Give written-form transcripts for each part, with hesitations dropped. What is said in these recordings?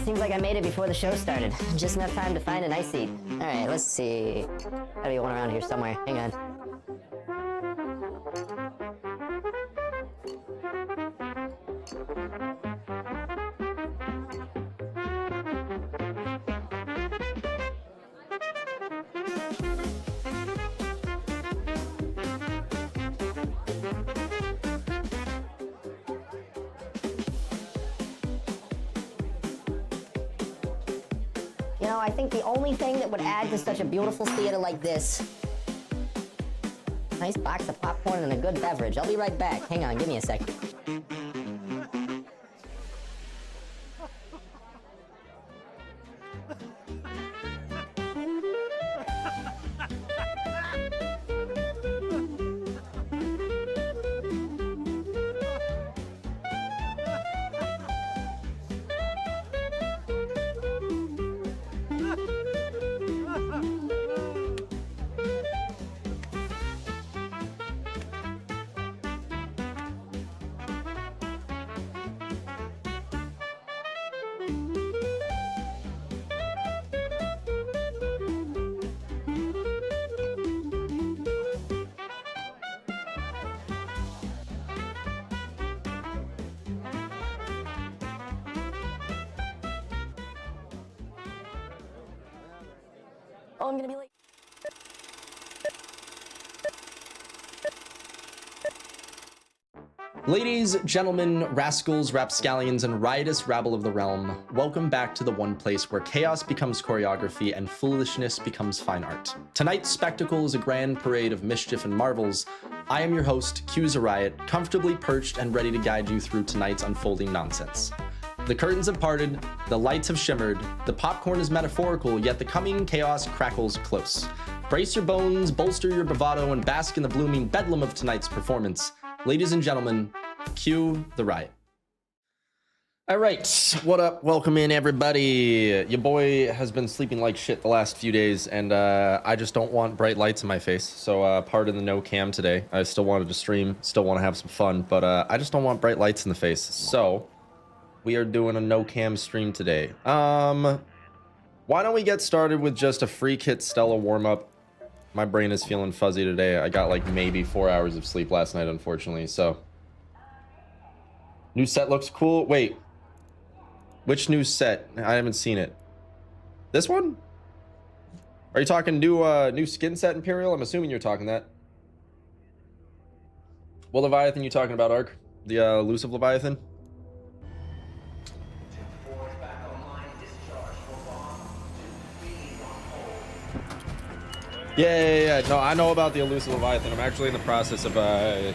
seems like I made it before the show started. Just enough time to find a nice seat. Alright, let's see. Gotta be one around here somewhere. Hang on. You know, I think the only thing that would add to such a beautiful theater like this, nice box of popcorn and a good beverage. I'll be right back. Hang on, give me a second. Oh, I'm gonna be late. Ladies, gentlemen, rascals, rapscallions, and riotous rabble of the realm, welcome back to the one place where chaos becomes choreography and foolishness becomes fine art. Tonight's spectacle is a grand parade of mischief and marvels. I am your host, Q's a Riot, comfortably perched and ready to guide you through tonight's unfolding nonsense. The curtains have parted, the lights have shimmered, the popcorn is metaphorical, yet the coming chaos crackles close. Brace your bones, bolster your bravado, and bask in the blooming bedlam of tonight's performance. Ladies and gentlemen, Q the Riot. All right, what up? Welcome in, everybody. Your boy has been sleeping like shit the last few days, and I just don't want bright lights in my face. So pardon the no cam today. I still wanted to stream, still want to have some fun, but I just don't want bright lights in the face. So we are doing a no cam stream today. Why don't we get started with just a free kit Stella warm up? My brain is feeling fuzzy today. I got like maybe 4 hours of sleep last night, unfortunately. So new set looks cool. Wait, which new set? I haven't seen it. This one? Are you talking new skin set Imperial? I'm assuming you're talking that. What Leviathan you talking about, Ark? The elusive Leviathan? Yeah. No, I know about the elusive Leviathan. I'm actually in the process of I've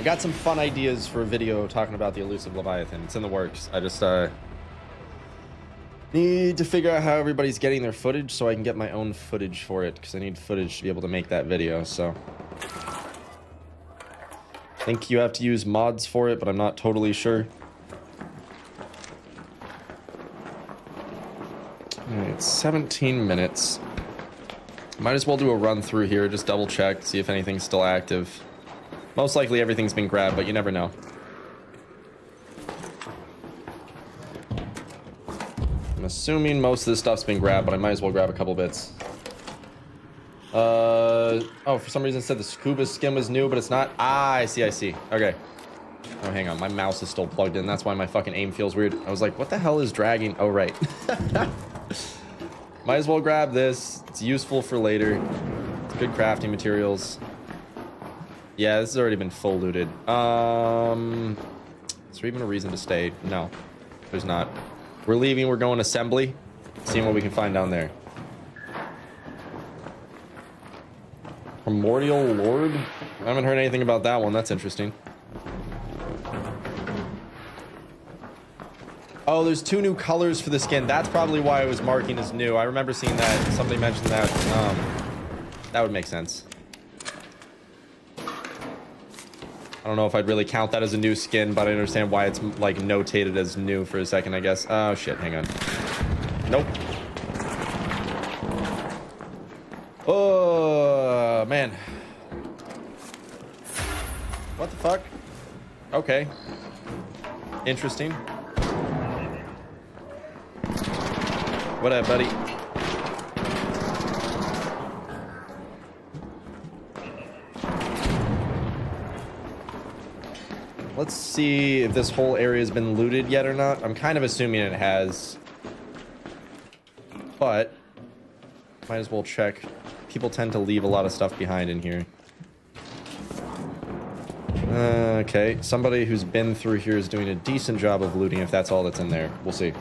got some fun ideas for a video talking about the elusive Leviathan. It's in the works. I just need to figure out how everybody's getting their footage so I can get my own footage for it, because I need footage to be able to make that video. So I think you have to use mods for it, but I'm not totally sure. All right, 17 minutes. Might as well do a run through here, just double check, see if anything's still active. Most likely everything's been grabbed, but you never know. I'm assuming most of this stuff's been grabbed, but I might as well grab a couple bits. Oh, for some reason it said the scuba skin was new, but it's not. Ah, I see. Okay. Oh, hang on, my mouse is still plugged in. That's why my fucking aim feels weird. I was like, what the hell is dragging? Oh, right. Might as well grab this. It's useful for later. It's good crafting materials. Yeah, this has already been full looted. Is there even a reason to stay? No, there's not. We're leaving. We're going assembly. Seeing what we can find down there. Primordial Lord? I haven't heard anything about that one. That's interesting. Oh, there's 2 new colors for the skin. That's probably why it was marking as new. I remember seeing that. Somebody mentioned that. That would make sense. I don't know if I'd really count that as a new skin, but I understand why it's like notated as new for a second, I guess. Oh shit, hang on. Nope. Oh man. What the fuck? Okay. Interesting. What up, buddy? Let's see if this whole area has been looted yet or not. I'm kind of assuming it has. But might as well check. People tend to leave a lot of stuff behind in here. Okay, somebody who's been through here is doing a decent job of looting if that's all that's in there. We'll see.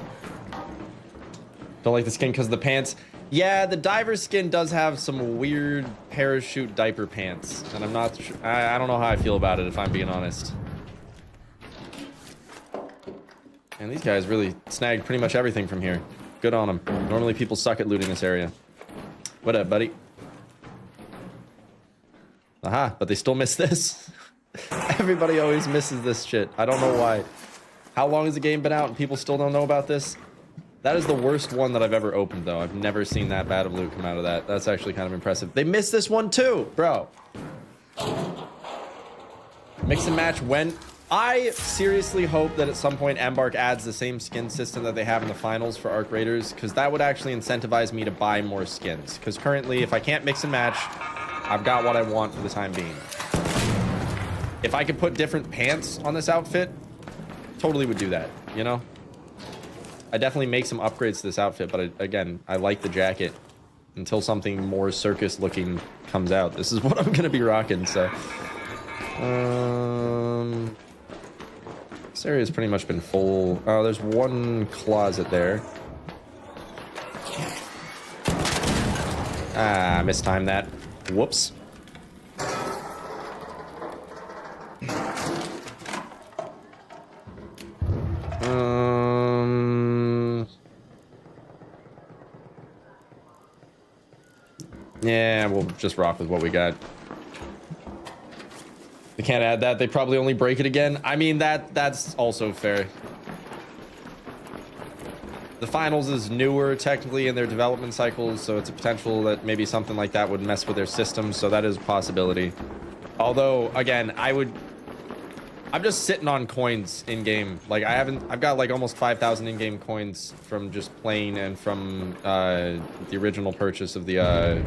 Don't like the skin because of the pants. Yeah, the diver skin does have some weird parachute diaper pants. And I'm not sure. I don't know how I feel about it, if I'm being honest. And these guys really snagged pretty much everything from here. Good on them. Normally people suck at looting this area. What up, buddy? Aha, but they still miss this. Everybody always misses this shit. I don't know why. How long has the game been out and people still don't know about this? That is the worst one that I've ever opened, though. I've never seen that bad of loot come out of that. That's actually kind of impressive. They missed this one too, bro. Mix and match when... I seriously hope that at some point Embark adds the same skin system that they have in the finals for Arc Raiders, because that would actually incentivize me to buy more skins. Because currently, if I can't mix and match, I've got what I want for the time being. If I could put different pants on this outfit, totally would do that, you know? I definitely make some upgrades to this outfit, but again, I like the jacket. Until something more circus looking comes out, this is what I'm gonna be rocking, so... This area's pretty much been full. Oh, there's one closet there. Ah, mistimed that. Whoops. Yeah, we'll just rock with what we got. They can't add that. They probably only break it again. I mean, that's also fair. The finals is newer technically in their development cycles, so it's a potential that maybe something like that would mess with their system, so that is a possibility. Although, again, I'm just sitting on coins in game. Like I've got like almost 5,000 in-game coins from just playing and from the original purchase of the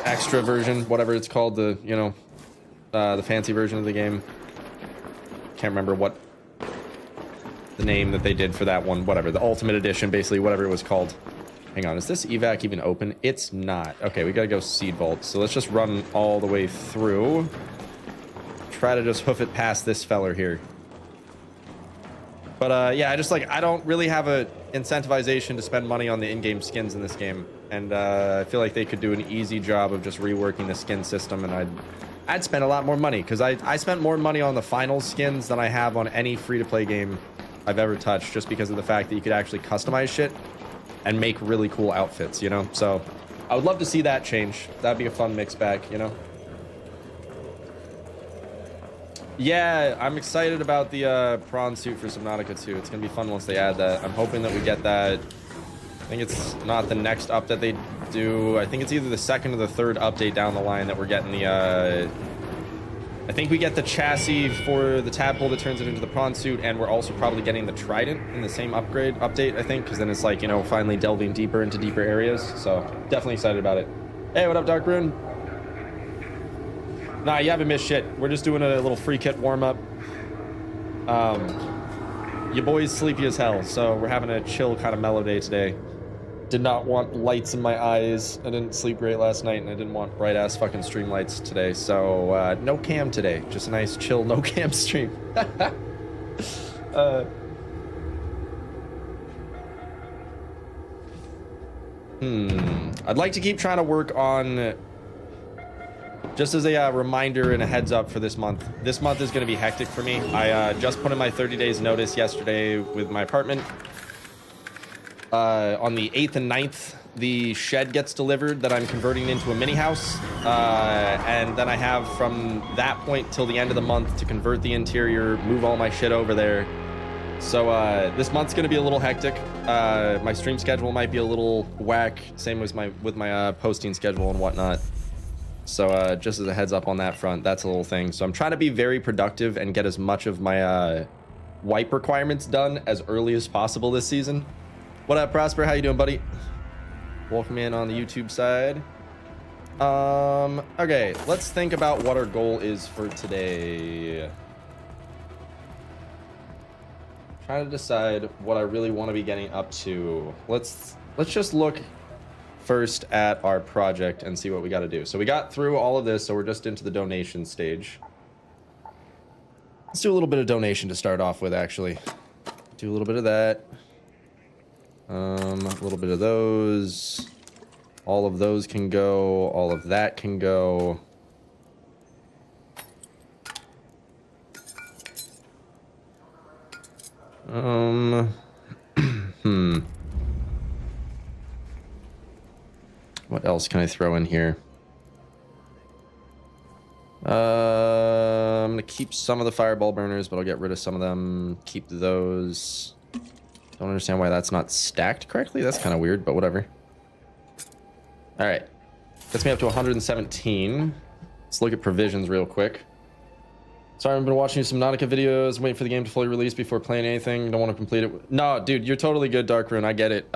extra version, whatever it's called, the fancy version of the game. Can't remember what the name that they did for that one. Whatever, the ultimate edition, basically, whatever it was called. Hang on, is this evac even open? It's not. Okay, we gotta go seed vault. So let's just run all the way through. Try to just hoof it past this feller here. But yeah, I don't really have a incentivization to spend money on the in-game skins in this game, and I feel like they could do an easy job of just reworking the skin system, and I'd spend a lot more money, because I spent more money on the final skins than I have on any free-to-play game I've ever touched, just because of the fact that you could actually customize shit and make really cool outfits, you know? So I would love to see that change. That'd be a fun mix back, you know? Yeah, I'm excited about the prawn suit for Subnautica 2. It's gonna be fun once they add that. I'm hoping that we get that. I think it's not the next update they do. I think it's either the second or the third update down the line that we're getting the I think we get the chassis for the tadpole that turns it into the prawn suit, and we're also probably getting the trident in the same update, I think, because then it's like, you know, finally delving deeper into deeper areas. So definitely excited about it. Hey, what up, Dark Rune? Nah, you haven't missed shit. We're just doing a little free kit warm-up. Your boy's sleepy as hell, so we're having a chill kind of mellow day today. Did not want lights in my eyes. I didn't sleep great last night, and I didn't want bright-ass fucking stream lights today, so no cam today. Just a nice, chill, no cam stream. I'd like to keep trying to work on... Just as a reminder and a heads up for this month. This month is going to be hectic for me. I just put in my 30 days notice yesterday with my apartment. On the 8th and 9th, the shed gets delivered that I'm converting into a mini house. And then I have from that point till the end of the month to convert the interior, move all my shit over there. So this month's going to be a little hectic. My stream schedule might be a little whack. Same with my posting schedule and whatnot. So just as a heads up on that front, that's a little thing. So I'm trying to be very productive and get as much of my wipe requirements done as early as possible this season. What up, Prosper? How you doing, buddy? Welcome in on the YouTube side. Okay, let's think about what our goal is for today. Trying to decide what I really want to be getting up to. Let's just look first at our project and see what we got to do. So we got through all of this, so we're just into the donation stage. Let's do a little bit of donation to start off with, actually. Do a little bit of that. A little bit of those. All of those can go. All of that can go. What else can I throw in here? I'm gonna keep some of the fireball burners, but I'll get rid of some of them. Keep those. Don't understand why that's not stacked correctly. That's kind of weird, but whatever. All right, gets me up to 117. Let's look at provisions real quick. Sorry, I've been watching some Nautica videos, waiting for the game to fully release before playing anything. Don't want to complete it. No, dude, you're totally good, Darkrune. I get it.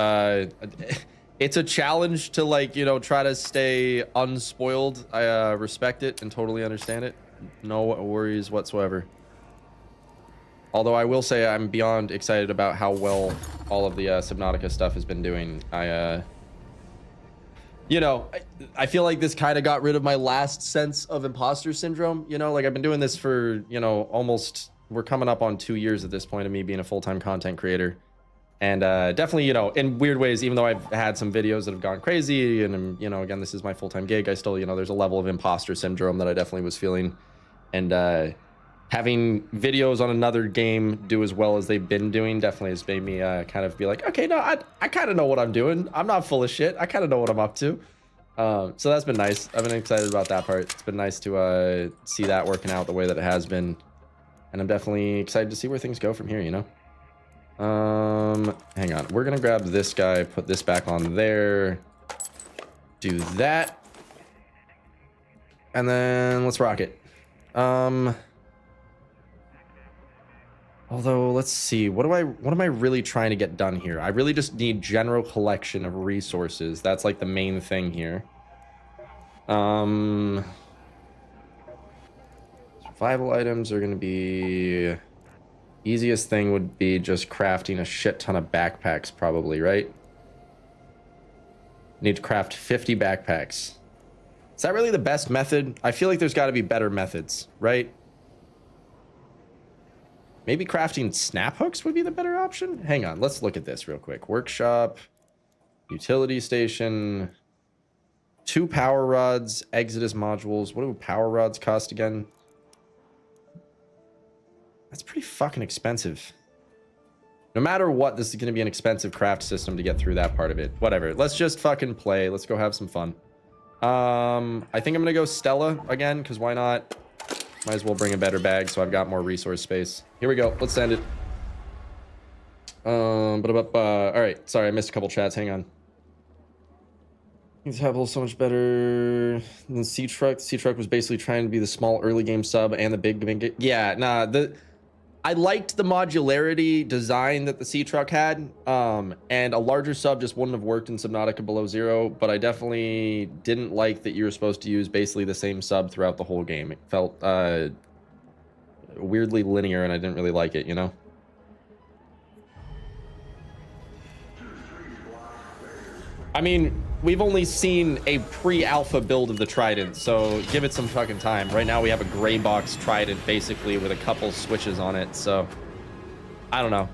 It's a challenge to, like, you know, try to stay unspoiled. I respect it and totally understand it. No worries whatsoever. Although I will say I'm beyond excited about how well all of the Subnautica stuff has been doing. You know, I feel like this kind of got rid of my last sense of imposter syndrome. You know, like I've been doing this for, you know, almost, we're coming up on 2 years at this point of me being a full-time content creator. And definitely, you know, in weird ways, even though I've had some videos that have gone crazy and, you know, again, this is my full-time gig, I still, you know, there's a level of imposter syndrome that I definitely was feeling. And having videos on another game do as well as they've been doing definitely has made me kind of be like, okay, no, I kind of know what I'm doing. I'm not full of shit. I kind of know what I'm up to. So that's been nice. I've been excited about that part. It's been nice to see that working out the way that it has been. And I'm definitely excited to see where things go from here, you know? Hang on. We're going to grab this guy, put this back on there. Do that. And then let's rock it. Although, let's see, what am I really trying to get done here? I really just need general collection of resources. That's like the main thing here. Survival items are going to be... Easiest thing would be just crafting a shit ton of backpacks, probably, right? Need to craft 50 backpacks. Is that really the best method? I feel like there's got to be better methods, right? Maybe crafting snap hooks would be the better option? Hang on, let's look at this real quick. Workshop, utility station, 2 power rods, Exodus modules. What do power rods cost again? That's pretty fucking expensive. No matter what, this is going to be an expensive craft system to get through that part of it. Whatever, let's just fucking play. Let's go have some fun. I think I'm going to go Stella again, because why not? Might as well bring a better bag so I've got more resource space. Here we go. Let's send it. All right. Sorry, I missed a couple chats. Hang on. These have so much better than Sea Truck. Sea Truck was basically trying to be the small early game sub and the big. Yeah, nah. I liked the modularity design that the Sea Truck had, and a larger sub just wouldn't have worked in Subnautica Below Zero, but I definitely didn't like that you were supposed to use basically the same sub throughout the whole game. It felt weirdly linear, and I didn't really like it, you know? I mean, we've only seen a pre-alpha build of the Trident, so give it some fucking time. Right now we have a gray box Trident, basically, with a couple switches on it, so... I don't know.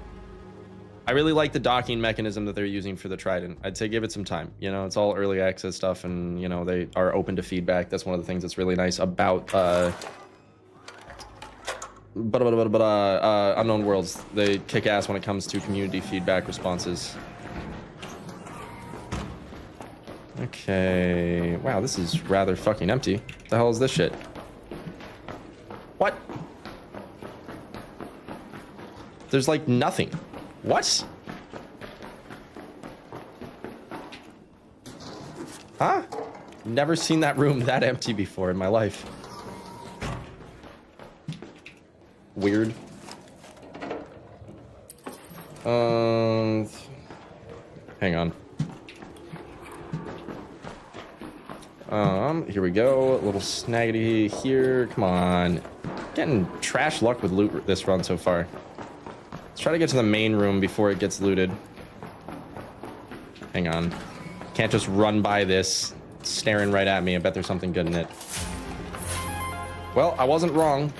I really like the docking mechanism that they're using for the Trident. I'd say give it some time. You know, it's all early access stuff, and, you know, they are open to feedback. That's one of the things that's really nice about, Unknown Worlds. They kick ass when it comes to community feedback responses. Okay. Wow, this is rather fucking empty. What the hell is this shit? What? There's like nothing. What? Huh? Never seen that room that empty before in my life. Weird. Hang on. Here we go. A little snaggity here. Come on. Getting trash luck with loot this run so far. Let's try to get to the main room before it gets looted. Hang on. Can't just run by this staring right at me. I bet there's something good in it. Well, I wasn't wrong.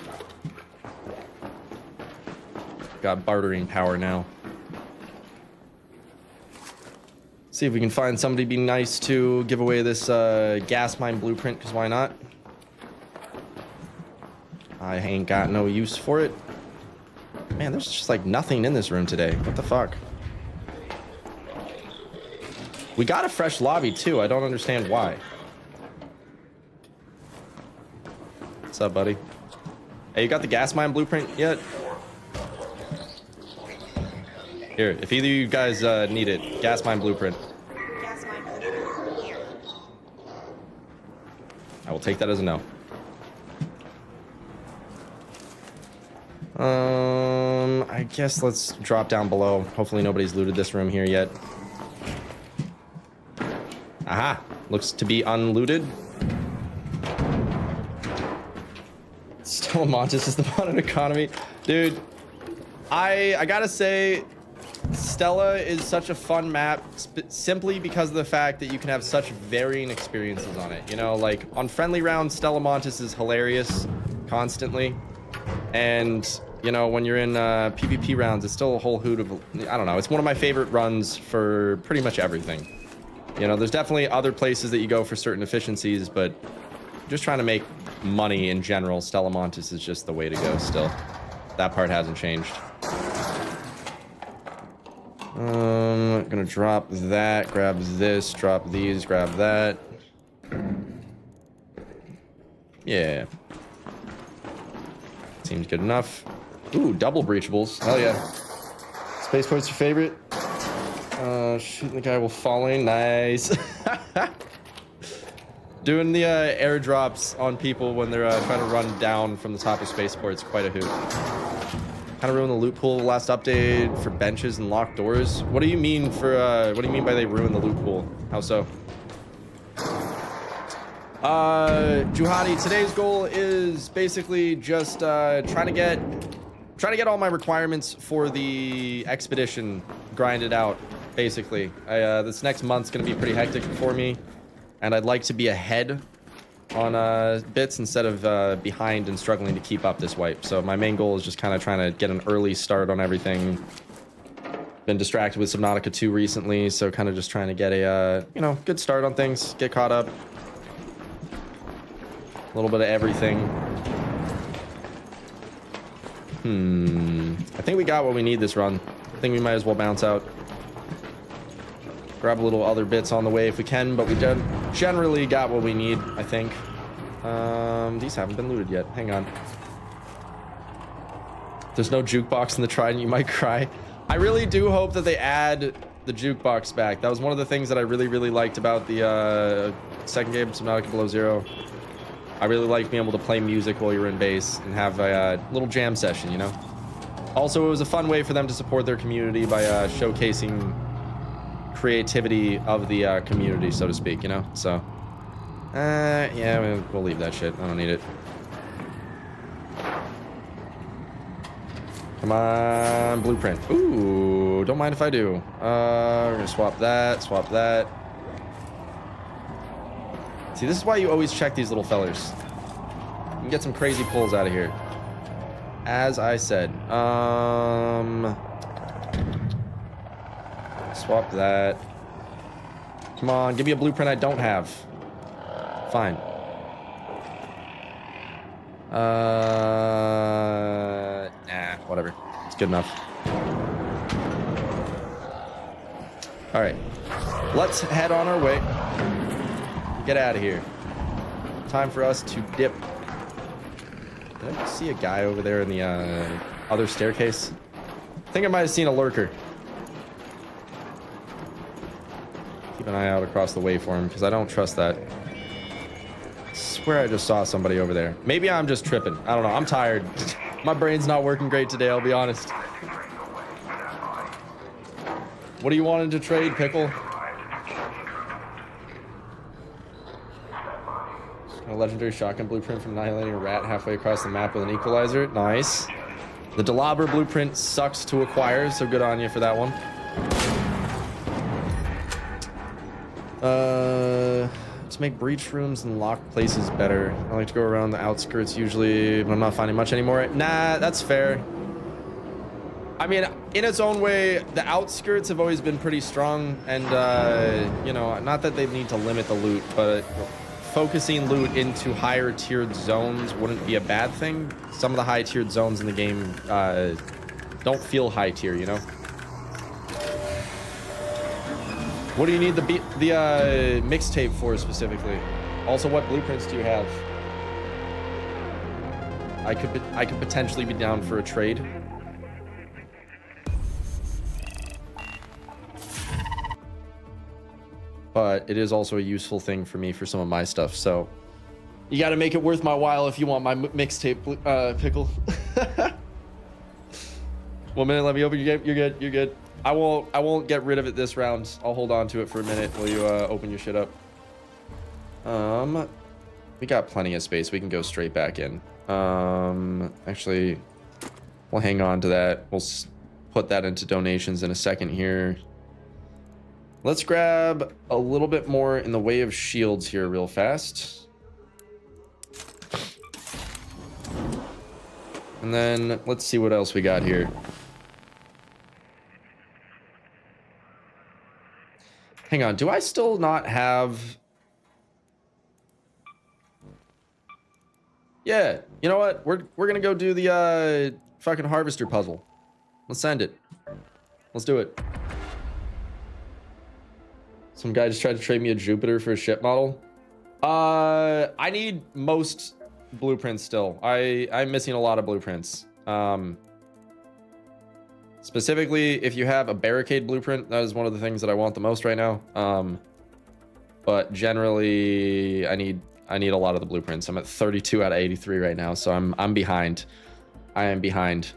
Got bartering power now. See if we can find somebody be nice to give away this gas mine blueprint, because why not? I ain't got no use for it. Man, there's just like nothing in this room today. What the fuck? We got a fresh lobby too. I don't understand why. What's up, buddy? Hey, you got the gas mine blueprint yet? Here, if either of you guys need it, gas mine blueprint. Gas mine blueprint here. I will take that as a no. I guess let's drop down below. Hopefully nobody's looted this room here yet. Aha! Looks to be unlooted. Still Montes is the modern economy. Dude, I gotta say, Stella is such a fun map simply because of the fact that you can have such varying experiences on it. You know, like on friendly rounds, Stella Montes is hilarious constantly. And, you know, when you're in PvP rounds, it's still a whole hoot of, I don't know, it's one of my favorite runs for pretty much everything. You know, there's definitely other places that you go for certain efficiencies, but just trying to make money in general, Stella Montes is just the way to go still. That part hasn't changed. Gonna drop that, grab this, drop these, grab that. Yeah. Seems good enough. Ooh, double breachables. Hell yeah. Spaceport's your favorite? Shooting the guy while falling. Nice. Doing the airdrops on people when they're trying to run down from the top of spaceport's quite a hoot. Kind of ruined the loot pool last update for benches and locked doors. What do you mean for what do you mean by they ruined the loot pool? How so? Juhadi, today's goal is basically just trying to get all my requirements for the expedition grinded out. Basically, this next month's gonna be pretty hectic for me, and I'd like to be ahead on bits instead of behind and struggling to keep up this wipe. So my main goal is just kind of trying to get an early start on everything. Been distracted with Subnautica 2 recently, so kind of just trying to get a you know, good start on things, get caught up. A little bit of everything. I think we got what we need this run. I think we might as well bounce out. Grab a little other bits on the way if we can, but we generally got what we need, I think. These haven't been looted yet. Hang on. There's no jukebox in the Trident, you might cry. I really do hope that they add the jukebox back. That was one of the things that I really, really liked about the second game, Subnautica Below Zero. I really liked being able to play music while you're in base and have a little jam session, you know? Also, it was a fun way for them to support their community by showcasing creativity of the community, so to speak, you know? So, yeah, we'll leave that shit. I don't need it. Come on, blueprint. Ooh, don't mind if I do. We're gonna swap that, swap that. See, this is why you always check these little fellers. You can get some crazy pulls out of here. As I said. Swap that. Come on, give me a blueprint I don't have. Fine. Nah, whatever. It's good enough. Alright. Let's head on our way. Get out of here. Time for us to dip. Did I see a guy over there in the other staircase? I think I might have seen a lurker. Keep an eye out across the way for him, because I don't trust that. I swear I just saw somebody over there. Maybe I'm just tripping. I don't know. I'm tired. My brain's not working great today, I'll be honest. What do you wanted to trade, Pickle? A legendary shotgun blueprint from annihilating a rat halfway across the map with an equalizer. Nice. The Delabra blueprint sucks to acquire, so good on you for that one. Let's make breach rooms and locked places better. I like to go around the outskirts usually, but I'm not finding much anymore. Nah, that's fair. I mean, in its own way, the outskirts have always been pretty strong, and, you know, not that they need to limit the loot, but focusing loot into higher tiered zones wouldn't be a bad thing. Some of the high tiered zones in the game don't feel high tier, you know? What do you need the mixtape for specifically? Also, what blueprints do you have? I could potentially be down for a trade. But it is also a useful thing for me for some of my stuff, so you got to make it worth my while if you want my mixtape, Pickle. 1 minute, let me open your game. You're good. You're good. I won't get rid of it this round. I'll hold on to it for a minute while you open your shit up. We got plenty of space. We can go straight back in. Actually, we'll hang on to that. We'll put that into donations in a second here. Let's grab a little bit more in the way of shields here real fast. And then let's see what else we got here. Hang on, do I still not have... Yeah, you know what? We're gonna go do the fucking harvester puzzle. Let's send it. Let's do it. Some guy just tried to trade me a Jupiter for a ship model. I need most blueprints still. I'm missing a lot of blueprints. Specifically, if you have a barricade blueprint, that is one of the things that I want the most right now. But generally, I need a lot of the blueprints. I'm at 32 out of 83 right now, so I'm behind. I am behind.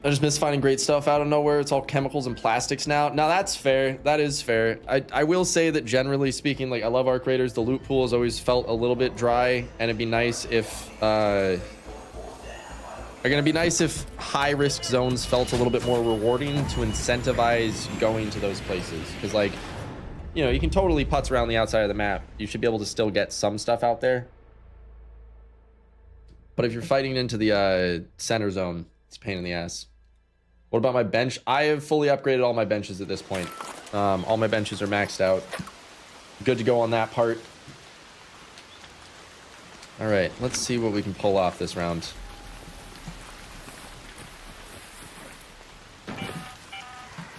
I just miss finding great stuff out of nowhere. It's all chemicals and plastics now. Now that's fair. That is fair. I will say that generally speaking, like, I love Arc Raiders. The loot pool has always felt a little bit dry, and it'd be nice if high risk zones felt a little bit more rewarding to incentivize going to those places. Because, like, you know, you can totally putz around the outside of the map. You should be able to still get some stuff out there. But if you're fighting into the center zone, it's a pain in the ass. What about my bench? I have fully upgraded all my benches at this point. All my benches are maxed out. Good to go on that part. All right, let's see what we can pull off this round.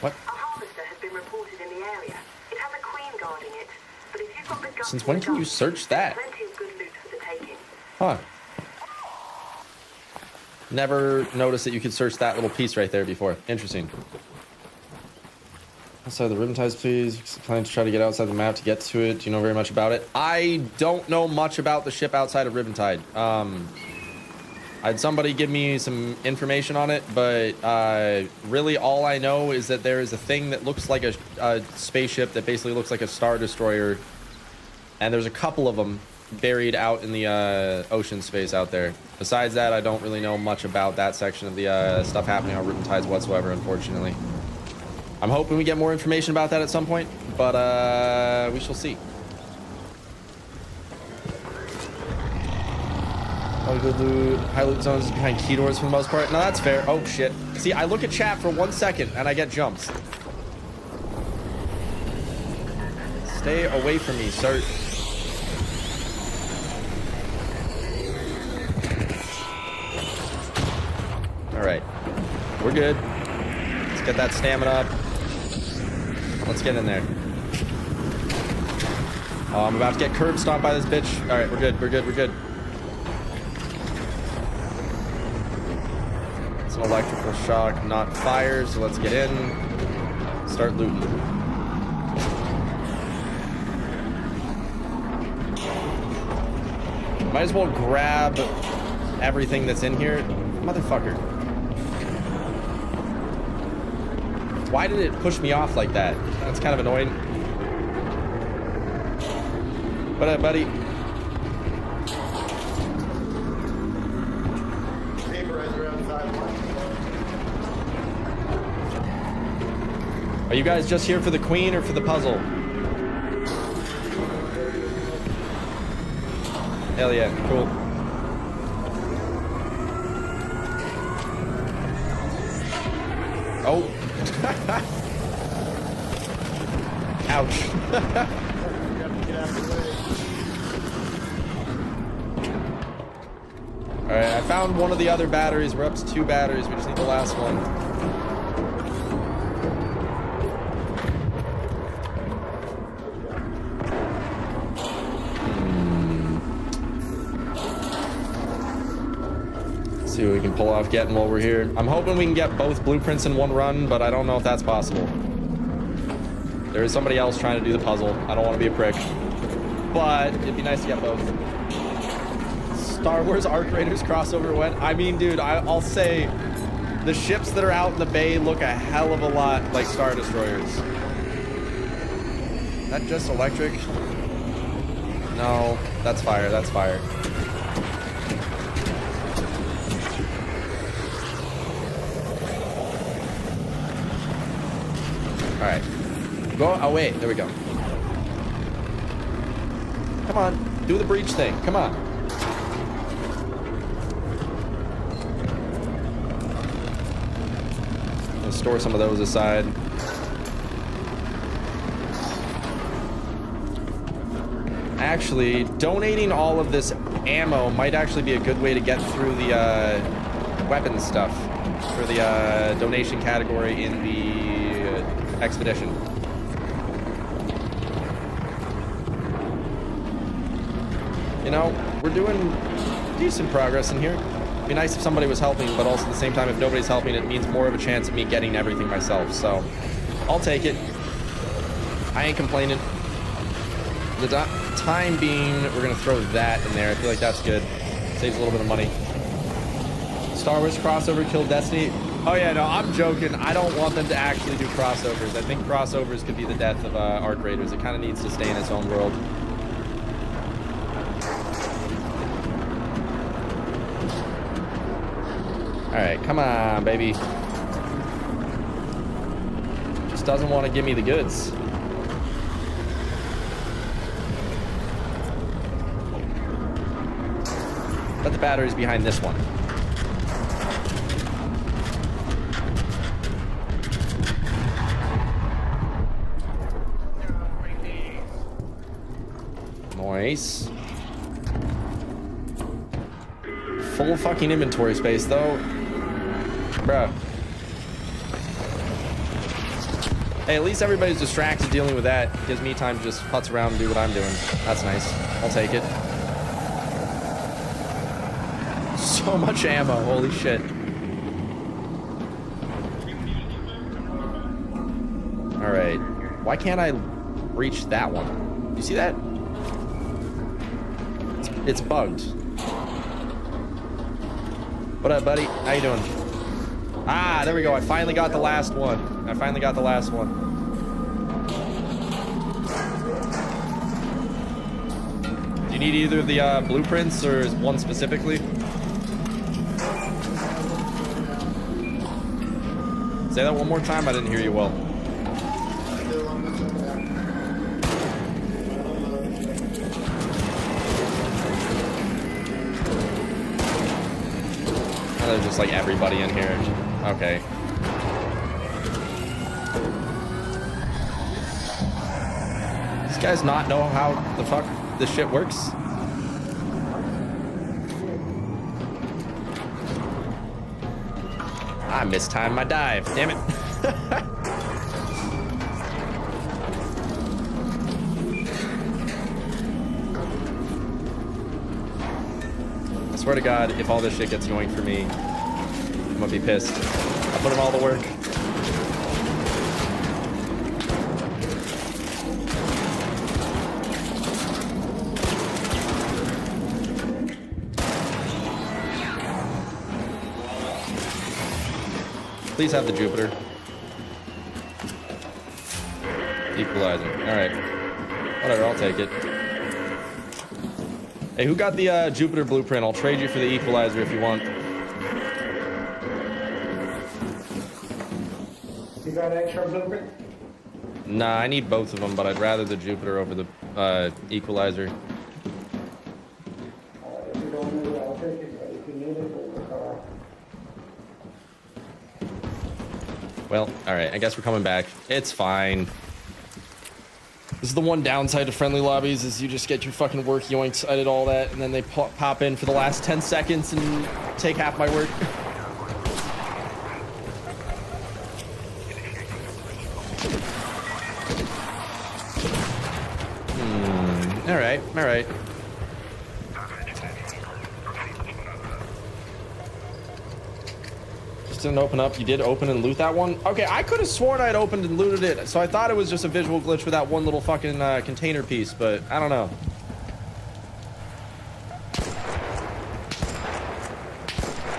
What? A harvester has been reported in the area. It has a queen guarding it. But if you've got the guts, Since when can you search that? plenty of good loot for the taking. Huh. Never noticed that you could search that little piece right there before. Interesting. Outside the Riptides, please. Plan to try to get outside the map to get to it. Do you know very much about it? I don't know much about the ship outside of Riptide. I had somebody give me some information on it, but really all I know is that there is a thing that looks like a spaceship that basically looks like a Star Destroyer. And there's a couple of them buried out in the ocean space out there. Besides that, I don't really know much about that section of the stuff happening on Riptides whatsoever, unfortunately. I'm hoping we get more information about that at some point, but we shall see. Oh, good loot. High loot zones behind key doors for the most part. No, that's fair. Oh, shit. See, I look at chat for 1 second, and I get jumps. Stay away from me, sir. All right. We're good. Let's get that stamina up. Let's get in there. Oh, I'm about to get curb stomped by this bitch. All right, we're good. We're good. We're good. It's an electrical shock, not fire, so let's get in. Start looting. Might as well grab everything that's in here. Motherfucker. Why did it push me off like that? That's kind of annoying. What up, buddy? Are you guys just here for the queen or for the puzzle? Hell yeah, cool. Oh. Ouch. Alright, I found one of the other batteries. We're up to 2 batteries. We just need the last one. See what we can pull off getting while we're here. I'm hoping we can get both blueprints in one run, but I don't know if that's possible. There is somebody else trying to do the puzzle. I don't want to be a prick, but it'd be nice to get both. Star Wars Arc Raiders crossover went. I mean, dude, I'll say the ships that are out in the bay look a hell of a lot like Star Destroyers. Is that just electric? No, that's fire. That's fire. All right, go. Oh wait, there we go. Come on, do the breach thing. Come on. Let's store some of those aside. Actually, donating all of this ammo might actually be a good way to get through the weapons stuff for the donation category in the expedition. You know, we're doing decent progress in here. It'd be nice if somebody was helping, but also at the same time, if nobody's helping, it means more of a chance of me getting everything myself. So I'll take it. I ain't complaining. For the time being, we're gonna throw that in there. I feel like that's good. Saves a little bit of money. Star Wars crossover killed Destiny. Oh yeah, no, I'm joking. I don't want them to actually do crossovers. I think crossovers could be the death of Arc Raiders. It kind of needs to stay in its own world. All right, come on, baby. Just doesn't want to give me the goods. But the battery's behind this one. Nice. Full fucking inventory space, though. Bruh. Hey, at least everybody's distracted dealing with that. Gives me time to just putz around and do what I'm doing. That's nice. I'll take it. So much ammo. Holy shit. Alright. Why can't I reach that one? You see that? It's bugged. What up, buddy? How you doing? Ah, there we go. I finally got the last one. I finally got the last one. Do you need either of the blueprints or one specifically? Say that one more time. I didn't hear you well. There's just like everybody in here. Okay. These guys not know how the fuck this shit works? I mistimed my dive. Damn it. I swear to God, if all this shit gets going for me, I'm gonna be pissed. I put in all the work. Please have the Jupiter. Equalizer. Alright. Whatever, I'll take it. Hey, who got the Jupiter blueprint? I'll trade you for the Equalizer if you want. You got an extra blueprint? Nah, I need both of them, but I'd rather the Jupiter over the Equalizer. If you don't need it, I'll take it. But if you need it, Well, alright, I guess we're coming back. It's fine. This is the one downside to friendly lobbies, is you just get your fucking work yoinked. I did all that, and then they pop in for the last 10 seconds and take half my work. Alright, alright. Just didn't open up. You did open and loot that one? Okay, I could have sworn I had opened and looted it, so I thought it was just a visual glitch for that one little fucking container piece, but I don't know.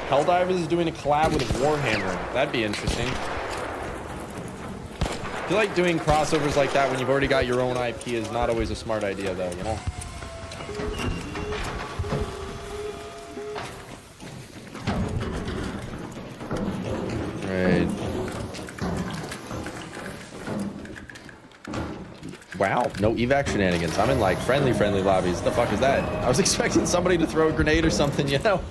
Helldivers is doing a collab with Warhammer. That'd be interesting. I feel like doing crossovers like that when you've already got your own IP is not always a smart idea, though, you know? Right. Wow, no evac shenanigans. I'm in like friendly lobbies. What the fuck is that? I was expecting somebody to throw a grenade or something, you know?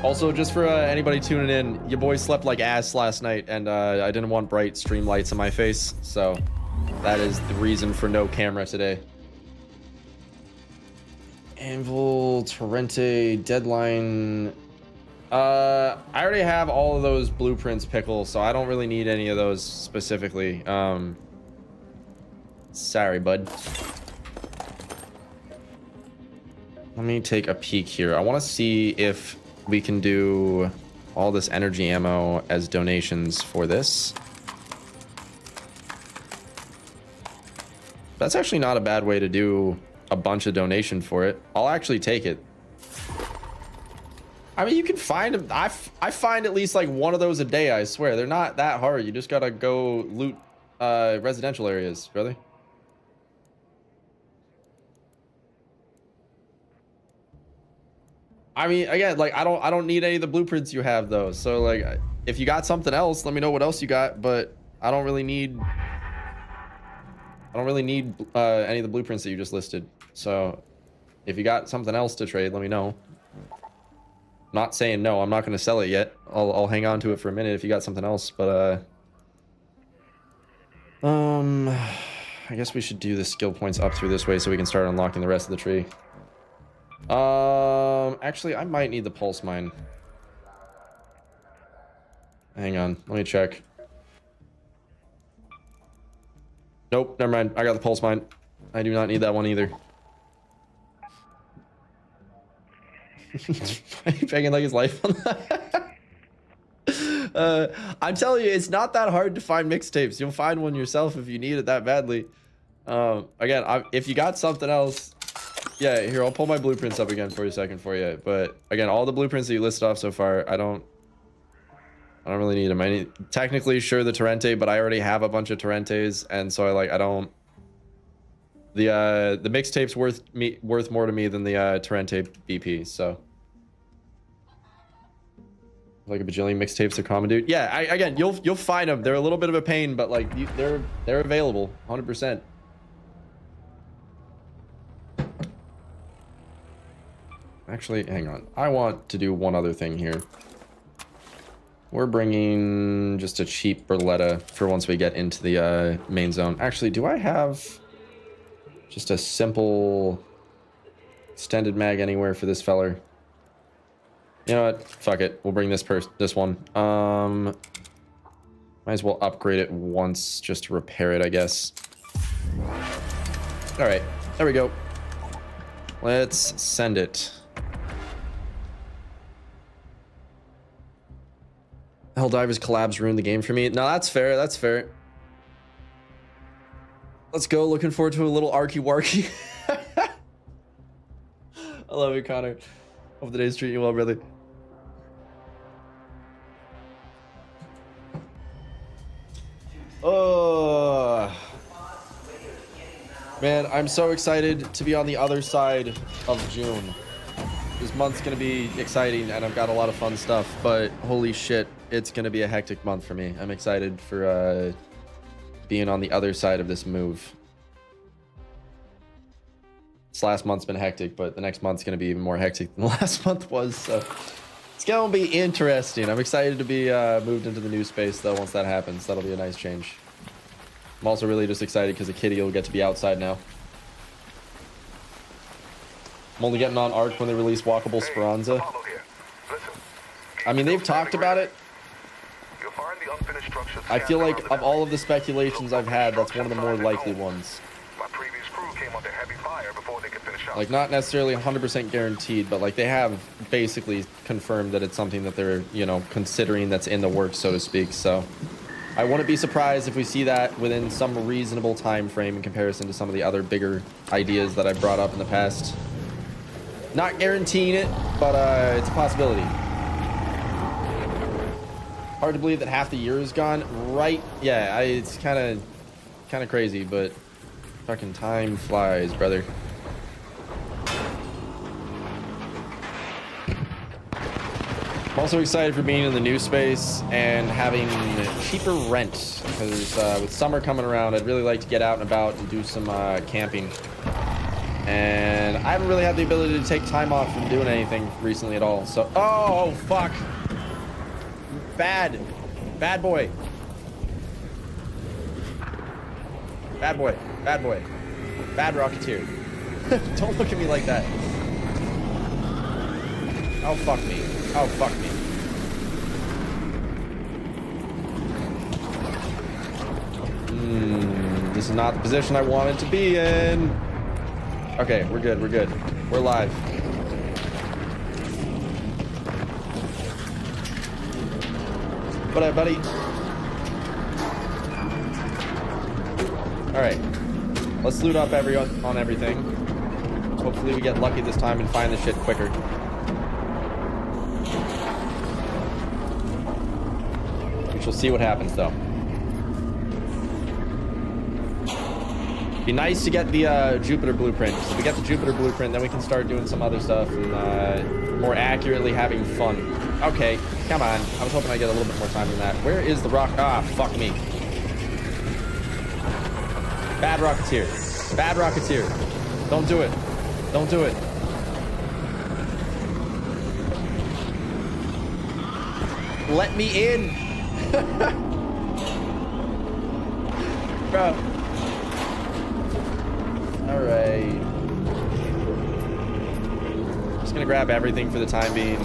Also, just for anybody tuning in, your boy slept like ass last night, and I didn't want bright stream lights in my face, so that is the reason for no camera today. Anvil, Torrente, Deadline. I already have all of those blueprints, Pickle, so I don't really need any of those specifically. Sorry, bud. Let me take a peek here. I want to see if we can do all this energy ammo as donations for this. That's actually not a bad way to do a bunch of donation for it. I'll actually take it. I mean, you can find them. I find at least like one of those a day, I swear. They're not that hard. You just gotta go loot residential areas, brother. I mean, again, like I don't need any of the blueprints you have though. So like, if you got something else, let me know what else you got. But I don't really need any of the blueprints that you just listed. So if you got something else to trade, let me know. Not saying no, I'm not going to sell it yet. I'll hang on to it for a minute if you got something else. But I guess we should do the skill points up through this way so we can start unlocking the rest of the tree. Actually, I might need the pulse mine. Hang on, let me check. Nope, never mind. I got the pulse mine. I do not need that one either. Begging like his life on that. I'm telling you, it's not that hard to find mixtapes. You'll find one yourself if you need it that badly. Again, if you got something else, yeah, here, I'll pull my blueprints up again for a second for you. But again, all the blueprints that you listed off so far, I don't really need them. I need, technically, sure, the Torrente, but I already have a bunch of Torrentes, and so I don't. The mixtape's worth more to me than the Torrente BP. So like a bajillion mixtapes are common, dude. Yeah, again, you'll find them. They're a little bit of a pain, but like they're available, 100%. Actually, hang on. I want to do one other thing here. We're bringing just a cheap Berletta for once we get into the main zone. Actually, do I have just a simple extended mag anywhere for this feller? You know what? Fuck it. We'll bring this one. Might as well upgrade it once just to repair it, I guess. All right. There we go. Let's send it. Helldivers collabs ruined the game for me. No, that's fair. That's fair. Let's go. Looking forward to a little arky-warky. I love you, Connor. Hope the day's treating you well, brother. Man, I'm so excited to be on the other side of June. This month's gonna be exciting and I've got a lot of fun stuff, but holy shit, it's gonna be a hectic month for me. I'm excited for being on the other side of this move. This last month's been hectic, but the next month's gonna be even more hectic than the last month was, so it's gonna be interesting. I'm excited to be moved into the new space though once that happens. That'll be a nice change. I'm also really just excited because the kitty will get to be outside now. I'm only getting on Arc when they release Walkable Speranza. I mean, they've talked about it. I feel like of all of the speculations I've had, that's one of the more likely ones. Like, not necessarily 100% guaranteed, but like they have basically confirmed that it's something that they're, you know, considering that's in the works, so to speak. So I wouldn't be surprised if we see that within some reasonable time frame in comparison to some of the other bigger ideas that I've brought up in the past. Not guaranteeing it, but it's a possibility. Hard to believe that half the year is gone. Right? Yeah, it's kind of crazy, but fucking time flies, brother. I'm also excited for being in the new space and having cheaper rent, because with summer coming around, I'd really like to get out and about and do some camping. And I haven't really had the ability to take time off from doing anything recently at all. So, oh, fuck. Bad boy. Bad boy. Bad Rocketeer. Don't look at me like that. Oh, fuck me. Oh, fuck me. This is not the position I wanted to be in. Okay, we're good. We're live. What up, buddy? Alright. Let's loot up on everything. Hopefully we get lucky this time and find the shit quicker. We shall see what happens, though. Be nice to get the Jupiter blueprint. So if we get the Jupiter blueprint, then we can start doing some other stuff and more accurately having fun. Okay, come on. I was hoping I'd get a little bit more time than that. Where is the rock? Ah, fuck me. Bad Rocketeer. Bad Rocketeer. Don't do it. Don't do it. Let me in. Bro. Alright. Just gonna grab everything for the time being.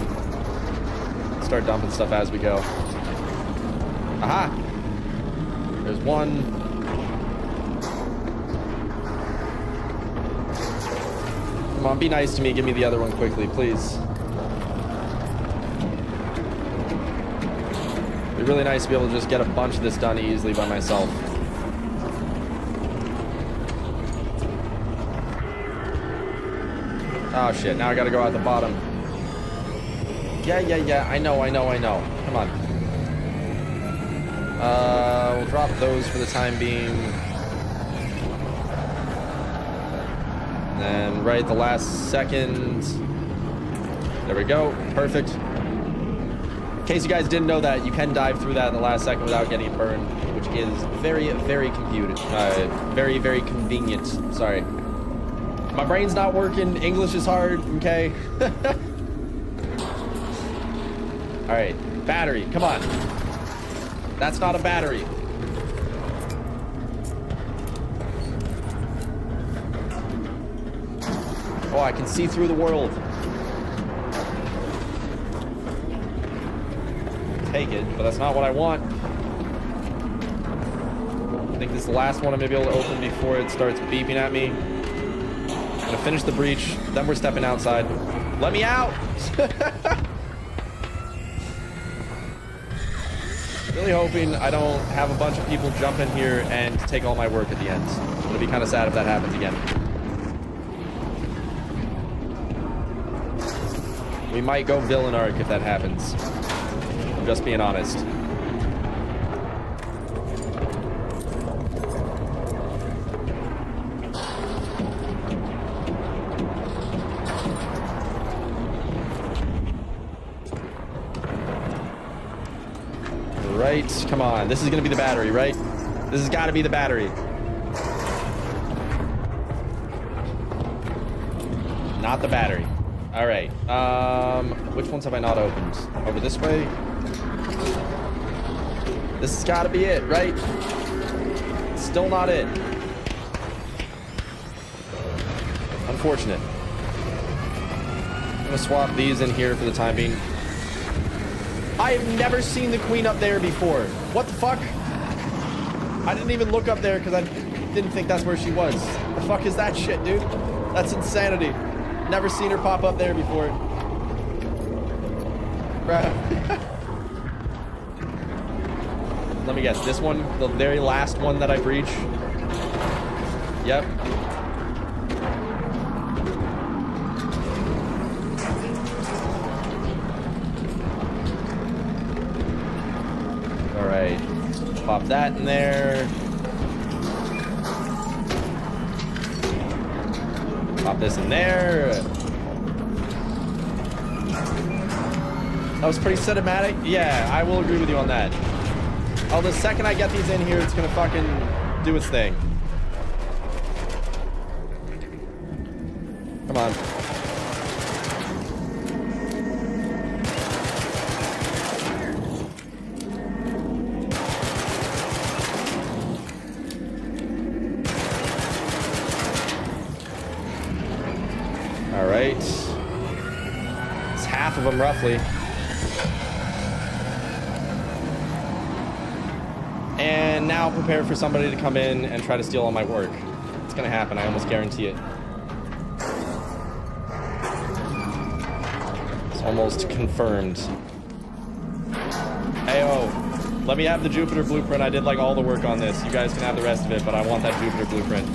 Start dumping stuff as we go. Aha! There's one. Come on, be nice to me. Give me the other one quickly, please. It'd be really nice to be able to just get a bunch of this done easily by myself. Oh shit, now I gotta go out the bottom. Yeah, I know. Come on. We'll drop those for the time being. And then right at the last second. There we go, perfect. In case you guys didn't know that, you can dive through that in the last second without getting burned, which is very, very very, very convenient. Sorry. My brain's not working. English is hard. Okay. All right. Battery. Come on. That's not a battery. Oh, I can see through the world. Take it, but that's not what I want. I think this is the last one I'm gonna be able to open before it starts beeping at me. I'm gonna finish the breach, then we're stepping outside. Let me out! Really hoping I don't have a bunch of people jump in here and take all my work at the end. It'll be kind of sad if that happens again. We might go villain arc if that happens. I'm just being honest. right, come on. This is gonna be the battery, right? This has got to be the battery. Not the battery. All right. Which ones have I not opened? Over this way. This has got to be it, right? Still not it. Unfortunate. I'm gonna swap these in here for the time being. I have never seen the queen up there before. What the fuck? I didn't even look up there because I didn't think that's where she was. The fuck is that shit, dude? That's insanity. Never seen her pop up there before. Bruh. Let me guess. This one, the very last one that I breach. Yep. All right. Pop that in there. Pop this in there. That was pretty cinematic. Yeah, I will agree with you on that. Oh, the second I get these in here, it's gonna fucking do its thing. Come on. All right. It's half of them roughly. And now prepare for somebody to come in and try to steal all my work. It's gonna happen, I almost guarantee it. It's almost confirmed. Heyo, let me have the Jupiter blueprint. I did like all the work on this. You guys can have the rest of it, but I want that Jupiter blueprint.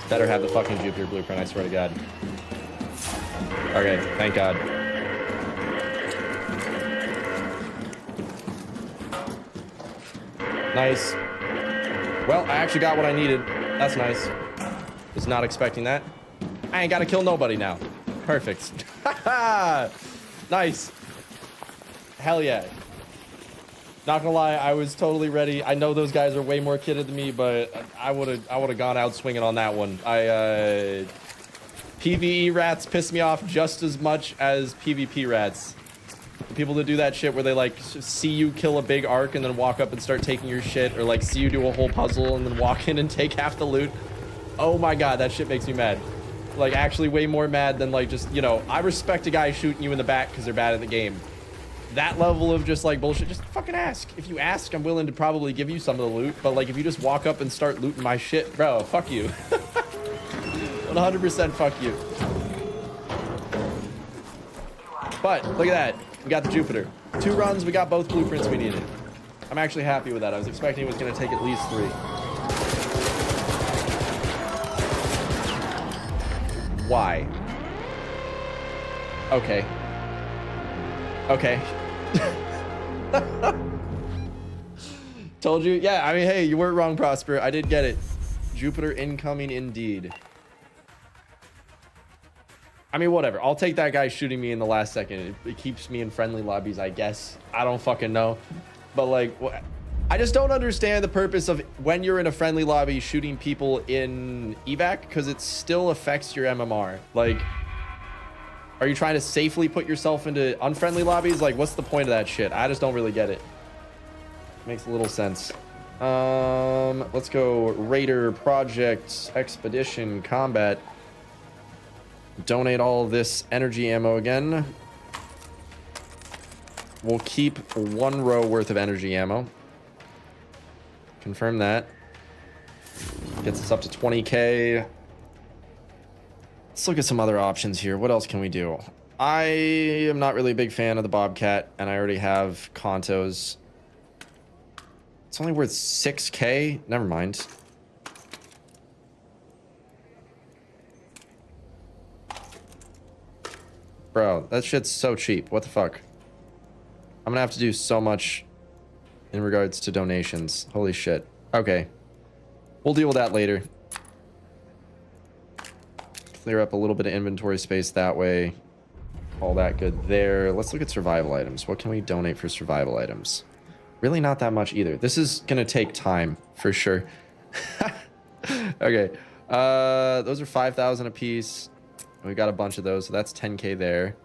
Better have the fucking Jupiter blueprint, I swear to God. Okay, thank God. Nice. Well, I actually got what I needed. That's nice. Was not expecting that. I ain't gotta kill nobody now. Perfect. Nice. Hell yeah. Not gonna lie, I was totally ready. I know those guys are way more kitted than me, but I would have gone out swinging on that one. PvE rats piss me off just as much as PvP rats. The people that do that shit where they like see you kill a big arc and then walk up and start taking your shit, or like see you do a whole puzzle and then walk in and take half the loot. Oh my God, that shit makes me mad. Like actually way more mad than like just, you know, I respect a guy shooting you in the back because they're bad at the game. That level of just like bullshit, just fucking ask. If you ask, I'm willing to probably give you some of the loot, but like if you just walk up and start looting my shit, bro, fuck you. 100% fuck you. But look at that, we got the Jupiter. 2 runs, we got both blueprints we needed. I'm actually happy with that. I was expecting it was gonna take at least 3. Why? Okay. Okay. Told you. Yeah, I mean, hey, you weren't wrong, Prosper. I did get it. Jupiter incoming indeed. I mean, whatever. I'll take that guy shooting me in the last second. It keeps me in friendly lobbies, I guess. I don't fucking know. But like, I just don't understand the purpose of when you're in a friendly lobby shooting people in evac, because it still affects your MMR. Like, are you trying to safely put yourself into unfriendly lobbies? Like, what's the point of that shit? I just don't really get it. Makes a little sense. Let's go Raider, Project, Expedition, Combat. Donate all this energy ammo again. We'll keep 1 row worth of energy ammo. Confirm that. Gets us up to 20k. Let's look at some other options here. What else can we do? I am not really a big fan of the Bobcat, and I already have Contos. It's only worth 6k. Never mind. Bro, that shit's so cheap. What the fuck? I'm gonna have to do so much in regards to donations. Holy shit. Okay. We'll deal with that later. Clear up a little bit of inventory space that way. All that good there. Let's look at survival items. What can we donate for survival items? Really not that much either. This is gonna take time for sure. Okay. Those are 5,000 a piece. We got a bunch of those, so that's 10k there.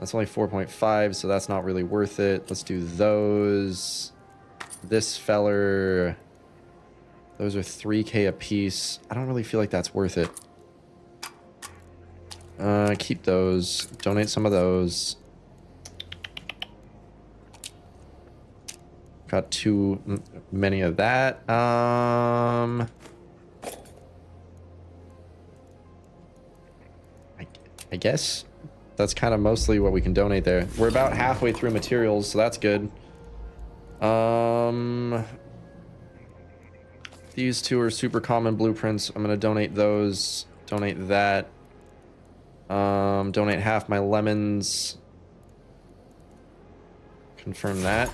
That's only 4.5, so that's not really worth it. Let's do those. This feller. Those are 3k a piece. I don't really feel like that's worth it. Keep those. Donate some of those. Got too many of that. I guess that's kind of mostly what we can donate there. We're about halfway through materials, so that's good. These two are super common blueprints. I'm gonna donate those. Donate that. Donate half my lemons. Confirm that.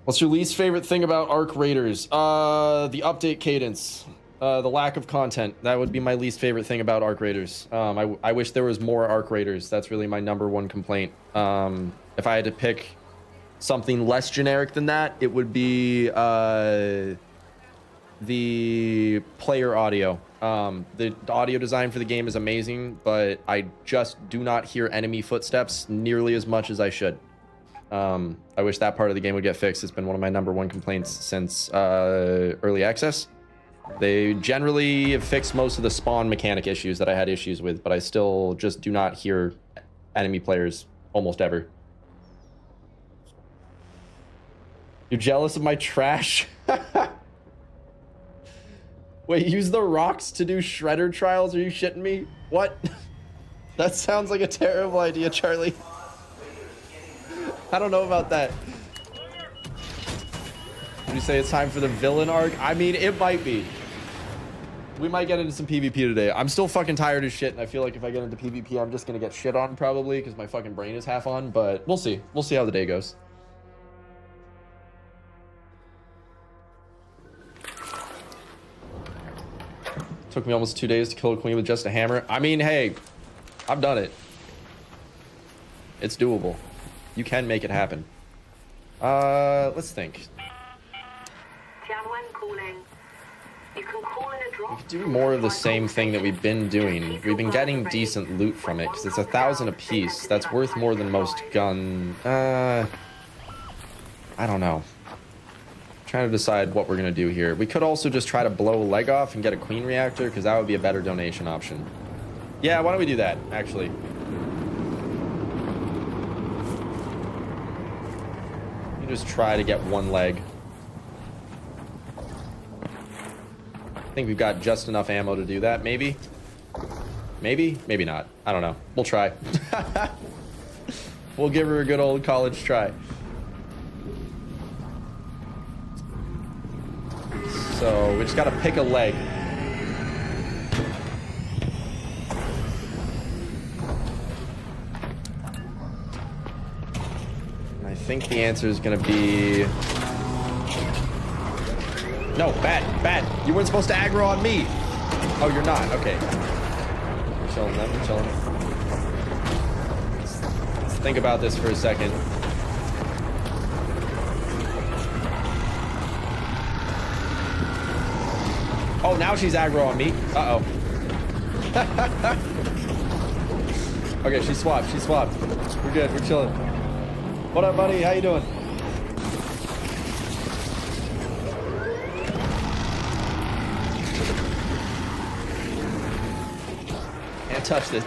What's your least favorite thing about Arc Raiders? The update cadence. The lack of content. That would be my least favorite thing about Arc Raiders. I wish there was more Arc Raiders. That's really my #1 complaint. If I had to pick something less generic than that, it would be the player audio. The audio design for the game is amazing, but I just do not hear enemy footsteps nearly as much as I should. I wish that part of the game would get fixed. It's been one of my #1 complaints since early access. They generally have fixed most of the spawn mechanic issues that I had issues with, but I still just do not hear enemy players almost ever. You're jealous of my trash? Wait, use the rocks to do shredder trials? Are you shitting me? What? That sounds like a terrible idea, Charlie. I don't know about that. Would you say it's time for the villain arc? I mean, it might be. We might get into some PvP today. I'm still fucking tired as shit, and I feel like if I get into PvP, I'm just gonna get shit on probably because my fucking brain is half on, but we'll see. We'll see how the day goes. Took me almost 2 days to kill a queen with just a hammer. I mean, hey, I've done it. It's doable. You can make it happen. Let's think. Tianwen calling. You can call in a drop. We could do more of the same thing that we've been doing. We've been getting decent loot from it because it's 1,000 a piece. That's worth more than most gun. I don't know. Trying to decide what we're gonna do here. We could also just try to blow a leg off and get a queen reactor because that would be a better donation option. Yeah, why don't we do that, actually? You just try to get one leg. I think we've got just enough ammo to do that, maybe? Maybe? Maybe not. I don't know. We'll try. We'll give her a good old college try. So we just gotta pick a leg. And I think the answer is gonna be... No, bat. You weren't supposed to aggro on me. Oh, you're not. Okay. We're chilling then. We're chilling. Let's think about this for a second. Oh, now she's aggro on me. Uh-oh. Okay, she swapped. We're good. We're chilling. What up, buddy? How you doing? Can't touch this.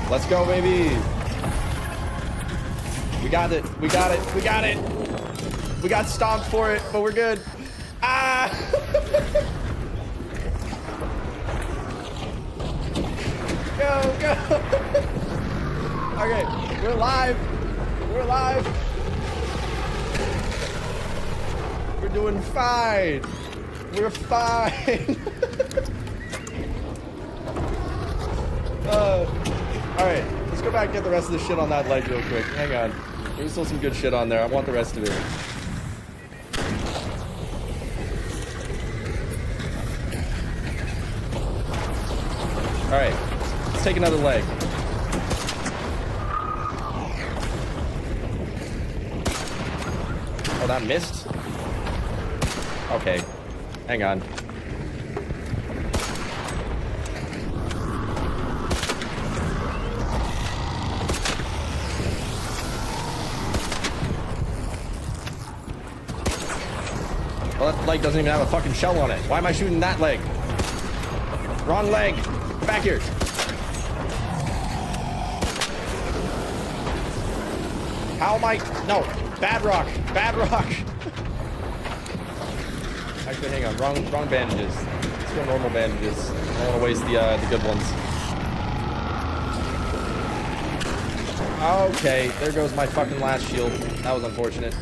Let's go, baby. We got it. We got stomped for it, but we're good. Ah! Go. Okay, we're live. alive. We're doing fine. We're fine. All right, let's go back and get the rest of the shit on that leg real quick. Hang on. There's still some good shit on there. I want the rest of it. All right, let's take another leg. Oh, that missed? Okay, hang on. Well, that leg doesn't even have a fucking shell on it. Why am I shooting that leg? Wrong leg. Back here. How am I? No. Bad rock. Bad rock. Actually, hang on. Wrong bandages. Let's go normal bandages. I don't want to waste the good ones. Okay. There goes my fucking last shield. That was unfortunate.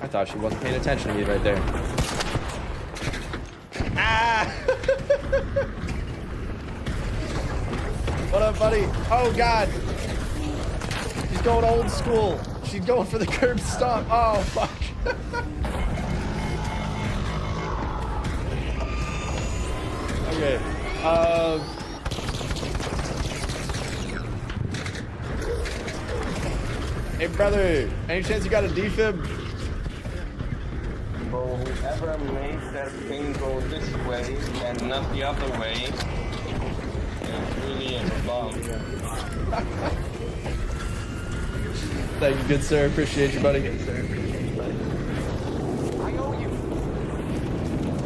I thought she wasn't paying attention to me right there. Ah! What up, buddy? Oh, God. She's going old school. She's going for the curb stomp. Oh, fuck. Okay. Hey, brother. Any chance you got a defib? So whoever made that thing go this way and not the other way is really a bum. Thank you, good sir. Appreciate you, buddy.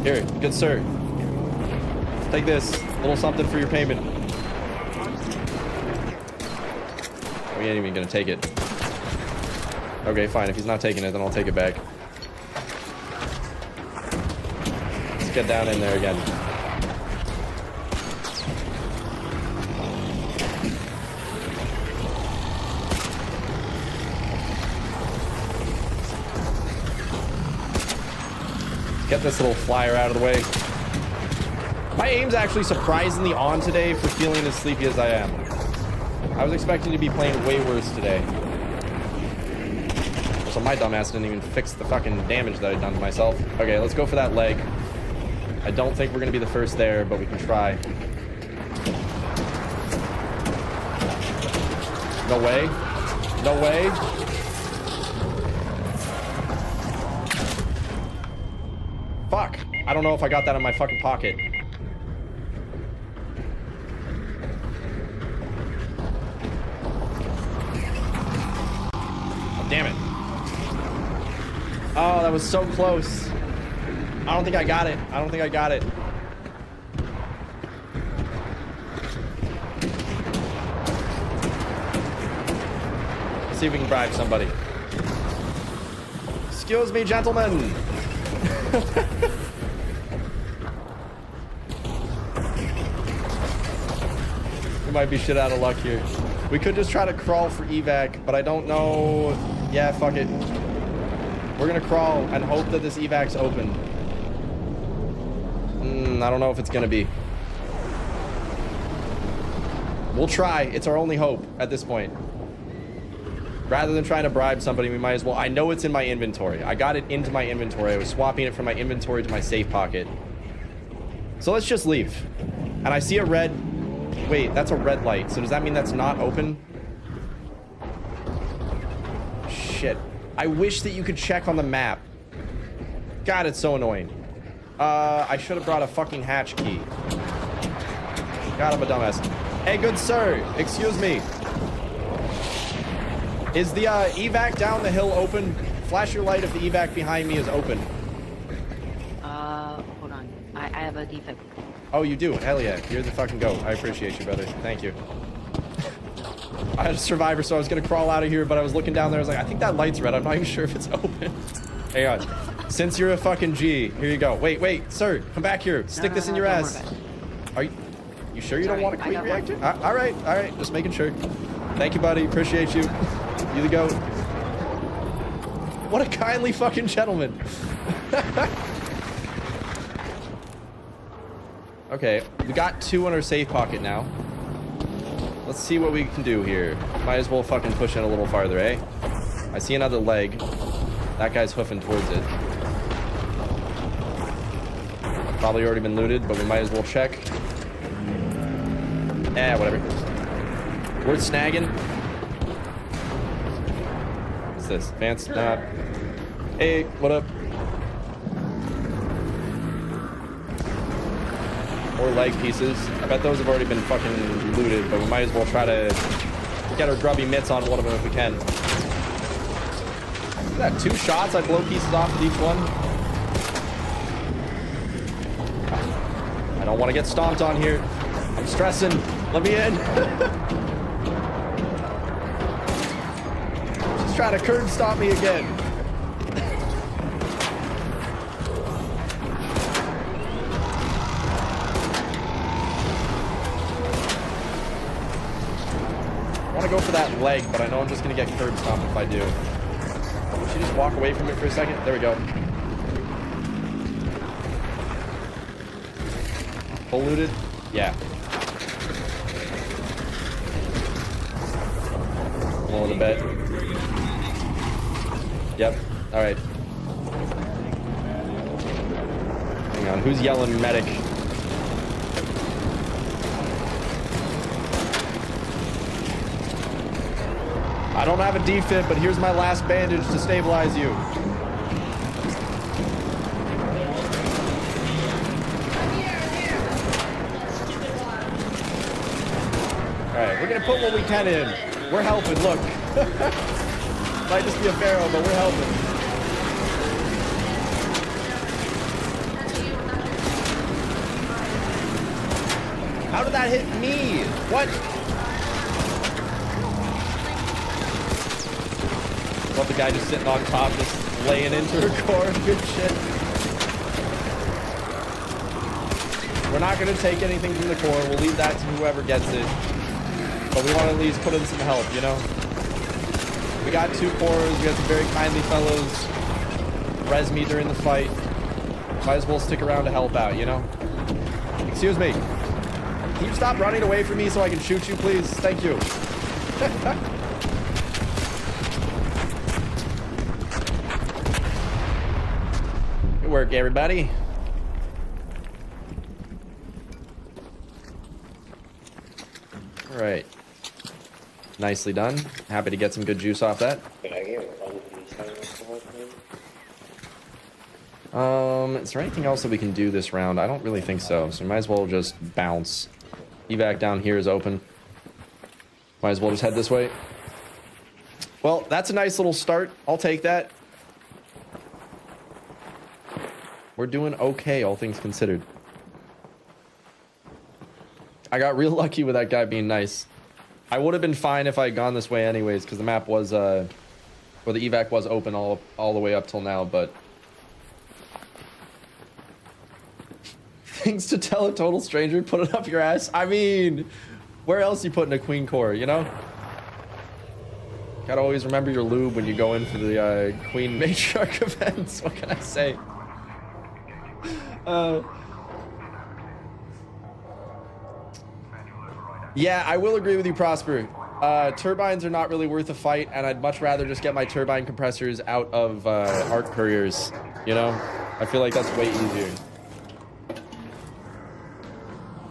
Here, good sir. Take this. A little something for your payment. We ain't even gonna take it. Okay, fine. If he's not taking it, then I'll take it back. Let's get down in there again. Get this little flyer out of the way. My aim's actually surprisingly on today for feeling as sleepy as I am. I was expecting to be playing way worse today. So my dumbass didn't even fix the fucking damage that I'd done to myself. Okay, let's go for that leg. I don't think we're gonna be the first there, but we can try. No way. No way. Fuck. I don't know if I got that in my fucking pocket. Oh, damn it. Oh, that was so close. I don't think I got it. I don't think I got it. Let's see if we can bribe somebody. Excuse me, gentlemen. We might be shit out of luck here. We could just try to crawl for evac, but I don't know. Yeah, fuck it. We're gonna crawl and hope that this evac's open. I don't know if it's gonna be. We'll try. It's our only hope at this point. Rather than trying to bribe somebody, we might as well. I know it's in my inventory. I got it into my inventory. I was swapping it from my inventory to my safe pocket. So let's just leave. And I see a red... Wait, that's a red light. So does that mean that's not open? Shit. I wish that you could check on the map. God, it's so annoying. I should have brought a fucking hatch key. God, I'm a dumbass. Hey, good sir. Excuse me. Is the evac down the hill open? Flash your light if the evac behind me is open. Hold on. I have a defect. Oh, you do? Hell yeah. You're the fucking goat. I appreciate you, brother. Thank you. I had a survivor, so I was gonna crawl out of here, but I was looking down there. I was like, I think that light's red. I'm not even sure if it's open. Hang on. Since you're a fucking G, here you go. Wait, sir. Come back here. Stick this in your ass. Are you sure you don't want a quick reactor? All right. Just making sure. Thank you, buddy. Appreciate you. You the goat. What a kindly fucking gentleman. Okay, we got 2 in our safe pocket now. Let's see what we can do here. Might as well fucking push in a little farther, eh? I see another leg. That guy's hoofing towards it. Probably already been looted, but we might as well check. Eh, whatever. Worth snagging. What's this? Advanced? Nah. Hey, what up? More leg pieces. I bet those have already been fucking looted, but we might as well try to get our grubby mitts on one of them if we can. Look at that, 2 shots. I blow pieces off with each one. I don't want to get stomped on here. I'm stressing. Let me in. She's trying to curb stomp me again. I want to go for that leg, but I know I'm just going to get curb stomped if I do. Should she just walk away from it for a second? There we go. Full looted? Yeah. Willing to bet. Yep. Alright. Hang on. Who's yelling medic? I don't have a defib, but here's my last bandage to stabilize you. Alright, we're gonna put what we can in. We're helping, look. Might just be a pharaoh, but we're helping. How did that hit me? What? Love the guy just sitting on top, just laying into her core. Good shit. We're not going to take anything from the core. We'll leave that to whoever gets it. But we want to at least put in some help, you know? We got 2 cores. We got some very kindly fellows. Res me during the fight. Might as well stick around to help out, you know? Excuse me. Can you stop running away from me so I can shoot you, please? Thank you. Good work, everybody. All right. Nicely done. Happy to get some good juice off that. Is there anything else that we can do this round? I don't really think so. So we might as well just bounce. Evac down here is open. Might as well just head this way. Well, that's a nice little start. I'll take that. We're doing okay, all things considered. I got real lucky with that guy being nice. I would have been fine if I had gone this way anyways, because the map was, or the evac was open all the way up till now, but... Things to tell a total stranger, put it up your ass. I mean, where else you putting a queen core, you know? Gotta always remember your lube when you go in for the queen matriarch events. What can I say? Yeah, I will agree with you, Prosper. Turbines are not really worth a fight, and I'd much rather just get my turbine compressors out of arc couriers, you know? I feel like that's way easier.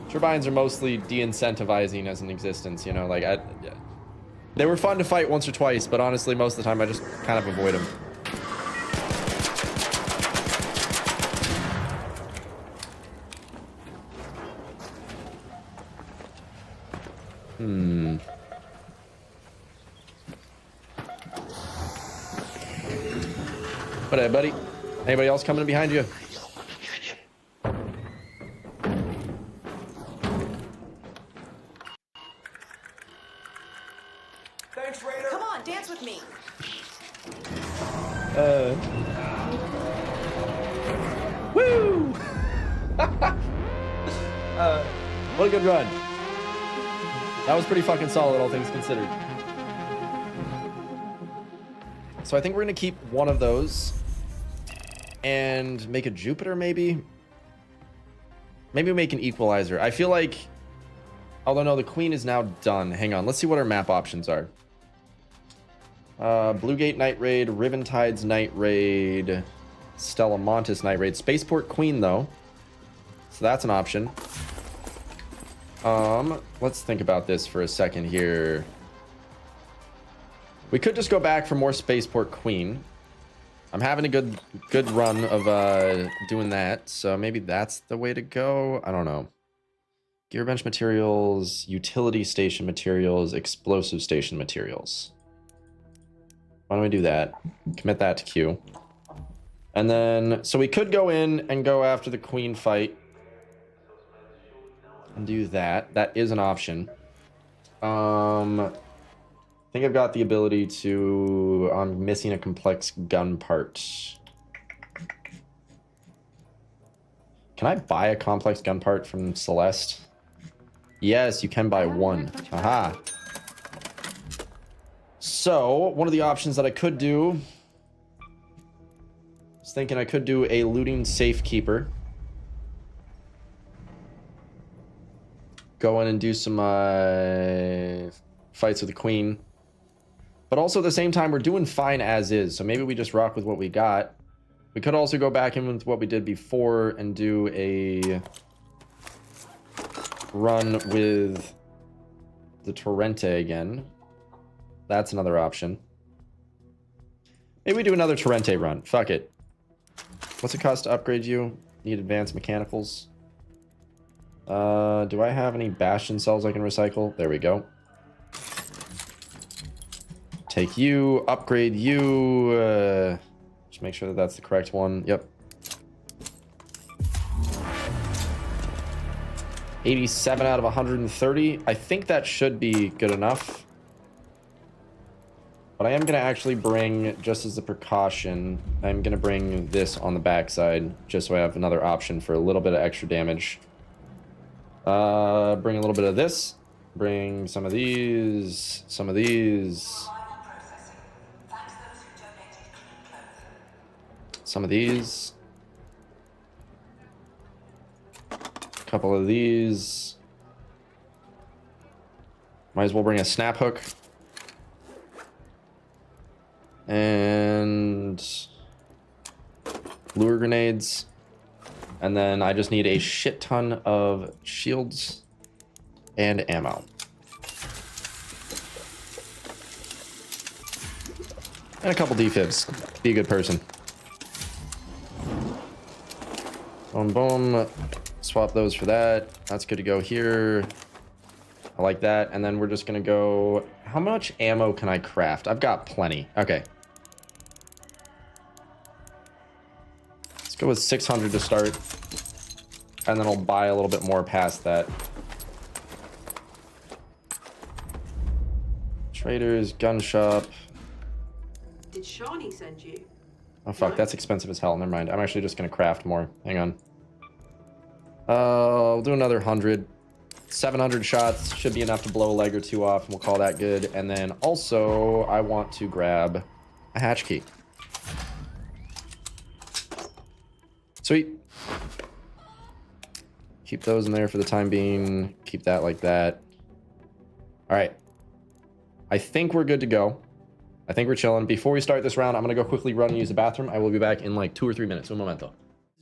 Turbines are mostly de-incentivizing as an existence, you know, like, they were fun to fight once or twice, but honestly, most of the time, I just kind of avoid them. What up, buddy? Anybody else coming behind you? Thanks, Raider. Come on, dance with me. Woo! What a good run. That was pretty fucking solid, all things considered. So I think we're gonna keep one of those and make a Jupiter, maybe. Maybe we make an equalizer. I feel like, although no, the queen is now done. Hang on, let's see what our map options are. Blue Gate Night Raid, Riventide's Night Raid, Stella Montis Night Raid, Spaceport Queen though, so that's an option. Let's think about this for a second here. We could just go back for more Spaceport Queen. I'm having a good run of doing that, so maybe that's the way to go. I don't know. Gearbench materials, utility station materials, explosive station materials. Why don't we do that? Commit that to queue. And then, so we could go in and go after the queen fight. And do that. That is an option. I think I've got the ability to... I'm missing a complex gun part. Can I buy a complex gun part from Celeste? Yes, you can buy one. Aha. So, one of the options that I could do... I was thinking I could do a looting safekeeper. Go in and do some fights with the queen. But also at the same time, we're doing fine as is. So maybe we just rock with what we got. We could also go back in with what we did before and do a run with the Torrente again. That's another option. Maybe we do another Torrente run. Fuck it. What's it cost to upgrade you? Need advanced mechanicals. Do I have any Bastion cells I can recycle? There we go. Take you, upgrade you. Just make sure that that's the correct one. Yep. 87 out of 130. I think that should be good enough. But I am going to actually bring, just as a precaution, I'm going to bring this on the backside, just so I have another option for a little bit of extra damage. Bring a little bit of this. Bring some of these. Some of these. Some of these. A couple of these. Might as well bring a snap hook. And lure grenades. And then I just need a shit ton of shields and ammo. And a couple defibs. Be a good person. Boom, boom. Swap those for that. That's good to go here. I like that. And then we're just going to go... How much ammo can I craft? I've got plenty. Okay. Let's go with 600 to start. And then I'll buy a little bit more past that. Traders, gun shop. Did Shawnee send you? Oh, fuck. That's expensive as hell. Never mind. I'm actually just going to craft more. Hang on. I'll do another 100. 700 shots should be enough to blow a leg or two off, and we'll call that good. And then also, I want to grab a hatch key. Sweet. Keep those in there for the time being. Keep that like that. All right. I think we're good to go. I think we're chilling. Before we start this round, I'm going to go quickly run and use the bathroom. I will be back in like 2 or 3 minutes. Un momento.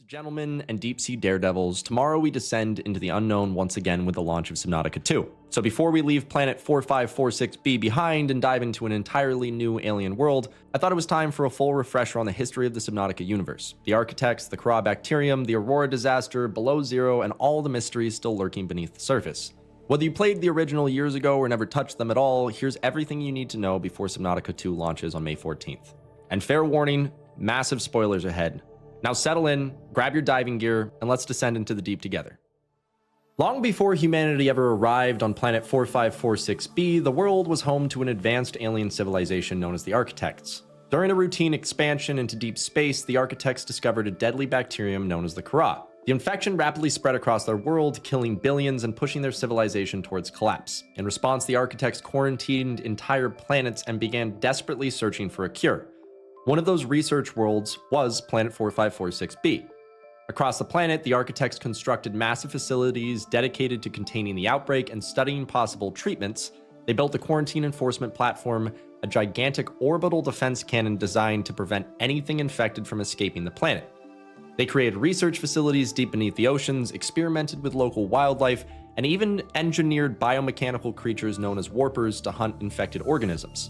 Gentlemen and deep sea daredevils, tomorrow we descend into the unknown once again with the launch of Subnautica 2. So before we leave planet 4546b behind and dive into an entirely new alien world, I thought it was time for a full refresher on the history of the Subnautica universe, the architects, the Kra bacterium, the Aurora disaster, Below Zero, and all the mysteries still lurking beneath the surface. Whether you played the original years ago or never touched them at all, here's everything you need to know before Subnautica 2 launches on May 14th. And fair warning, massive spoilers ahead. Now settle in, grab your diving gear, and let's descend into the deep together. Long before humanity ever arrived on planet 4546b, the world was home to an advanced alien civilization known as the Architects. During a routine expansion into deep space, the Architects discovered a deadly bacterium known as the Kra. The infection rapidly spread across their world, killing billions and pushing their civilization towards collapse. In response, the Architects quarantined entire planets and began desperately searching for a cure. One of those research worlds was Planet 4546b. Across the planet, the architects constructed massive facilities dedicated to containing the outbreak and studying possible treatments. They built the quarantine enforcement platform, a gigantic orbital defense cannon designed to prevent anything infected from escaping the planet. They created research facilities deep beneath the oceans, experimented with local wildlife, and even engineered biomechanical creatures known as warpers to hunt infected organisms.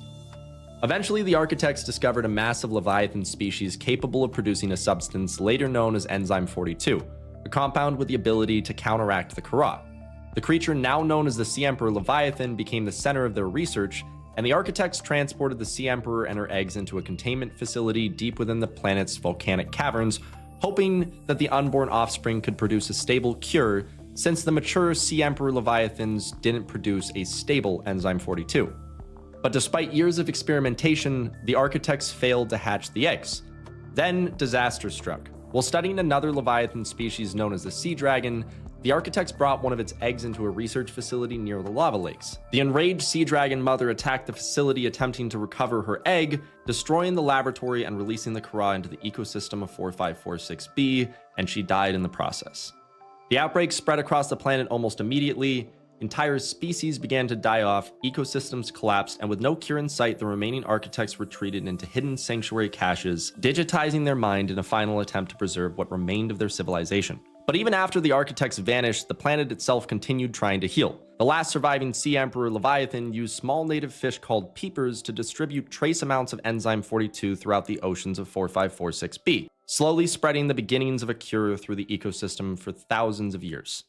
Eventually, the architects discovered a massive leviathan species capable of producing a substance later known as enzyme 42, a compound with the ability to counteract the Kara. The creature now known as the Sea Emperor Leviathan became the center of their research, and the architects transported the Sea Emperor and her eggs into a containment facility deep within the planet's volcanic caverns, hoping that the unborn offspring could produce a stable cure, since the mature Sea Emperor Leviathans didn't produce a stable enzyme 42. But despite years of experimentation, the architects failed to hatch the eggs. Then disaster struck. While studying another Leviathan species known as the Sea Dragon, the architects brought one of its eggs into a research facility near the lava lakes. The enraged Sea Dragon mother attacked the facility attempting to recover her egg, destroying the laboratory and releasing the Kara into the ecosystem of 4546b, and she died in the process. The outbreak spread across the planet almost immediately. Entire species began to die off, ecosystems collapsed, and with no cure in sight, the remaining architects retreated into hidden sanctuary caches, digitizing their mind in a final attempt to preserve what remained of their civilization. But even after the architects vanished, the planet itself continued trying to heal. The last surviving Sea Emperor Leviathan used small native fish called peepers to distribute trace amounts of enzyme 42 throughout the oceans of 4546b, slowly spreading the beginnings of a cure through the ecosystem for thousands of years.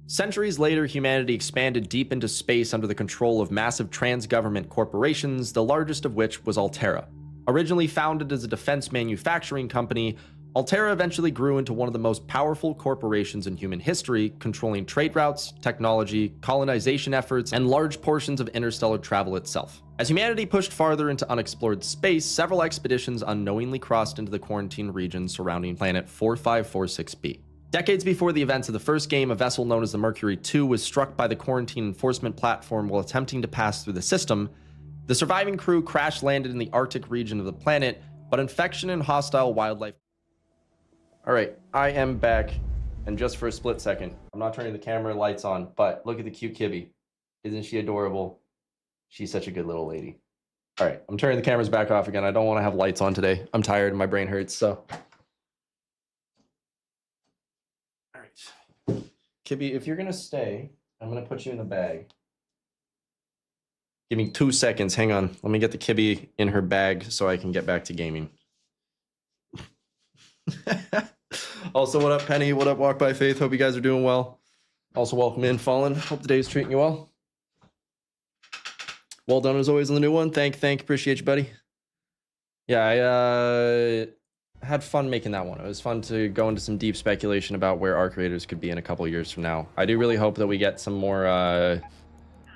Centuries later, humanity expanded deep into space under the control of massive trans-government corporations, the largest of which was Altera. Originally founded as a defense manufacturing company, Altera eventually grew into one of the most powerful corporations in human history, controlling trade routes, technology, colonization efforts, and large portions of interstellar travel itself. As humanity pushed farther into unexplored space, several expeditions unknowingly crossed into the quarantine region surrounding planet 4546b. Decades before the events of the first game, a vessel known as the Mercury 2 was struck by the quarantine enforcement platform while attempting to pass through the system. The surviving crew crash landed in the Arctic region of the planet, but infection and hostile wildlife. Alright, I am back, and just for a split second, I'm not turning the camera lights on, but look at the cute Kibby. Isn't she adorable? She's such a good little lady. Alright, I'm turning the cameras back off again. I don't want to have lights on today. I'm tired and my brain hurts, so. Kibby, if you're gonna stay, I'm gonna put you in the bag. Give me 2 seconds, hang on. Let me get the Kibby in her bag so I can get back to gaming. Also, what up, Penny? What up, Walk by Faith? Hope you guys are doing well. Also, welcome in, Fallen. Hope the day's treating you well. Well done as always on the new one. Thank, appreciate you, buddy. Yeah, I had fun making that one. It was fun to go into some deep speculation about where Arc Raiders could be in a couple of years from now. I do really hope that we get some more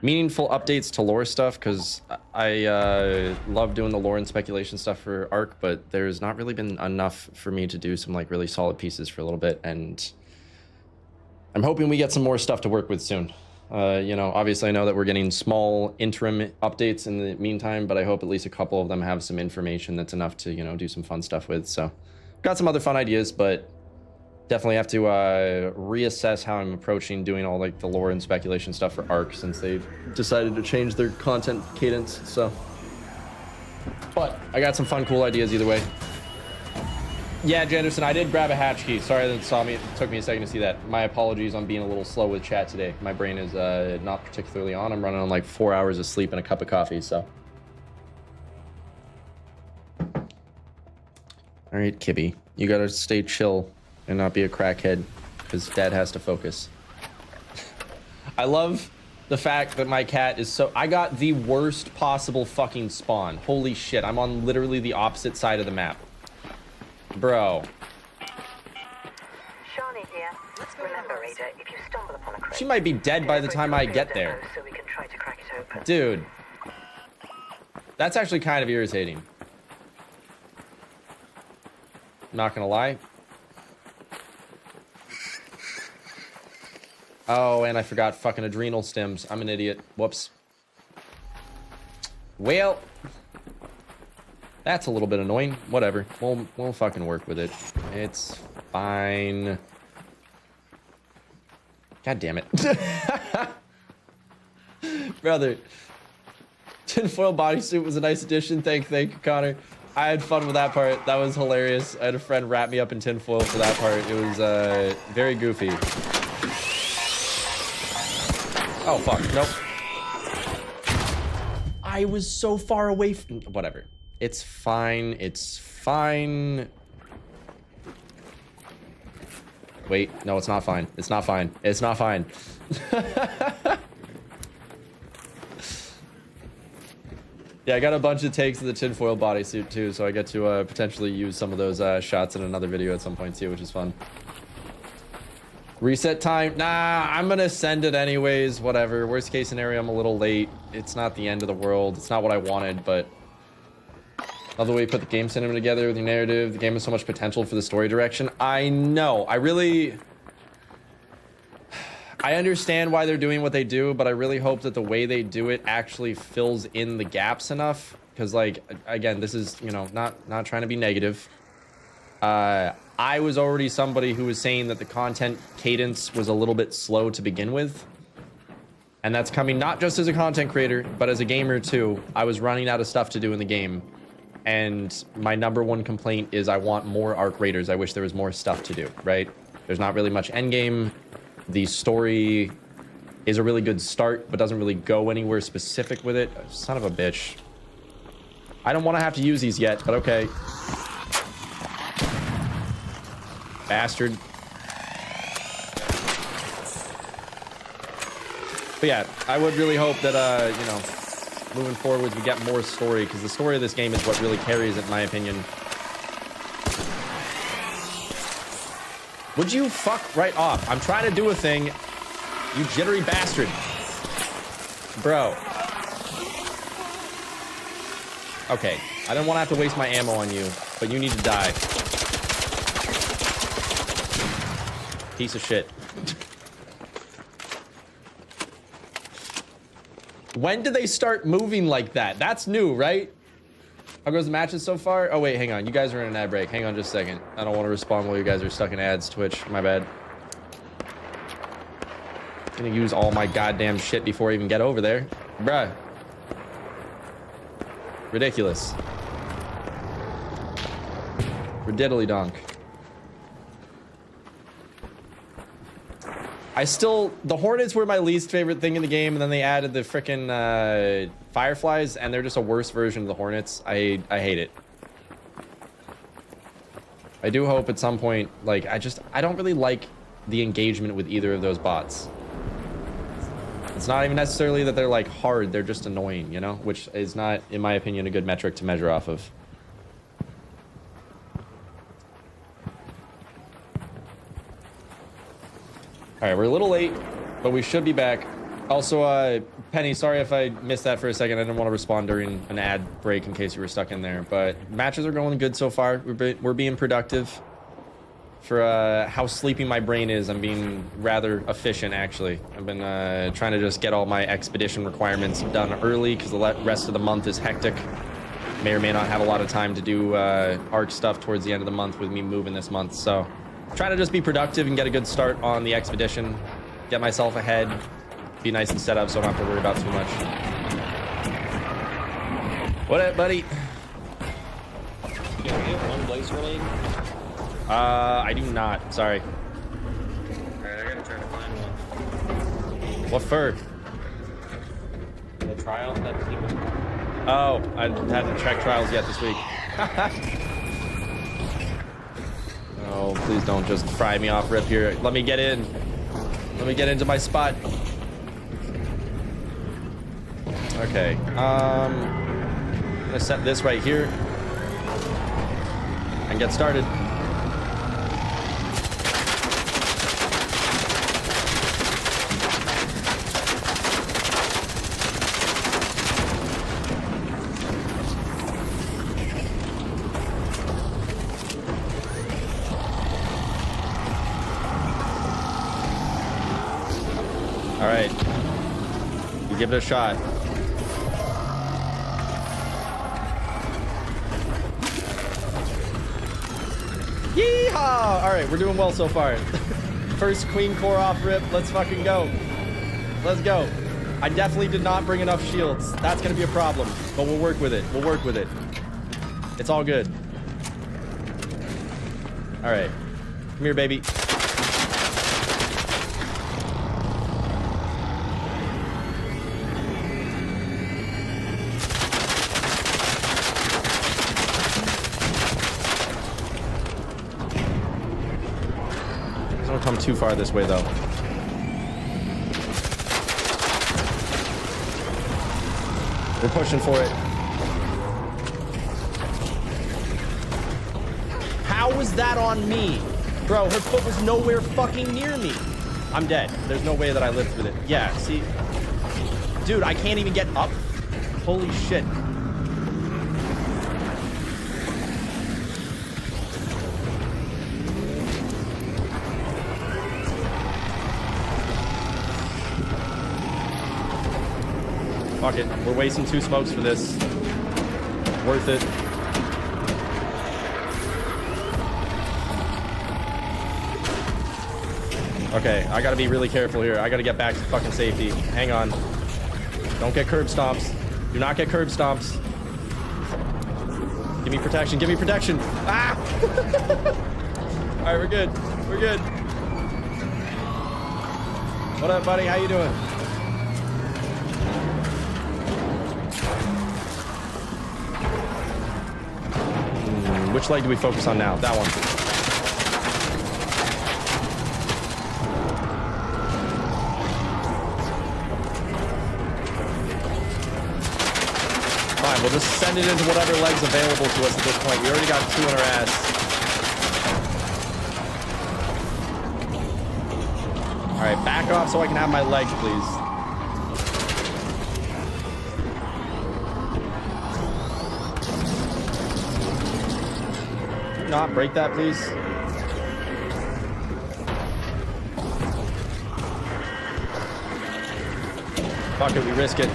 meaningful updates to lore stuff, because I love doing the lore and speculation stuff for Arc, but there's not really been enough for me to do some like really solid pieces for a little bit, and I'm hoping we get some more stuff to work with soon. You know, obviously I know that we're getting small interim updates in the meantime, but I hope at least a couple of them have some information that's enough to, you know, do some fun stuff with. So got some other fun ideas, but definitely have to reassess how I'm approaching doing all like the lore and speculation stuff for Arc, since they've decided to change their content cadence. So, but I got some fun, cool ideas either way. Yeah, Jenderson, I did grab a hatch key. Sorry that it took me a second to see that. My apologies on being a little slow with chat today. My brain is not particularly on. I'm running on like 4 hours of sleep and a cup of coffee, so. All right, Kibby, you gotta stay chill and not be a crackhead, because Dad has to focus. I love the fact that my cat is so... I got the worst possible fucking spawn. Holy shit, I'm on literally the opposite side of the map. Bro. Shani here. Remember, Raider, if you stumble upon a crate, She might be dead by the time I get there. so we can try to crack it open. Dude. That's actually kind of irritating. Not gonna lie. Oh, and I forgot fucking adrenal stems. I'm an idiot. Whoops. Well, That's a little bit annoying. Whatever. We'll fucking work with it. It's fine. God damn it. Brother. Tinfoil bodysuit was a nice addition. Thank you, Connor. I had fun with that part. That was hilarious. I had a friend wrap me up in tinfoil for that part. It was very goofy. Oh, fuck. Nope. I was so far away from... Whatever. It's fine. It's fine. Wait. No, it's not fine. It's not fine. It's not fine. Yeah, I got a bunch of takes of the tinfoil bodysuit too, so I get to potentially use some of those shots in another video at some point too, which is fun. Reset time? Nah, I'm gonna send it anyways, whatever. Worst case scenario, I'm a little late. It's not the end of the world. It's not what I wanted, but... Love the way you put the game sentiment together with your narrative. The game has so much potential for the story direction. I know. I understand why they're doing what they do, but I really hope that the way they do it actually fills in the gaps enough. Because, like, again, this is, you know, not trying to be negative. I was already somebody who was saying that the content cadence was a little bit slow to begin with. And that's coming not just as a content creator, but as a gamer too. I was running out of stuff to do in the game. And my number one complaint is I want more arc raiders. I wish there was more stuff to do, right? There's not really much endgame. The story is a really good start, but doesn't really go anywhere specific with it. Son of a bitch. I don't want to have to use these yet, but okay. Bastard. But yeah, I would really hope that, you know, moving forward we get more story, because the story of this game is what really carries it, in my opinion. Would you fuck right off? I'm trying to do a thing. You jittery bastard. Bro. Okay. I don't want to have to waste my ammo on you, but you need to die. Piece of shit. When did they start moving like that? That's new, right? How goes the matches so far? Oh, wait, hang on. You guys are in an ad break. Hang on just a second. I don't want to respond while you guys are stuck in ads. Twitch, my bad. Gonna use all my goddamn shit before I even get over there. Bruh. Ridiculous. Rididdly donk. The Hornets were my least favorite thing in the game, and then they added the frickin' Fireflies, and they're just a worse version of the Hornets. I hate it. I do hope at some point, like, I don't really like the engagement with either of those bots. It's not even necessarily that they're, like, hard, they're just annoying, you know? Which is not, in my opinion, a good metric to measure off of. All right, we're a little late, but we should be back. Also, Penny, sorry if I missed that for a second. I didn't want to respond during an ad break in case you were stuck in there. But matches are going good so far. We're being productive. For how sleepy my brain is, I'm being rather efficient, actually. I've been trying to just get all my expedition requirements done early because the rest of the month is hectic. May or may not have a lot of time to do ARC stuff towards the end of the month with me moving this month. So trying to just be productive and get a good start on the expedition. Get myself ahead. Be nice and set up so I don't have to worry about too much. What up, buddy? You get one blaze grenade? I do not. Sorry. Alright, I gotta try to find one. What for? The trial that came in. Oh, I haven't checked trials yet this week. Oh, please don't just fry me off rip here. Let me get in. Let me get into my spot. Okay. I'm gonna set this right here and get started. All right, you give it a shot. Yeehaw! All right, we're doing well so far. First queen core off rip. Let's fucking go. Let's go. I definitely did not bring enough shields. That's gonna be a problem, but we'll work with it. We'll work with it. It's all good. All right, come here, baby. Don't come too far this way, though. We're pushing for it. How was that on me? Bro, her foot was nowhere fucking near me. I'm dead. There's no way that I lived with it. Yeah, see? Dude, I can't even get up. Holy shit. Fuck it. We're wasting 2 smokes for this. Worth it. Okay, I gotta be really careful here. I gotta get back to fucking safety. Hang on. Don't get curb stomps. Do not get curb stomps. Give me protection. Give me protection. Ah! All right, we're good. We're good. What up, buddy? How you doing? Which leg do we focus on now? That one. Fine, we'll just send it into whatever leg's available to us at this point. We already got 2 in our ass. All right, back off so I can have my legs, please. Not break that, please. Fuck it, we risk it.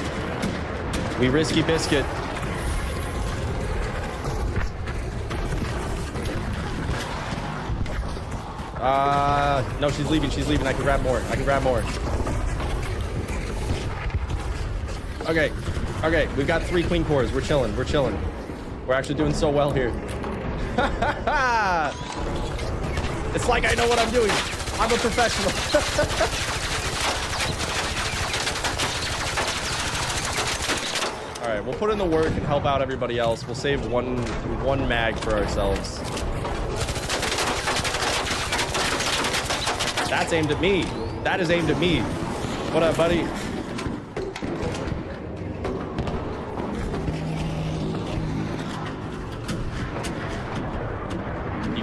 We risky biscuit. No, she's leaving. She's leaving. I can grab more. I can grab more. Okay. Okay, we've got 3 queen cores. We're chilling. We're chilling. We're actually doing so well here. It's like I know what I'm doing. I'm a professional. All right, we'll put in the work and help out everybody else. We'll save one mag for ourselves. That's aimed at me. That is aimed at me. What up, buddy?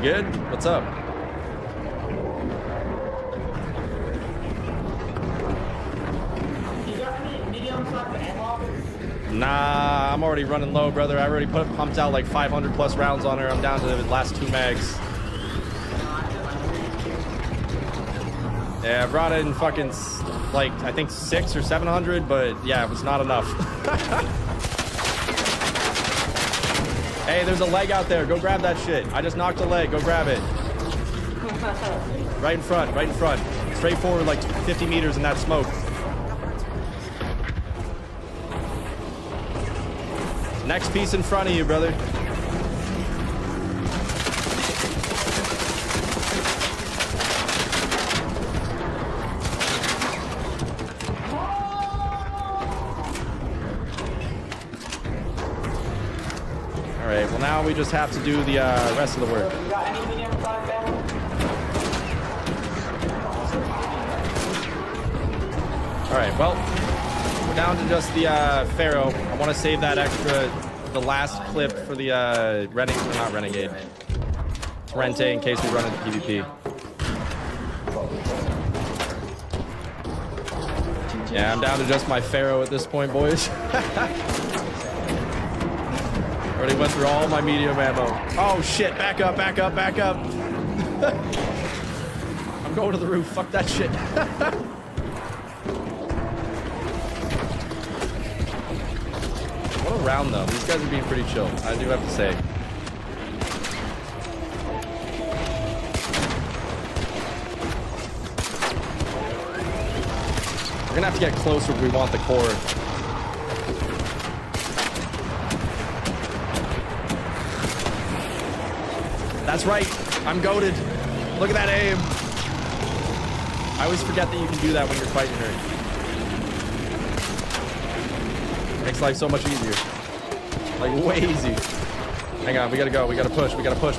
Good? What's up? You got any medium fucking ammo? Nah, I'm already running low, brother. I already pumped out like 500 plus rounds on her. I'm down to the last 2 mags. Yeah, I brought in fucking like I think 600 or 700, but yeah, it was not enough. Hey, there's a leg out there. Go grab that shit. I just knocked a leg. Go grab it. Right in front. Right in front. Straight forward like 50 meters in that smoke. Next piece in front of you, brother. Alright, well now we just have to do the rest of the work. You got any medium fucking ammo? Alright, well, we're down to just the Pharaoh. I want to save that extra, the last clip for the not Renegade. Torrente in case we run into PvP. Yeah, I'm down to just my Pharaoh at this point, boys. Already went through all my medium ammo. Oh shit, back up, back up, back up. I'm going to the roof, fuck that shit. What a round though, these guys are being pretty chill, I do have to say. We're gonna have to get closer if we want the core. That's right. I'm goated. Look at that aim. I always forget that you can do that when you're fighting her. Makes life so much easier. Like, way easy. Hang on, we gotta go. We gotta push. We gotta push.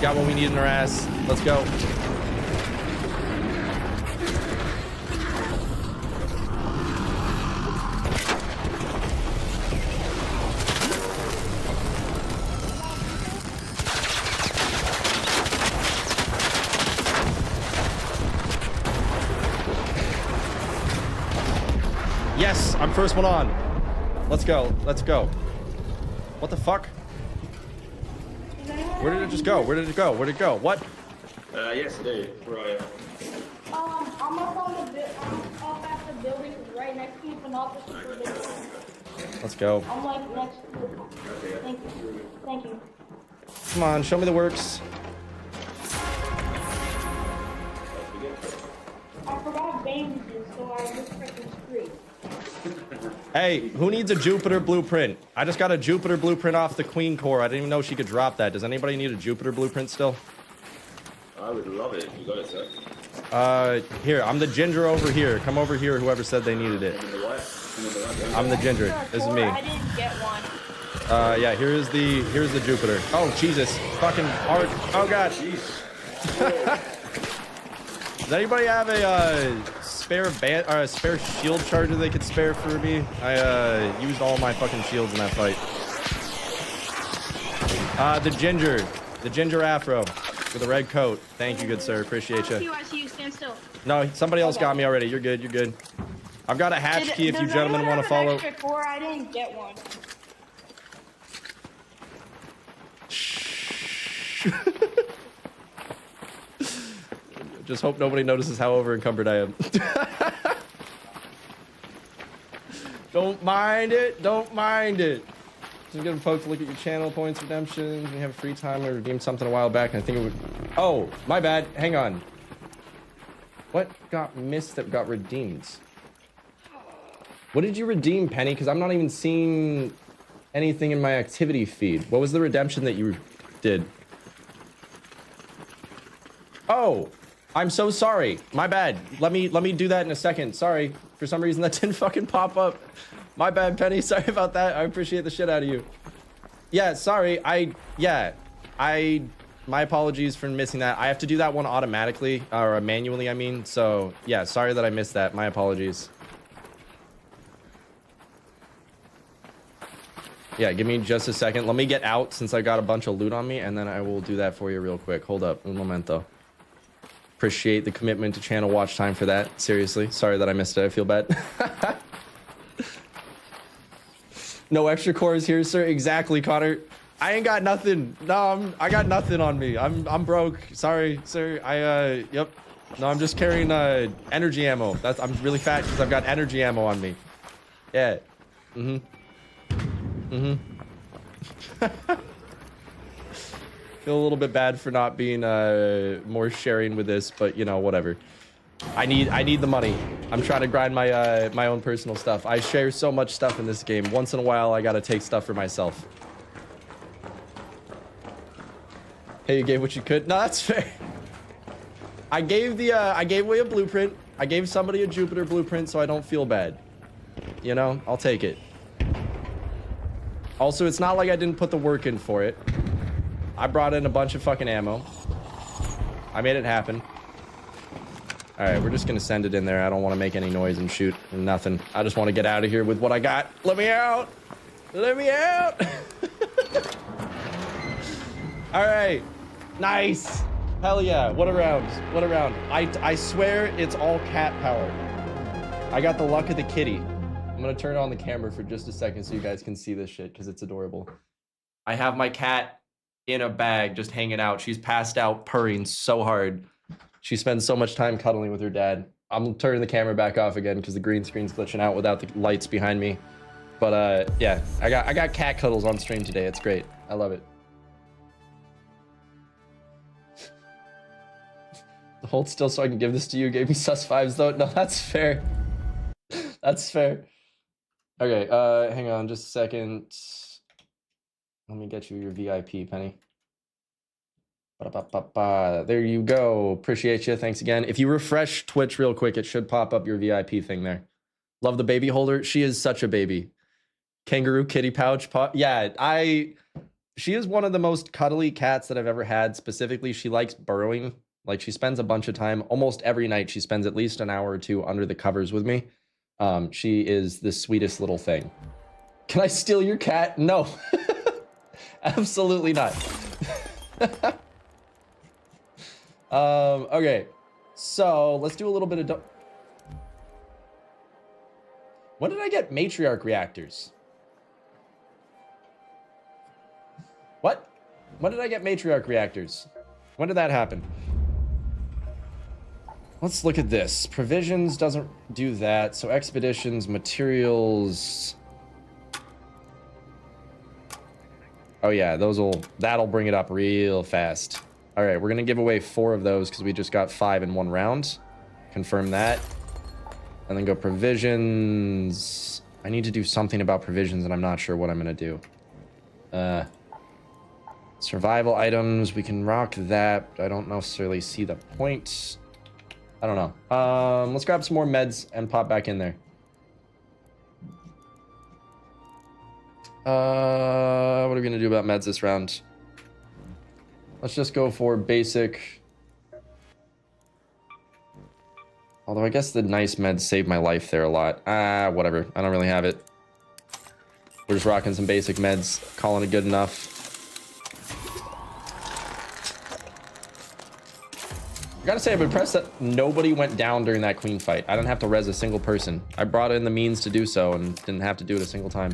Got what we need in our ass. Let's go. Yes, I'm first one on. Let's go. Let's go. What the fuck? Where did it just go? Where did it go? Where'd it go? What? Yes, Dave. Where are you? I'm up on the up at the building right next to you, but not the super big one. Let's go. I'm like next to the. Thank you. Thank you. Come on, show me the works. I forgot bandages, so I just freaking screwed. Hey, who needs a Jupiter blueprint? I just got a Jupiter blueprint off the Queen Core. I didn't even know she could drop that. Does anybody need a Jupiter blueprint still? I would love it if you got it, sir. Here, I'm the ginger over here. Come over here, whoever said they needed it. I'm the ginger. This is me. I didn't get one. Yeah, here's the Jupiter. Oh, Jesus. Fucking art. Oh, God. Does anybody have a spare shield charger they could spare for me? I used all my fucking shields in that fight. The ginger afro with a red coat. Thank you, good sir. Appreciate you. I see you. Stand still. No, somebody else got me already. You're good. You're good. I've got a hatch key if you gentlemen want to follow. Extra core? I didn't get one. Just hope nobody notices how over encumbered I am. Don't mind it. Don't mind it. Just gonna poke to look at your channel points, redemptions. When you have free time, I redeemed something a while back, and I think it would. Oh, my bad. Hang on. What got missed that got redeemed? What did you redeem, Penny? Because I'm not even seeing anything in my activity feed. What was the redemption that you did? Oh, I'm so sorry. My bad. Let me do that in a second. Sorry. For some reason that didn't fucking pop up. My bad, Penny. Sorry about that. I appreciate the shit out of you. Yeah, sorry. My apologies for missing that. I have to do that one automatically, or manually, I mean. So, yeah, sorry that I missed that. My apologies. Yeah, give me just a second. Let me get out since I got a bunch of loot on me, and then I will do that for you real quick. Hold up. Un momento. Appreciate the commitment to channel watch time for that. Seriously. Sorry that I missed it. I feel bad. No extra cores here, sir. Exactly, Connor. I ain't got nothing. No, I got nothing on me. I'm broke. Sorry, sir. Yep. No, I'm just carrying energy ammo. I'm really fat because I've got energy ammo on me. Yeah. Feel a little bit bad for not being more sharing with this, but you know, whatever. I need the money. I'm trying to grind my my own personal stuff. I share so much stuff in this game. Once in a while, I gotta take stuff for myself. Hey, you gave what you could. No, that's fair. I gave away a blueprint. I gave somebody a Jupiter blueprint, so I don't feel bad. You know, I'll take it. Also, it's not like I didn't put the work in for it. I brought in a bunch of fucking ammo. I made it happen. All right, we're just gonna send it in there. I don't want to make any noise and shoot and nothing. I just want to get out of here with what I got. Let me out. Let me out. All right, nice. Hell yeah, what a round. What a round. I swear it's all cat power. I got the luck of the kitty. I'm gonna turn on the camera for just a second so you guys can see this shit because it's adorable. I have my cat in a bag just hanging out. She's passed out purring so hard. She spends so much time cuddling with her dad. I'm turning the camera back off again because the green screen's glitching out without the lights behind me. But yeah, I got cat cuddles on stream today. It's great. I love it. Hold still so I can give this to you. Gave me sus 5s though. No, that's fair. That's fair. Okay, hang on just a second. Let me get you your VIP, Penny. Ba-da-ba-ba-ba. There you go. Appreciate you. Thanks again. If you refresh Twitch real quick, it should pop up your VIP thing there. Love the baby holder. She is such a baby. Kangaroo kitty pouch. Yeah, she is one of the most cuddly cats that I've ever had. Specifically, she likes burrowing. Like, she spends a bunch of time, almost every night, she spends at least an hour or two under the covers with me. She is the sweetest little thing. Can I steal your cat? No. Absolutely not. Okay. So, let's do a little bit of... When did I get matriarch reactors? What? When did I get matriarch reactors? When did that happen? Let's look at this. Provisions doesn't do that. So expeditions, materials. Oh yeah, that'll bring it up real fast. All right, we're gonna give away 4 of those because we just got 5 in 1 round. Confirm that. And then go provisions. I need to do something about provisions and I'm not sure what I'm gonna do. Survival items, we can rock that. I don't necessarily see the point. I don't know. Let's grab some more meds and pop back in there. What are we gonna do about meds this round? Let's just go for basic. Although I guess the nice meds saved my life there a lot. Whatever. I don't really have it. We're just rocking some basic meds, calling it good enough. I gotta say, I'm impressed that nobody went down during that queen fight. I didn't have to res a single person. I brought in the means to do so and didn't have to do it a single time.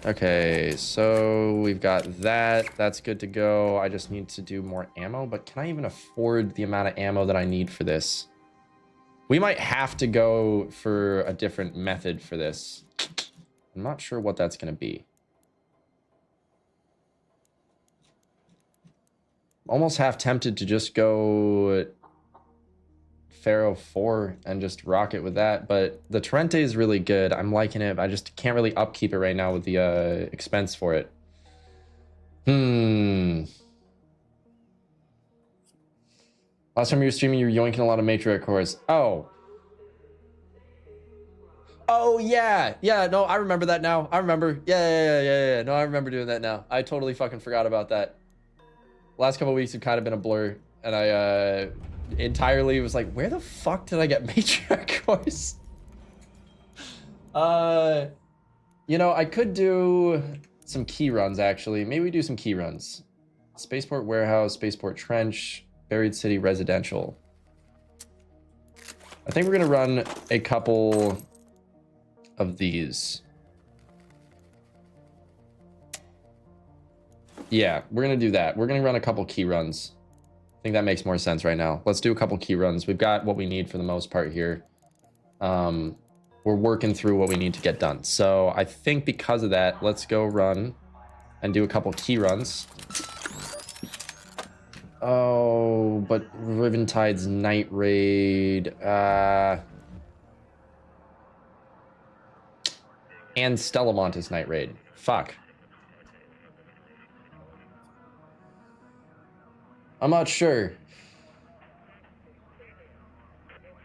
Okay, so we've got that. That's good to go. I just need to do more ammo, but can I even afford the amount of ammo that I need for this? We might have to go for a different method for this. I'm not sure what that's gonna be. Almost half tempted to just go Pharaoh 4 and just rock it with that, but the Trente is really good. I'm liking it. I just can't really upkeep it right now with the expense for it. Last time you were streaming, you were yoinking a lot of matriarch cores. Oh yeah, no, I remember that now. I remember. Yeah. No, I remember doing that now. I totally fucking forgot about that. Last couple of weeks have kind of been a blur, and I entirely was like, where the fuck did I get matriarch cores? You know, I could do some key runs, actually. Maybe we do some key runs. Spaceport Warehouse, Spaceport Trench, Buried City Residential. I think we're gonna run a couple of these. Yeah, we're gonna do that. We're gonna run a couple key runs. I think that makes more sense right now. Let's do a couple key runs. We've got what we need for the most part here. We're working through what we need to get done. So I think because of that, let's go run and do a couple key runs. Oh, but Riventide's Night Raid. And Stellamontis Night Raid. Fuck. I'm not sure.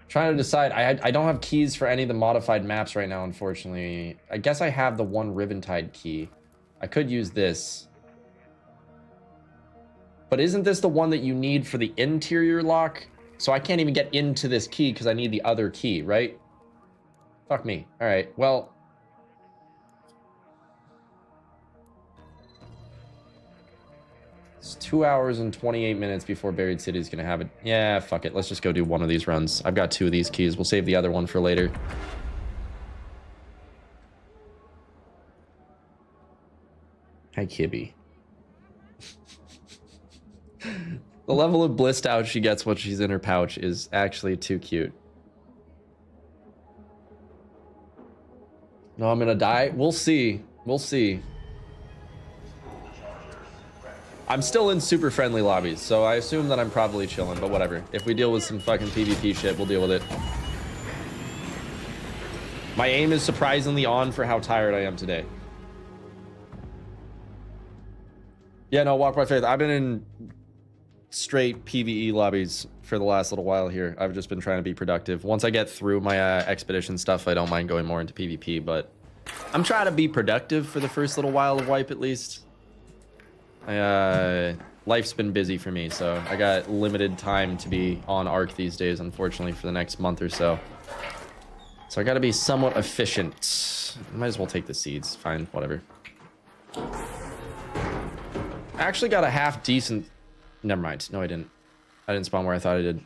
Trying to decide. I don't have keys for any of the modified maps right now, unfortunately. I guess I have the one Riventide key. I could use this. But isn't this the one that you need for the interior lock? So I can't even get into this key because I need the other key, right? Fuck me. All right, well. It's 2 hours and 28 minutes before Buried City is going to have it. Yeah, fuck it. Let's just go do one of these runs. I've got 2 of these keys. We'll save the other one for later. Hi, Kibby. The level of blissed out she gets when she's in her pouch is actually too cute. No, I'm going to die. We'll see. We'll see. I'm still in super friendly lobbies, so I assume that I'm probably chilling, but whatever. If we deal with some fucking PvP shit, we'll deal with it. My aim is surprisingly on for how tired I am today. Yeah, no, walk by faith. I've been in straight PvE lobbies for the last little while here. I've just been trying to be productive. Once I get through my expedition stuff, I don't mind going more into PvP, but I'm trying to be productive for the first little while of wipe at least. Life's been busy for me, so I got limited time to be on Ark these days, unfortunately, for the next month or so. So I gotta be somewhat efficient. Might as well take the seeds. Fine, whatever. I actually got a half decent... Never mind. No, I didn't. I didn't spawn where I thought I did.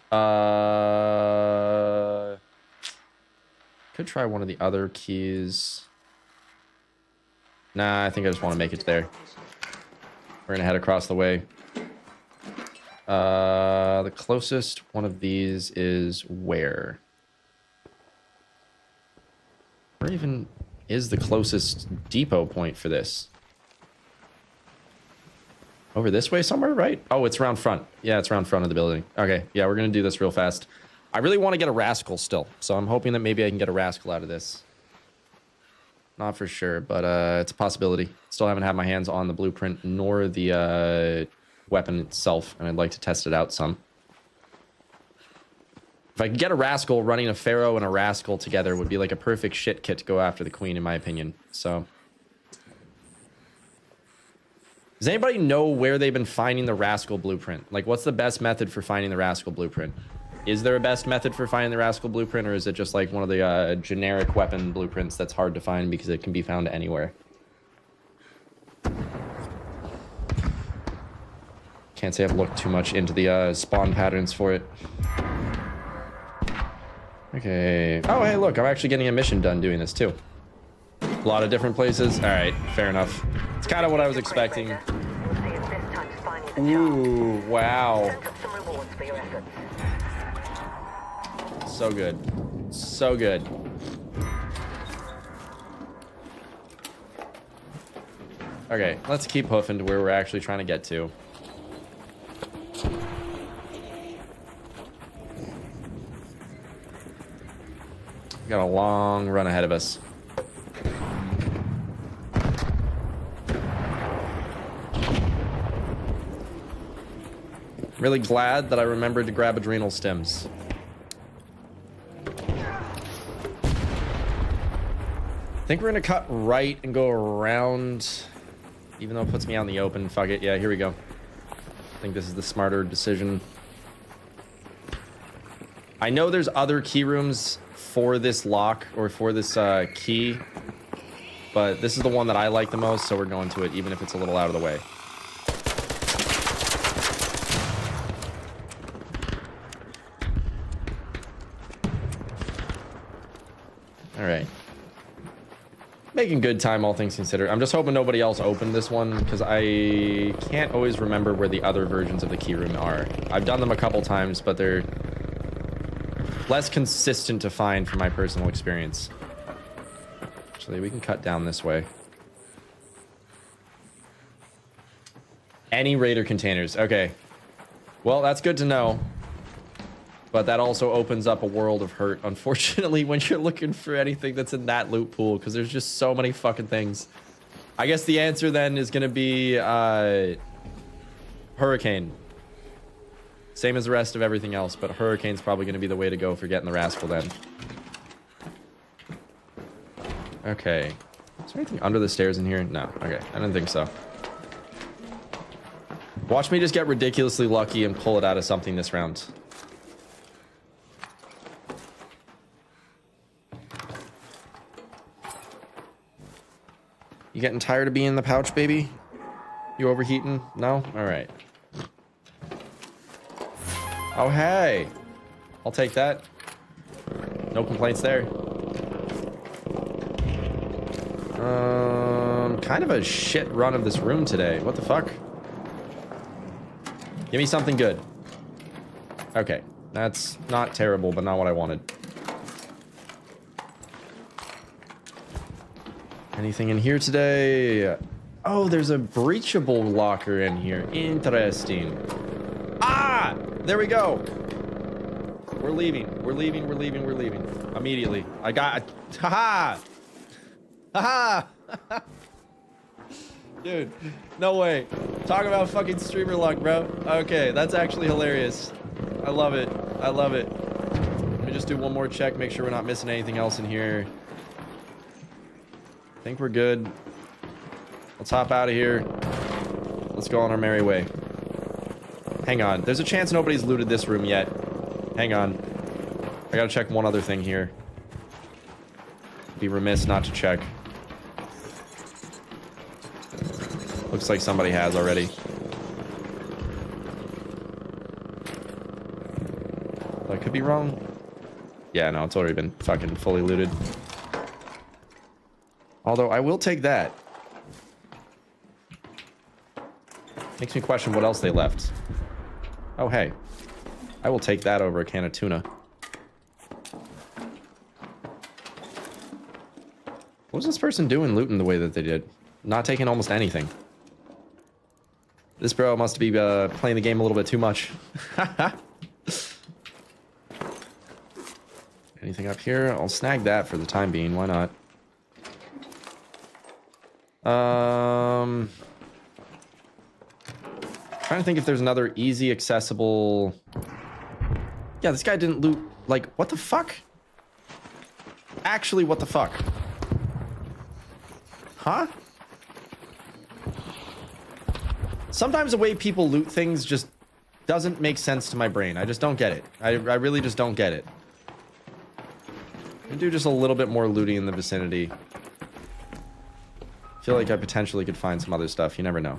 Could try one of the other keys. Nah, I think I just want to make it there. We're gonna head across the way. The closest one of these is where? Where even is the closest depot point for this? Over this way somewhere, right? Oh, it's around front. Yeah, it's around front of the building. Okay, yeah, we're gonna do this real fast. I really want to get a rascal still, so I'm hoping that maybe I can get a rascal out of this. Not for sure, but it's a possibility. Still haven't had my hands on the blueprint nor the weapon itself, and I'd like to test it out some. If I could get a rascal, running a pharaoh and a rascal together would be like a perfect shit kit to go after the queen, in my opinion. So, does anybody know where they've been finding the rascal blueprint? Like, what's the best method for finding the rascal blueprint? Is there a best method for finding the rascal blueprint, or is it just like one of the generic weapon blueprints that's hard to find because it can be found anywhere? Can't say I've looked too much into the spawn patterns for it. Okay. Oh, hey, look, I'm actually getting a mission done doing this too. A lot of different places. All right, fair enough. It's kind of what I was expecting. Ooh, wow. So good. So good. Okay, let's keep hoofing to where we're actually trying to get to. Got a long run ahead of us. Really glad that I remembered to grab adrenal stems. I think we're gonna cut right and go around, even though it puts me out in the open. Fuck it. Yeah, here we go. I think this is the smarter decision. I know there's other key rooms for this lock or for this key, but this is the one that I like the most, so we're going to it, even if it's a little out of the way. All right. Making good time, all things considered. I'm just hoping nobody else opened this one, because I can't always remember where the other versions of the key room are. I've done them a couple times, but they're less consistent to find from my personal experience. Actually, we can cut down this way. Any raider containers. Okay. Well, that's good to know. But that also opens up a world of hurt, unfortunately, when you're looking for anything that's in that loot pool, because there's just so many fucking things. I guess the answer then is going to be Hurricane. Same as the rest of everything else, but Hurricane's probably going to be the way to go for getting the rascal then. Okay. Is there anything under the stairs in here? No. Okay. I didn't think so. Watch me just get ridiculously lucky and pull it out of something this round. You getting tired of being in the pouch, baby? You overheating? No? Alright. Oh, hey! I'll take that. No complaints there. Kind of a shit run of this room today. What the fuck? Give me something good. Okay. That's not terrible, but not what I wanted. Anything in here today? Oh, there's a breachable locker in here. Interesting. Ah! There we go. We're leaving. We're leaving. We're leaving. We're leaving. Immediately. I got... Haha! Haha! Dude, no way. Talk about fucking streamer luck, bro. Okay, that's actually hilarious. I love it. I love it. Let me just do one more check, make sure we're not missing anything else in here. I think we're good. Let's hop out of here. Let's go on our merry way. Hang on. There's a chance nobody's looted this room yet. Hang on. I gotta check one other thing here. Be remiss not to check. Looks like somebody has already. I could be wrong. Yeah, no, it's already been fucking fully looted. Although, I will take that. Makes me question what else they left. Oh, hey. I will take that over a can of tuna. What was this person doing looting the way that they did? Not taking almost anything. This bro must be playing the game a little bit too much. Anything up here? I'll snag that for the time being. Why not? Trying to think if there's another easy, accessible... Yeah, this guy didn't loot... Like, what the fuck? Actually, what the fuck? Huh? Sometimes the way people loot things just doesn't make sense to my brain. I just don't get it. I really just don't get it. I do just a little bit more looting in the vicinity. I feel like I potentially could find some other stuff. You never know.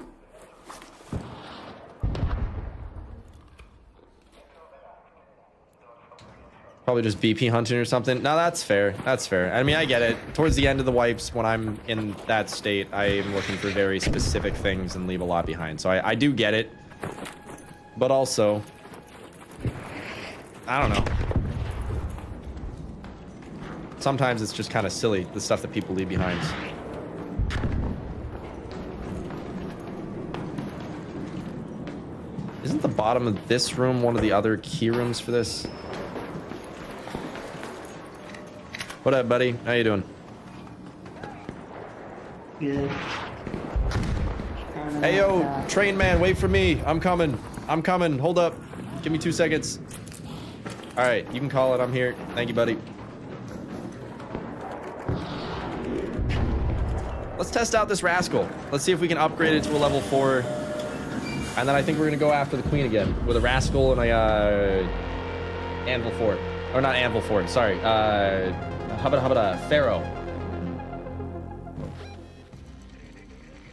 Probably just BP hunting or something. No, that's fair. That's fair. I mean, I get it. Towards the end of the wipes, when I'm in that state, I am looking for very specific things and leave a lot behind. So I do get it. But also, I don't know. Sometimes it's just kind of silly, the stuff that people leave behind. Isn't the bottom of this room one of the other key rooms for this? What up, buddy? How you doing? Good. Hey, yo, train man, wait for me. I'm coming. I'm coming. Hold up. Give me 2 seconds. All right, you can call it. I'm here. Thank you, buddy. Let's test out this rascal. Let's see if we can upgrade it to a level 4. And then I think we're going to go after the queen again with a rascal and a anvil 4. Or not anvil 4, sorry. Pharaoh.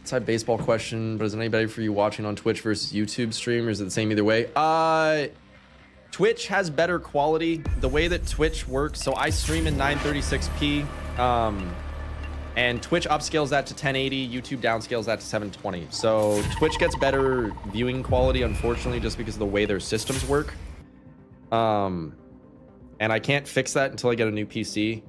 Inside baseball question, but is it any better for you watching on Twitch versus YouTube stream, or is it the same either way? Twitch has better quality. The way that Twitch works, so I stream in 936p, and Twitch upscales that to 1080, YouTube downscales that to 720. So Twitch gets better viewing quality, unfortunately, just because of the way their systems work. And I can't fix that until I get a new PC.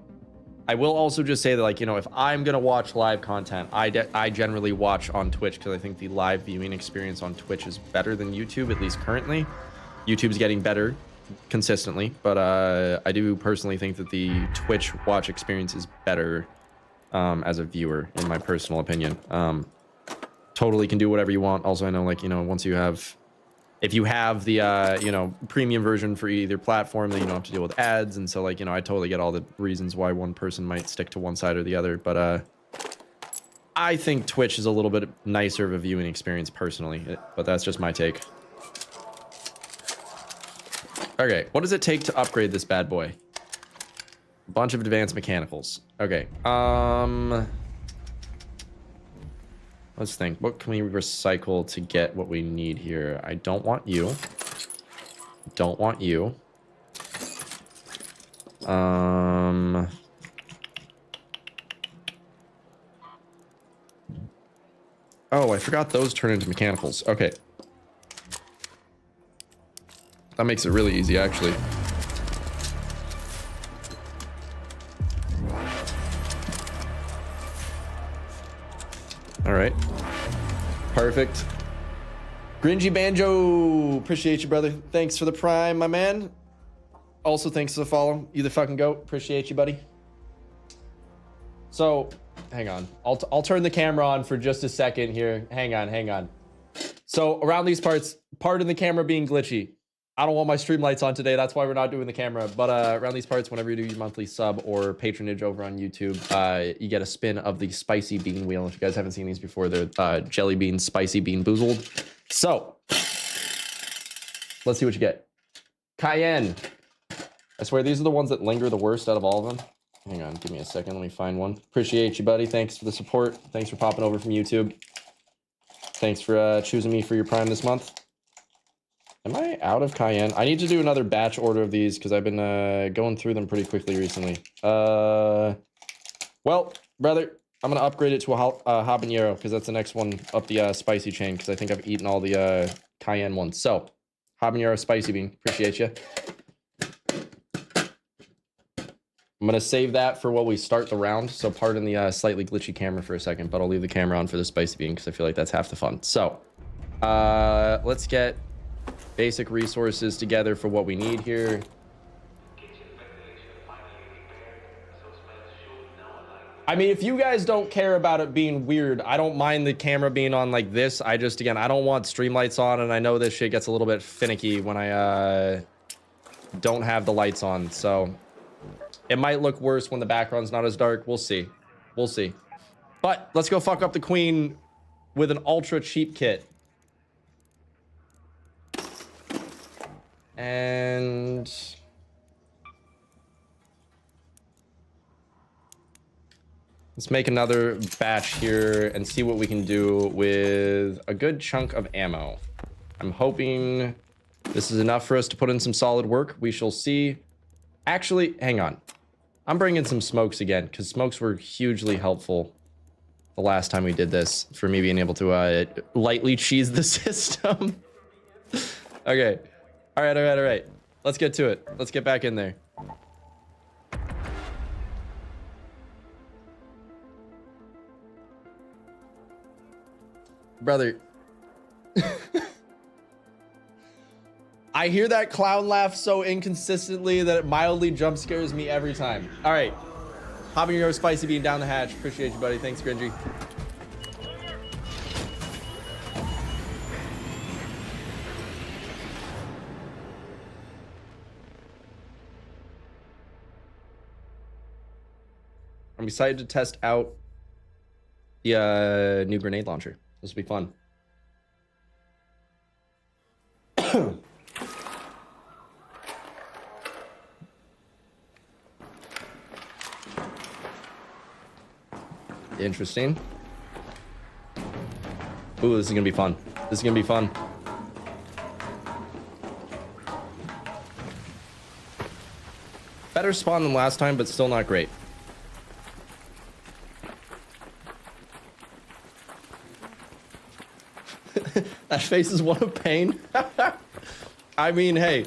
I will also just say that, like, you know, if I'm gonna watch live content, I generally watch on Twitch because I think the live viewing experience on Twitch is better than YouTube, at least currently. YouTube's getting better consistently, but I do personally think that the Twitch watch experience is better as a viewer, in my personal opinion. Totally can do whatever you want. Also, I know, like, you know, once you have... If you have the, you know, premium version for either platform, then you don't have to deal with ads. And so, like, you know, I totally get all the reasons why one person might stick to one side or the other. But I think Twitch is a little bit nicer of a viewing experience personally. But that's just my take. Okay, what does it take to upgrade this bad boy? A bunch of advanced mechanicals. Okay, let's think. What can we recycle to get what we need here? I don't want you. Don't want you. Oh, I forgot those turn into mechanicals. Okay. That makes it really easy, actually. All right. Perfect. Gringy Banjo, appreciate you, brother. Thanks for the prime, my man. Also, thanks for the follow. You the fucking goat. Appreciate you, buddy. So, hang on. I'll turn the camera on for just a second here. Hang on. So, around these parts, pardon the camera being glitchy. I don't want my stream lights on today. That's why we're not doing the camera. But around these parts, whenever you do your monthly sub or patronage over on YouTube, you get a spin of the spicy bean wheel. If you guys haven't seen these before, they're jelly bean, spicy bean boozled. So, let's see what you get. Cayenne. I swear, these are the ones that linger the worst out of all of them. Hang on, give me a second. Let me find one. Appreciate you, buddy. Thanks for the support. Thanks for popping over from YouTube. Thanks for choosing me for your prime this month. Am I out of cayenne? I need to do another batch order of these because I've been going through them pretty quickly recently. Well, brother, I'm going to upgrade it to a habanero because that's the next one up the spicy chain because I think I've eaten all the cayenne ones. So, habanero spicy bean. Appreciate you. I'm going to save that for while we start the round. So, pardon the slightly glitchy camera for a second, but I'll leave the camera on for the spicy bean because I feel like that's half the fun. So, let's get basic resources together for what we need here. I mean, if you guys don't care about it being weird, I don't mind the camera being on like this. I just, again, I don't want stream lights on, and I know this shit gets a little bit finicky when I don't have the lights on. So it might look worse when the background's not as dark. We'll see. We'll see. But let's go fuck up the queen with an ultra cheap kit. And let's make another batch here and see what we can do with a good chunk of ammo. I'm hoping this is enough for us to put in some solid work. We shall see. Actually, hang on. I'm bringing some smokes again because smokes were hugely helpful the last time we did this for me being able to lightly cheese the system. Okay. All right. Let's get to it. Let's get back in there. Brother. I hear that clown laugh so inconsistently that it mildly jump scares me every time. All right. Habanero spicy bean down the hatch. Appreciate you, buddy. Thanks, Gringy. I'm excited to test out the new grenade launcher. This will be fun. Interesting. Ooh, this is gonna be fun. This is gonna be fun. Better spawn than last time, but still not great. That face is one of pain. I mean, hey,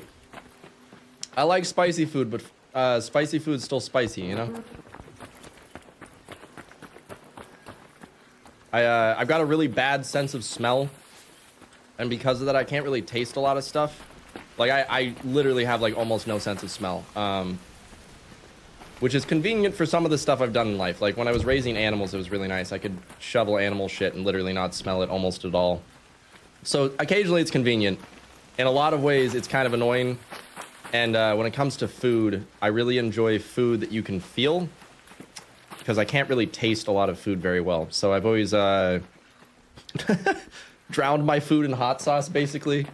I like spicy food, but spicy food's still spicy, you know? I've got a really bad sense of smell, and because of that, I can't really taste a lot of stuff. Like, I literally have, like, almost no sense of smell, which is convenient for some of the stuff I've done in life. Like, when I was raising animals, it was really nice. I could shovel animal shit and literally not smell it almost at all. So occasionally it's convenient. In a lot of ways, it's kind of annoying. And when it comes to food, I really enjoy food that you can feel, because I can't really taste a lot of food very well. So I've always drowned my food in hot sauce, basically.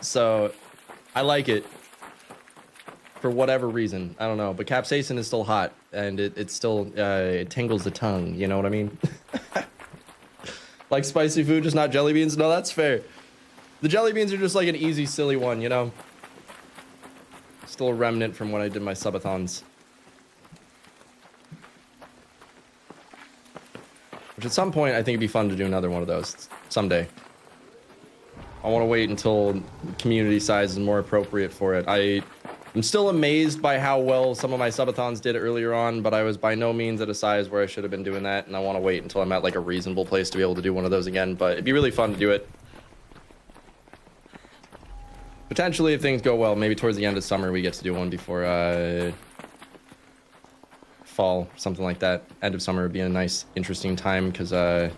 So I like it for whatever reason. I don't know. But capsaicin is still hot, and it still it tingles the tongue. You know what I mean? Like spicy food, just not jelly beans? No, that's fair. The jelly beans are just like an easy, silly one, you know? Still a remnant from when I did my subathons. Which at some point, I think it'd be fun to do another one of those someday. I want to wait until community size is more appropriate for it. I'm still amazed by how well some of my subathons did earlier on, but I was by no means at a size where I should have been doing that, and I want to wait until I'm at like a reasonable place to be able to do one of those again, but it'd be really fun to do it. Potentially, if things go well, maybe towards the end of summer we get to do one before fall, something like that. End of summer would be a nice, interesting time, because I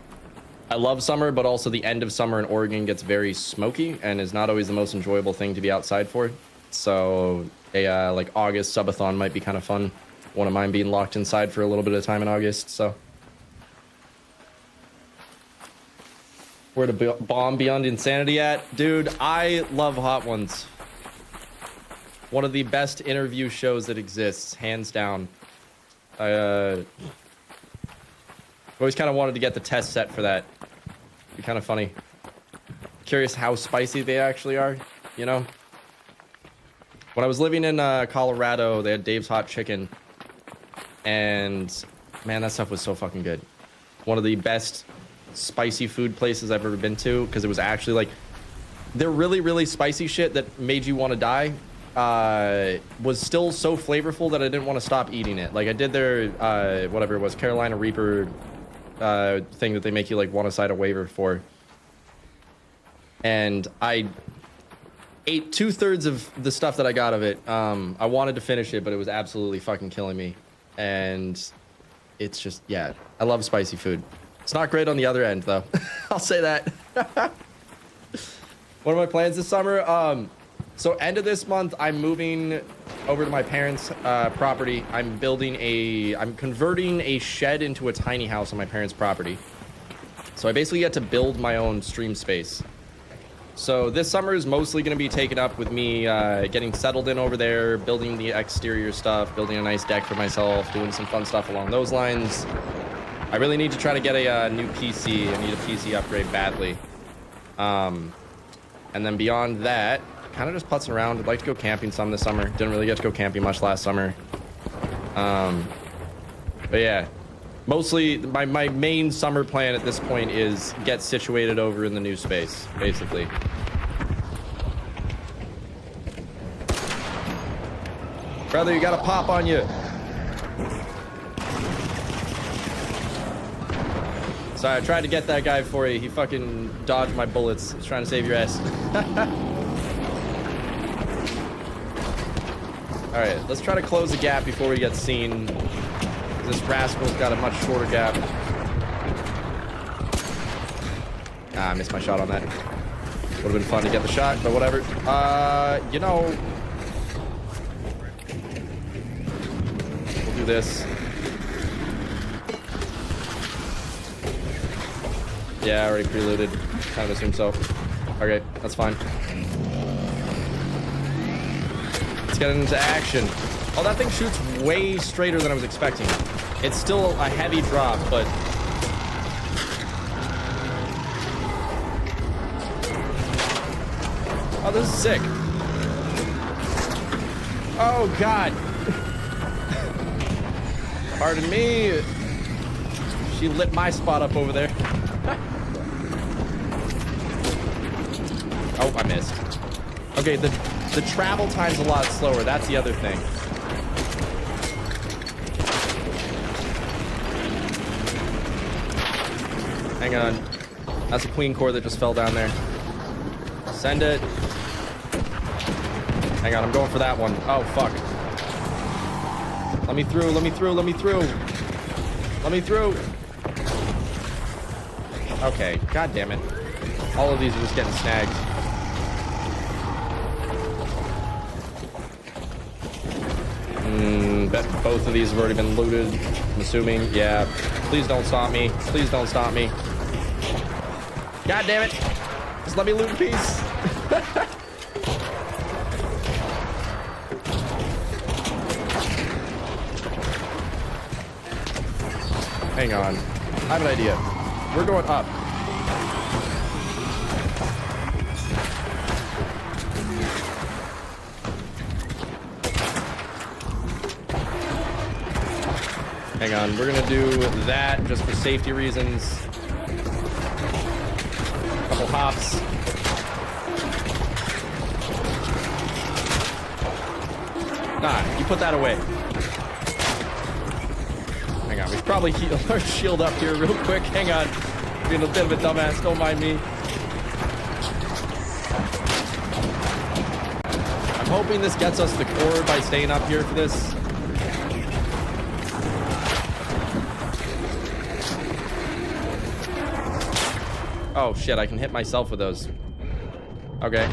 love summer, but also the end of summer in Oregon gets very smoky and is not always the most enjoyable thing to be outside for. So a like August subathon might be kind of fun. One of mine being locked inside for a little bit of time in August. So where to bomb beyond insanity at, dude? I love Hot Ones. One of the best interview shows that exists, hands down. I always kind of wanted to get the test set for that. It'd be kind of funny. Curious how spicy they actually are, you know? When I was living in Colorado, they had Dave's Hot Chicken. And, man, that stuff was so fucking good. One of the best spicy food places I've ever been to, because it was actually, like... Their really, really spicy shit that made you want to die was still so flavorful that I didn't want to stop eating it. Like, I did their, whatever it was, Carolina Reaper thing that they make you, like, want to sign a waiver for. And I... ate 2/3 of the stuff that I got of it. I wanted to finish it, but it was absolutely fucking killing me. And it's just, yeah, I love spicy food. It's not great on the other end, though. I'll say that. What are my plans this summer? So end of this month, I'm moving over to my parents' property. I'm converting a shed into a tiny house on my parents' property. So I basically get to build my own stream space. So this summer is mostly going to be taken up with me getting settled in over there, building the exterior stuff, building a nice deck for myself, doing some fun stuff along those lines. I really need to try to get a new PC. I need a PC upgrade badly. And then beyond that, kind of just putzing around. I'd like to go camping some this summer. Didn't really get to go camping much last summer. But yeah. Mostly, my main summer plan at this point is get situated over in the new space, basically. Brother, you got a pop on you. Sorry, I tried to get that guy for you. He fucking dodged my bullets. He's trying to save your ass. Alright, let's try to close the gap before we get seen. This rascal's got a much shorter gap. Ah, I missed my shot on that. Would have been fun to get the shot, but whatever. You know... We'll do this. Yeah, I already preluded. Kind of assumed so. Okay, that's fine. Let's get into action. Oh, that thing shoots way straighter than I was expecting. It's still a heavy drop, but... Oh, this is sick. Oh, God. Pardon me. She lit my spot up over there. Oh, I missed. Okay, the travel time's a lot slower. That's the other thing. Hang on. That's a queen core that just fell down there. Send it. Hang on, I'm going for that one. Oh, fuck. Let me through, let me through, let me through. Let me through. Okay, god damn it. All of these are just getting snagged. Bet both of these have already been looted, I'm assuming. Yeah. Please don't stop me. Please don't stop me. God damn it. Just let me loot in peace. Hang on. I have an idea. We're going up. Hang on, we're gonna do that just for safety reasons. Couple hops. Nah, you put that away. Hang on, we should probably heal our shield up here real quick. Hang on. Being a bit of a dumbass, don't mind me. I'm hoping this gets us the core by staying up here for this. Oh shit, I can hit myself with those. Okay.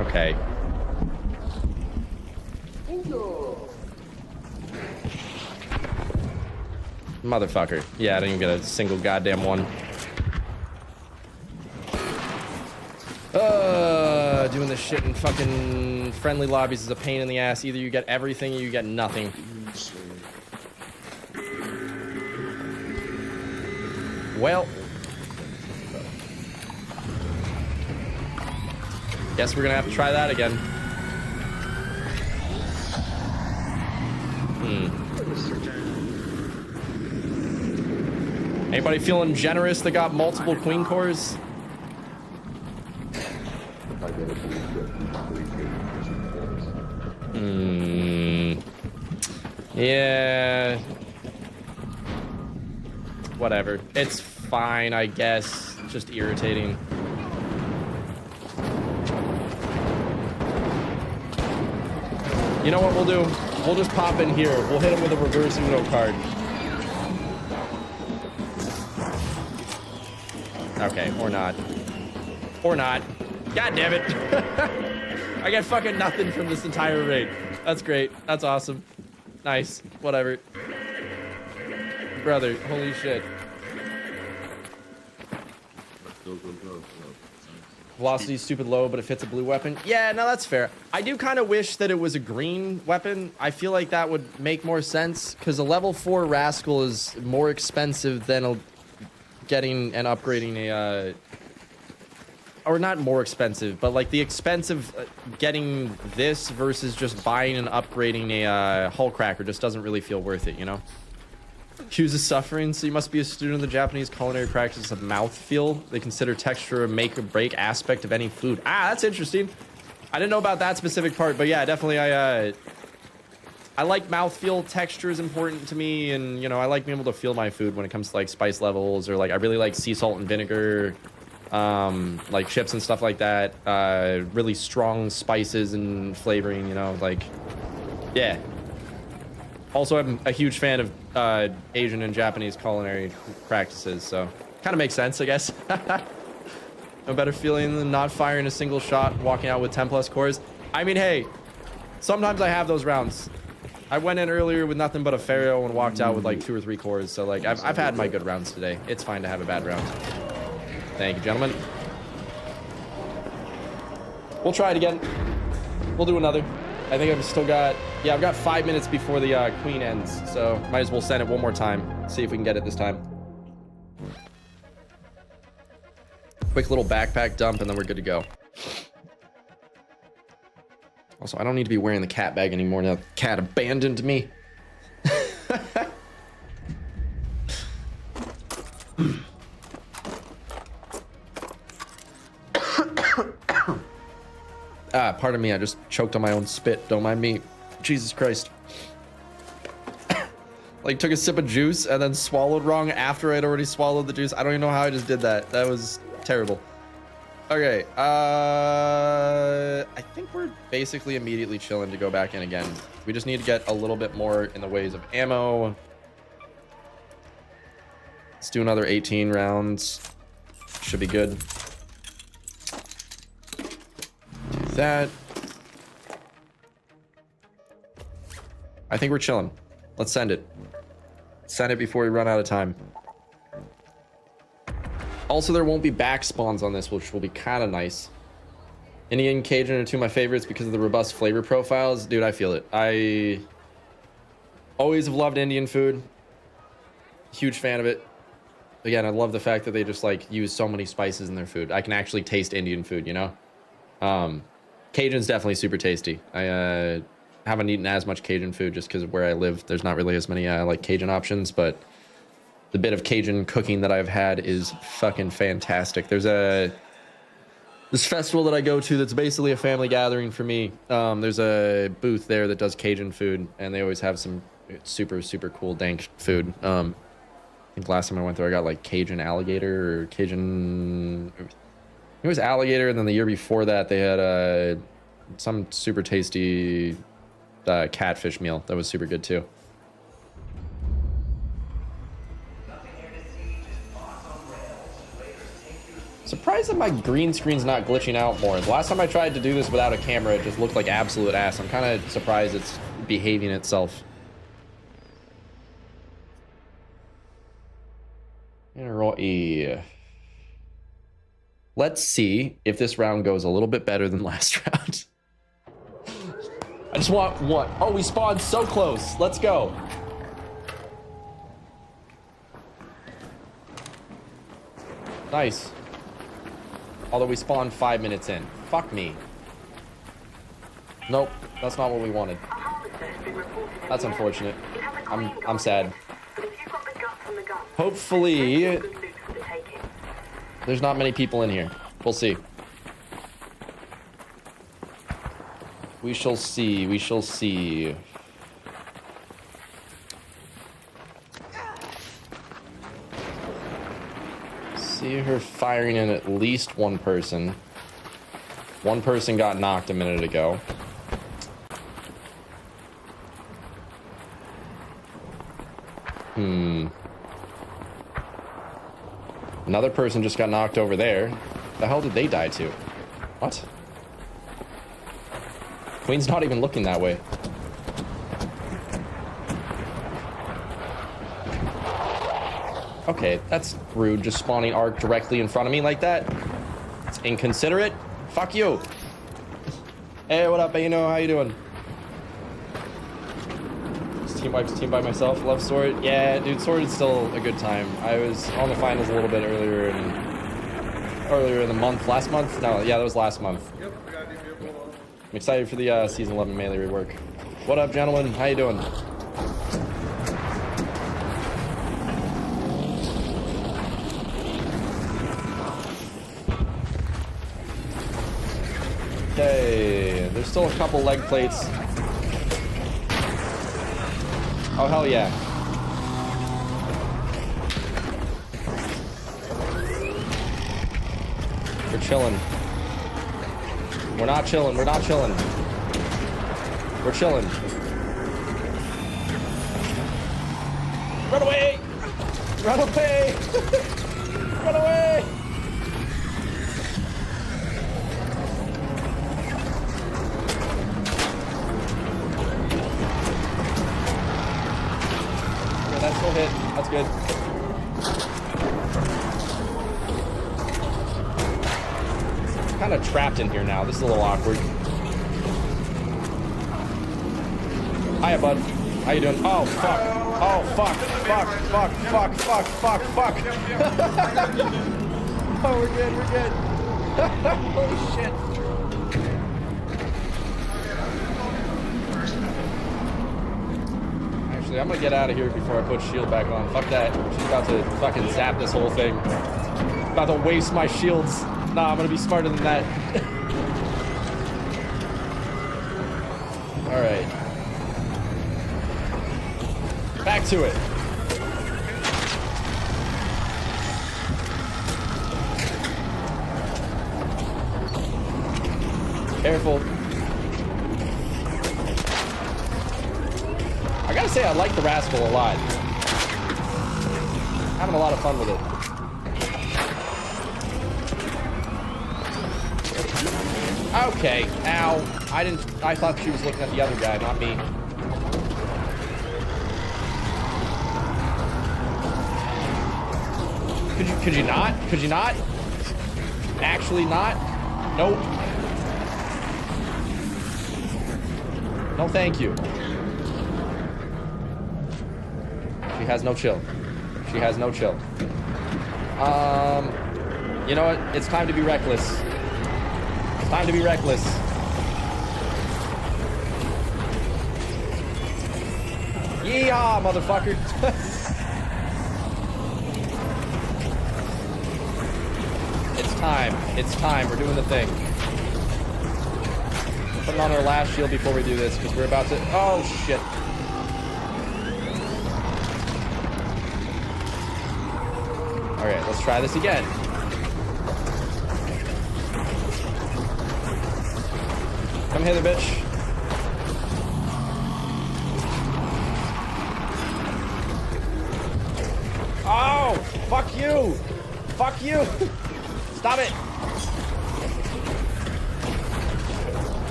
Okay. Motherfucker. Yeah, I didn't even get a single goddamn one. Doing this shit in fucking friendly lobbies is a pain in the ass. Either you get everything or you get nothing. Well. Guess we're gonna have to try that again. Anybody feeling generous that got multiple queen cores? Yeah. Whatever. It's fine, I guess. Just irritating. You know what we'll do? We'll just pop in here. We'll hit him with a reverse Uno card. Okay, or not. Or not. God damn it. I get fucking nothing from this entire raid. That's great. That's awesome. Nice. Whatever. Brother, holy shit. Velocity's stupid low, but it fits a blue weapon. Yeah, no, that's fair. I do kind of wish that it was a green weapon. I feel like that would make more sense, because a level 4 Rascal is more expensive than getting and upgrading a... or not more expensive, but like the expense of getting this versus just buying and upgrading a hull cracker just doesn't really feel worth it, you know? Hughes is suffering, so you must be a student of the Japanese culinary practice of mouthfeel. They consider texture a make or break aspect of any food. Ah, that's interesting. I didn't know about that specific part, but yeah, definitely I like mouthfeel. Texture is important to me, and you know, I like being able to feel my food when it comes to like spice levels, or like I really like sea salt and vinegar, like chips and stuff like that. Really strong spices and flavoring, you know, like, yeah. Also, I'm a huge fan of Asian and Japanese culinary practices, so kind of makes sense, I guess. No better feeling than not firing a single shot, walking out with 10 plus cores. I mean, hey, sometimes I have those rounds. I went in earlier with nothing but a Pharaoh and walked out with like 2 or 3 cores, so like I've had my good rounds today. It's fine to have a bad round. Thank you, gentlemen. We'll try it again. We'll do another. I think I've still got... yeah, I've got 5 minutes before the queen ends, so might as well send it one more time. See if we can get it this time. Quick little backpack dump, and then we're good to go. Also, I don't need to be wearing the cat bag anymore now the cat abandoned me. Pardon me, I just choked on my own spit. Don't mind me. Jesus Christ. Like, took a sip of juice and then swallowed wrong after I'd already swallowed the juice. I don't even know how I just did that. That was terrible. Okay, I think we're basically immediately chilling to go back in again. We just need to get a little bit more in the ways of ammo. Let's do another 18 rounds. Should be good. That. I think we're chilling. Let's send it. Send it before we run out of time. Also, there won't be back spawns on this, which will be kind of nice. Indian and Cajun are two of my favorites because of the robust flavor profiles. Dude, I feel it. I always have loved Indian food. Huge fan of it. Again, I love the fact that they just like use so many spices in their food. I can actually taste Indian food, you know? Cajun's definitely super tasty. I haven't eaten as much Cajun food just because of where I live. There's not really as many like Cajun options, but the bit of Cajun cooking that I've had is fucking fantastic. There's this festival that I go to that's basically a family gathering for me. There's a booth there that does Cajun food, and they always have some super, super cool dank food. I think last time I went there, I got like Cajun alligator or Cajun... It was alligator, and then the year before that, they had some super tasty catfish meal that was super good too. Surprised that my green screen's not glitching out more. The last time I tried to do this without a camera, it just looked like absolute ass. I'm kind of surprised it's behaving itself. Let's see if this round goes a little bit better than last round. I just want one. Oh, we spawned so close. Let's go. Nice. Although we spawned 5 minutes in. Fuck me. Nope, that's not what we wanted. That's unfortunate. I'm sad. Hopefully, there's not many people in here. We'll see. We shall see. We shall see. See her firing in at least one person. One person got knocked a minute ago. Another person just got knocked over there. The hell did they die to? What? Queen's not even looking that way. Okay, that's rude, just spawning arc directly in front of me like that. It's inconsiderate. Fuck you. Hey, what up, Aino? How you doing? Just team wipes, team by myself. Love Sword. Yeah, dude, Sword is still a good time. I was on the finals a little bit earlier in the month. Last month? No, yeah, that was last month. I'm excited for the season 11 melee rework. What up, gentlemen? How you doing? Okay, there's still a couple leg plates. Oh, hell yeah. We're chilling. We're not chilling. We're not chilling. We're chilling. Run away! Run away! Run away! Okay, that's still hit. That's good. Kind of trapped in here now. This is a little awkward. Hiya, bud. How you doing? Oh, fuck. Oh, fuck. Fuck, fuck, fuck, fuck, fuck, fuck. Oh, we're good, we're good. Holy shit. Actually, I'm gonna get out of here before I put shield back on. Fuck that. She's about to fucking zap this whole thing. About to waste my shields. Nah, I'm gonna be smarter than that. Alright. Back to it. Careful. I gotta say, I like the Rascal a lot. Having a lot of fun with it. Okay, ow. I thought she was looking at the other guy, not me. Could you not? Could you not? Actually not? Nope. No, thank you. She has no chill. She has no chill. You know what? It's time to be reckless. Time to be reckless. Yeehaw, motherfucker. time. It's time. We're doing the thing. Putting on our last shield before we do this, because we're about to... Oh, shit. Alright, let's try this again. Come hither, bitch. Oh! Fuck you! Fuck you! Stop it!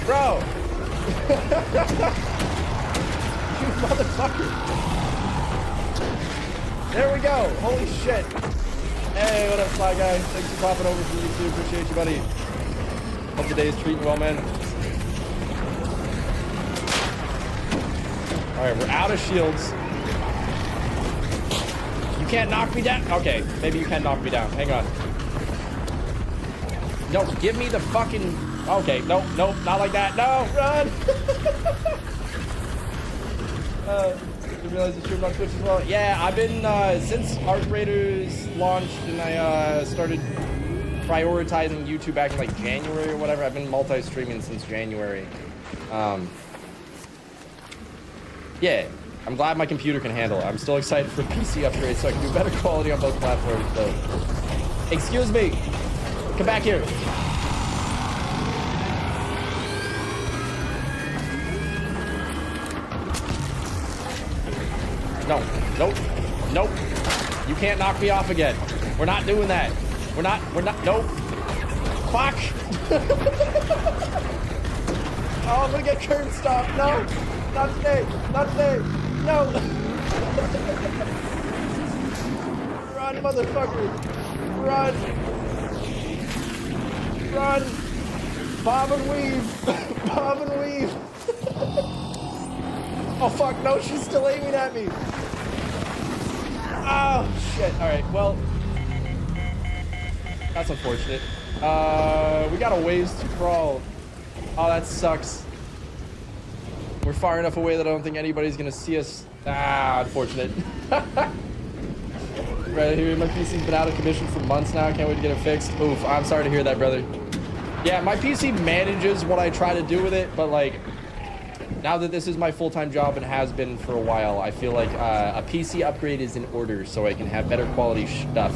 Bro! You motherfucker! There we go! Holy shit! Hey, what up, Sly Guy? Thanks for popping over from YouTube. Appreciate you, buddy. Hope the day is treating you well, man. Alright, we're out of shields. You can't knock me down? Okay, maybe you can knock me down. Hang on. No, give me the fucking... Okay, nope, nope, not like that. No, run! Didn't realize you streamed on Twitch as well. Yeah, I've been, since Arc Raiders launched and I started prioritizing YouTube back in like January or whatever, I've been multi-streaming since January. Yeah, I'm glad my computer can handle it. I'm still excited for PC upgrades so I can do better quality on both platforms, though. Excuse me! Come back here! No, nope, nope. You can't knock me off again. We're not doing that. We're not, nope. Fuck! Oh, I'm gonna get curb stomped. No! Not today! Not today! No! Run, motherfucker! Run! Run! Bob and weave! Bob and weave! Oh fuck, no, she's still aiming at me! Oh shit, alright, well... That's unfortunate. We got a ways to crawl. Oh, that sucks. We're far enough away that I don't think anybody's gonna see us. Ah, unfortunate. Right here, my PC's been out of commission for months now. Can't wait to get it fixed. Oof, I'm sorry to hear that, brother. Yeah, my PC manages what I try to do with it, but like, now that this is my full-time job and has been for a while, I feel like a PC upgrade is in order so I can have better quality stuff.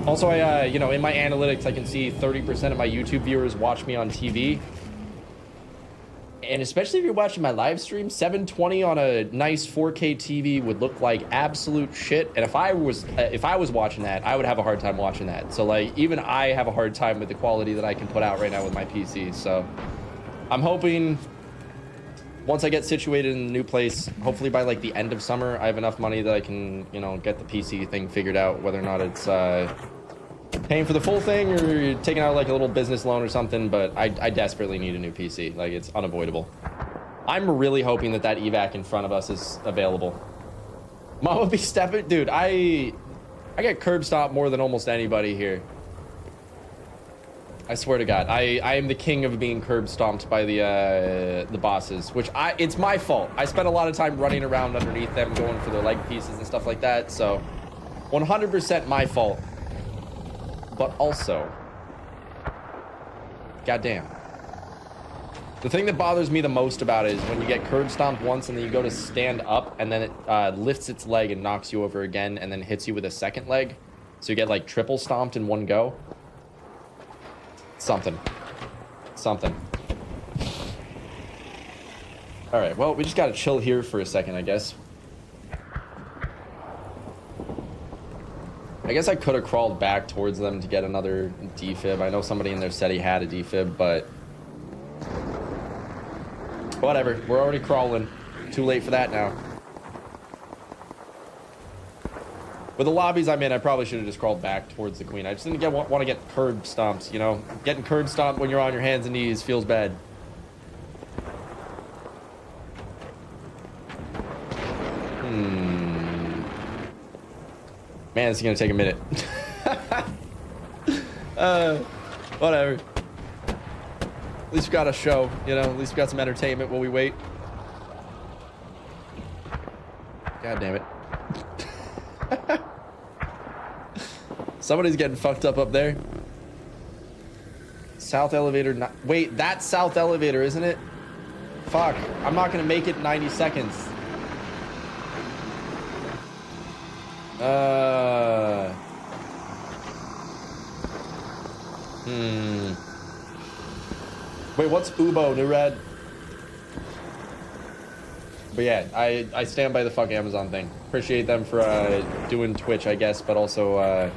Also, you know, in my analytics, I can see 30% of my YouTube viewers watch me on TV. And especially if you're watching my live stream, 720 on a nice 4K TV would look like absolute shit. And if I was watching that, I would have a hard time watching that. So like, even I have a hard time with the quality that I can put out right now with my PC. So I'm hoping once I get situated in a new place, hopefully by like the end of summer, I have enough money that I can, you know, get the PC thing figured out, whether or not it's paying for the full thing or taking out like a little business loan or something. But I desperately need a new PC. Like, it's unavoidable. I'm really hoping that that evac in front of us is available. Mama be stepping, dude. I get curb stomped more than almost anybody here. I swear to God, I am the king of being curb stomped by the bosses, which it's my fault. I spent a lot of time running around underneath them, going for their leg pieces and stuff like that. So 100% my fault. But also, goddamn. The thing that bothers me the most about it is when you get curb stomped once and then you go to stand up and then it lifts its leg and knocks you over again and then hits you with a second leg. So you get like triple stomped in one go. Something. All right, well, we just gotta chill here for a second, I guess. I guess I could have crawled back towards them to get another defib. I know somebody in there said he had a defib, but whatever. We're already crawling. Too late for that now. With the lobbies I'm in, I probably should have just crawled back towards the queen. I just didn't want to get curb stomped, you know? Getting curb stomped when you're on your hands and knees feels bad. Man, this is gonna take a minute. Whatever. At least we got a show, you know? At least we got some entertainment while we wait. God damn it. Somebody's getting fucked up there. South elevator. Wait, that's south elevator, isn't it? Fuck. I'm not gonna make it in 90 seconds. Wait, what's Ubo, New Red? But yeah, I stand by the fuck Amazon thing. Appreciate them for doing Twitch, I guess, but also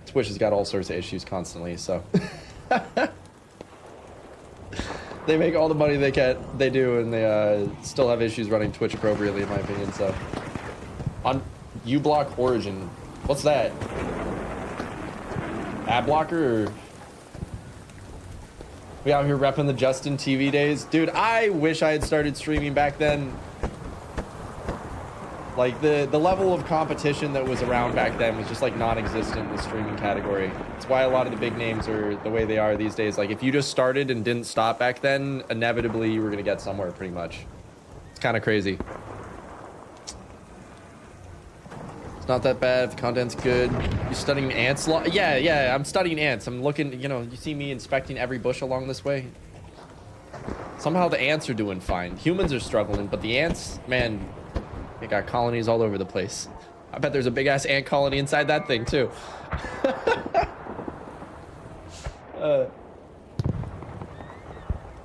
Twitch has got all sorts of issues constantly, so they make all the money they do, and they still have issues running Twitch appropriately, in my opinion. So on uBlock Origin, what's that? Ad blocker? Or we out here repping the Justin TV days? Dude, I wish I had started streaming back then. Like, the level of competition that was around back then was just, like, non-existent in the streaming category. It's why a lot of the big names are the way they are these days. Like, if you just started and didn't stop back then, inevitably you were going to get somewhere, pretty much. It's kind of crazy. It's not that bad if the content's good. You studying ants? Yeah, I'm studying ants. I'm looking, you know, you see me inspecting every bush along this way. Somehow the ants are doing fine. Humans are struggling, but the ants, man, they got colonies all over the place. I bet there's a big ass ant colony inside that thing too.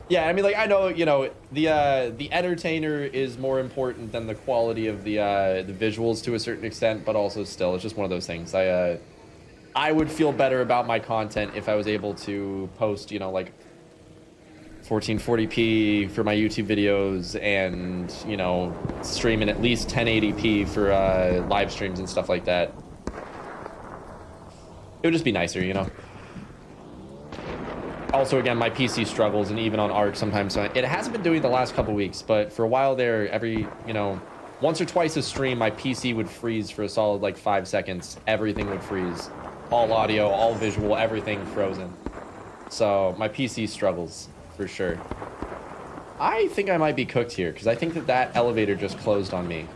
Yeah, I mean, like, I know, you know, the entertainer is more important than the quality of the visuals to a certain extent, but also still, it's just one of those things. I would feel better about my content if I was able to post, you know, like 1440p for my YouTube videos, and, you know, streaming at least 1080p for live streams and stuff like that. It would just be nicer, you know. Also, again, my PC struggles, and even on ARC sometimes. So it hasn't been doing the last couple weeks, but for a while there, every, you know, once or twice a stream, my PC would freeze for a solid, like, 5 seconds. Everything would freeze. All audio, all visual, everything frozen. So my PC struggles, for sure. I think I might be cooked here, because I think that elevator just closed on me.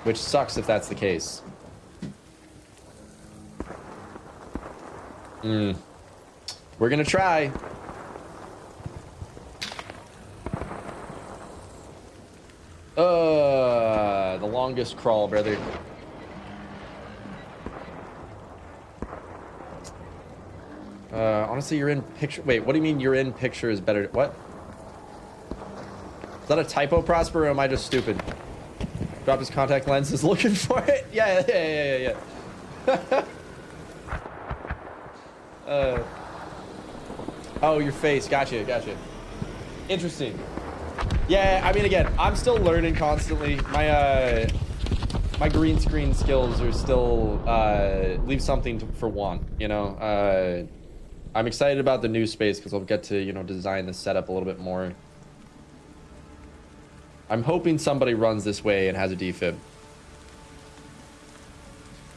Which sucks if that's the case. We're gonna try. The longest crawl, brother. Honestly, you're in picture. Wait, what do you mean you're in picture is better? What? Is that a typo, Prosper, or am I just stupid? Dropped his contact lenses looking for it? Yeah. Oh, your face. Gotcha. Interesting. Yeah, I mean, again, I'm still learning constantly. My green screen skills are still leave something for want, you know. I'm excited about the new space because I'll get to, you know, design the setup a little bit more. I'm hoping somebody runs this way and has a defib.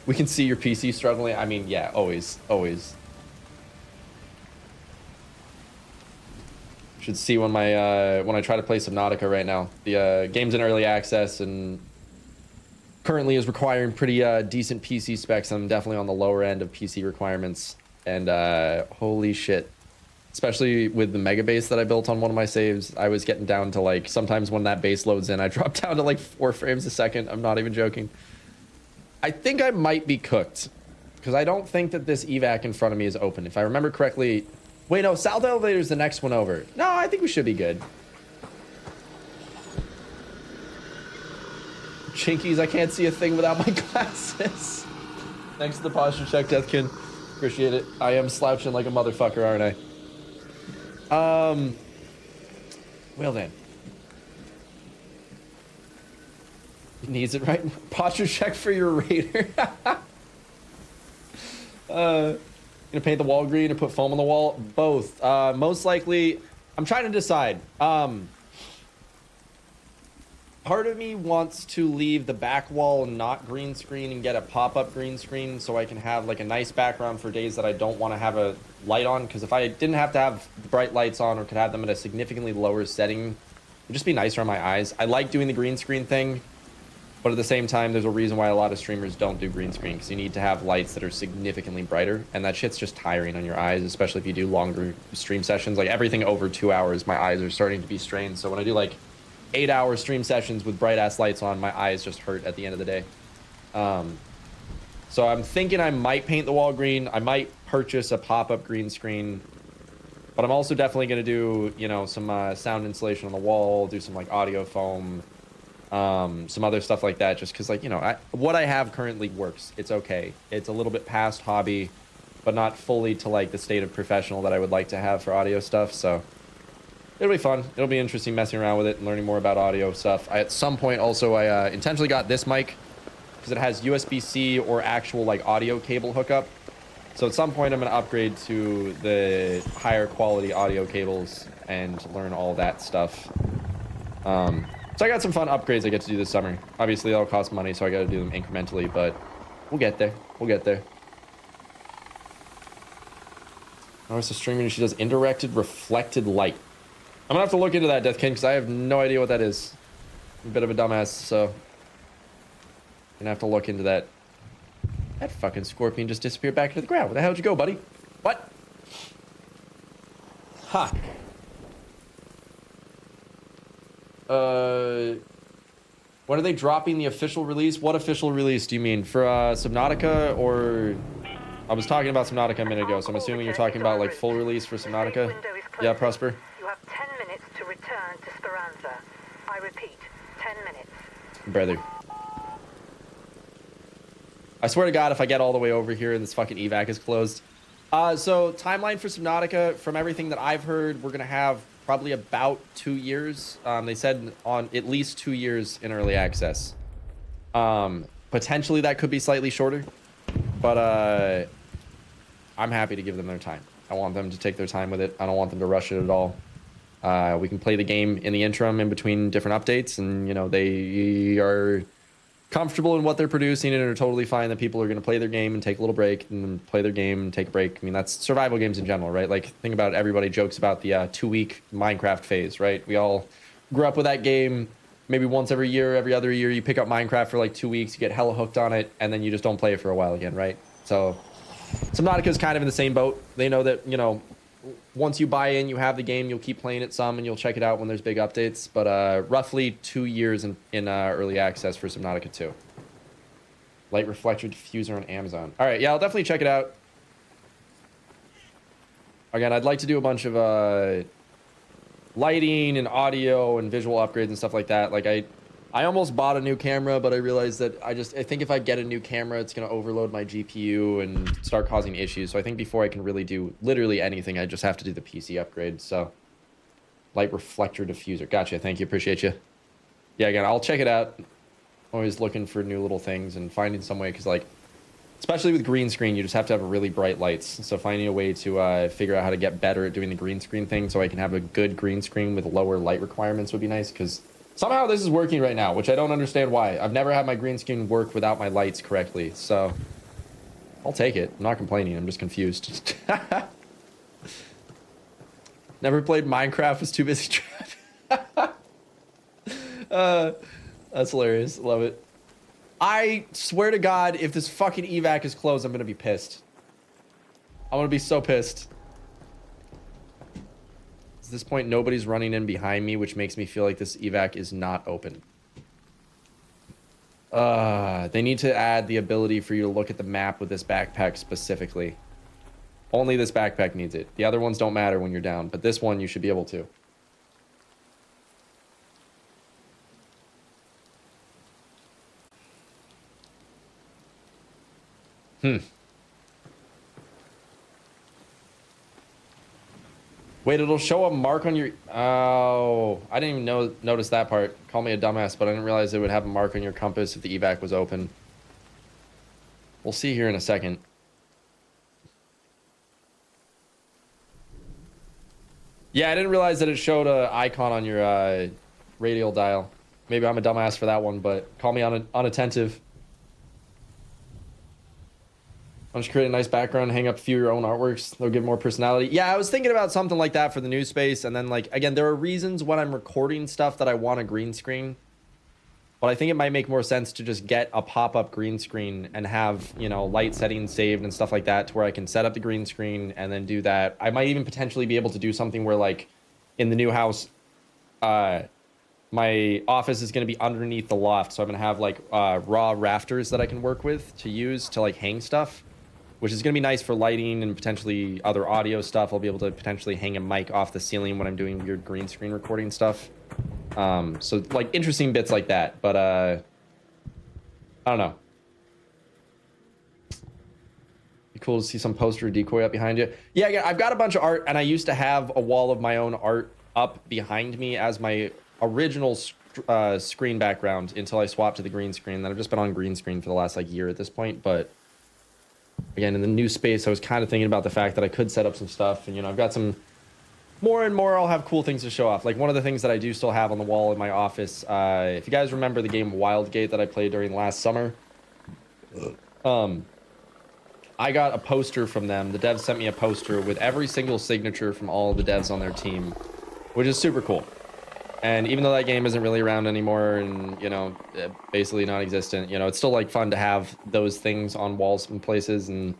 We can see your PC struggling. I mean, yeah, always. Should see when when I try to play Subnautica right now. The game's in early access and currently is requiring pretty decent PC specs. I'm definitely on the lower end of PC requirements, and holy shit, especially with the mega base that I built on one of my saves, I was getting down to, like, sometimes when that base loads in, I drop down to like 4 frames a second. I'm not even joking. I think I might be cooked because I don't think that this evac in front of me is open. If I remember correctly. Wait, no, south elevator is the next one over. No, I think we should be good. Chinkies, I can't see a thing without my glasses. Thanks to the posture check, Deathkin. Appreciate it. I am slouching like a motherfucker, aren't I? Well then. He needs it, right? Posture check for your raider. Gonna paint the wall green or put foam on the wall? Both. Most likely, I'm trying to decide. Part of me wants to leave the back wall not green screen and get a pop-up green screen so I can have, like, a nice background for days that I don't want to have a light on. Because if I didn't have to have bright lights on or could have them at a significantly lower setting, it would just be nicer on my eyes. I like doing the green screen thing But at the same time, there's a reason why a lot of streamers don't do green screen, because you need to have lights that are significantly brighter, and that shit's just tiring on your eyes, especially if you do longer stream sessions. Like everything over 2 hours, my eyes are starting to be strained. So when I do like 8-hour stream sessions with bright ass lights on, my eyes just hurt at the end of the day. So I'm thinking I might paint the wall green. I might purchase a pop-up green screen, but I'm also definitely going to do, you know, some sound insulation on the wall, do some like audio foam, some other stuff like that, just because, like, you know, what I have currently works. It's okay. It's a little bit past hobby, but not fully to like the state of professional that I would like to have for audio stuff. So it'll be fun. It'll be interesting messing around with it and learning more about audio stuff. At some point also, I intentionally got this mic because it has USB-C or actual like audio cable hookup. So at some point I'm going to upgrade to the higher quality audio cables and learn all that stuff. So I got some fun upgrades I get to do this summer. Obviously, that'll cost money, so I got to do them incrementally, but we'll get there. We'll get there. Notice a streamer, she does indirected reflected light. I'm gonna have to look into that, Death King, because I have no idea what that is. I'm a bit of a dumbass, so I'm gonna have to look into that. That fucking scorpion just disappeared back into the ground. Where the hell did you go, buddy? What? Ha. When are they dropping the official release? What official release do you mean? For Subnautica, or... I was talking about Subnautica a minute ago, so I'm assuming you're talking about like full release for Subnautica? Yeah, Prosper? You have 10 minutes to return to Speranza. I repeat, 10 minutes. Brother. I swear to God, if I get all the way over here and this fucking evac is closed. So, timeline for Subnautica, from everything that I've heard, we're going to have probably about 2 years. They said on at least 2 years in early access. Potentially that could be slightly shorter, but I'm happy to give them their time. I want them to take their time with it. I don't want them to rush it at all. We can play the game in the interim in between different updates, and you know, they are comfortable in what they're producing and are totally fine that people are going to play their game and take a little break and then play their game and take a break. I mean, that's survival games in general, right? Like, think about it, everybody jokes about the 2-week Minecraft phase, right? We all grew up with that game. Maybe once every year, every other year, you pick up Minecraft for like 2 weeks, you get hella hooked on it, and then you just don't play it for a while again, right? So Subnautica's kind of in the same boat. They know that, you know, once you buy in, you have the game, you'll keep playing it some, and you'll check it out when there's big updates. But roughly 2 years in early access for Subnautica 2. Light reflector diffuser on Amazon. All right, yeah, I'll definitely check it out. Again, I'd like to do a bunch of lighting and audio and visual upgrades and stuff like that. Like, I almost bought a new camera, but I realized that I think if I get a new camera, it's going to overload my GPU and start causing issues. So I think before I can really do literally anything, I just have to do the PC upgrade. So light reflector diffuser. Gotcha. Thank you. Appreciate you. Yeah, again, I'll check it out. Always looking for new little things and finding some way, because like, especially with green screen, you just have to have really bright lights. So finding a way to figure out how to get better at doing the green screen thing so I can have a good green screen with lower light requirements would be nice, because somehow this is working right now, which I don't understand why. I've never had my green screen work without my lights correctly, so I'll take it. I'm not complaining, I'm just confused. Never played Minecraft, was too busy trapping. That's hilarious, love it. I swear to God, if this fucking evac is closed, I'm gonna be pissed. I'm gonna be so pissed. At this point, nobody's running in behind me, which makes me feel like this evac is not open. They need to add the ability for you to look at the map with this backpack specifically. Only this backpack needs it. The other ones don't matter when you're down, but this one you should be able to. Wait, it'll show a mark on your... Oh, I didn't even notice that part. Call me a dumbass, but I didn't realize it would have a mark on your compass if the evac was open. We'll see here in a second. Yeah, I didn't realize that it showed an icon on your radial dial. Maybe I'm a dumbass for that one, but call me unattentive. I'll just create a nice background, hang up a few of your own artworks. They'll give more personality. Yeah, I was thinking about something like that for the news space. And then, like, again, there are reasons when I'm recording stuff that I want a green screen. But I think it might make more sense to just get a pop-up green screen and have, you know, light settings saved and stuff like that to where I can set up the green screen and then do that. I might even potentially be able to do something where, like, in the new house, my office is going to be underneath the loft. So I'm going to have, like, raw rafters that I can work with to use to, like, hang stuff, which is going to be nice for lighting and potentially other audio stuff. I'll be able to potentially hang a mic off the ceiling when I'm doing weird green screen recording stuff. So like interesting bits like that, but I don't know. Be cool to see some poster decoy up behind you. Yeah, I've got a bunch of art, and I used to have a wall of my own art up behind me as my original screen background until I swapped to the green screen. Then I've just been on green screen for the last like year at this point. But again, in the new space, I was kind of thinking about the fact that I could set up some stuff, and you know, I've got some. More and more, I'll have cool things to show off. Like one of the things that I do still have on the wall in my office, if you guys remember the game Wildgate that I played during last summer, I got a poster from them. The devs sent me a poster with every single signature from all of the devs on their team, which is super cool. And even though that game isn't really around anymore and, you know, basically non-existent, you know, it's still like fun to have those things on walls and places. And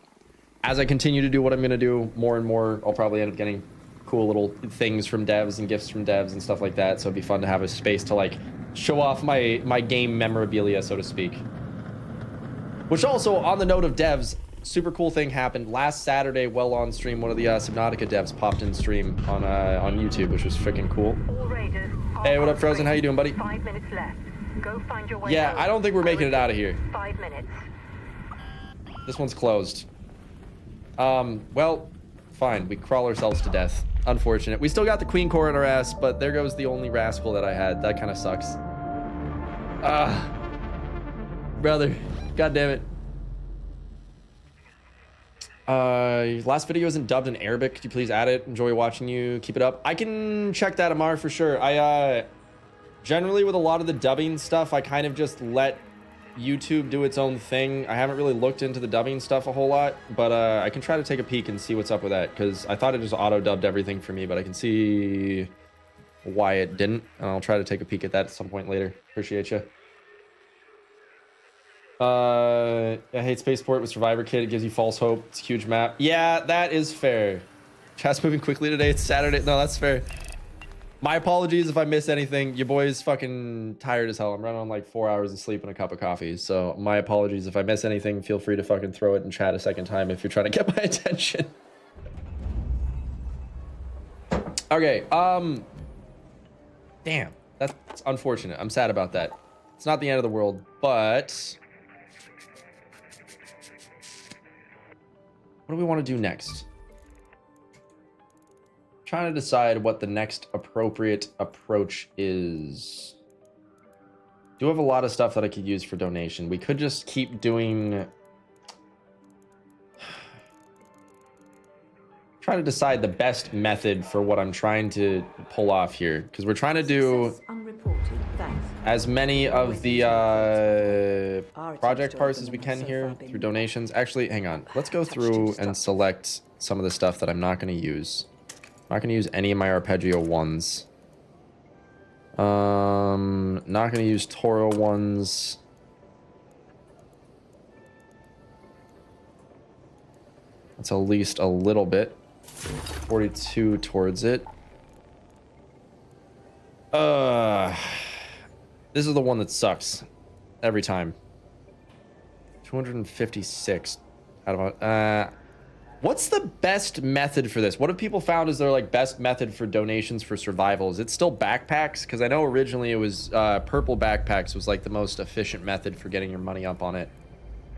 as I continue to do what I'm going to do more and more, I'll probably end up getting cool little things from devs and gifts from devs and stuff like that. So it'd be fun to have a space to like show off my game memorabilia, so to speak. Which also, on the note of devs, super cool thing happened last Saturday while on stream. One of the Subnautica devs popped in stream on YouTube, which was freaking cool. Hey, what up, Frozen? How you doing, buddy? 5 minutes left. Go find your way. Yeah, I don't think we're making it out of here. 5 minutes. This one's closed. Well, fine. We crawl ourselves to death. Unfortunate. We still got the queen core in our ass, but there goes the only rascal that I had. That kind of sucks. Brother. God damn it. Last video isn't dubbed in Arabic. Could you please add it? Enjoy watching you. Keep it up. I can check that, Amar, for sure. I, generally with a lot of the dubbing stuff, I kind of just let YouTube do its own thing. I haven't really looked into the dubbing stuff a whole lot, but I can try to take a peek and see what's up with that, because I thought it just auto-dubbed everything for me, but I can see why it didn't, and I'll try to take a peek at that at some point later. Appreciate you. I hate Spaceport with Survivor Kit. It gives you false hope. It's a huge map. Yeah, that is fair. Chat's moving quickly today. It's Saturday. No, that's fair. My apologies if I miss anything. Your boy's fucking tired as hell. I'm running on like 4 hours of sleep and a cup of coffee. So my apologies if I miss anything. Feel free to fucking throw it in chat a second time if you're trying to get my attention. Okay, damn, that's unfortunate. I'm sad about that. It's not the end of the world, but what do we want to do next? Trying to decide what the next appropriate approach is. Do have a lot of stuff that I could use for donation. We could just keep doing. Trying to decide the best method for what I'm trying to pull off here, because we're trying to do as many of the project parts as we can here through donations. Actually, hang on. Let's go through and select some of the stuff that I'm not going to use. I'm not going to use any of my arpeggio ones. Not going to use Toro ones. That's at least a little bit. 42 towards it. This is the one that sucks every time. 256 out of what's the best method for this? What have people found is their like best method for donations for survival? Is it still backpacks? Because I know originally it was purple backpacks was like the most efficient method for getting your money up on it.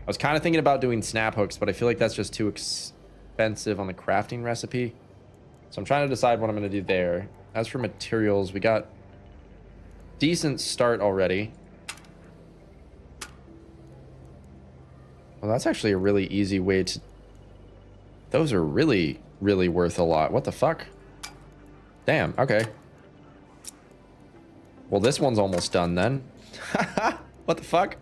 I was kind of thinking about doing snap hooks, but I feel like that's just too expensive on the crafting recipe. So I'm trying to decide what I'm going to do there. As for materials, we got decent start already. Well, that's actually a really easy way to... Those are really, really worth a lot. What the fuck? Damn, okay. Well, this one's almost done then. What the fuck?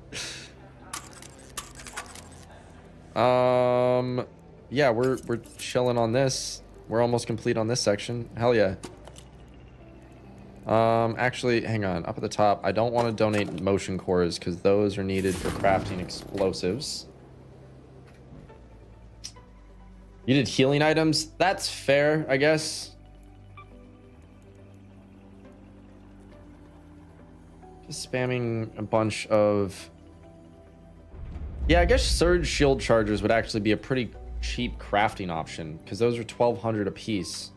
Yeah, we're chilling on this. We're almost complete on this section. Hell yeah. Actually, hang on. Up at the top, I don't want to donate motion cores because those are needed for crafting explosives. You did healing items? That's fair, I guess. Just spamming a bunch of... Yeah, I guess surge shield chargers would actually be a pretty cheap crafting option because those are 1,200 a piece.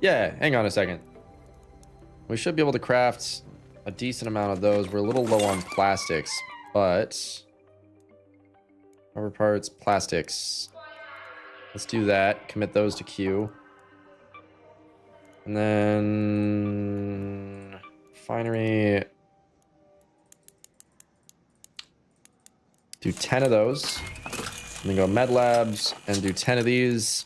Yeah, hang on a second. We should be able to craft a decent amount of those. We're a little low on plastics, but... Rubber parts, plastics. Let's do that. Commit those to queue. And then... Refinery... Do 10 of those. And then go med labs and do 10 of these.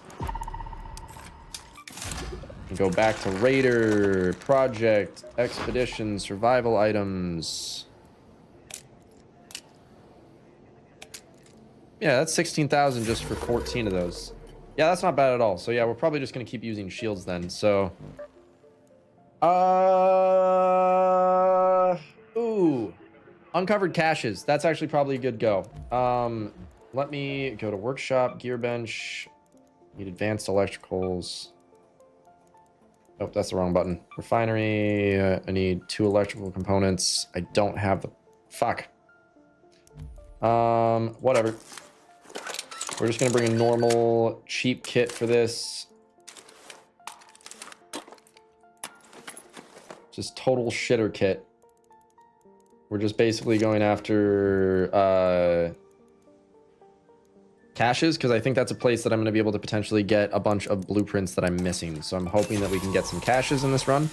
And go back to Raider, Project, Expedition, Survival items. Yeah, that's 16,000 just for 14 of those. Yeah, that's not bad at all. So yeah, we're probably just going to keep using shields then. So... Ooh. Uncovered caches. That's actually probably a good go. Let me go to workshop, gear bench. Need advanced electricals. Nope, that's the wrong button. Refinery. I need 2 electrical components. I don't have the... Fuck. Whatever. We're just gonna bring a normal, cheap kit for this. Just total shitter kit. We're just basically going after caches, because I think that's a place that I'm going to be able to potentially get a bunch of blueprints that I'm missing. So I'm hoping that we can get some caches in this run.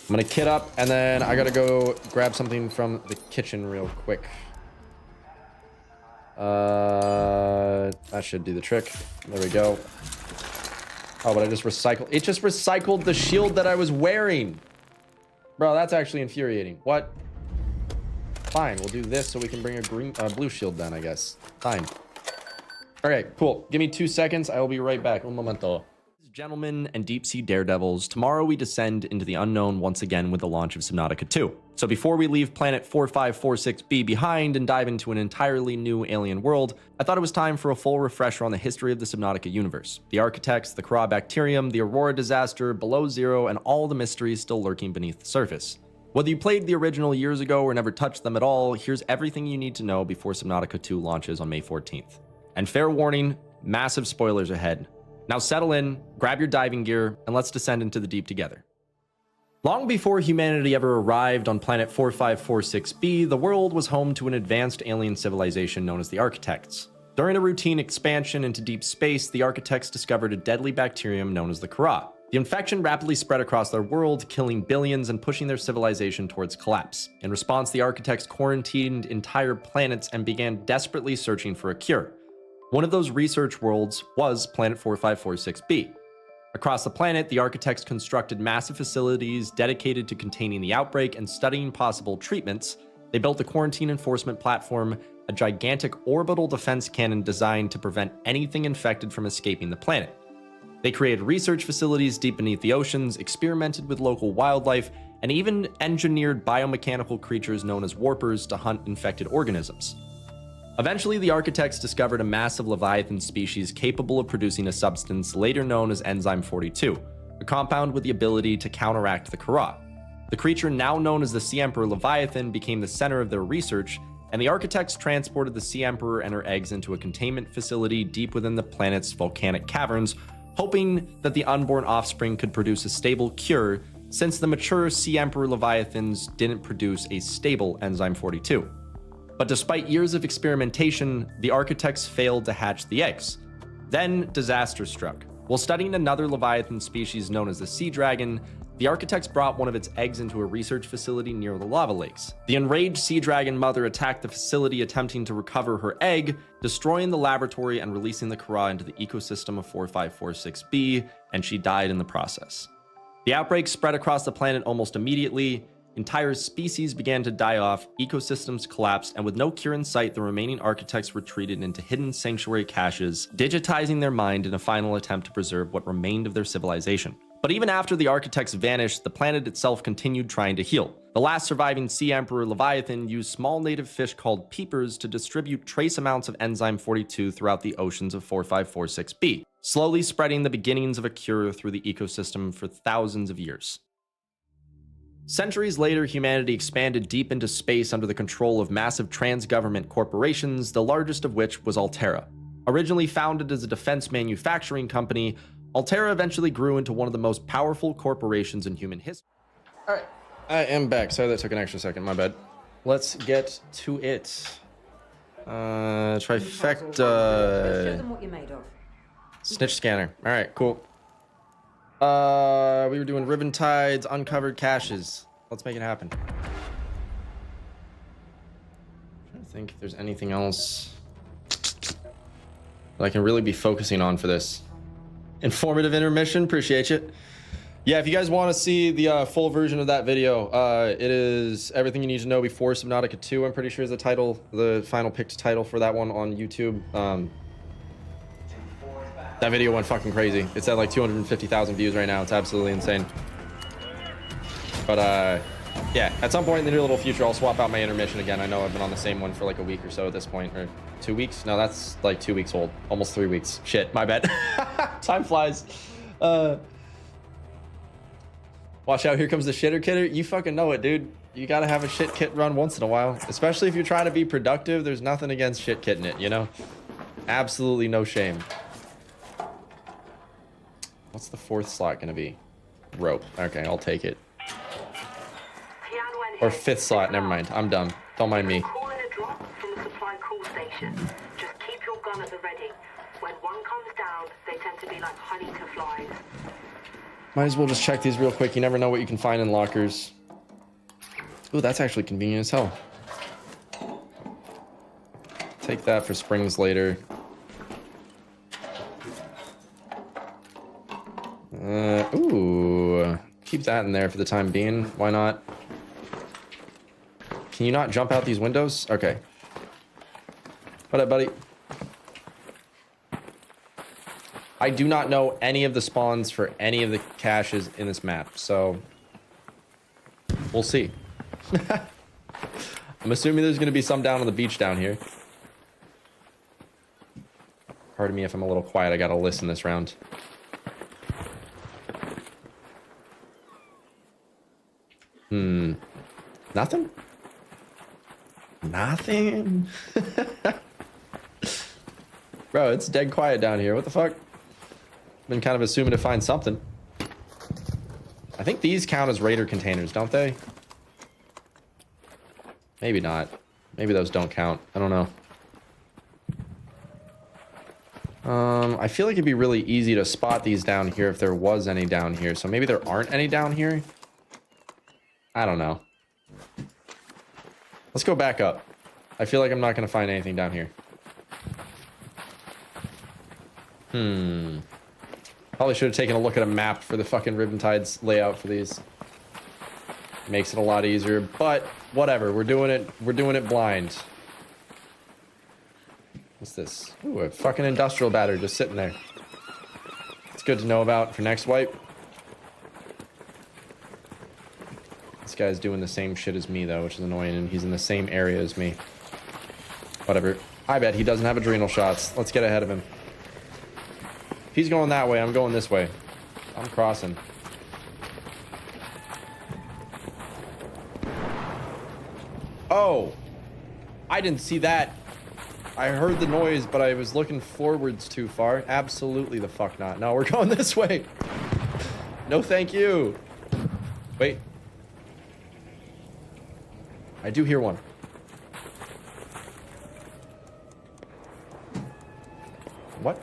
I'm going to kit up, and then I got to go grab something from the kitchen real quick. That should do the trick. There we go. Oh, but I just recycled. It just recycled the shield that I was wearing. Bro, that's actually infuriating. What? Fine, we'll do this so we can bring a blue shield then, I guess. Fine. Okay, cool. Give me 2 seconds. I will be right back. Un momento. Gentlemen and deep sea daredevils, tomorrow we descend into the unknown once again with the launch of Subnautica 2. So before we leave planet 4546b behind and dive into an entirely new alien world, I thought it was time for a full refresher on the history of the Subnautica universe, the architects, the Kra bacterium, the Aurora disaster, Below Zero, and all the mysteries still lurking beneath the surface. Whether you played the original years ago or never touched them at all, here's everything you need to know before Subnautica 2 launches on May 14th. And fair warning, massive spoilers ahead. Now settle in, grab your diving gear, and let's descend into the deep together. Long before humanity ever arrived on planet 4546b, the world was home to an advanced alien civilization known as the Architects. During a routine expansion into deep space, the Architects discovered a deadly bacterium known as the Kra. The infection rapidly spread across their world, killing billions and pushing their civilization towards collapse. In response, the Architects quarantined entire planets and began desperately searching for a cure. One of those research worlds was planet 4546b. Across the planet, the Architects constructed massive facilities dedicated to containing the outbreak and studying possible treatments. They built a quarantine enforcement platform, a gigantic orbital defense cannon designed to prevent anything infected from escaping the planet. They created research facilities deep beneath the oceans, experimented with local wildlife, and even engineered biomechanical creatures known as warpers to hunt infected organisms. Eventually, the Architects discovered a massive Leviathan species capable of producing a substance later known as Enzyme 42, a compound with the ability to counteract the Kra. The creature now known as the Sea Emperor Leviathan became the center of their research, and the Architects transported the Sea Emperor and her eggs into a containment facility deep within the planet's volcanic caverns, hoping that the unborn offspring could produce a stable cure, since the mature Sea Emperor Leviathans didn't produce a stable Enzyme 42. But despite years of experimentation, the Architects failed to hatch the eggs. Then disaster struck. While studying another Leviathan species known as the Sea Dragon, the Architects brought one of its eggs into a research facility near the lava lakes. The enraged Sea Dragon mother attacked the facility attempting to recover her egg, destroying the laboratory and releasing the Kra into the ecosystem of 4546b, and she died in the process. The outbreak spread across the planet almost immediately. Entire species began to die off, ecosystems collapsed, and with no cure in sight, the remaining Architects retreated into hidden sanctuary caches, digitizing their mind in a final attempt to preserve what remained of their civilization. But even after the architects vanished, the planet itself continued trying to heal. The last surviving Sea Emperor Leviathan used small native fish called peepers to distribute trace amounts of enzyme 42 throughout the oceans of 4546b, slowly spreading the beginnings of a cure through the ecosystem for thousands of years. Centuries later, humanity expanded deep into space under the control of massive trans-government corporations, the largest of which was Altera. Originally founded as a defense manufacturing company, Altera eventually grew into one of the most powerful corporations in human history. All right, I am back. Sorry that took an extra second, my bad. Let's get to it. Trifecta. Show them what you're made of. Snitch scanner. All right, cool. We were doing ribbon tides, uncovered caches. Let's make it happen. I don't think there's anything else that I can really be focusing on for this. Informative intermission, appreciate you. Yeah, if you guys want to see the full version of that video, it is Everything You Need to Know Before Subnautica 2, I'm pretty sure is the title, the final picked title for that one on YouTube. That video went fucking crazy. It's at like 250,000 views right now. It's absolutely insane. But yeah, at some point in the near little future, I'll swap out my intermission again. I know I've been on the same one for like a week or so at this point, or 2 weeks. No, that's like 2 weeks old, almost 3 weeks. Shit, my bad. Time flies. Watch out, here comes the shitter kidder. You fucking know it, dude. You gotta have a shit kit run once in a while, especially if you're trying to be productive. There's nothing against shit kitting it, you know? Absolutely no shame. What's the fourth slot gonna be? Rope. Okay, I'll take it. Or fifth slot, never mind. I'm dumb. Don't mind me. Calling a drop from the supply call station. Just keep your gun at the ready. When one comes down, they tend to be like honey to flies. Might as well just check these real quick. You never know what you can find in lockers. Ooh, that's actually convenient as hell. Take that for springs later. Ooh. Keep that in there for the time being. Why not? Can you not jump out these windows? Okay. What up, buddy? I do not know any of the spawns for any of the caches in this map, so we'll see. I'm assuming there's going to be some down on the beach down here. Pardon me if I'm a little quiet. I got to listen this round. Nothing? Nothing? Bro, it's dead quiet down here. What the fuck? Been kind of assuming to find something. I think these count as raider containers, don't they? Maybe not. Maybe those don't count. I don't know. I feel like it'd be really easy to spot these down here if there was any down here. So maybe there aren't any down here? I don't know. Let's go back up. I feel like I'm not going to find anything down here. Probably should have taken a look at a map for the fucking Ribbon Tides layout for these. Makes it a lot easier, but whatever. We're doing it blind. What's this? Ooh, a fucking industrial battery just sitting there. It's good to know about for next wipe. This guy's doing the same shit as me, though, which is annoying, and he's in the same area as me. Whatever. I bet he doesn't have adrenal shots. Let's get ahead of him. If he's going that way, I'm going this way. I'm crossing. Oh! I didn't see that. I heard the noise, but I was looking forwards too far. Absolutely the fuck not. No, we're going this way. No, thank you. Wait. I do hear one. What?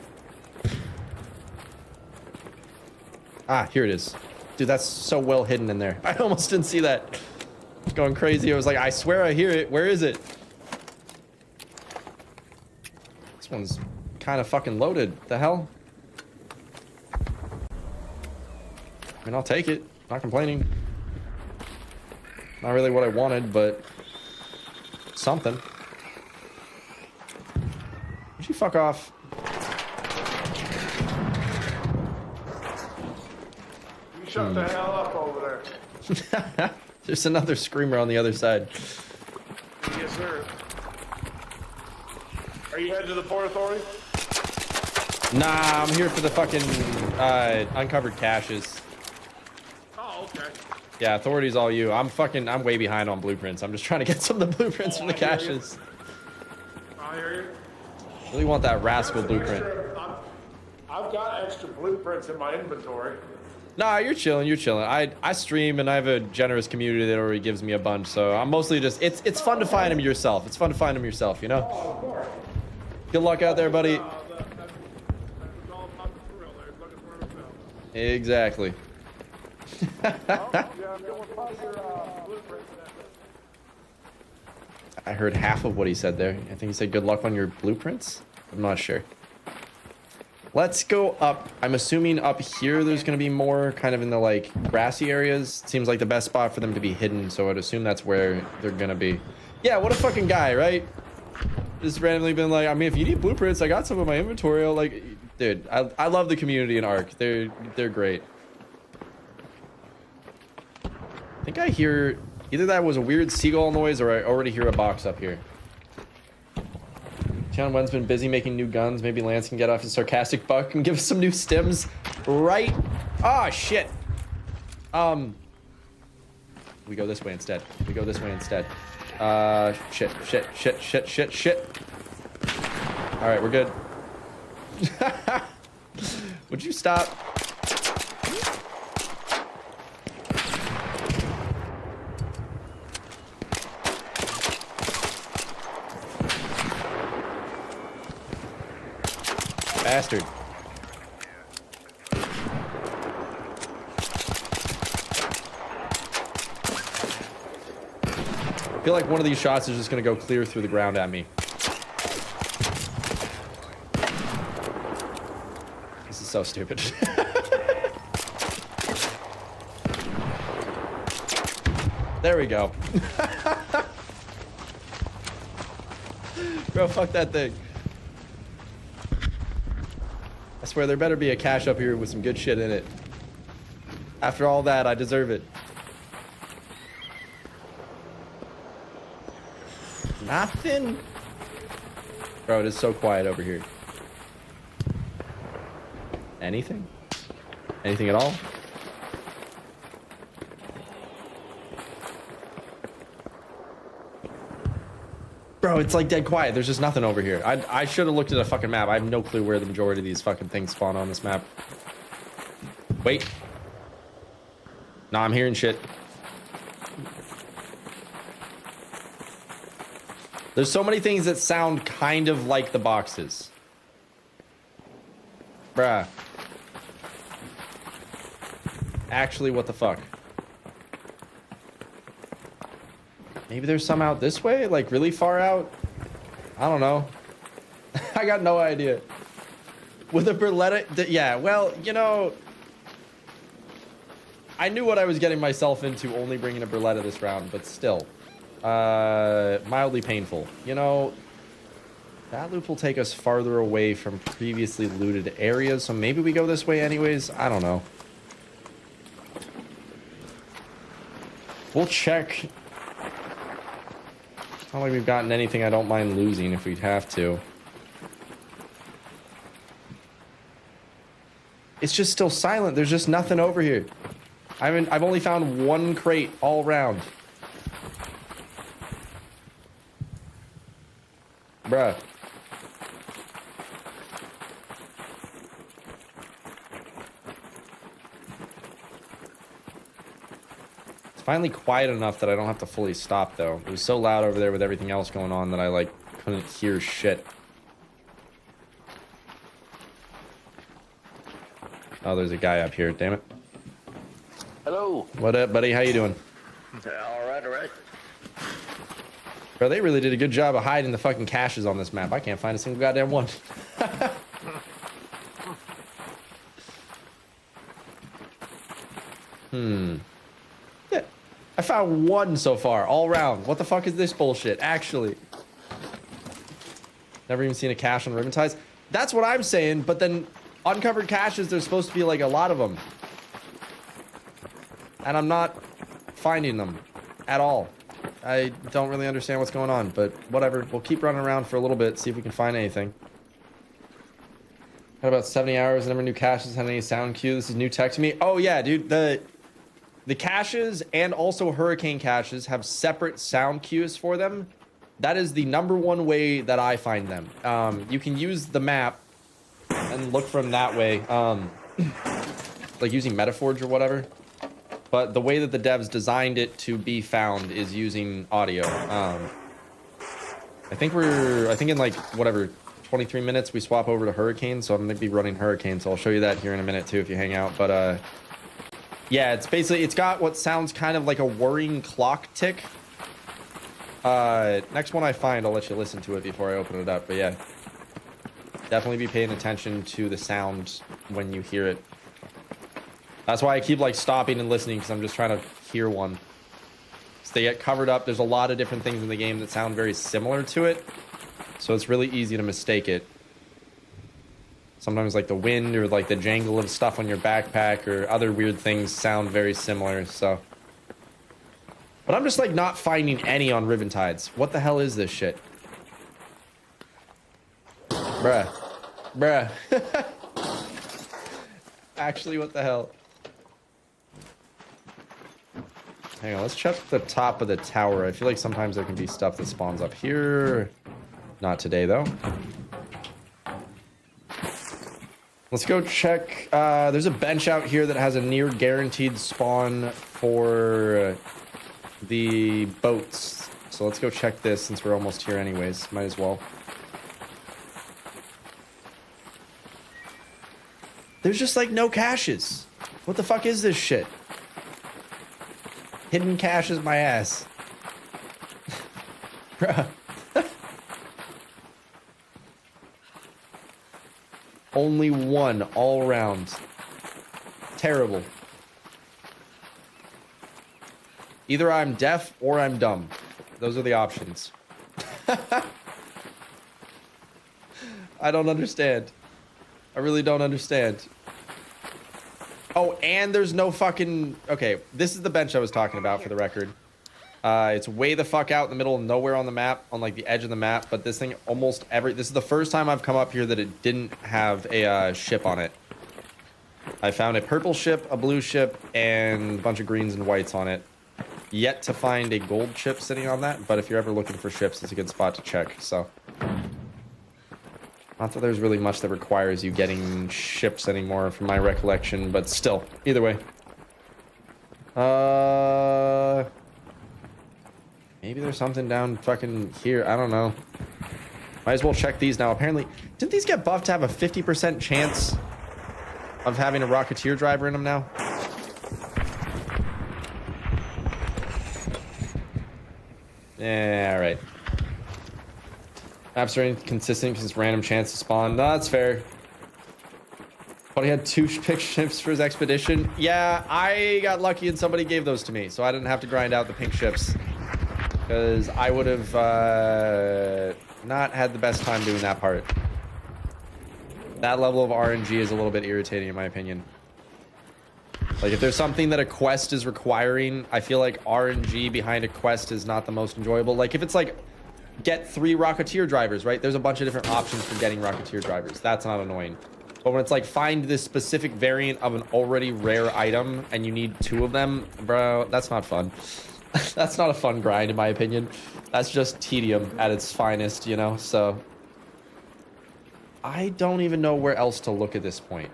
Ah, here it is. Dude, that's so well hidden in there. I almost didn't see that. I was going crazy. I was like, I swear I hear it. Where is it? This one's kind of fucking loaded. The hell? I mean, I'll take it. Not complaining. Not really what I wanted, but something. Would you fuck off? shut the hell up over there. There's another screamer on the other side. Yes, sir. Are you headed to the Port Authority? Nah, I'm here for the fucking uncovered caches. Oh, okay. Yeah, authority's all you. I'm way behind on blueprints. I'm just trying to get some of the blueprints from the caches. I hear you. Really want that rascal blueprint. I've got extra blueprints in my inventory. Nah, you're chilling, you're chilling. I stream and I have a generous community that already gives me a bunch, so I'm mostly just, it's fun to find them yourself. It's fun to find them yourself, you know? Oh, of course. Good luck out there, buddy. That's all about the thrill. There's looking for himself. Exactly. I heard half of what he said there. I think he said good luck on your blueprints. I'm not sure. Let's go up. I'm assuming up here there's going to be more kind of in the like grassy areas. Seems like the best spot for them to be hidden, so I'd assume that's where they're going to be. Yeah, what a fucking guy, right? Just randomly been like, I mean, if you need blueprints, I got some in my inventory. Like, dude, I love the community in Ark. They're great. I think I hear either that was a weird seagull noise or I already hear a box up here. John Wen's been busy making new guns. Maybe Lance can get off his sarcastic buck and give us some new stims. Right? Ah, shit. We go this way instead. We go this way instead. Shit. All right, we're good. Would you stop? Bastard. I feel like one of these shots is just gonna go clear through the ground at me. This is so stupid. There we go. Bro, fuck that thing. I swear there better be a cache up here with some good shit in it. After all that, I deserve it. Nothing? Bro, it is so quiet over here. Anything? Anything at all? Bro, it's like dead quiet. There's just nothing over here. I should have looked at a fucking map. I have no clue where the majority of these fucking things spawn on this map. Wait. Nah, I'm hearing shit. There's so many things that sound kind of like the boxes. Bruh. Actually, what the fuck? Maybe there's some out this way? Like, really far out? I don't know. I got no idea. With a Berletta... Yeah, well, you know... I knew what I was getting myself into only bringing a Berletta this round, but still. Mildly painful. You know... That loop will take us farther away from previously looted areas, so maybe we go this way anyways? I don't know. We'll check... It's not like we've gotten anything I don't mind losing if we'd have to. It's just still silent. There's just nothing over here. I've only found one crate all around. Bruh. Finally quiet enough that I don't have to fully stop, though. It was so loud over there with everything else going on that I, like, couldn't hear shit. Oh, there's a guy up here, damn it. Hello. What up, buddy? How you doing? All right. Bro, they really did a good job of hiding the fucking caches on this map. I can't find a single goddamn one. Yeah. I found one so far, all around. What the fuck is this bullshit, actually? Never even seen a cache on ribbon ties. That's what I'm saying, but then uncovered caches, there's supposed to be like a lot of them. and I'm not finding them at all. I don't really understand what's going on, but whatever. We'll keep running around for a little bit, see if we can find anything. Had about 70 hours, never knew caches had any sound cue. This is new tech to me. Oh yeah, dude, the caches and also hurricane caches have separate sound cues for them. That is the #1 way that I find them. You can use the map and look from that way, like using Metaforge or whatever. But the way that the devs designed it to be found is using audio. I think in like, whatever, 23 minutes we swap over to Hurricane, so I'm going to be running Hurricane, so I'll show you that here in a minute too if you hang out. But yeah, it's got what sounds kind of like a whirring clock tick. Next one I find, I'll let you listen to it before I open it up. But yeah, definitely be paying attention to the sound when you hear it. That's why I keep like stopping and listening, because I'm just trying to hear one. So they get covered up. There's a lot of different things in the game that sound very similar to it, so it's really easy to mistake it. Sometimes like the wind or like the jangle of stuff on your backpack or other weird things sound very similar. So, but I'm just like not finding any on Riventides. What the hell is this shit? Bruh. Actually, what the hell? Hang on, let's check the top of the tower. I feel like sometimes there can be stuff that spawns up here. Not today, though. Let's go check. There's a bench out here that has a near guaranteed spawn for the boats. So let's go check this since we're almost here anyways. Might as well. There's just like no caches. What the fuck is this shit? Hidden caches my ass. Bruh. Only one all around. Terrible. Either I'm deaf or I'm dumb. Those are the options. I don't understand. I really don't understand. Oh, and there's no fucking... Okay, this is the bench I was talking about, for the record. It's way the fuck out in the middle of nowhere on the map, on like the edge of the map, but this thing almost every... This is the first time I've come up here that it didn't have a ship on it. I found a purple ship, a blue ship, and a bunch of greens and whites on it. Yet to find a gold ship sitting on that, but if you're ever looking for ships, it's a good spot to check, so... Not that there's really much that requires you getting ships anymore, from my recollection, but still, either way. Maybe there's something down fucking here, I don't know. Might as well check these now. Apparently, didn't these get buffed to have a 50% chance of having a Rocketeer driver in them now? Yeah, alright. Maps are inconsistent because it's random chance to spawn. No, that's fair. But he had 2 pink ships for his expedition. Yeah, I got lucky and somebody gave those to me, so I didn't have to grind out the pink ships. Because I would have not had the best time doing that part. That level of RNG is a little bit irritating in my opinion. Like, if there's something that a quest is requiring, I feel like RNG behind a quest is not the most enjoyable. Like, if it's like... Get 3 Rocketeer drivers, right? There's a bunch of different options for getting Rocketeer drivers. That's not annoying. But when it's like, find this specific variant of an already rare item and you need 2 of them, bro, that's not fun. That's not a fun grind, in my opinion. That's just tedium at its finest, you know? So, I don't even know where else to look at this point.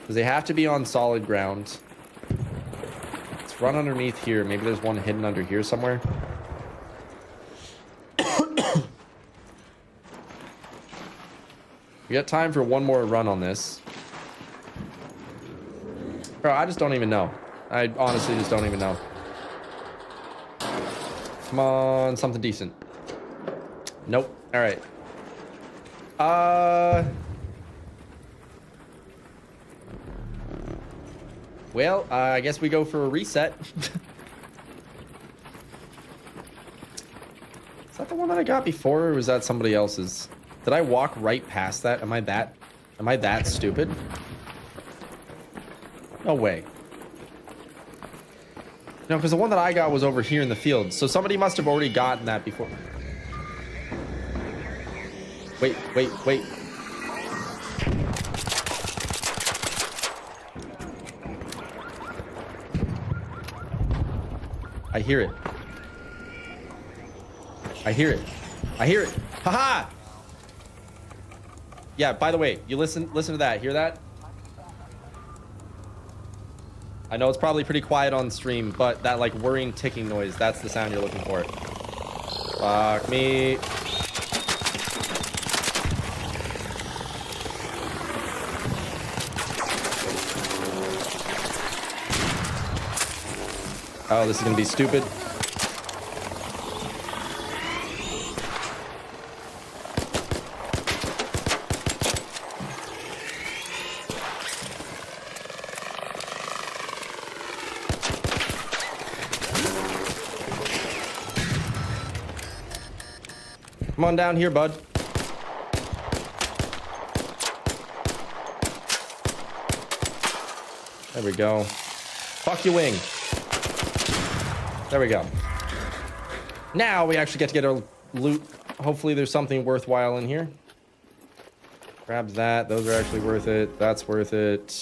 Because they have to be on solid ground. Let's run underneath here. Maybe there's one hidden under here somewhere. We got time for one more run on this. Bro, I just don't even know. I honestly just don't even know. Come on, something decent. Nope. All right. Well, I guess we go for a reset. Is that the one that I got before, or was that somebody else's? Did I walk right past that? Am I that stupid? No way. No, because the one that I got was over here in the field. So somebody must have already gotten that before. Wait. I hear it. I hear it. Haha! Yeah, by the way, you listen to that. Hear that? I know it's probably pretty quiet on stream, but that like whirring ticking noise, that's the sound you're looking for. Fuck me. Oh, this is gonna be stupid. Come on down here, bud. There we go. Fuck your wing. There we go. Now we actually get to get our loot. Hopefully there's something worthwhile in here. Grab that. Those are actually worth it. That's worth it.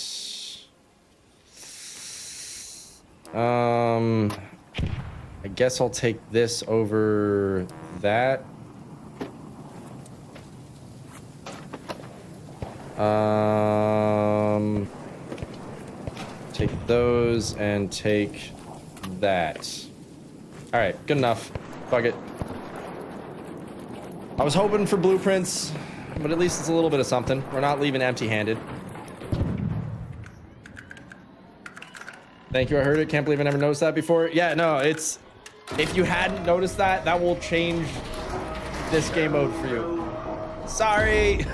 I guess I'll take this over that. Take those and take that. All right, good enough. Fuck it. I was hoping for blueprints, but at least it's a little bit of something. We're not leaving empty-handed. Thank you, I heard it. Can't believe I never noticed that before. Yeah, no, it's... If you hadn't noticed that, that will change this game mode for you. Sorry!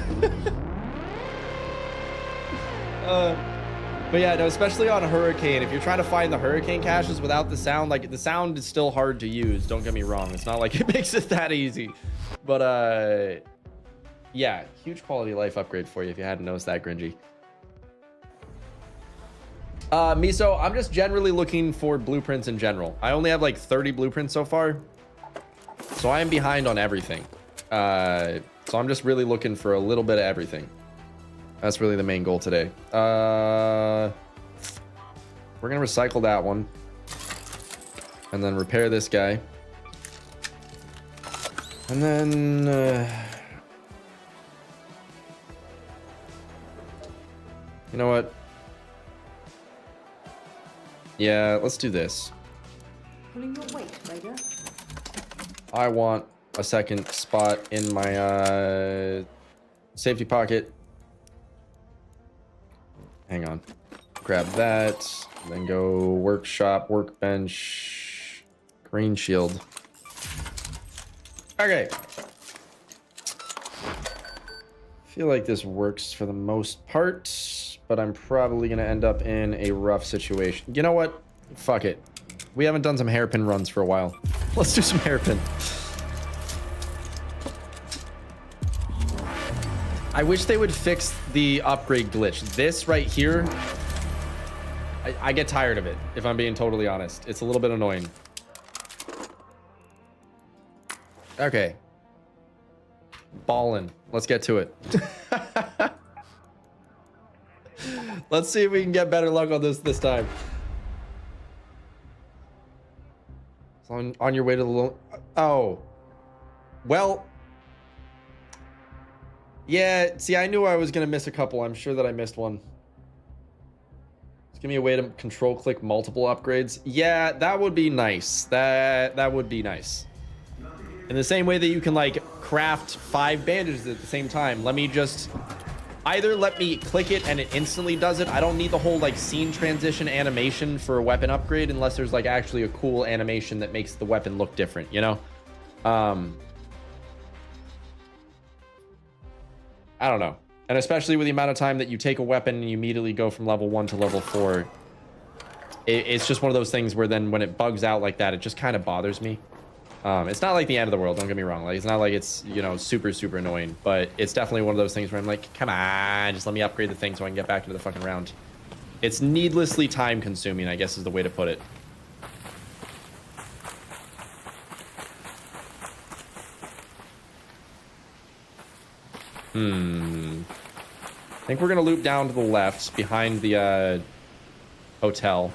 But yeah, no, especially on a hurricane, if you're trying to find the hurricane caches without the sound, like the sound is still hard to use. Don't get me wrong. It's not like it makes it that easy, but yeah, huge quality of life upgrade for you if you hadn't noticed that, Gringy. Miso, I'm just generally looking for blueprints in general. I only have like 30 blueprints so far, so I am behind on everything. So I'm just really looking for a little bit of everything. That's really the main goal today. We're gonna recycle that one and then repair this guy, and then you know what? Yeah, let's do this. Pulling your weight, Vader. I want a second spot in my safety pocket. Hang on. Grab that. Then go workshop, workbench, green shield. Okay. Feel like this works for the most part, but I'm probably going to end up in a rough situation. You know what? Fuck it. We haven't done some hairpin runs for a while. Let's do some hairpin. I wish they would fix the upgrade glitch. This right here, I get tired of it, if I'm being totally honest. It's a little bit annoying. Okay. Ballin'. Let's get to it. Let's see if we can get better luck on this time. On your way to the... Oh. Well... Yeah, see, I knew I was going to miss a couple. I'm sure that I missed one. Just give me a way to control click multiple upgrades. Yeah, that would be nice. That would be nice. In the same way that you can, like, craft 5 bandages at the same time. Let me just... Either let me click it and it instantly does it. I don't need the whole, like, scene transition animation for a weapon upgrade unless there's, like, actually a cool animation that makes the weapon look different, you know? I don't know. And especially with the amount of time that you take a weapon and you immediately go from level 1 to level 4. It's just one of those things where then when it bugs out like that, it just kind of bothers me. It's not like the end of the world, don't get me wrong. Like, it's not like it's, you know, super, super annoying. But it's definitely one of those things where I'm like, come on, just let me upgrade the thing so I can get back into the fucking round. It's needlessly time consuming, I guess is the way to put it. I think we're gonna loop down to the left behind the hotel.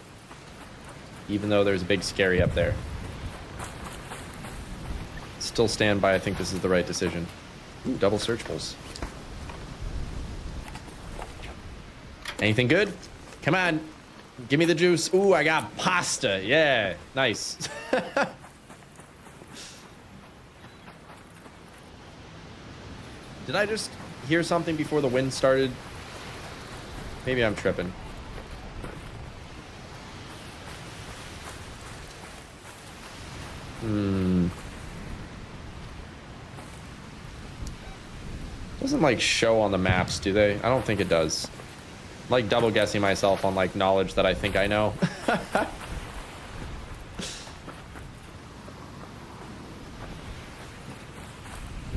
Even though there's a big scary up there. Still stand by, I think this is the right decision. Ooh, double searchables. Anything good? Come on. Give me the juice. Ooh, I got pasta. Yeah, nice. Did I just hear something before the wind started? Maybe I'm tripping. Doesn't like show on the maps, do they? I don't think it does. I'm like double guessing myself on like knowledge that I think I know.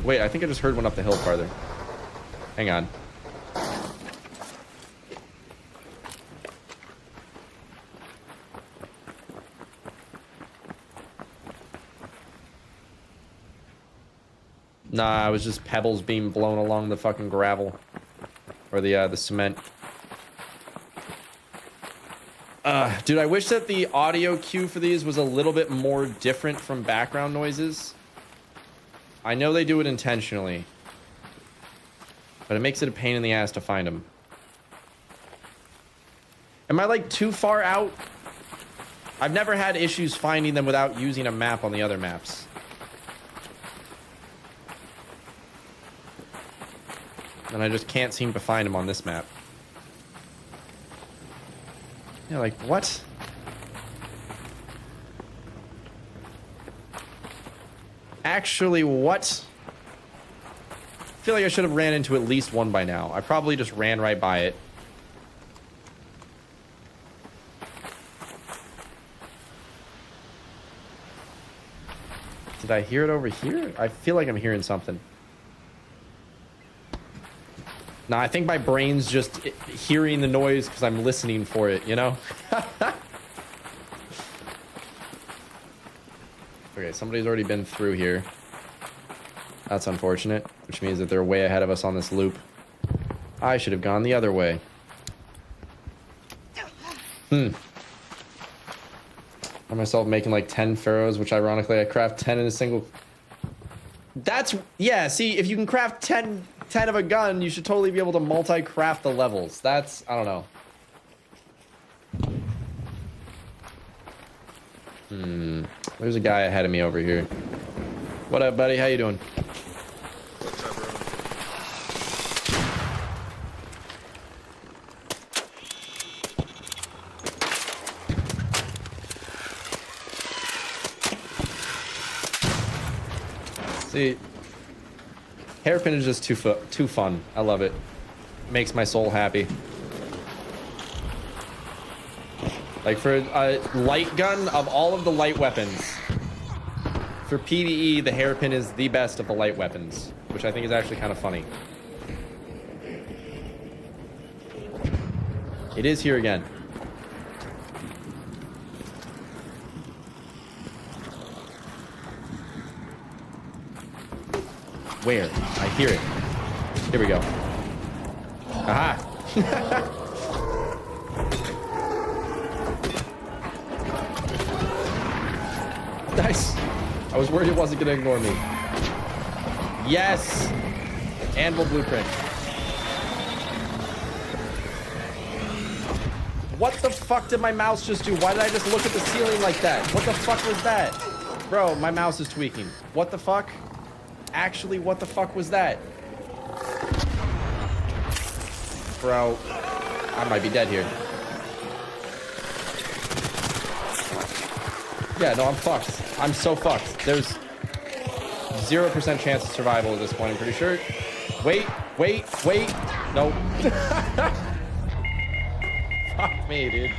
Wait, I think I just heard one up the hill farther. Hang on. Nah, it was just pebbles being blown along the fucking gravel. Or the cement. Dude, I wish that the audio cue for these was a little bit more different from background noises. I know they do it intentionally. But it makes it a pain in the ass to find them. Am I like too far out? I've never had issues finding them without using a map on the other maps. And I just can't seem to find them on this map. Yeah, like, what? Actually, what? I feel like I should have ran into at least one by now. I probably just ran right by it. Did I hear it over here? I feel like I'm hearing something. Nah, I think my brain's just hearing the noise because I'm listening for it, you know? Okay, somebody's already been through here. That's unfortunate, which means that they're way ahead of us on this loop. I should have gone the other way. I myself making like 10 pharaohs, which ironically I craft 10 in a single... That's... Yeah, see, if you can craft 10 of a gun, you should totally be able to multi-craft the levels. That's... I don't know. There's a guy ahead of me over here. What up, buddy? How you doing? What's up, bro? See, hairpin is just too fun. I love it. Makes my soul happy. Like for a light gun, of all of the light weapons, for PvE, the hairpin is the best of the light weapons, which I think is actually kind of funny. It is here again. Where? I hear it. Here we go. Aha! Nice. I was worried it wasn't gonna ignore me. Yes! Anvil blueprint. What the fuck did my mouse just do? Why did I just look at the ceiling like that? What the fuck was that? Bro, my mouse is tweaking. What the fuck? Actually, what the fuck was that? Bro, I might be dead here. Yeah, no, I'm fucked. I'm so fucked. There's 0% chance of survival at this point, I'm pretty sure. Wait. Nope. Fuck me, dude.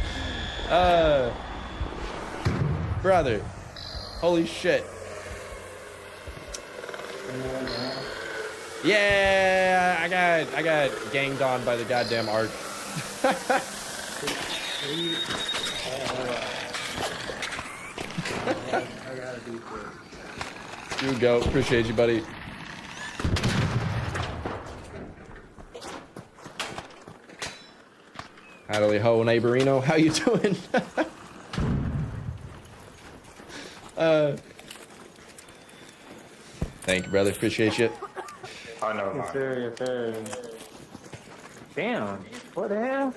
Brother. Holy shit. Yeah, I got ganged on by the goddamn arc. You go. Appreciate you, buddy. Howdy ho, neighborino. How you doing? Thank you, brother. Appreciate you. I know. Yes, sir. Yes, sir. Damn. What the hell?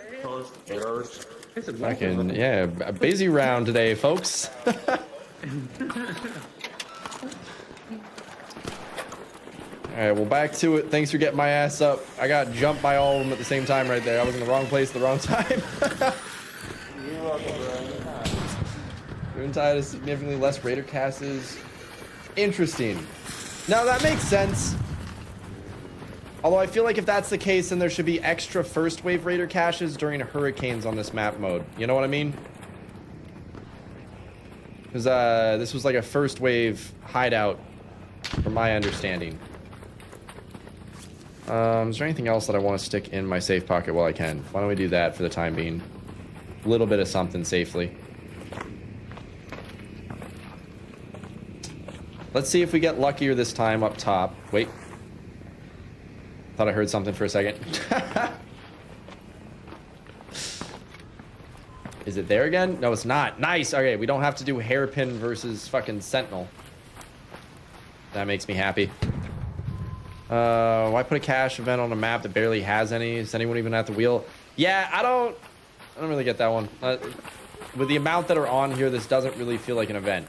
It's a Fucking, yeah, a busy round today, folks. Alright, well, back to it. Thanks for getting my ass up. I got jumped by all of them at the same time right there. I was in the wrong place at the wrong time. You're welcome, bro. Riventide is significantly less raider casts. Interesting. Now, that makes sense. Although I feel like if that's the case, then there should be extra first wave raider caches during hurricanes on this map mode. You know what I mean? Because this was like a first wave hideout, from my understanding. Is there anything else that I want to stick in my safe pocket while I can? Why don't we do that for the time being? A little bit of something safely. Let's see if we get luckier this time up top. Wait. Thought I heard something for a second. Is it there again? No, it's not. Nice. Okay, we don't have to do hairpin versus fucking sentinel. That makes me happy. Why put a cache event on a map that barely has any? Is anyone even at the wheel? Yeah, I don't really get that one. With the amount that are on here, this doesn't really feel like an event.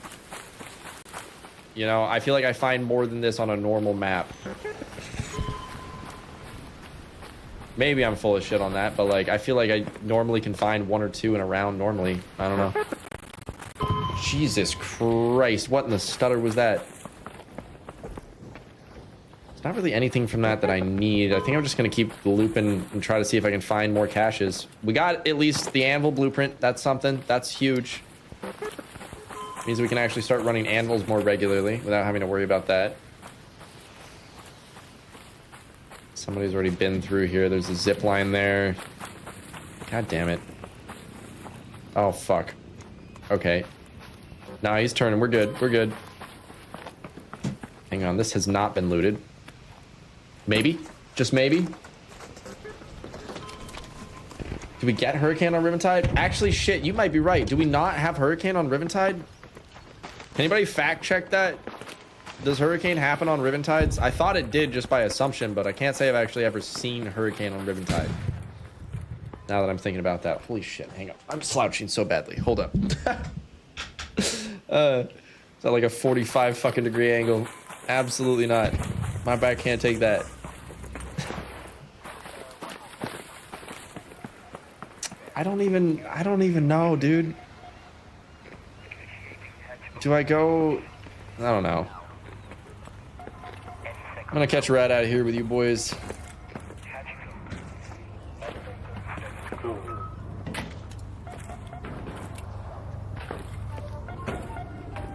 You know, I feel like I find more than this on a normal map. Maybe I'm full of shit on that, but like, I feel like I normally can find 1 or 2 in a round normally. I don't know. Jesus Christ, what in the stutter was that? There's not really anything from that I need. I think I'm just gonna keep looping and try to see if I can find more caches. We got at least the anvil blueprint. That's something. That's huge. Means we can actually start running anvils more regularly without having to worry about that. Somebody's already been through here. There's a zip line there. God damn it. Oh, fuck. Okay. Nah, he's turning. We're good. We're good. Hang on. This has not been looted. Maybe. Just maybe. Do we get Hurricane on Riventide? Actually, shit, you might be right. Do we not have Hurricane on Riventide? Anybody fact check that? Does Hurricane happen on Riventides? I thought it did just by assumption, but I can't say I've actually ever seen Hurricane on Riventide. Now that I'm thinking about that. Holy shit, hang on. I'm slouching so badly. Hold up. Is that like a 45 fucking degree angle? Absolutely not. My back can't take that. I don't even know, dude. Do I go? I don't know. I'm gonna catch a rat out of here with you boys.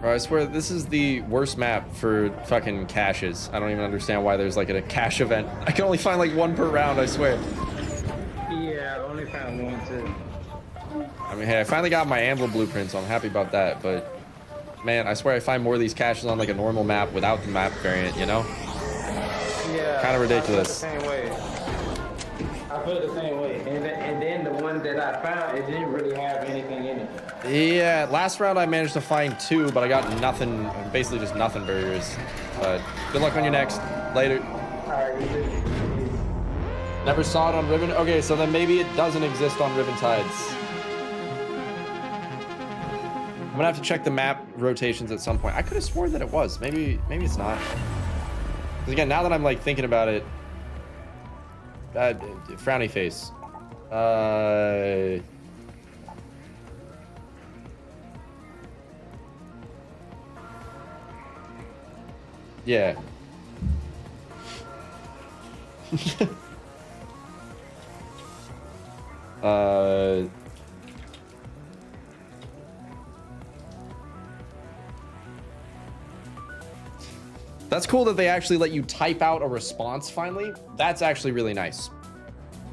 Bro, I swear this is the worst map for fucking caches. I don't even understand why there's like a cache event. I can only find like 1 per round, I swear. Yeah, I only found 1 too. I mean, hey, I finally got my anvil blueprint, so I'm happy about that, but man, I swear I find more of these caches on like a normal map without the map variant, you know? Yeah. Kind of ridiculous. I feel the same way. I feel the same way. And then the one that I found, it didn't really have anything in it. Yeah, last round I managed to find 2, but I got nothing, basically just nothing barriers. But good luck on your next. Later. Alright, Never saw it on Riven? Okay, so then maybe it doesn't exist on Riventides. I'm gonna have to check the map rotations at some point. I could have sworn that it was. Maybe it's not. Because again, now that I'm like thinking about it, frowny face. Yeah. That's cool that they actually let you type out a response finally. That's actually really nice.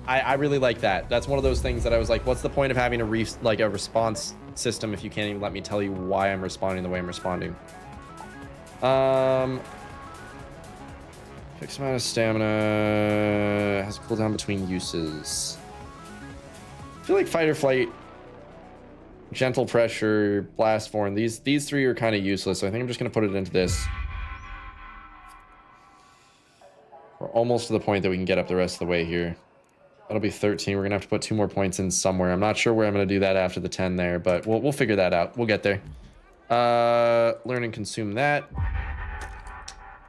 I really like that. That's one of those things that I was like, what's the point of having a response system if you can't even let me tell you why I'm responding the way I'm responding? Fixed amount of stamina has a cooldown between uses. feel like fight or flight, gentle pressure, blast form. These three are kind of useless. So I think I'm just gonna put it into this. We're almost to the point that we can get up the rest of the way here. That'll be 13. We're gonna have to put 2 more points in somewhere. I'm not sure where I'm gonna do that after the 10 there, but we'll figure that out. We'll get there. Learn and consume that.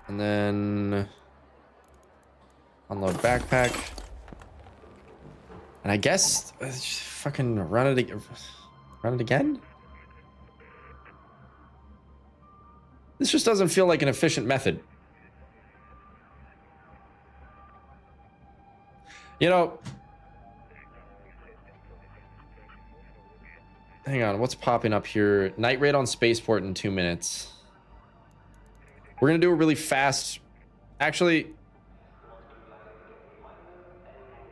And then unload backpack. And I guess fucking run it again. This just doesn't feel like an efficient method. You know, hang on, what's popping up here? Night raid on spaceport in 2 minutes. We're gonna do it really fast. Actually,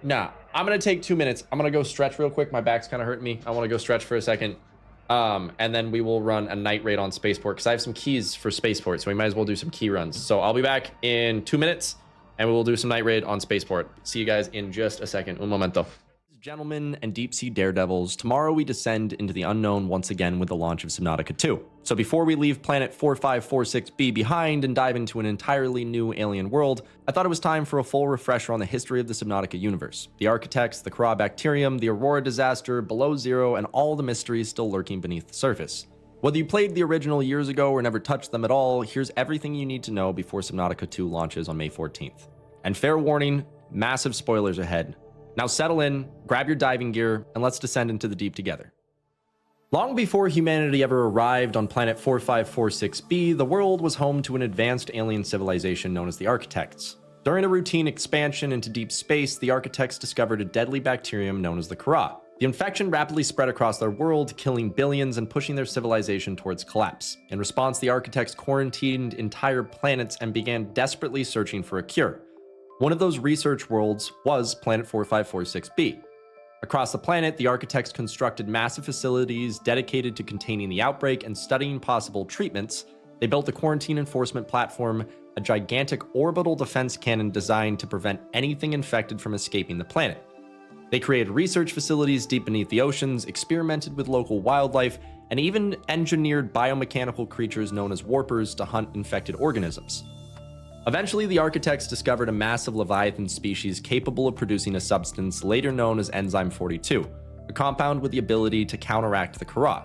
nah, I'm gonna take 2 minutes. I'm gonna go stretch real quick. My back's kind of hurting me. I want to go stretch for a second. And then we will run a night raid on spaceport because I have some keys for spaceport, so we might as well do some key runs. So I'll be back in 2 minutes. And we will do some night raid on spaceport. See you guys in just a second. Un momento. Gentlemen and deep sea daredevils, tomorrow we descend into the unknown once again with the launch of Subnautica 2. So before we leave planet 4546b behind and dive into an entirely new alien world, I thought it was time for a full refresher on the history of the Subnautica universe. The architects, the Kra bacterium, the Aurora disaster, Below Zero, and all the mysteries still lurking beneath the surface. Whether you played the original years ago or never touched them at all, here's everything you need to know before Subnautica 2 launches on May 14th. And fair warning, massive spoilers ahead. Now settle in, grab your diving gear, and let's descend into the deep together. Long before humanity ever arrived on planet 4546b, the world was home to an advanced alien civilization known as the Architects. During a routine expansion into deep space, the Architects discovered a deadly bacterium known as the Kra. The infection rapidly spread across their world, killing billions and pushing their civilization towards collapse. In response, the Architects quarantined entire planets and began desperately searching for a cure. One of those research worlds was planet 4546b. Across the planet, the Architects constructed massive facilities dedicated to containing the outbreak and studying possible treatments. They built a quarantine enforcement platform, a gigantic orbital defense cannon designed to prevent anything infected from escaping the planet. They created research facilities deep beneath the oceans, experimented with local wildlife, and even engineered biomechanical creatures known as warpers to hunt infected organisms. Eventually, the Architects discovered a massive Leviathan species capable of producing a substance later known as Enzyme 42, a compound with the ability to counteract the Kra.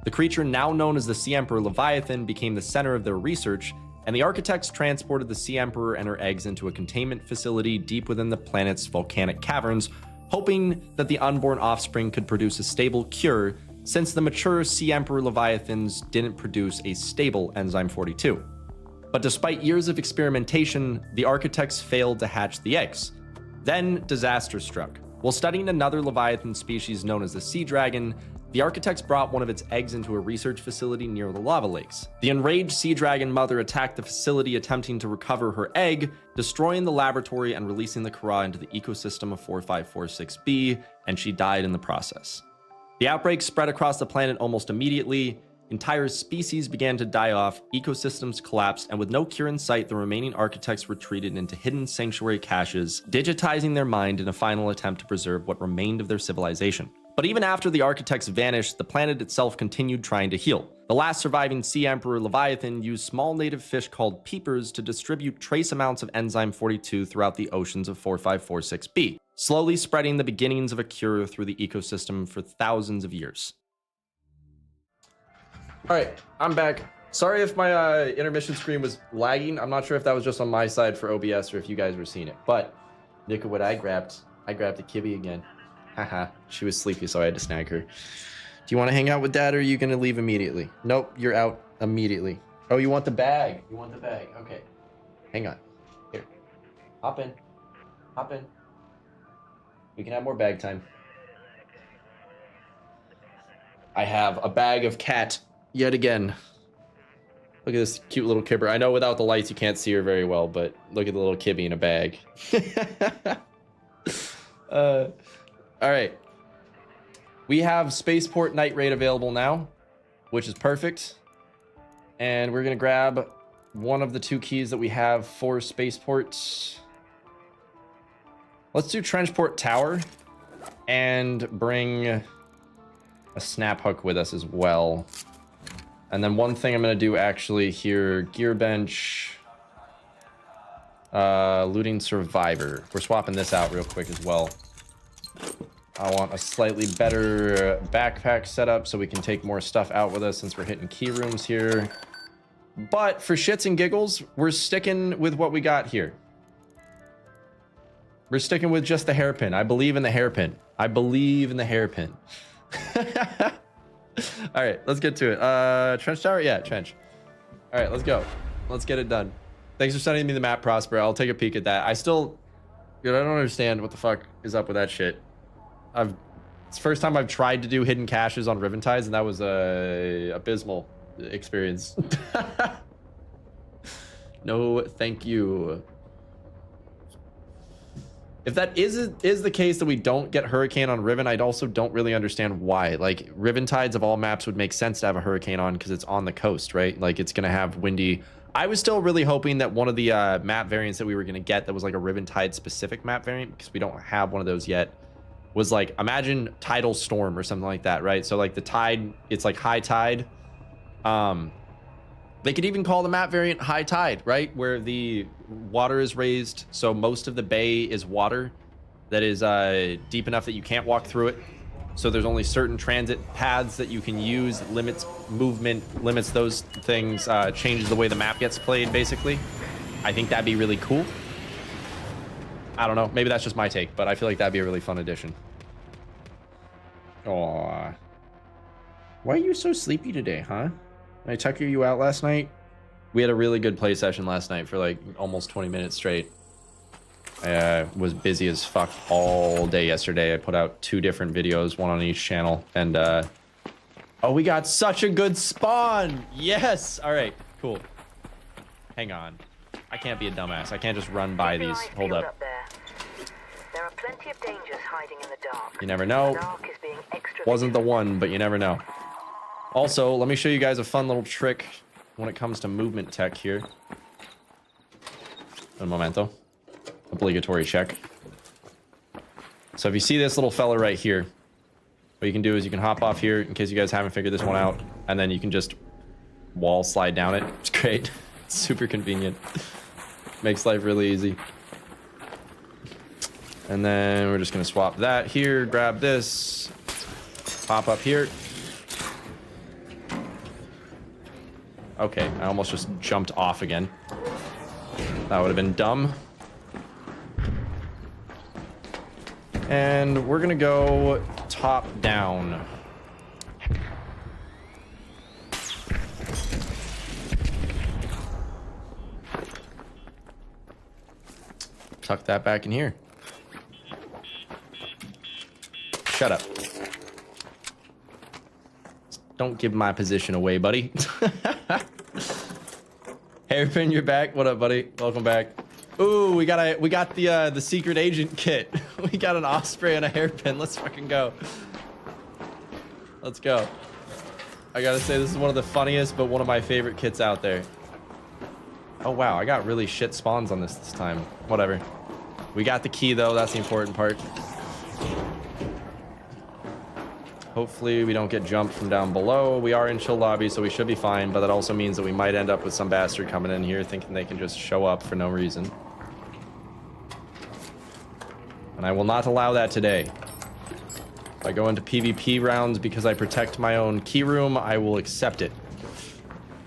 The creature now known as the Sea Emperor Leviathan became the center of their research, and the Architects transported the Sea Emperor and her eggs into a containment facility deep within the planet's volcanic caverns, hoping that the unborn offspring could produce a stable cure, since the mature Sea Emperor Leviathans didn't produce a stable Enzyme 42. But despite years of experimentation, the Architects failed to hatch the eggs. Then disaster struck. While studying another Leviathan species known as the Sea Dragon, the Architects brought one of its eggs into a research facility near the lava lakes. The enraged Sea Dragon mother attacked the facility attempting to recover her egg, destroying the laboratory and releasing the Kra into the ecosystem of 4546b, and she died in the process. The outbreak spread across the planet almost immediately. Entire species began to die off, ecosystems collapsed, and with no cure in sight, the remaining Architects retreated into hidden sanctuary caches, digitizing their mind in a final attempt to preserve what remained of their civilization. But even after the Architects vanished, the planet itself continued trying to heal. The last surviving Sea Emperor Leviathan used small native fish called peepers to distribute trace amounts of Enzyme 42 throughout the oceans of 4546b, slowly spreading the beginnings of a cure through the ecosystem for thousands of years. All right, I'm back. Sorry if my intermission screen was lagging. I'm not sure if that was just on my side for OBS or if you guys were seeing it. But look at what I grabbed. I grabbed a kibby again. Haha, she was sleepy, so I had to snag her. Do you want to hang out with Dad, or are you going to leave immediately? Nope, you're out immediately. Oh, you want the bag? You want the bag? Okay. Hang on. Here. Hop in. Hop in. We can have more bag time. I have a bag of cat. Yet again. Look at this cute little kibber. I know without the lights you can't see her very well, but look at the little kibby in a bag. All right. We have Spaceport Night Raid available now, which is perfect. And we're going to grab one of the 2 keys that we have for Spaceport. Let's do Trenchport Tower. and bring a snap hook with us as well. And then one thing I'm going to do actually here, gear bench, looting survivor. We're swapping this out real quick as well. I want a slightly better backpack setup so we can take more stuff out with us since we're hitting key rooms here. But for shits and giggles, we're sticking with what we got here. We're sticking with just the hairpin. I believe in the hairpin. I believe in the hairpin. All right, let's get to it. Trench tower? Yeah, trench. All right, let's go. Let's get it done. Thanks for sending me the map, Prosper. I'll take a peek at that. I still... Dude, I don't understand what the fuck is up with that shit. It's the first time I've tried to do hidden caches on Riventides, and that was a abysmal experience. No, thank you. If that is the case that we don't get Hurricane on Riven, I also don't really understand why. Like, Riventides of all maps would make sense to have a Hurricane on because it's on the coast, right? Like, it's going to have windy. I was still really hoping that one of the map variants that we were going to get that was like a Riventide specific map variant, because we don't have one of those yet, was like, imagine tidal storm or something like that, right? So like the tide, it's like high tide. They could even call the map variant high tide, right? Where the water is raised, so most of the bay is water that is deep enough that you can't walk through it. So there's only certain transit paths that you can use, limits movement, limits those things, changes the way the map gets played, basically. I think that'd be really cool. I don't know, maybe that's just my take, but I feel like that'd be a really fun addition. Aww. Why are you so sleepy today, huh? Did I tucker you out last night? We had a really good play session last night for like almost 20 minutes straight. I was busy as fuck all day yesterday. I put out 2 different videos, one on each channel, and oh, we got such a good spawn. Yes. All right, cool. Hang on. I can't be a dumbass. I can't just run by these. Hold up. There are plenty of dangers hiding in the dark. You never know. Wasn't the one, but you never know. Also, let me show you guys a fun little trick when it comes to movement tech here. Un momento. Obligatory check. So if you see this little fella right here, what you can do is you can hop off here, in case you guys haven't figured this one out, and then you can just wall slide down it. It's great. It's super convenient. Makes life really easy. And then we're just gonna swap that here, grab this, pop up here. Okay, I almost just jumped off again. That would have been dumb. And we're gonna go top down. Tuck that back in here. Shut up. Don't give my position away, buddy. Hairpin, you're back. What up, buddy? Welcome back. Ooh, we got the secret agent kit. We got an osprey and a hairpin. Let's fucking go. Let's go. I gotta say, this is one of the funniest, but one of my favorite kits out there. Oh wow, I got really shit spawns on this time. Whatever. We got the key though. That's the important part. Hopefully we don't get jumped from down below. We are in chill lobby, so we should be fine, but that also means that we might end up with some bastard coming in here thinking they can just show up for no reason. And I will not allow that today. If I go into PvP rounds because I protect my own key room, I will accept it.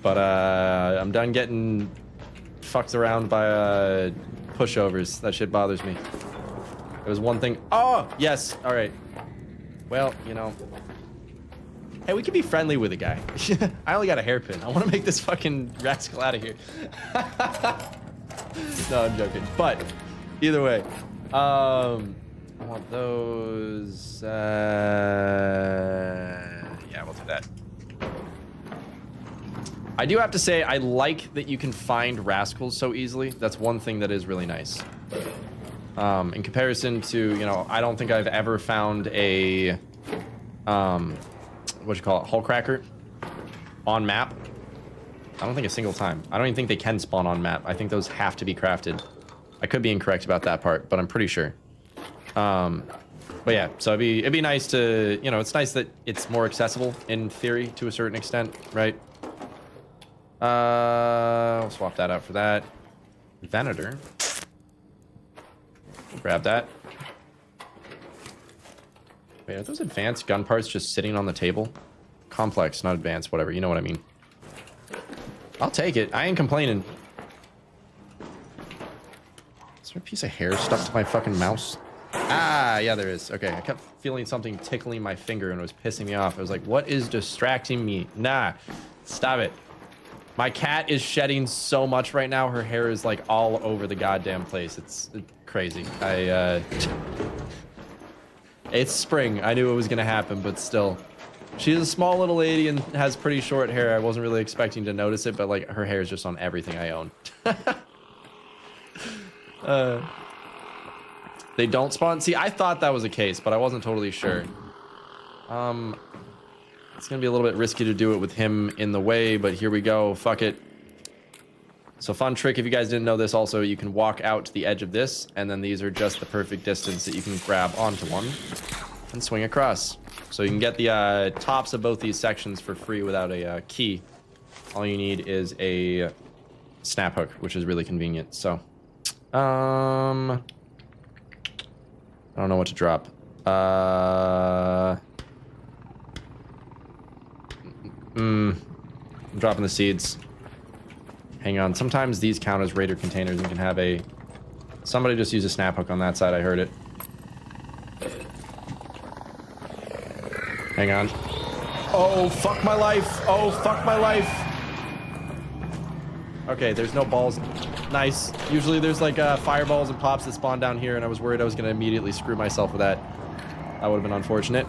But I'm done getting fucked around by pushovers. That shit bothers me. There was one thing. Oh, yes. All right. Well, you know. Hey, we can be friendly with a guy. I only got a hairpin. I want to make this fucking rascal out of here. No, I'm joking. But either way, I want those. Yeah, we'll do that. I do have to say, I like that you can find rascals so easily. That's one thing that is really nice. In comparison to, you know, I don't think I've ever found a, what you call it, hull cracker on map. I don't think a single time. I don't even think they can spawn on map. I think those have to be crafted. I could be incorrect about that part, but I'm pretty sure. But yeah, so it'd be nice to, you know, it's nice that it's more accessible in theory to a certain extent, right? I'll swap that out for that. Venator. Grab that. Wait, are those advanced gun parts just sitting on the table? Complex, not advanced, whatever. You know what I mean. I'll take it. I ain't complaining. Is there a piece of hair stuck to my fucking mouse? Ah, yeah, there is. Okay, I kept feeling something tickling my finger and it was pissing me off. I was like, what is distracting me? Nah, stop it. My cat is shedding so much right now. Her hair is like all over the goddamn place. It's crazy. It's spring. I knew it was gonna happen, but still. She's a small little lady and has pretty short hair. I wasn't really expecting to notice it, but like her hair is just on everything I own. They don't spawn. See, I thought that was the case, but I wasn't totally sure. It's gonna be a little bit risky to do it with him in the way, but here we go. Fuck it. So fun trick, if you guys didn't know this also, you can walk out to the edge of this, and then these are just the perfect distance that you can grab onto one and swing across. So you can get the tops of both these sections for free without a key. All you need is a snap hook, which is really convenient. So, I don't know what to drop. I'm dropping the seeds. Hang on. Sometimes these count as raider containers and can have a... Somebody just use a snap hook on that side. I heard it. Hang on. Oh, fuck my life. Oh, fuck my life. Okay, there's no balls. Nice. Usually there's like fireballs and pops that spawn down here, and I was worried I was going to immediately screw myself with that. That would have been unfortunate.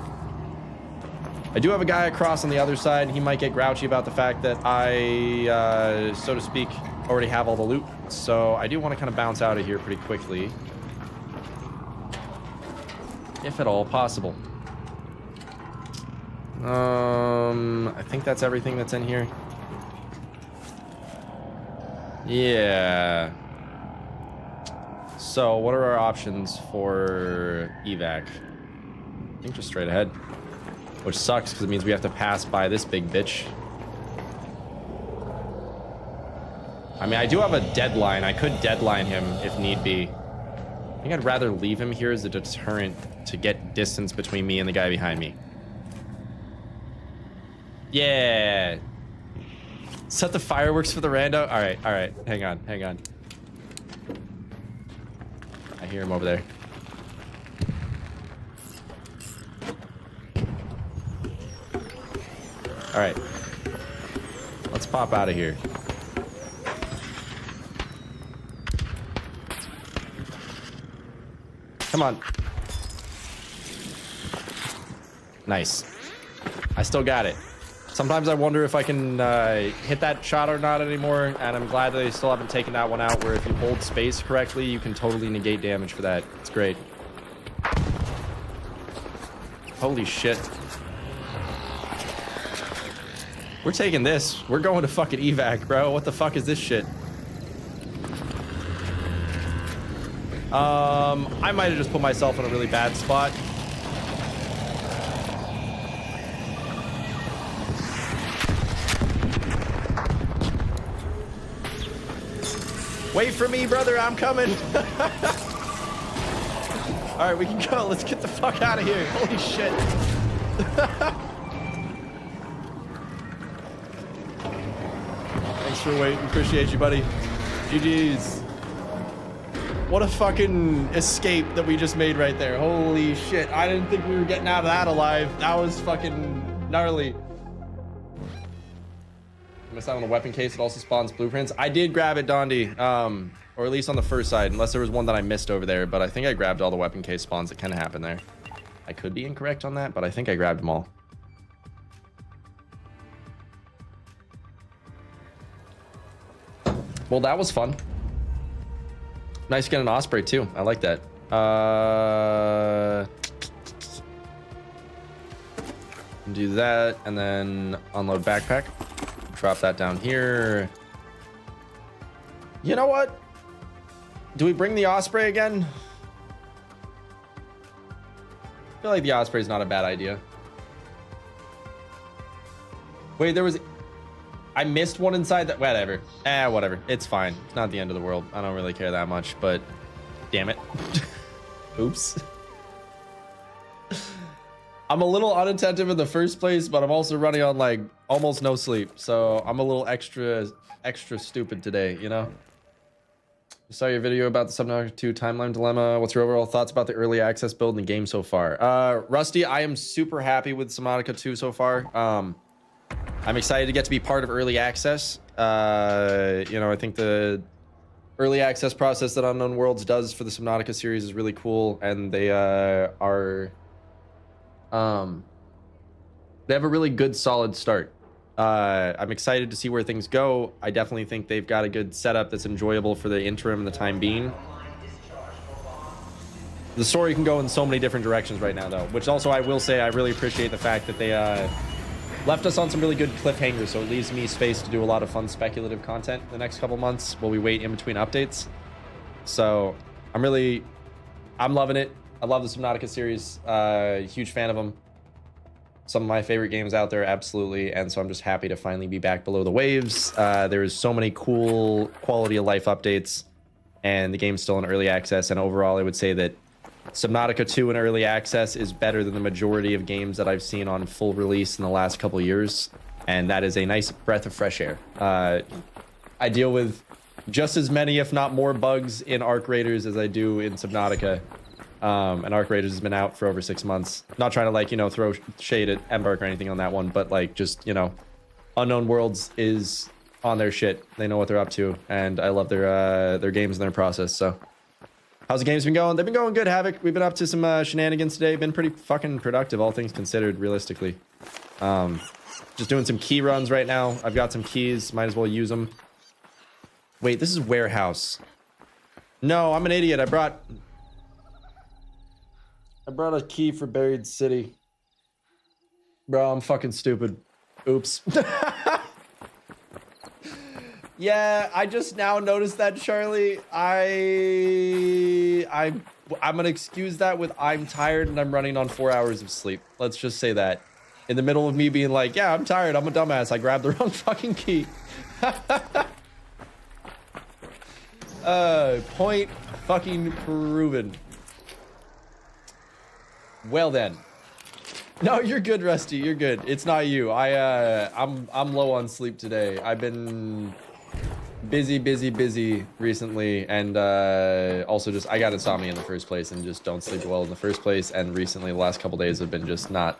I do have a guy across on the other side, and he might get grouchy about the fact that I, so to speak, already have all the loot. So I do want to kind of bounce out of here pretty quickly. If at all possible. I think that's everything that's in here. Yeah. So what are our options for evac? I think just straight ahead. Which sucks because it means we have to pass by this big bitch. I mean, I do have a deadline. I could deadline him if need be. I think I'd rather leave him here as a deterrent to get distance between me and the guy behind me. Yeah. Set the fireworks for the rando. All right, all right. Hang on, hang on. I hear him over there. All right. Let's pop out of here. Come on. Nice. I still got it. Sometimes I wonder if I can hit that shot or not anymore, and I'm glad that they still haven't taken that one out, where if you hold space correctly, you can totally negate damage for that. It's great. Holy shit. We're taking this. We're going to fucking evac, bro. What the fuck is this shit? I might have just put myself in a really bad spot. Wait for me, brother. I'm coming. All right, we can go. Let's get the fuck out of here. Holy shit. Thanks for waiting. Appreciate you, buddy. GG's. What a fucking escape that we just made right there. Holy shit. I didn't think we were getting out of that alive. That was fucking gnarly. Missed out on the weapon case. It also spawns blueprints. I did grab it, Dondi. Or at least on the first side, unless there was one that I missed over there. But I think I grabbed all the weapon case spawns that kind of happened there. I could be incorrect on that, but I think I grabbed them all. Well, that was fun. Nice to get an Osprey too. I like that. Do that and then unload backpack. Drop that down here. You know what? Do we bring the Osprey again? I feel like the Osprey's not a bad idea. Wait, there was... I missed one inside that... Whatever. Whatever. It's fine. It's not the end of the world. I don't really care that much, but... Damn it. Oops. I'm a little unattentive in the first place, but I'm also running on, like, almost no sleep. So I'm a little extra stupid today, you know? I saw your video about the Subnautica 2 timeline dilemma. What's your overall thoughts about the early access build in the game so far? Rusty, I am super happy with Subnautica 2 so far. I'm excited to get to be part of early access. You know, I think the early access process that Unknown Worlds does for the Subnautica series is really cool, and they they have a really good solid start. I'm excited to see where things go. I definitely think they've got a good setup that's enjoyable for the interim and the time being. The story can go in so many different directions right now, though, which also I will say I really appreciate the fact that they left us on some really good cliffhangers, so it leaves me space to do a lot of fun speculative content the next couple months while we wait in between updates. So I'm loving it. I love the Subnautica series. Huge fan of them. Some of my favorite games out there, absolutely. And so I'm just happy to finally be back below the waves. There's so many cool quality of life updates, and the game's still in early access. And overall, I would say that Subnautica 2 in early access is better than the majority of games that I've seen on full release in the last couple years. And that is a nice breath of fresh air. I deal with just as many, if not more, bugs in Arc Raiders as I do in Subnautica. And Arc Raiders has been out for over 6 months. Not trying to, like, you know, throw shade at Embark or anything on that one, but, like, just, you know, Unknown Worlds is on their shit. They know what they're up to, and I love their games and their process. So how's the games been going? They've been going good, Havoc. We've been up to some shenanigans today. Been pretty fucking productive, all things considered, realistically. Just doing some key runs right now. I've got some keys, might as well use them. Wait, this is warehouse. No, I'm an idiot. I brought a key for Buried City. Bro, I'm fucking stupid. Oops. Yeah, I just now noticed that, Charlie. I'm gonna excuse that with I'm tired and I'm running on 4 hours of sleep. Let's just say that. In the middle of me being like, yeah, I'm tired, I'm a dumbass, I grabbed the wrong fucking key. Point fucking proven. Well then. No, you're good, Rusty. You're good. It's not you. I'm low on sleep today. I've been busy recently, and also just I got insomnia in the first place and just don't sleep well in the first place. And recently, the last couple days have been just not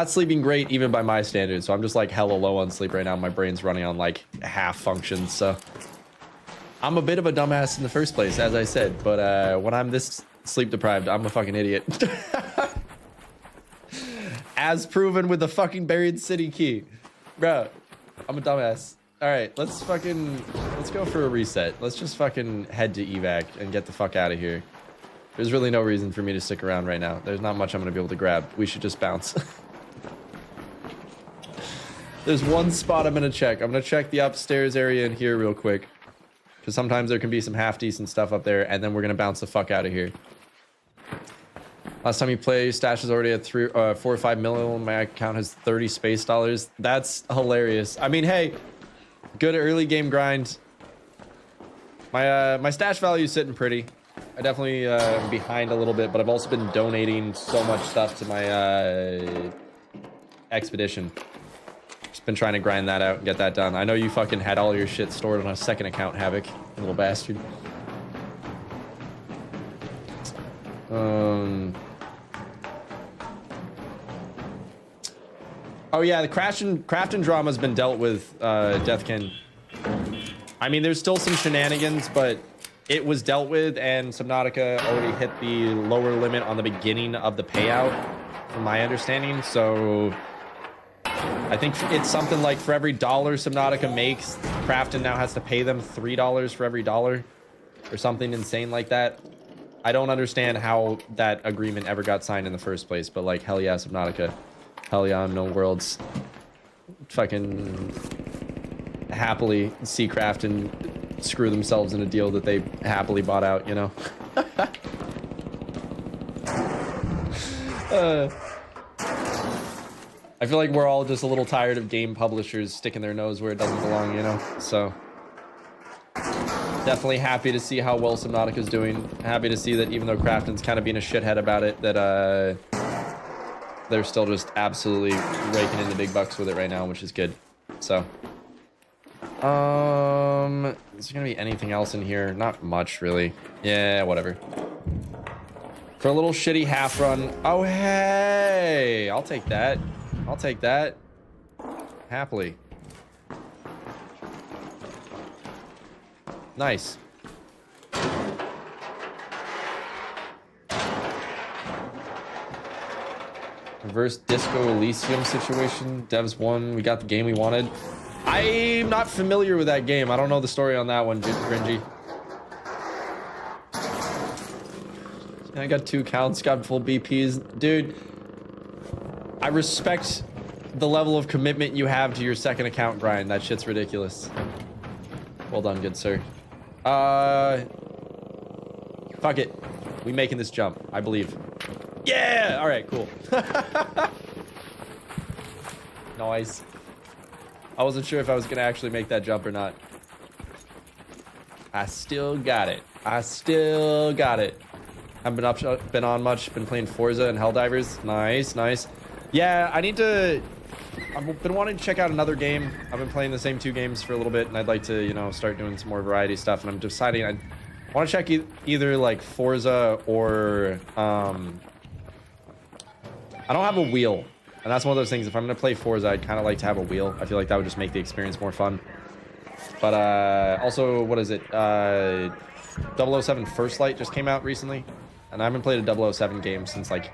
sleeping great, even by my standards. So I'm just like hella low on sleep right now. My brain's running on like half functions. So I'm a bit of a dumbass in the first place, as I said. But when I'm this sleep deprived, I'm a fucking idiot. As proven with the fucking Buried City key. Bro, I'm a dumbass. All right, let's go for a reset. Let's just fucking head to evac and get the fuck out of here. There's really no reason for me to stick around right now. There's not much I'm gonna be able to grab. We should just bounce. There's one spot I'm gonna check. I'm gonna check the upstairs area in here real quick, because sometimes there can be some half decent stuff up there, and then we're gonna bounce the fuck out of here. Last time you played, stash is already at 4 or 5 million. My account has 30 space dollars. That's hilarious. I mean, hey, good early game grind. My stash value is sitting pretty. I definitely am behind a little bit, but I've also been donating so much stuff to my expedition. Just been trying to grind that out and get that done. I know you fucking had all your shit stored on a second account, Havoc, you little bastard. Oh yeah, the crafting drama has been dealt with, Deathkin. I mean, there's still some shenanigans, but it was dealt with, and Subnautica already hit the lower limit on the beginning of the payout, from my understanding. So I think it's something like for every dollar Subnautica makes, Crafton now has to pay them $3 for every dollar, or something insane like that. I don't understand how that agreement ever got signed in the first place, but like, hell yeah, Subnautica. Hell yeah, Unknown Worlds. Fucking happily see Crafton screw themselves in a deal that they happily bought out, you know? I feel like we're all just a little tired of game publishers sticking their nose where it doesn't belong, you know? So definitely happy to see how well Subnautica's doing. Happy to see that even though Crafton's kind of being a shithead about it, that they're still just absolutely raking in the big bucks with it right now, which is good. So is there gonna be anything else in here? Not much, really. Yeah, whatever. For a little shitty half run. Oh, hey! I'll take that. I'll take that. Happily. Nice. Reverse Disco Elysium situation. Devs won. We got the game we wanted. I'm not familiar with that game. I don't know the story on that one, Gringy. I got 2 counts, got full BPs. Dude, I respect the level of commitment you have to your second account grind. That shit's ridiculous. Well done, good sir. Fuck it. We making this jump, I believe. Yeah! Alright, cool. Nice. I wasn't sure if I was gonna actually make that jump or not. I still got it. I still got it. Haven't been on much. Been playing Forza and Helldivers. Nice, nice. Yeah, I need to... I've been wanting to check out another game. I've been playing the same 2 games for a little bit, and I'd like to, you know, start doing some more variety stuff. And I'm deciding I want to check either like Forza or... I don't have a wheel. And that's one of those things. If I'm going to play Forza, I'd kind of like to have a wheel. I feel like that would just make the experience more fun. But also, what is it? 007 First Light just came out recently. And I haven't played a 007 game since like...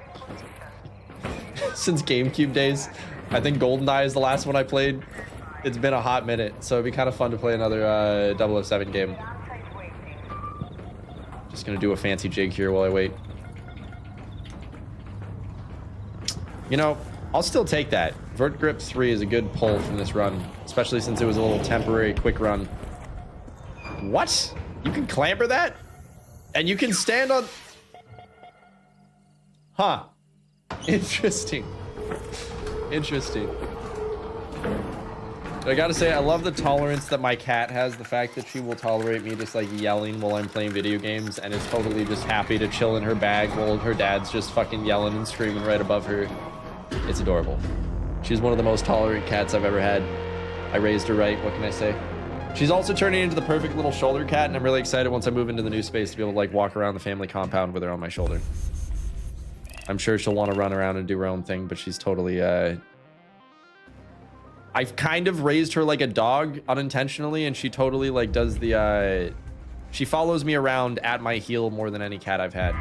since GameCube days. I think GoldenEye is the last one I played. It's been a hot minute, so it'd be kind of fun to play another 007 game. Just gonna do a fancy jig here while I wait. You know, I'll still take that. Vert Grip 3 is a good pull from this run, especially since it was a little temporary quick run. What? You can clamber that? And you can stand on... Huh. Interesting. Interesting. I gotta say, I love the tolerance that my cat has. The fact that she will tolerate me just like yelling while I'm playing video games and is totally just happy to chill in her bag while her dad's just fucking yelling and screaming right above her. It's adorable. She's one of the most tolerant cats I've ever had. I raised her right, what can I say? She's also turning into the perfect little shoulder cat, and I'm really excited once I move into the new space to be able to like walk around the family compound with her on my shoulder. I'm sure she'll want to run around and do her own thing, but she's totally, I've kind of raised her like a dog unintentionally, and she totally like does the, she follows me around at my heel more than any cat I've had.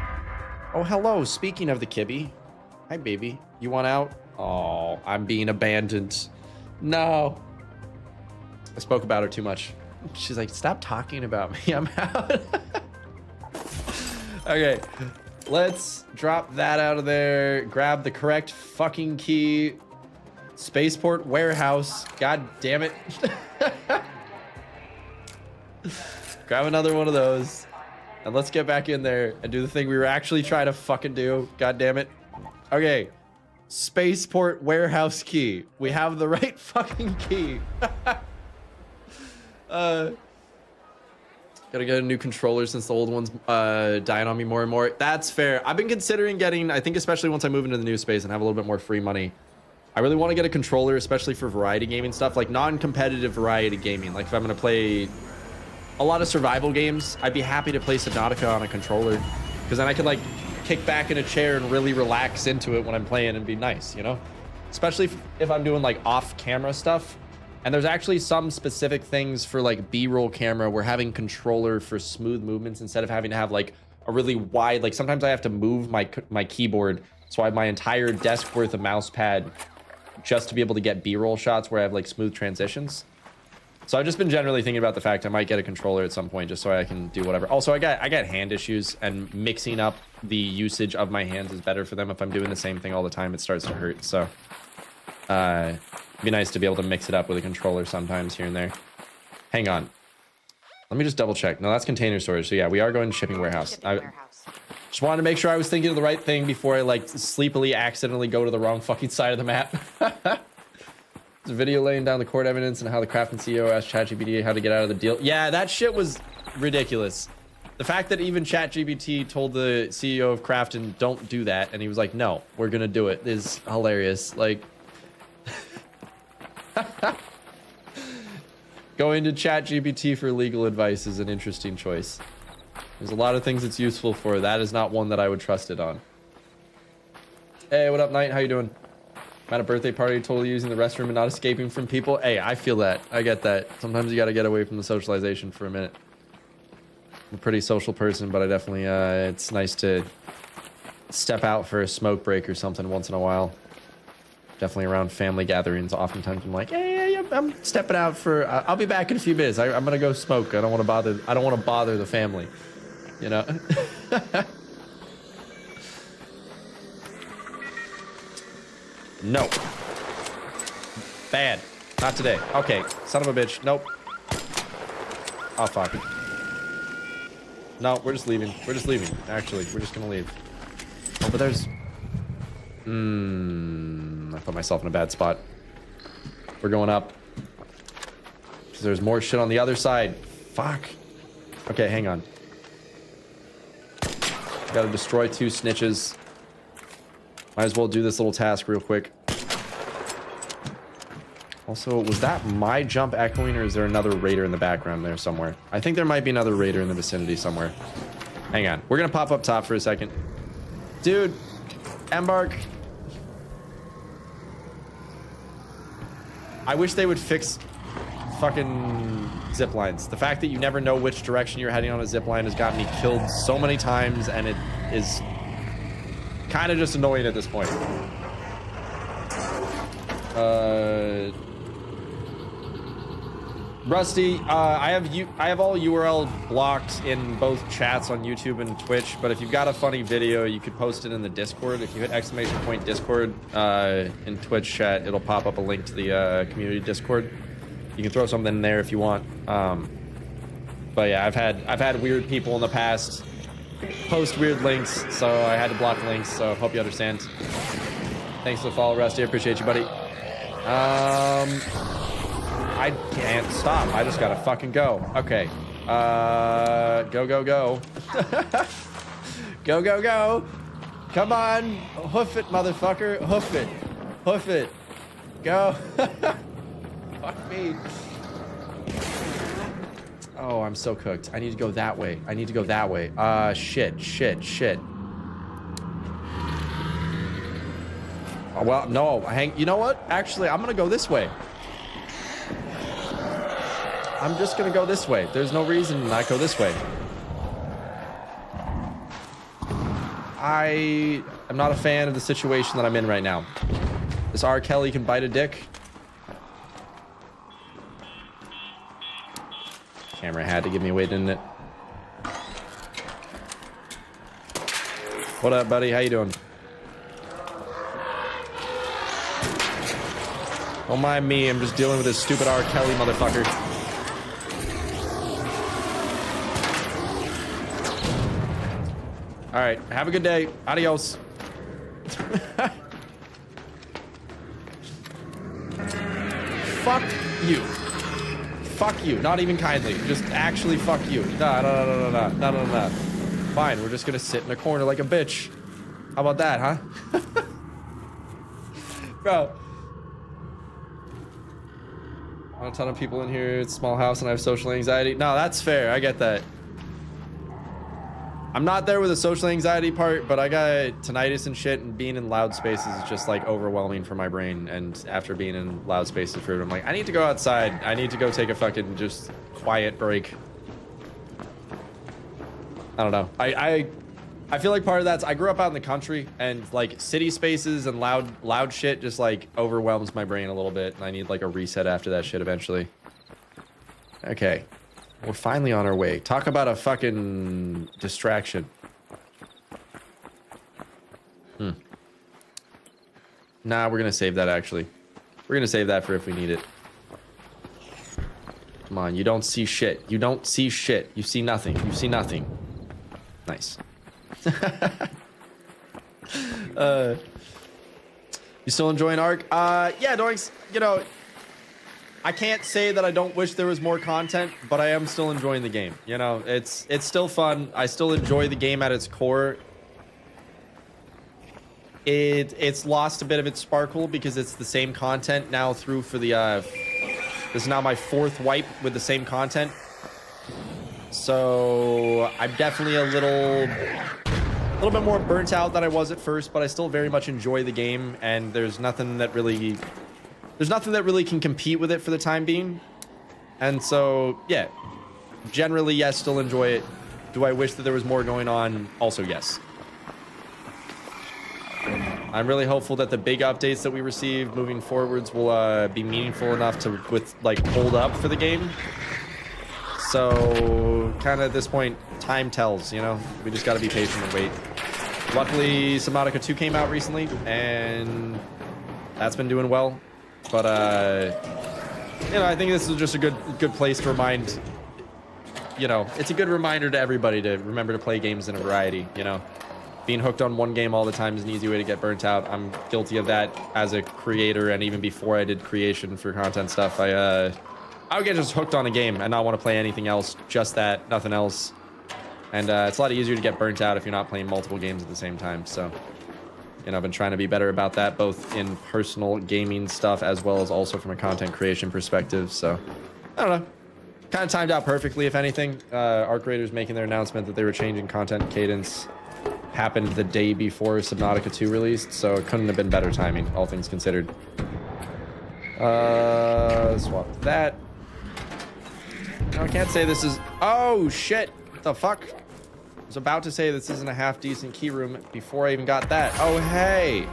Oh, hello. Speaking of the kibby. Hi, baby. You want out? Oh, I'm being abandoned. No. I spoke about her too much. She's like, stop talking about me. I'm out. Okay. Let's drop that out of there. Grab the correct fucking key. Spaceport warehouse. God damn it. Grab another one of those. And let's get back in there and do the thing we were actually trying to fucking do. God damn it. Okay. Spaceport warehouse key. We have the right fucking key. Gotta get a new controller since the old one's dying on me more and more. That's fair. I've been considering getting, I think especially once I move into the new space and have a little bit more free money, I really want to get a controller, especially for variety gaming stuff, like non-competitive variety gaming. Like if I'm gonna play a lot of survival games, I'd be happy to play Subnautica on a controller, because then I could like kick back in a chair and really relax into it when I'm playing and be nice, you know? Especially if I'm doing like off-camera stuff. And there's actually some specific things for like B-roll camera where having controller for smooth movements instead of having to have like a really wide, like sometimes I have to move my keyboard, so I have my entire desk worth of mouse pad just to be able to get B-roll shots where I have like smooth transitions. So I've just been generally thinking about the fact I might get a controller at some point just so I can do whatever. Also, I got hand issues, and mixing up the usage of my hands is better for them. If I'm doing the same thing all the time, it starts to hurt. So it'd be nice to be able to mix it up with a controller sometimes here and there. Hang on. Let me just double check. No, that's container storage. So yeah, we are going to shipping warehouse. Just wanted to make sure I was thinking of the right thing before I like sleepily accidentally go to the wrong fucking side of the map. There's a video laying down the court evidence and how the Crafton CEO asked ChatGPT how to get out of the deal. Yeah, that shit was ridiculous. The fact that even ChatGPT told the CEO of Crafton, don't do that, and he was like, no, we're gonna do it, is hilarious. Like, going to ChatGPT for legal advice is an interesting choice. There's a lot of things it's useful for. That is not one that I would trust it on. Hey, what up, Knight? How you doing? I'm at a birthday party, totally using the restroom and not escaping from people. Hey, I feel that. I get that. Sometimes you gotta get away from the socialization for a minute. I'm a pretty social person, but I definitely, it's nice to step out for a smoke break or something once in a while. Definitely around family gatherings, oftentimes I'm like, hey, I'm stepping out for, I'll be back in a few minutes. I'm gonna go smoke. I don't want to bother the family, you know? No. Bad. Not today. Okay. Son of a bitch. Nope. Oh, fuck. No, we're just leaving. We're just leaving. Actually, we're just gonna leave. Oh, but there's... I put myself in a bad spot. We're going up. Because there's more shit on the other side. Fuck. Okay, hang on. Gotta destroy 2 snitches. Might as well do this little task real quick. Also, was that my jump echoing, or is there another raider in the background there somewhere? I think there might be another raider in the vicinity somewhere. Hang on. We're gonna pop up top for a second. Dude, Embark. I wish they would fix fucking zip lines. The fact that you never know which direction you're heading on a zip line has gotten me killed so many times, and it is kind of just annoying at this point. Rusty, I have all URL blocked in both chats on YouTube and Twitch, but if you've got a funny video, you could post it in the Discord. If you hit !Discord in Twitch chat, it'll pop up a link to the community Discord. You can throw something in there if you want. But yeah, I've had weird people in the past post weird links, so I had to block links, so hope you understand. Thanks for the follow, Rusty. I appreciate you, buddy. I can't stop. I just gotta fucking go. Okay. Go, go, go. Go, go, go. Come on. Hoof it, motherfucker. Hoof it. Hoof it. Go. Fuck me. Oh, I'm so cooked. I need to go that way. I need to go that way. Shit. Oh, well, no. You know what? Actually, I'm gonna go this way. I'm just gonna go this way. There's no reason to not go this way. I am not a fan of the situation that I'm in right now. This R. Kelly can bite a dick. Camera had to give me away, didn't it? What up, buddy? How you doing? Don't mind me. I'm just dealing with this stupid R. Kelly motherfucker. All right. Have a good day. Adios. Fuck you. Fuck you. Not even kindly. Just actually fuck you. No. Fine. We're just gonna sit in a corner like a bitch. How about that, huh? Bro. A ton of people in here. It's a small house and I have social anxiety. No, that's fair. I get that. I'm not there with the social anxiety part, but I got tinnitus and shit, and being in loud spaces is just like overwhelming for my brain. And after being in loud spaces for it, I'm like, I need to go outside. I need to go take a fucking just quiet break. I don't know. I feel like part of that's I grew up out in the country, and like city spaces and loud shit just like overwhelms my brain a little bit, and I need like a reset after that shit eventually. Okay. We're finally on our way. Talk about a fucking distraction. Nah, we're gonna save that actually. We're gonna save that for if we need it. Come on, you don't see shit. You don't see shit. You see nothing. You see nothing. Nice. You still enjoying Ark? Yeah, Doinks, you know, I can't say that I don't wish there was more content, but I am still enjoying the game. You know, it's still fun. I still enjoy the game at its core. It's lost a bit of its sparkle because it's the same content now through for the this is now my 4th wipe with the same content. So I'm definitely a little bit more burnt out than I was at first, but I still very much enjoy the game, and there's nothing that really can compete with it for the time being. And so, yeah, generally, yes, still enjoy it. Do I wish that there was more going on? Also, yes. I'm really hopeful that the big updates that we receive moving forwards will be meaningful enough to hold up for the game. So, kind of at this point, time tells, you know? We just got to be patient and wait. Luckily, Subnautica 2 came out recently, and that's been doing well. But, you know, I think this is just a good place to remind, you know, it's a good reminder to everybody to remember to play games in a variety, you know? Being hooked on one game all the time is an easy way to get burnt out. I'm guilty of that as a creator, and even before I did creation for content stuff, I would get just hooked on a game and not want to play anything else, just that, nothing else. And it's a lot easier to get burnt out if you're not playing multiple games at the same time. So, you know, I've been trying to be better about that, both in personal gaming stuff as well as also from a content creation perspective. So, I don't know. Kind of timed out perfectly, if anything. Arc Raiders making their announcement that they were changing content cadence happened the day before Subnautica 2 released, so it couldn't have been better timing, all things considered. Swap that. No, I can't say this is... Oh, shit. What the fuck? I was about to say this isn't a half-decent key room before I even got that. Oh, hey.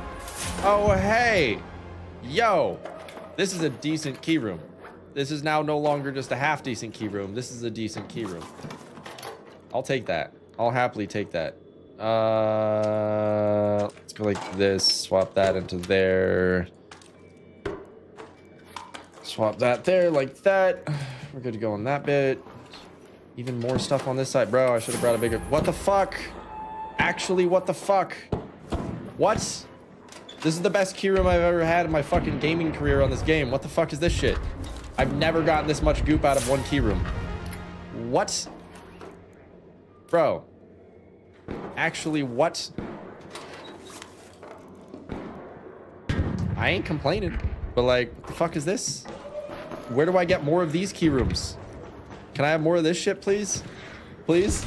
Oh, hey. Yo. This is a decent key room. This is now no longer just a half-decent key room. This is a decent key room. I'll take that. I'll happily take that. Let's go like this. Swap that into there. Swap that there like that. We're good to go on that bit. Even more stuff on this side. Bro, I should have brought a bigger... What the fuck? Actually, what the fuck? What? This is the best key room I've ever had in my fucking gaming career on this game. What the fuck is this shit? I've never gotten this much goop out of one key room. What? Bro. Actually, what? I ain't complaining, but like, what the fuck is this? Where do I get more of these key rooms? Can I have more of this shit, please? Please?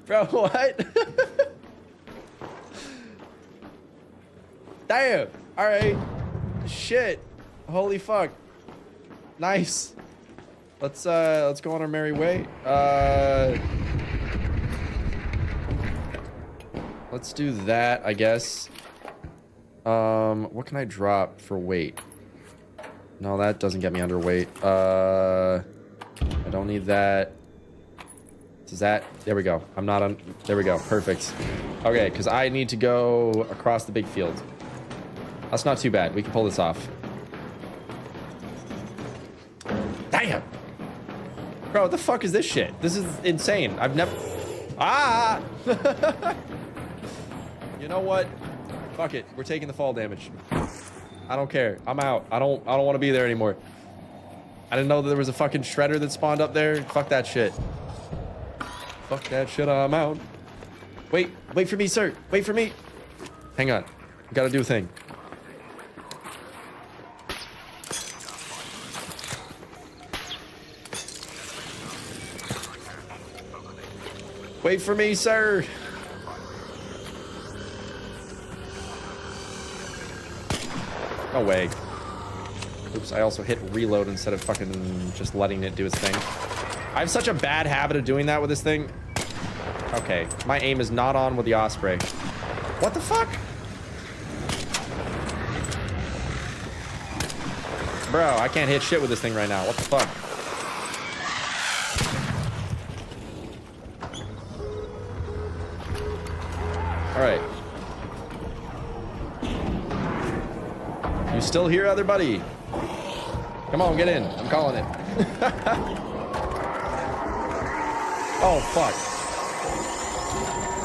Bro, what? Damn. All right. Shit. Holy fuck. Nice. Let's go on our merry way. Let's do that, I guess. What can I drop for weight? No, that doesn't get me underweight. I don't need that. Is that... There we go. I'm not on... There we go. Perfect. Okay, because I need to go across the big field. That's not too bad. We can pull this off. Damn! Bro, what the fuck is this shit? This is insane. I've never... Ah! You know what? Fuck it. We're taking the fall damage. I don't care. I'm out. I don't want to be there anymore. I didn't know that there was a fucking shredder that spawned up there. Fuck that shit. Fuck that shit. I'm out. Wait. Wait for me, sir. Wait for me. Hang on. Gotta do a thing. Wait for me, sir. No way. Oops, I also hit reload instead of fucking just letting it do its thing. I have such a bad habit of doing that with this thing. Okay, my aim is not on with the Osprey. What the fuck? Bro, I can't hit shit with this thing right now. What the fuck? All right. You still here, other buddy? Come on, get in. I'm calling it. Oh, fuck.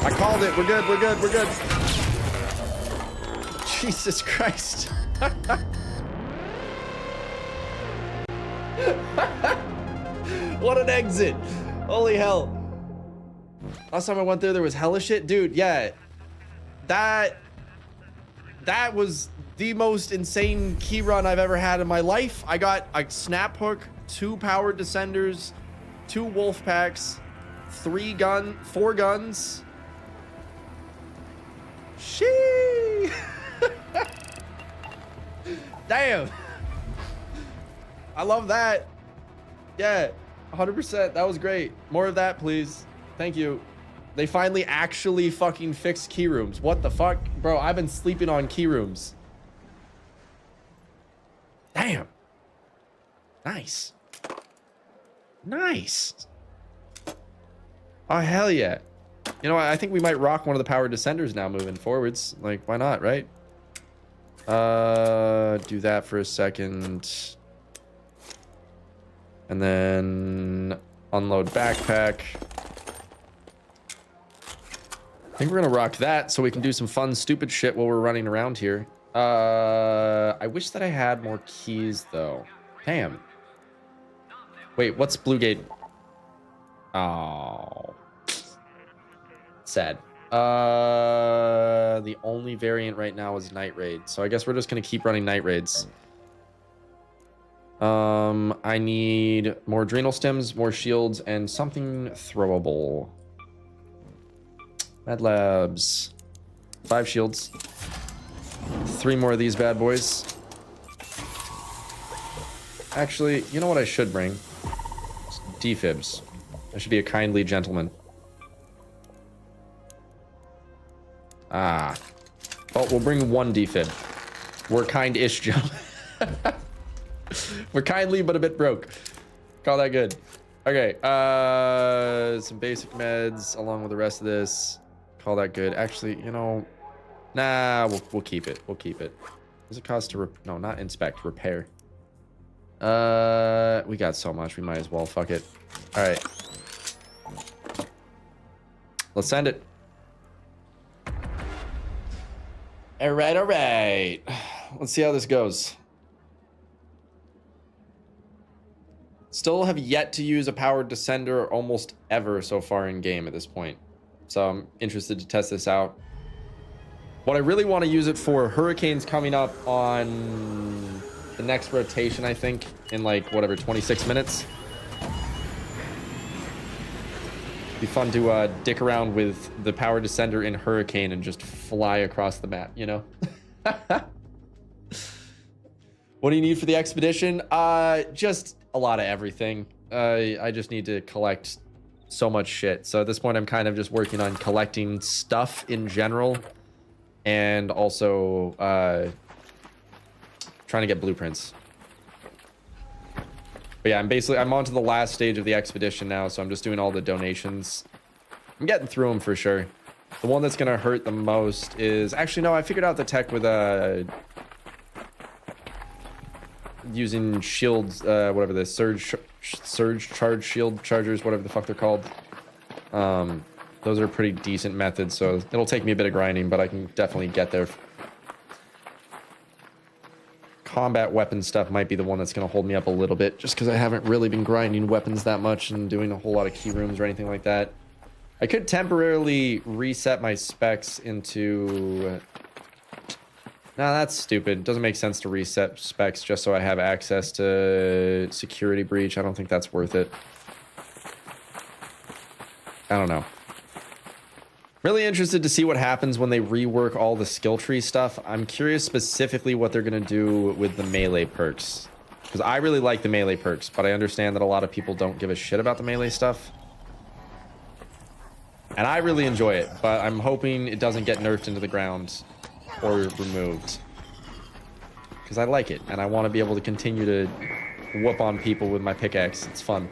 I called it. We're good. We're good. We're good. Jesus Christ. What an exit. Holy hell. Last time I went there was hella shit. Dude, yeah. That was the most insane key run I've ever had in my life. I got a snap hook, 2 powered descenders, 2 wolf packs, 4 guns. Shee. Damn. I love that. Yeah, 100%. That was great. More of that, please. Thank you. They finally actually fucking fixed key rooms. What the fuck? Bro, I've been sleeping on key rooms. Damn. Nice. Nice. Oh, hell yeah. You know, I think we might rock one of the powered descenders now moving forwards. Like, why not, right? Do that for a second. And then unload backpack. I think we're gonna rock that so we can do some fun, stupid shit while we're running around here. I wish that I had more keys though. Damn. Wait, what's Blue Gate? Oh. Sad. The only variant right now is Night Raid. So I guess we're just gonna keep running Night Raids. I need more adrenal stems, more shields, and something throwable. Med labs. 5 shields. 3 more of these bad boys. Actually, you know what I should bring? Defibs. I should be a kindly gentleman. Ah. Oh, we'll bring 1 defib. We're kind-ish gentlemen. We're kindly, but a bit broke. Call that good. Okay. Some basic meds along with the rest of this. Call that good. Actually, you know, nah, we'll keep it. We'll keep it. Does it cost to no, not inspect, repair. We got so much. We might as well. Fuck it. All right. Let's send it. All right. All right. Let's see how this goes. Still have yet to use a powered descender almost ever so far in game at this point. So I'm interested to test this out. What I really want to use it for, Hurricane's coming up on the next rotation, I think, in like, whatever, 26 minutes. Be fun to dick around with the powered descender in Hurricane and just fly across the map, you know? What do you need for the expedition? Just a lot of everything. I just need to collect so much shit. So at this point, I'm kind of just working on collecting stuff in general, and also trying to get blueprints. But yeah, I'm on to the last stage of the expedition now, so I'm just doing all the donations. I'm getting through them for sure. The one that's gonna hurt the most is actually no. I figured out the tech with using shields, whatever the surge charge shield chargers, whatever the fuck they're called. Those are pretty decent methods, so it'll take me a bit of grinding, but I can definitely get there. Combat weapon stuff might be the one that's going to hold me up a little bit, just because I haven't really been grinding weapons that much and doing a whole lot of key rooms or anything like that. I could temporarily reset my specs into... Nah, that's stupid. It doesn't make sense to reset specs just so I have access to security breach. I don't think that's worth it. I don't know. Really interested to see what happens when they rework all the skill tree stuff. I'm curious specifically what they're going to do with the melee perks. Because I really like the melee perks, but I understand that a lot of people don't give a shit about the melee stuff. And I really enjoy it, but I'm hoping it doesn't get nerfed into the ground or removed. Because I like it, and I want to be able to continue to whoop on people with my pickaxe. It's fun.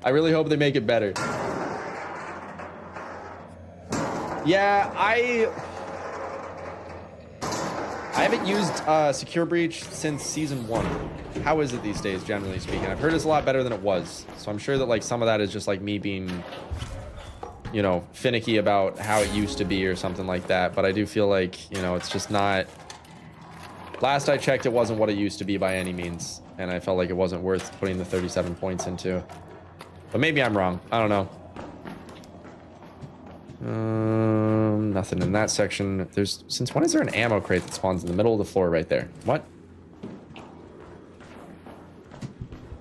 I really hope they make it better. Yeah, I haven't used Secure Breach since Season 1. How is it these days, generally speaking? I've heard it's a lot better than it was. So I'm sure that, like, some of that is just, like, me being, you know, finicky about how it used to be or something like that. But I do feel like, you know, it's just not... Last I checked, it wasn't what it used to be by any means. And I felt like it wasn't worth putting the 37 points into. But maybe I'm wrong. I don't know. Nothing in that section. There's... Since when is there an ammo crate that spawns in the middle of the floor right there? What?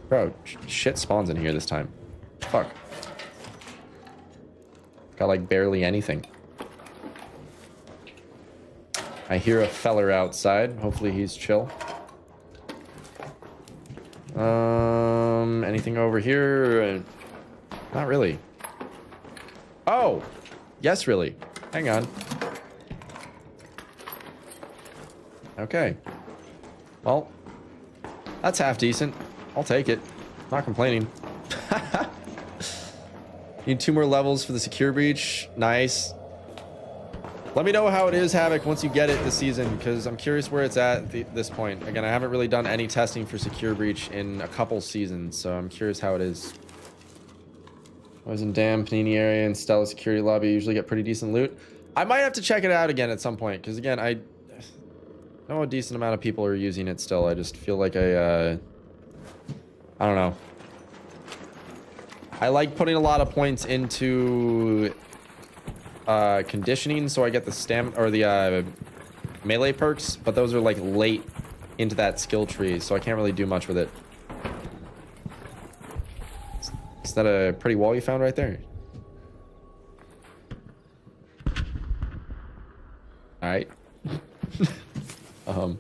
Bro, shit spawns in here this time. Fuck. Got like barely anything. I hear a feller outside. Hopefully he's chill. Anything over here? Not really. Oh! Yes, really. Hang on. Okay. Well, that's half decent. I'll take it. Not complaining. Need 2 more levels for the Secure Breach. Nice. Let me know how it is, Havoc, once you get it this season, because I'm curious where it's at this point. Again, I haven't really done any testing for Secure Breach in a couple seasons, so I'm curious how it is. I was in Dam, Panini area, and Stella Security Lobby. Usually get pretty decent loot. I might have to check it out again at some point, because again, I know a decent amount of people are using it still. I just feel like I don't know. I like putting a lot of points into conditioning, so I get the stamina or the melee perks, but those are like late into that skill tree, so I can't really do much with it. Is that a pretty wall you found right there? All right. What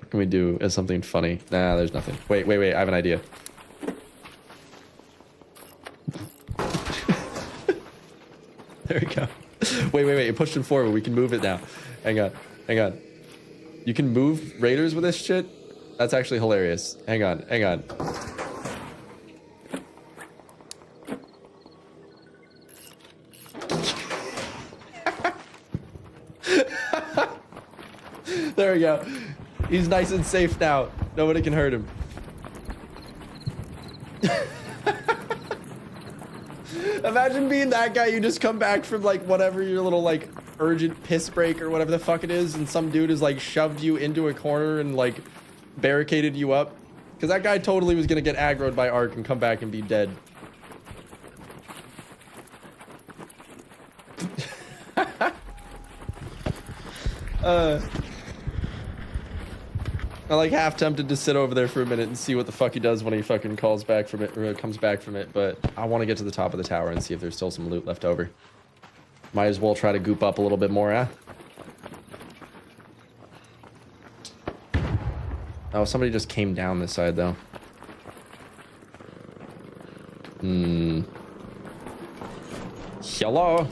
can we do as something funny? Nah, there's nothing. Wait, I have an idea. There we go. Wait, it pushed him forward. We can move it now. Hang on. You can move raiders with this shit? That's actually hilarious. Hang on. There we go. He's nice and safe now. Nobody can hurt him. Imagine being that guy. You just come back from like whatever your little like urgent piss break or whatever the fuck it is, and some dude has like shoved you into a corner and like barricaded you up. Because that guy totally was gonna get aggroed by Ark and come back and be dead. I'm like half tempted to sit over there for a minute and see what the fuck he does when he fucking calls back from it or comes back from it, but I want to get to the top of the tower and see if there's still some loot left over. Might as well try to goop up a little bit more, huh? Oh, somebody just came down this side though. Hello.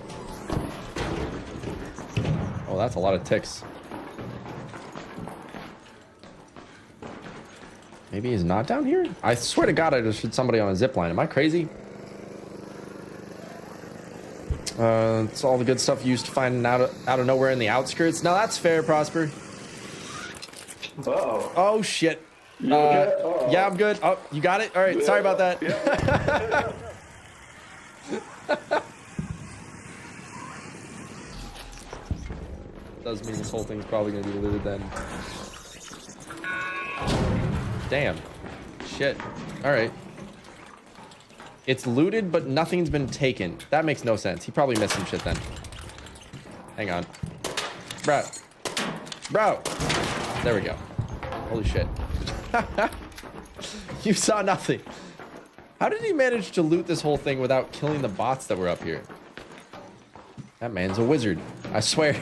Oh, that's a lot of ticks. Maybe he's not down here? I swear to God, I just hit somebody on a zip line. Am I crazy? It's all the good stuff you used to find out of nowhere in the outskirts. Now that's fair, Prosper. Uh-oh. Oh, shit. Yeah, I'm good. Oh, you got it? All right, sorry about that. Yeah. Does mean this whole thing's probably going to be looted then. Damn. Shit. Alright. It's looted, but nothing's been taken. That makes no sense. He probably missed some shit then. Hang on. Bro. There we go. Holy shit. You saw nothing. How did he manage to loot this whole thing without killing the bots that were up here? That man's a wizard. I swear.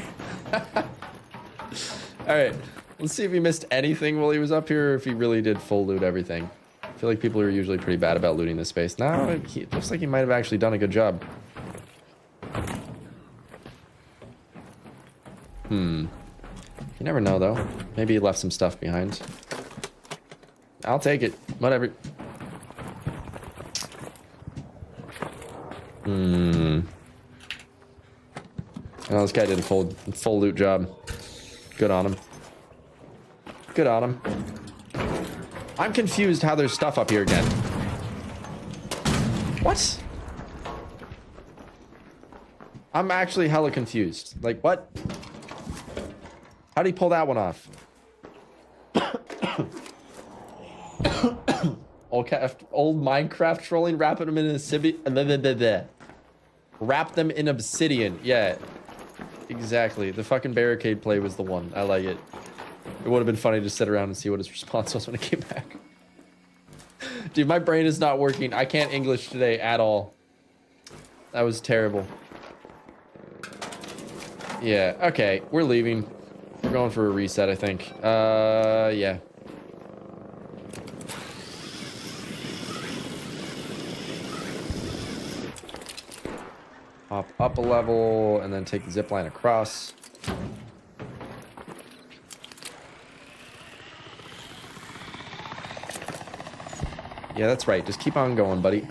Alright. Let's see if he missed anything while he was up here, or if he really did full loot everything. I feel like people are usually pretty bad about looting this space. No, it looks like he might have actually done a good job. You never know, though. Maybe he left some stuff behind. I'll take it. Whatever. Oh, this guy did a full loot job. Good on him. Good on him. I'm confused how there's stuff up here again. What? I'm actually hella confused. Like, what? How'd he pull that one off? Old Minecraft trolling, wrapping them in obsidian. Wrap them in obsidian. Yeah, exactly. The fucking barricade play was the one. I like it. It would have been funny to sit around and see what his response was when he came back. Dude, my brain is not working. I can't English today at all. That was terrible. Yeah, okay. We're leaving. We're going for a reset, I think. Yeah. Hop up a level and then take the zip line across. Yeah, that's right. Just keep on going, buddy.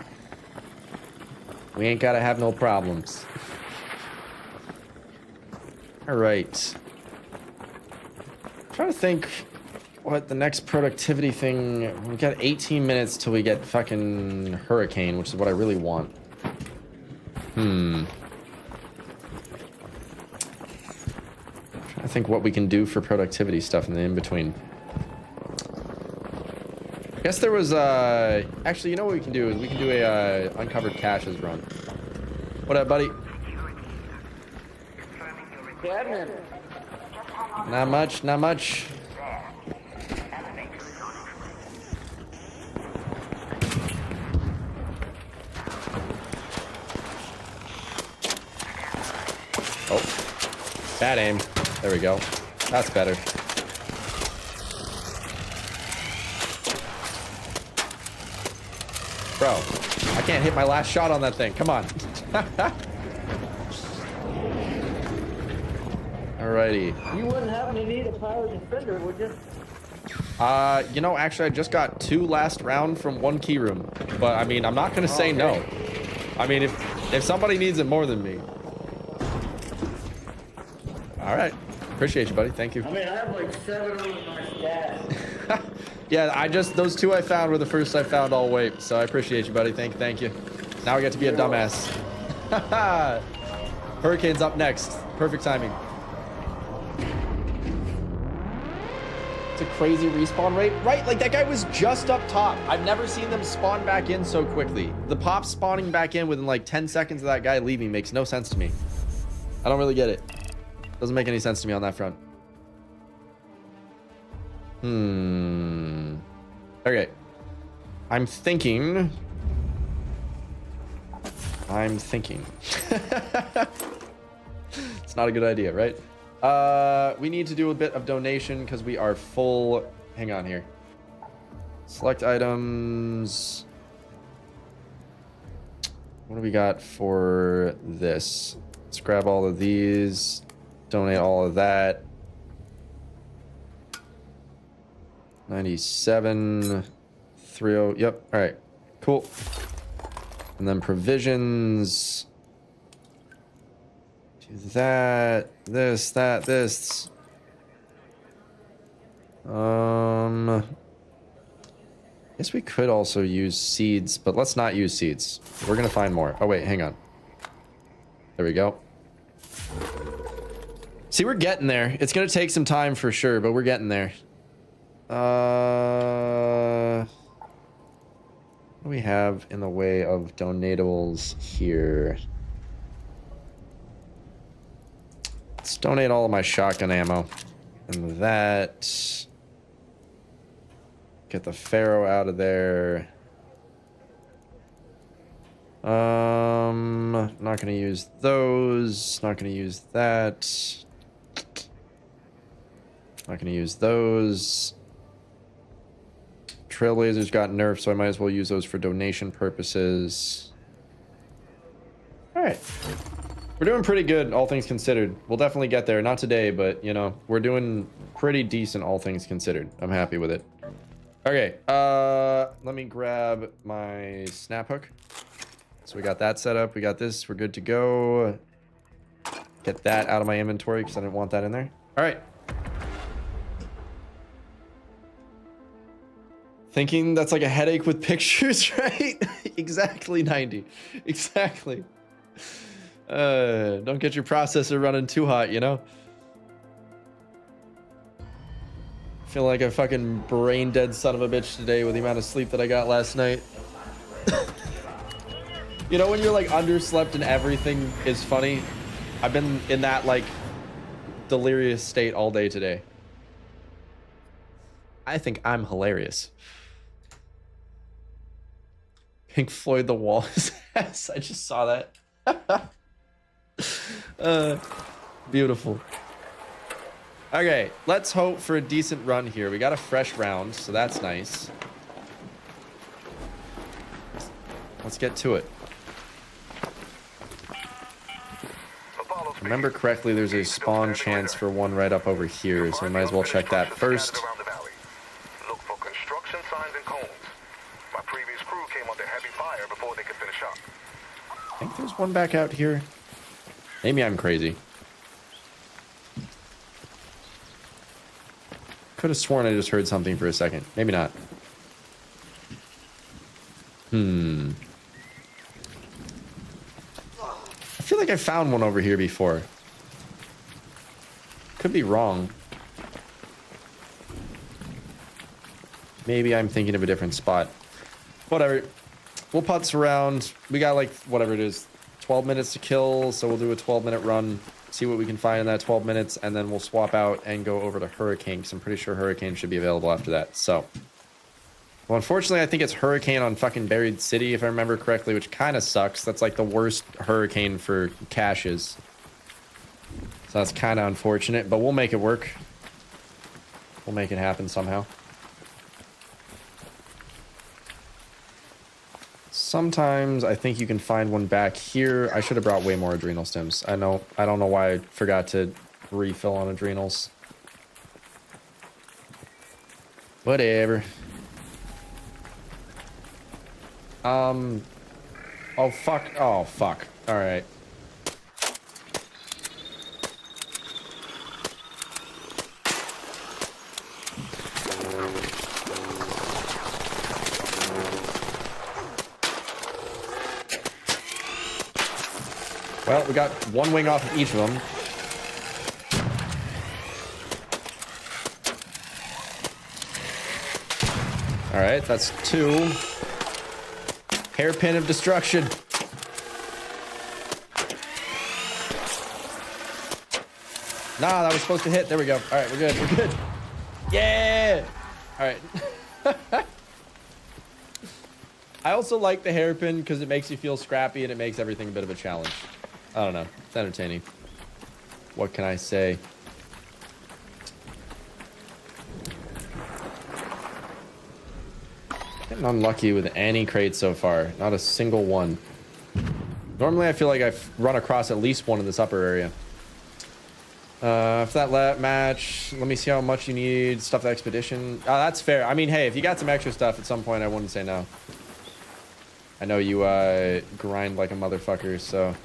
We ain't gotta have no problems. All right. I'm trying to think what the next productivity thing... We got 18 minutes till we get fucking Hurricane, which is what I really want. Trying to think what we can do for productivity stuff in the in-between. I guess there was, actually, you know what we can do is we can do a, uncovered caches run. What up, buddy? Not much, not much. Oh, bad aim. There we go. That's better. Bro, I can't hit my last shot on that thing. Come on. Alrighty. You wouldn't happen to need a power defender, would you? You know, actually, I just got 2 last round from 1 key room. But, I mean, I'm not going to say no. I mean, if somebody needs it more than me. Alright. Appreciate you, buddy. Thank you. I mean, I have like 7 of them in my stash. Yeah, those 2 I found were the first I found all weight. So I appreciate you, buddy. Thank you. Now I get to be a dumbass. Hurricane's up next. Perfect timing. It's a crazy respawn rate. Right, like that guy was just up top. I've never seen them spawn back in so quickly. The pop spawning back in within like 10 seconds of that guy leaving makes no sense to me. I don't really get it. Doesn't make any sense to me on that front. Okay. I'm thinking. It's not a good idea, right? We need to do a bit of donation because we are full. Hang on here. Select items. What do we got for this? Let's grab all of these. Donate all of that. 97 30. Yep. All right. Cool. And then provisions. Do that. This. That. This. Guess we could also use seeds, but let's not use seeds. We're gonna find more. Oh wait, hang on. There we go. See, we're getting there. It's gonna take some time for sure, but we're getting there. What do we have in the way of donatables here? Let's donate all of my shotgun ammo. And that. Get the Pharaoh out of there. Not gonna use those. Not gonna use that. Not gonna use those. Trailblazers got nerfed, so I might as well use those for donation purposes. Alright. We're doing pretty good, all things considered. We'll definitely get there. Not today, but, you know, we're doing pretty decent, all things considered. I'm happy with it. Okay, let me grab my snap hook. So we got that set up. We got this. We're good to go. Get that out of my inventory because I didn't want that in there. All right. Thinking that's like a headache with pictures, right? Exactly, 90. Exactly. Don't get your processor running too hot, you know? Feel like a fucking brain dead son of a bitch today with the amount of sleep that I got last night. You know when you're like underslept and everything is funny? I've been in that like delirious state all day today. I think I'm hilarious. Pink Floyd The Wall is ass. I just saw that. Beautiful. Okay, let's hope for a decent run here. We got a fresh round, so that's nice. Let's get to it. If I remember correctly, there's a spawn chance for one right up over here, so we might as well check that first. Look for construction signs and cones. My previous crew came under heavy fire before they could finish up. I think there's one back out here. Maybe I'm crazy. Could have sworn I just heard something for a second. Maybe not. I feel like I found one over here before. Could be wrong. Maybe I'm thinking of a different spot. Whatever. We'll putz around. We got like, whatever it is, 12 minutes to kill. So we'll do a 12-minute run. See what we can find in that 12 minutes. And then we'll swap out and go over to Hurricane. Because I'm pretty sure Hurricane should be available after that. So. Well, unfortunately, I think it's Hurricane on fucking Buried City, if I remember correctly, which kind of sucks. That's like the worst Hurricane for caches. So that's kind of unfortunate, but we'll make it work. We'll make it happen somehow. Sometimes I think you can find one back here. I should have brought way more adrenal stims. I don't know why I forgot to refill on adrenals. Whatever. Oh, fuck. Oh, fuck. All right. Well, we got one wing off of each of them. All right, that's two. Hairpin of destruction. Nah, that was supposed to hit. There we go. All right, we're good. We're good. Yeah. All right. I also like the hairpin because it makes you feel scrappy and it makes everything a bit of a challenge. I don't know. It's entertaining. What can I say? Getting unlucky with any crate so far. Not a single one. Normally, I feel like I've run across at least one in this upper area. For that match, let me see how much you need. Stuff the expedition. Oh, that's fair. I mean, hey, if you got some extra stuff at some point, I wouldn't say no. I know you grind like a motherfucker, so.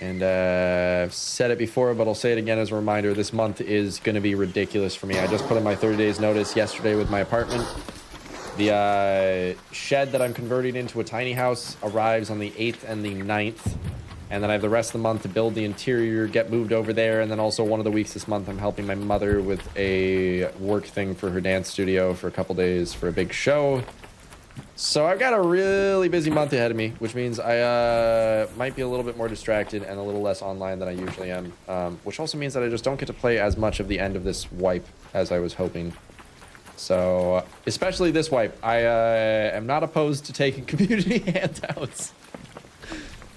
And I've said it before, but I'll say it again as a reminder. This month is going to be ridiculous for me. I just put in my 30 days notice yesterday with my apartment. The shed that I'm converting into a tiny house arrives on the 8th and the 9th. And then I have the rest of the month to build the interior, get moved over there. And then also one of the weeks this month, I'm helping my mother with a work thing for her dance studio for a couple days for a big show. So I've got a really busy month ahead of me, which means I might be a little bit more distracted and a little less online than I usually am. Which also means that I just don't get to play as much of the end of this wipe as I was hoping. So, especially this wipe, I am not opposed to taking community handouts.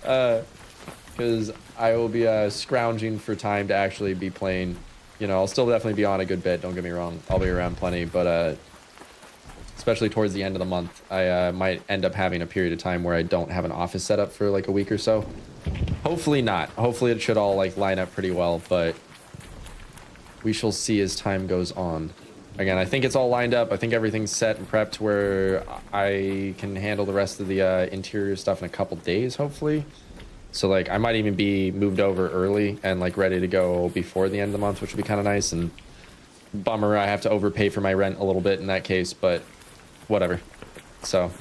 Because I will be scrounging for time to actually be playing. You know, I'll still definitely be on a good bit, don't get me wrong. I'll be around plenty, but especially towards the end of the month, I might end up having a period of time where I don't have an office set up for like a week or so. Hopefully not. Hopefully it should all like line up pretty well, but we shall see as time goes on. Again, I think it's all lined up. I think everything's set and prepped where I can handle the rest of the interior stuff in a couple days, hopefully. So, like, I might even be moved over early and, like, ready to go before the end of the month, which would be kind of nice. And bummer, I have to overpay for my rent a little bit in that case. But whatever. So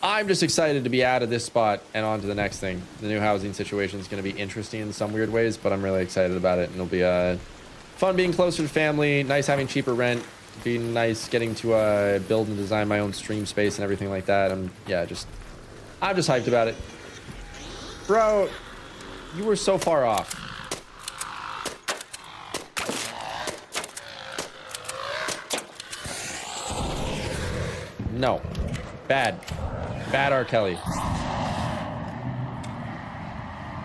I'm just excited to be out of this spot and on to the next thing. The new housing situation is going to be interesting in some weird ways, but I'm really excited about it. And it'll be fun being closer to family, nice having cheaper rent, be nice getting to build and design my own stream space and everything like that. Yeah, I'm just hyped about it. Bro, you were so far off. No. Bad. Bad R. Kelly.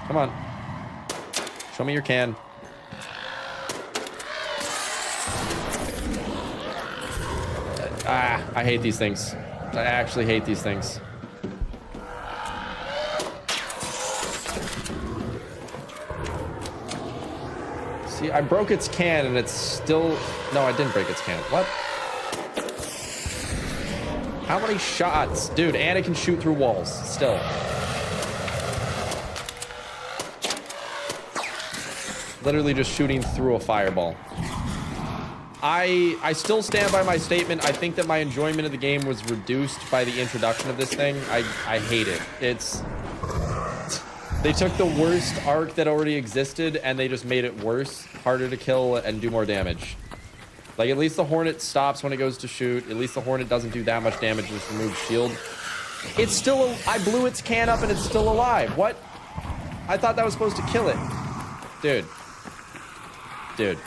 Come on. Show me your can. I hate these things. I actually hate these things. See, I broke its can and it's still... No, I didn't break its can. What? How many shots? Dude, and it can shoot through walls still. Literally just shooting through a fireball. I still stand by my statement. I think that my enjoyment of the game was reduced by the introduction of this thing. I hate it. They took the worst arc that already existed and they just made it worse, harder to kill, and do more damage. Like, at least the Hornet stops when it goes to shoot. At least the Hornet doesn't do that much damage with removed shield. It's still... I blew its can up and it's still alive. What? I thought that was supposed to kill it. Dude. Dude.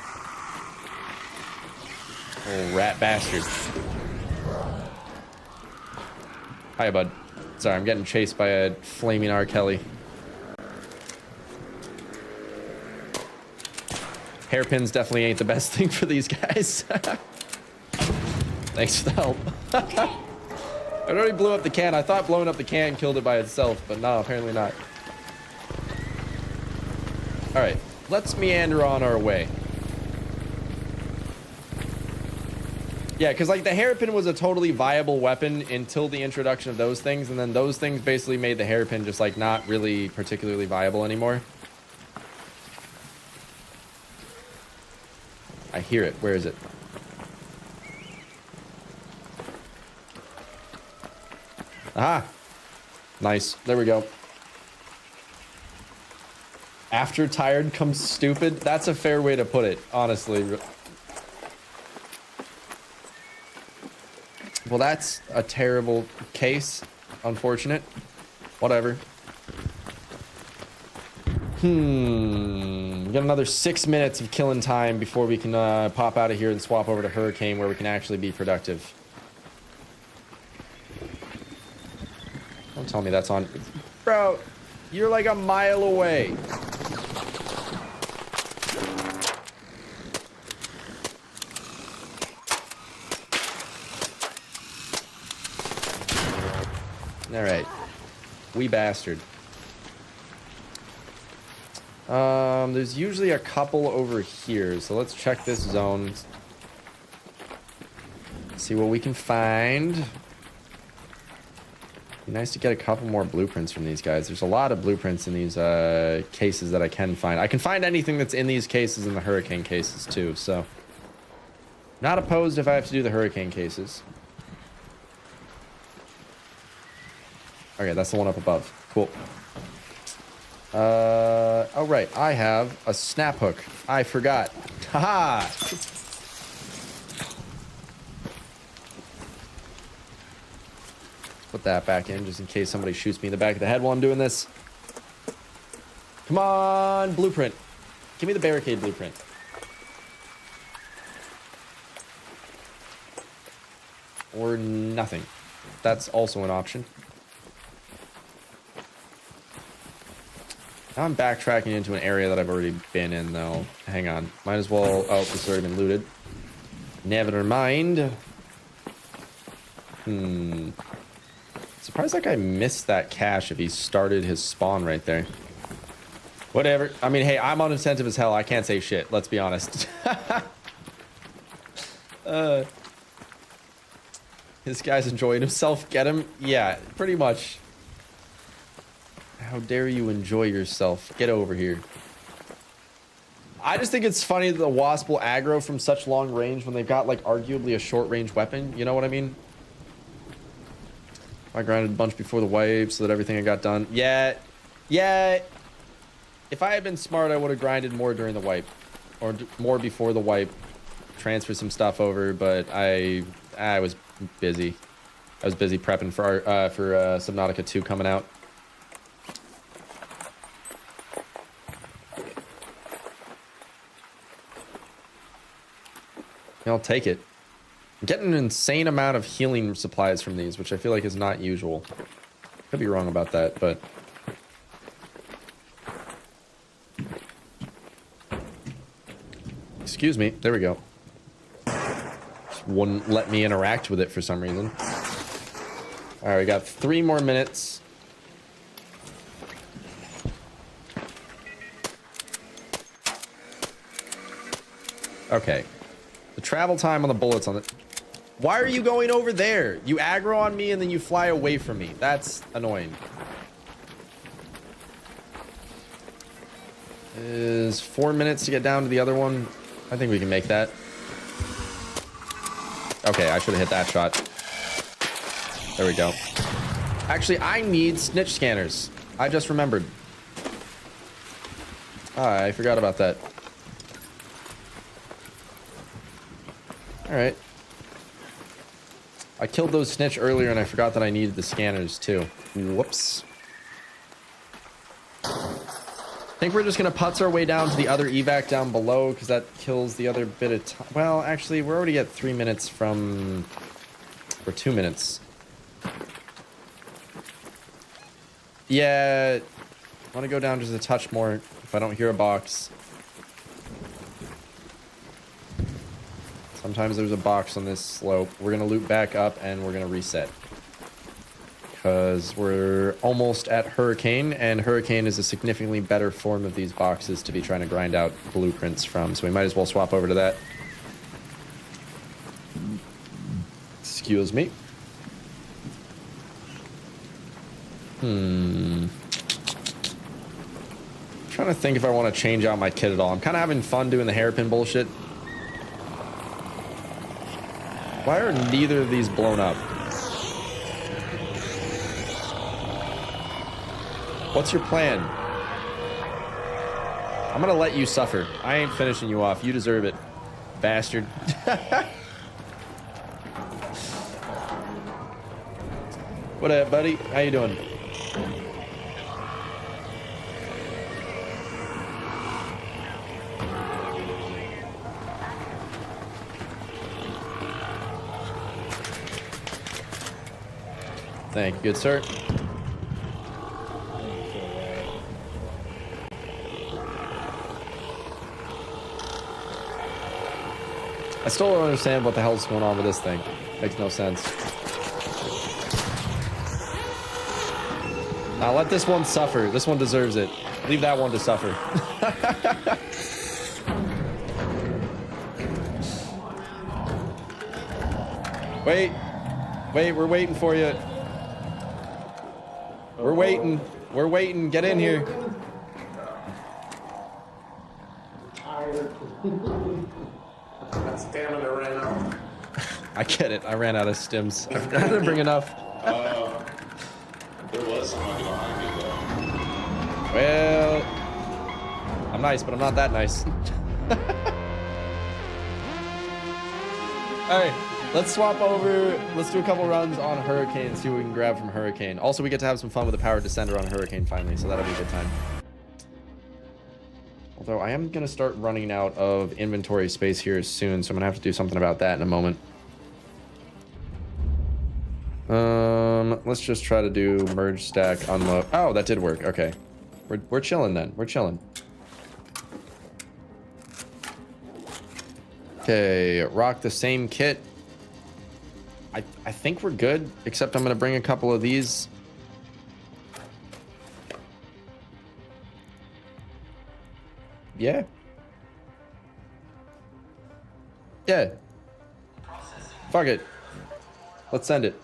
Oh, rat bastard. Hiya, bud. Sorry, I'm getting chased by a flaming R. Kelly. Hairpins definitely ain't the best thing for these guys. Thanks for the help. I already blew up the can. I thought blowing up the can killed it by itself, but no, apparently not. All right, let's meander on our way. Yeah, because like the hairpin was a totally viable weapon until the introduction of those things, and then those things basically made the hairpin just like not really particularly viable anymore. I hear it. Where is it? Aha! Nice. There we go. After tired comes stupid. That's a fair way to put it, honestly. Well, that's a terrible case. Unfortunate. Whatever. We got another 6 minutes of killing time before we can pop out of here and swap over to Hurricane where we can actually be productive. Don't tell me that's on. Bro, you're like a mile away. All right. Wee bastard. There's usually a couple over here, so let's check this zone. See what we can find. Be nice to get a couple more blueprints from these guys. There's a lot of blueprints in these cases that I can find. I can find anything that's in these cases in the Hurricane cases too, so not opposed if I have to do the Hurricane cases. Okay, that's the one up above. Cool. Oh right, I have a snap hook. I forgot. Haha! Put that back in just in case somebody shoots me in the back of the head while I'm doing this. Come on, blueprint. Give me the barricade blueprint. Or nothing. That's also an option. Now I'm backtracking into an area that I've already been in, though. Hang on. Might as well... Oh, this has already been looted. Never mind. Surprised that guy missed that cache if he started his spawn right there. Whatever. I mean, hey, I'm unincentive as hell. I can't say shit. Let's be honest. This guy's enjoying himself. Get him? Yeah, pretty much. How dare you enjoy yourself? Get over here. I just think it's funny that the Wasp will aggro from such long range when they've got, like, arguably a short-range weapon. You know what I mean? I grinded a bunch before the wipe so that everything I got done. Yeah. If I had been smart, I would have grinded more during the wipe. Or more before the wipe. Transfer some stuff over, but I was busy. I was busy prepping for Subnautica 2 coming out. I'll take it. I'm getting an insane amount of healing supplies from these, which I feel like is not usual. Could be wrong about that, but... Excuse me. There we go. Just wouldn't let me interact with it for some reason. Alright, we got 3 more minutes. Okay. The travel time on the bullets on it. Why are you going over there? You aggro on me and then you fly away from me. That's annoying. Is 4 minutes to get down to the other one? I think we can make that. Okay, I should have hit that shot. There we go. Actually, I need snitch scanners. I just remembered. Ah, I forgot about that. Alright. I killed those snitch earlier and I forgot that I needed the scanners too. Whoops. I think we're just gonna putz our way down to the other evac down below because that kills the other bit of time. Well, actually, we're already at 3 minutes from... or 2 minutes. Yeah, I want to go down just a touch more if I don't hear a box. Sometimes there's a box on this slope. We're going to loop back up and we're going to reset. Because we're almost at Hurricane, and Hurricane is a significantly better form of these boxes to be trying to grind out blueprints from. So we might as well swap over to that. Excuse me. I'm trying to think if I want to change out my kit at all. I'm kind of having fun doing the hairpin bullshit. Why are neither of these blown up? What's your plan? I'm gonna let you suffer. I ain't finishing you off. You deserve it, bastard. What up, buddy? How you doing? Thank you, good sir. I still don't understand what the hell's going on with this thing. Makes no sense. Now let this one suffer. This one deserves it. Leave that one to suffer. Wait. Wait, we're waiting for you. We're waiting. We're waiting. Get in here. That stamina ran out. I get it. I ran out of stims. I didn't bring enough. There was somebody behind me though. Well, I'm nice, but I'm not that nice. Alright, let's swap over. Let's do a couple runs on Hurricane and see what we can grab from Hurricane. Also, we get to have some fun with the powered descender on Hurricane finally, so that'll be a good time. Although I am going to start running out of inventory space here soon, so I'm going to have to do something about that in a moment. Let's just try to do merge stack unload. Oh, that did work. Okay. We're chilling then. We're chilling. Okay, rock the same kit. I think we're good, except I'm going to bring a couple of these. Yeah. Yeah. Fuck it. Let's send it.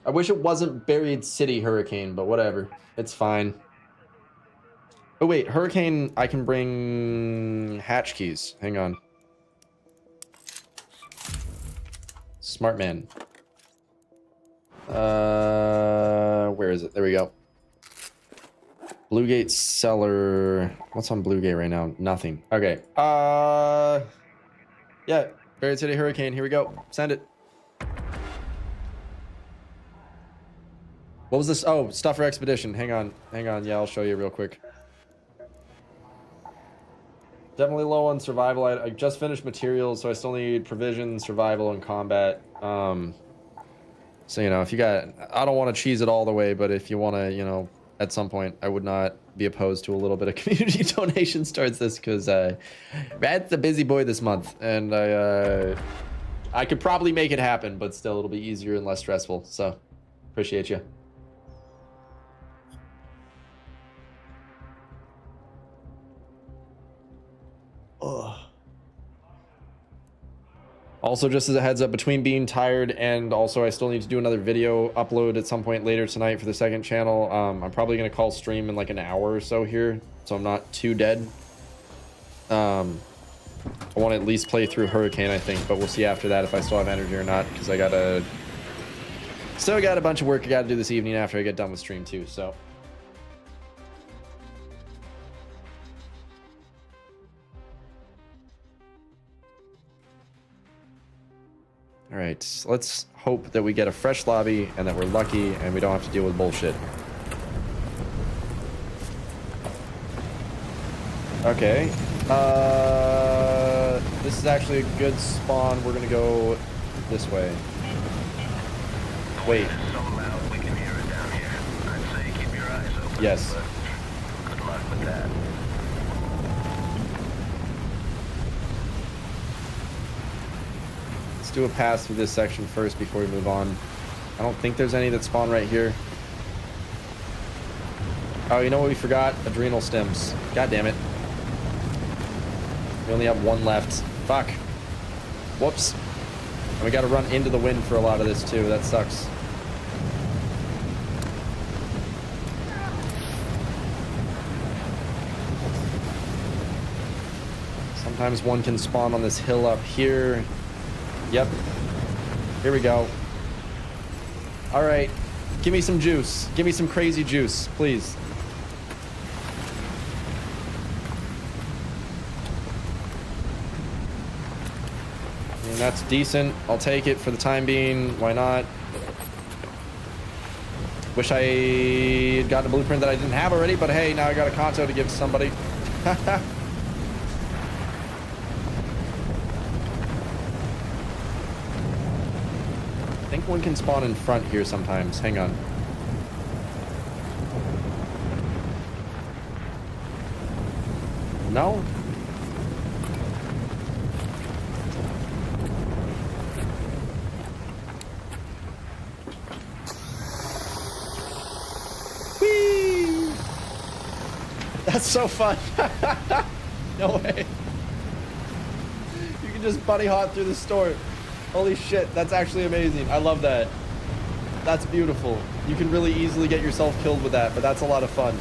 I wish it wasn't Buried City Hurricane, but whatever. It's fine. Oh wait, Hurricane, I can bring hatch keys. Hang on. Smart man. Where is it? There we go. Bluegate Cellar. What's on Bluegate right now? Nothing. Okay. Yeah. Buried City Hurricane. Here we go. Send it. What was this? Oh, stuff for expedition. Hang on. Hang on. Yeah, I'll show you real quick. Definitely low on survival. I just finished materials, so I still need provision, survival, and combat. So, you know, if you got... I don't want to cheese it all the way, but if you want to, you know, at some point, I would not be opposed to a little bit of community donations towards this, because Rad's a busy boy this month, and I could probably make it happen, but still, it'll be easier and less stressful, so appreciate you. Ugh. Also, just as a heads up, between being tired and also I still need to do another video upload at some point later tonight for the second channel, I'm probably going to call stream in like an hour or so here, so I'm not too dead. I want to at least play through Hurricane, I think, but we'll see after that if I still have energy or not, because I still got a bunch of work I got to do this evening after I get done with stream too, so... All right, let's hope that we get a fresh lobby and that we're lucky and we don't have to deal with bullshit. Okay. This is actually a good spawn. We're gonna go this way. Wait. Yes. Good luck with that. Let's do a pass through this section first before we move on. I don't think there's any that spawn right here. Oh, you know what we forgot? Adrenal stems. God damn it. We only have one left. Fuck. Whoops. And we gotta run into the wind for a lot of this too. That sucks. Sometimes one can spawn on this hill up here. Yep. Here we go. All right. Give me some juice. Give me some crazy juice, please. I mean, that's decent. I'll take it for the time being. Why not? Wish I had gotten a blueprint that I didn't have already, but hey, now I got a Kanto to give to somebody. I think one can spawn in front here sometimes. Hang on. No? Whee! That's so fun. No way. You can just bunny hop through the store. Holy shit, that's actually amazing. I love that. That's beautiful. You can really easily get yourself killed with that, but that's a lot of fun.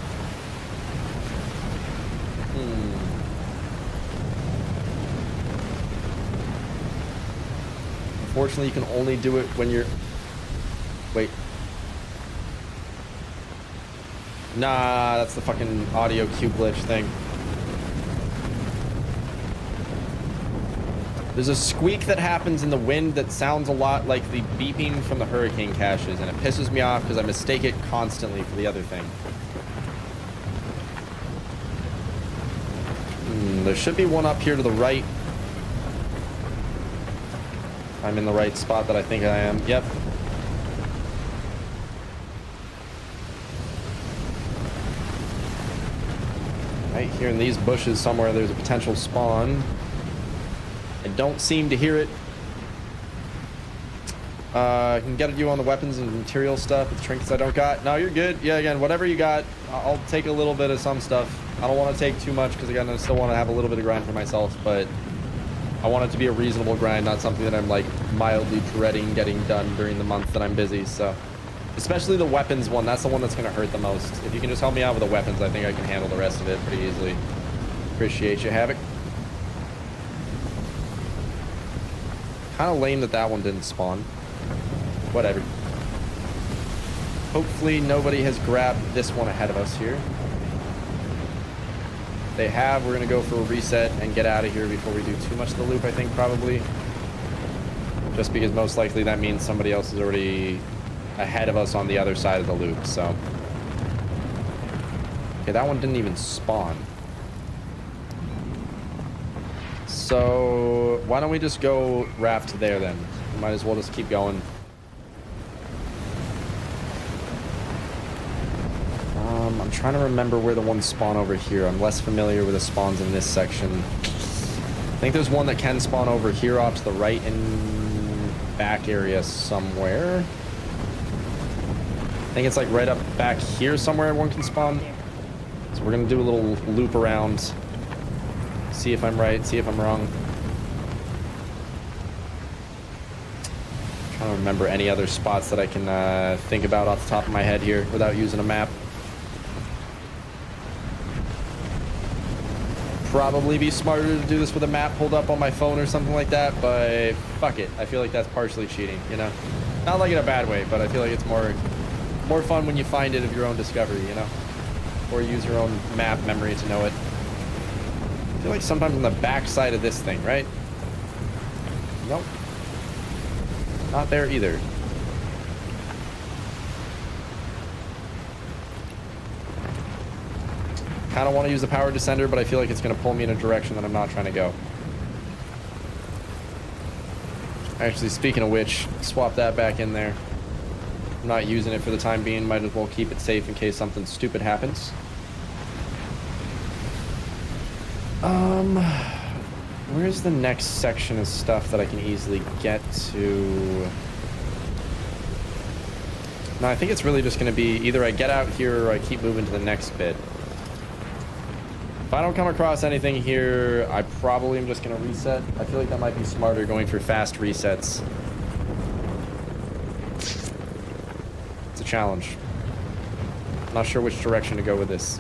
Unfortunately, you can only do it when you're... Wait. Nah, that's the fucking audio cue glitch thing. There's a squeak that happens in the wind that sounds a lot like the beeping from the hurricane caches, and it pisses me off because I mistake it constantly for the other thing. There should be one up here to the right. I'm in the right spot that I think I am. Yep. Right here in these bushes somewhere, there's a potential spawn. I don't seem to hear it. I can get you on the weapons and material stuff with trinkets I don't got. No, you're good. Yeah, again, whatever you got, I'll take a little bit of some stuff. I don't want to take too much because, again, I still want to have a little bit of grind for myself, but I want it to be a reasonable grind, not something that I'm, like, mildly dreading getting done during the month that I'm busy, so. Especially the weapons one. That's the one that's going to hurt the most. If you can just help me out with the weapons, I think I can handle the rest of it pretty easily. Appreciate you, Havoc. Kind of lame that that one didn't spawn. Whatever. Hopefully nobody has grabbed this one ahead of us here. If they have, we're going to go for a reset and get out of here before we do too much of the loop, I think, probably. Just because most likely that means somebody else is already ahead of us on the other side of the loop, so. Okay, that one didn't even spawn. So, why don't we just go raft there then? We might as well just keep going. I'm trying to remember where the ones spawn over here. I'm less familiar with the spawns in this section. I think there's one that can spawn over here off to the right in back area somewhere. I think it's like right up back here somewhere one can spawn. So we're gonna do a little loop around. See if I'm right, see if I'm wrong. I'm trying to remember any other spots that I can think about off the top of my head here without using a map. Probably be smarter to do this with a map pulled up on my phone or something like that, but fuck it. I feel like that's partially cheating, you know? Not like in a bad way, but I feel like it's more fun when you find it of your own discovery, you know? Or use your own map memory to know it. I feel like sometimes on the back side of this thing, right? Nope. Not there either. Kind of want to use the power descender, but I feel like it's going to pull me in a direction that I'm not trying to go. Actually, speaking of which, swap that back in there. I'm not using it for the time being. Might as well keep it safe in case something stupid happens. Where's the next section of stuff that I can easily get to? No, I think it's really just going to be either I get out here or I keep moving to the next bit. If I don't come across anything here, I probably am just going to reset. I feel like that might be smarter going for fast resets. It's a challenge. Not sure which direction to go with this.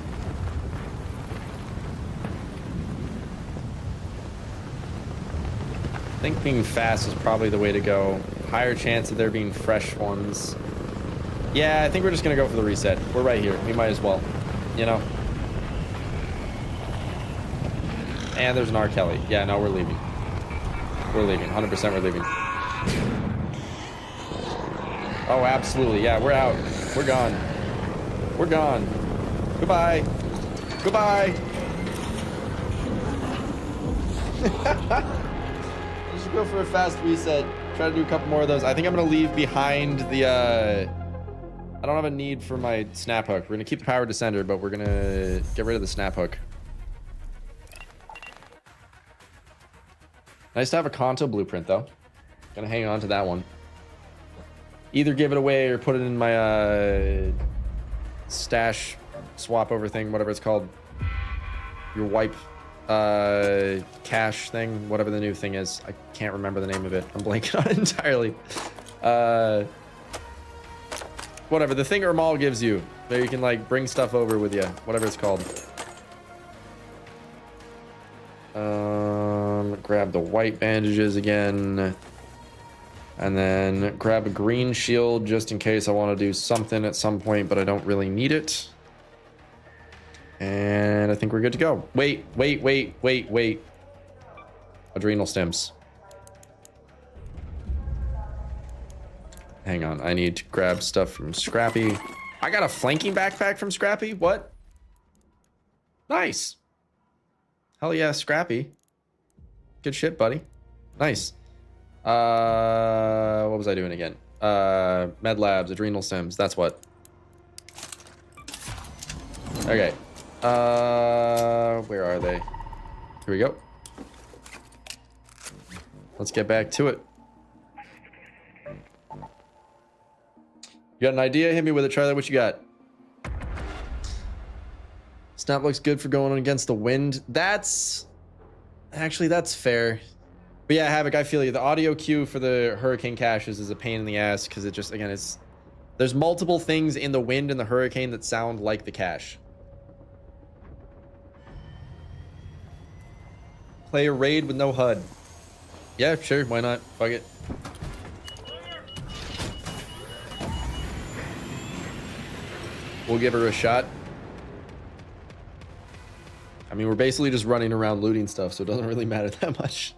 I think being fast is probably the way to go. Higher chance of there being fresh ones. Yeah, I think we're just going to go for the reset. We're right here. We might as well, you know? And there's an R. Kelly. Yeah, no, we're leaving. We're leaving. 100% we're leaving. Oh, absolutely. Yeah, we're out. We're gone. We're gone. Goodbye. Goodbye. Let's just go for a fast reset. Try to do a couple more of those. I think I'm going to leave behind the... I don't have a need for my snap hook. We're going to keep the power descender, but we're going to get rid of the snap hook. Nice to have a Kanto blueprint, though. Gonna hang on to that one. Either give it away or put it in my stash swap over thing, whatever it's called. Your wipe cache thing, whatever the new thing is. I can't remember the name of it. I'm blanking on it entirely. Whatever, the thing Ermal gives you. There you can like bring stuff over with you. Whatever it's called. Grab the white bandages again. And then grab a green shield just in case I want to do something at some point, but I don't really need it. And I think we're good to go. Wait. Adrenal stems. Hang on, I need to grab stuff from Scrappy. I got a flanking backpack from Scrappy? What? Nice. Hell yeah, Scrappy. Good shit, buddy. Nice. What was I doing again? Med labs, adrenal stems, that's what. Okay. Where are they? Here we go. Let's get back to it. You got an idea? Hit me with it, Charlie. What you got? Snap looks good for going against the wind. That's fair. But yeah, Havoc, I feel you. The audio cue for the hurricane caches is a pain in the ass because it just, again, there's multiple things in the wind and the hurricane that sound like the cache. Play a raid with no HUD. Yeah, sure. Why not? Fuck it. We'll give her a shot. I mean, we're basically just running around looting stuff, so it doesn't really matter that much.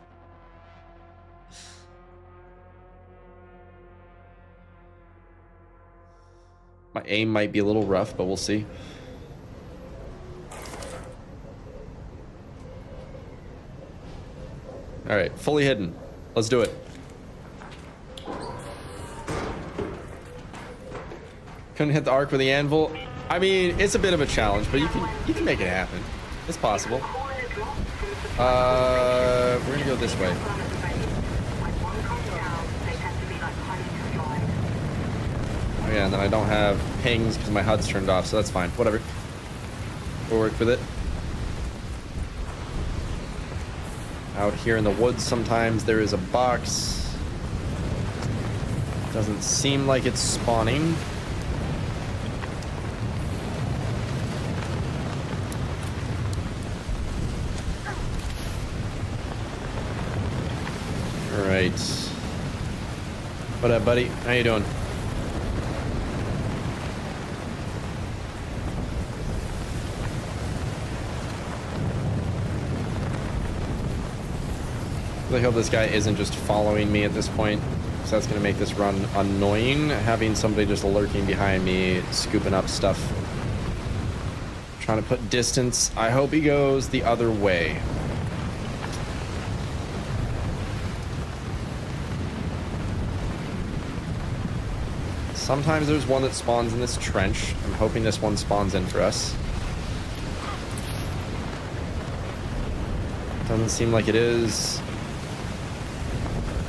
My aim might be a little rough, but we'll see. All right, fully hidden. Let's do it. Couldn't hit the arc with the anvil. I mean, it's a bit of a challenge, but you can make it happen. It's possible. We're gonna go this way. Oh yeah, and then I don't have pings because my HUD's turned off, so that's fine. Whatever. We'll work with it. Out here in the woods, sometimes there is a box. Doesn't seem like it's spawning. All right. What up, buddy? How you doing? I really hope this guy isn't just following me at this point, because that's going to make this run annoying, having somebody just lurking behind me, scooping up stuff. Trying to put distance. I hope he goes the other way. Sometimes there's one that spawns in this trench. I'm hoping this one spawns in for us. Doesn't seem like it is.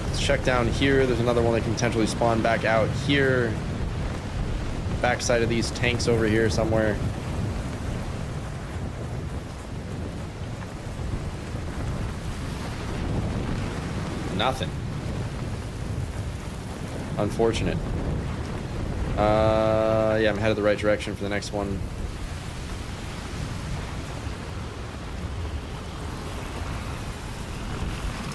Let's check down here. There's another one that can potentially spawn back out here. Backside of these tanks over here somewhere. Nothing. Unfortunate. Yeah, I'm headed the right direction for the next one.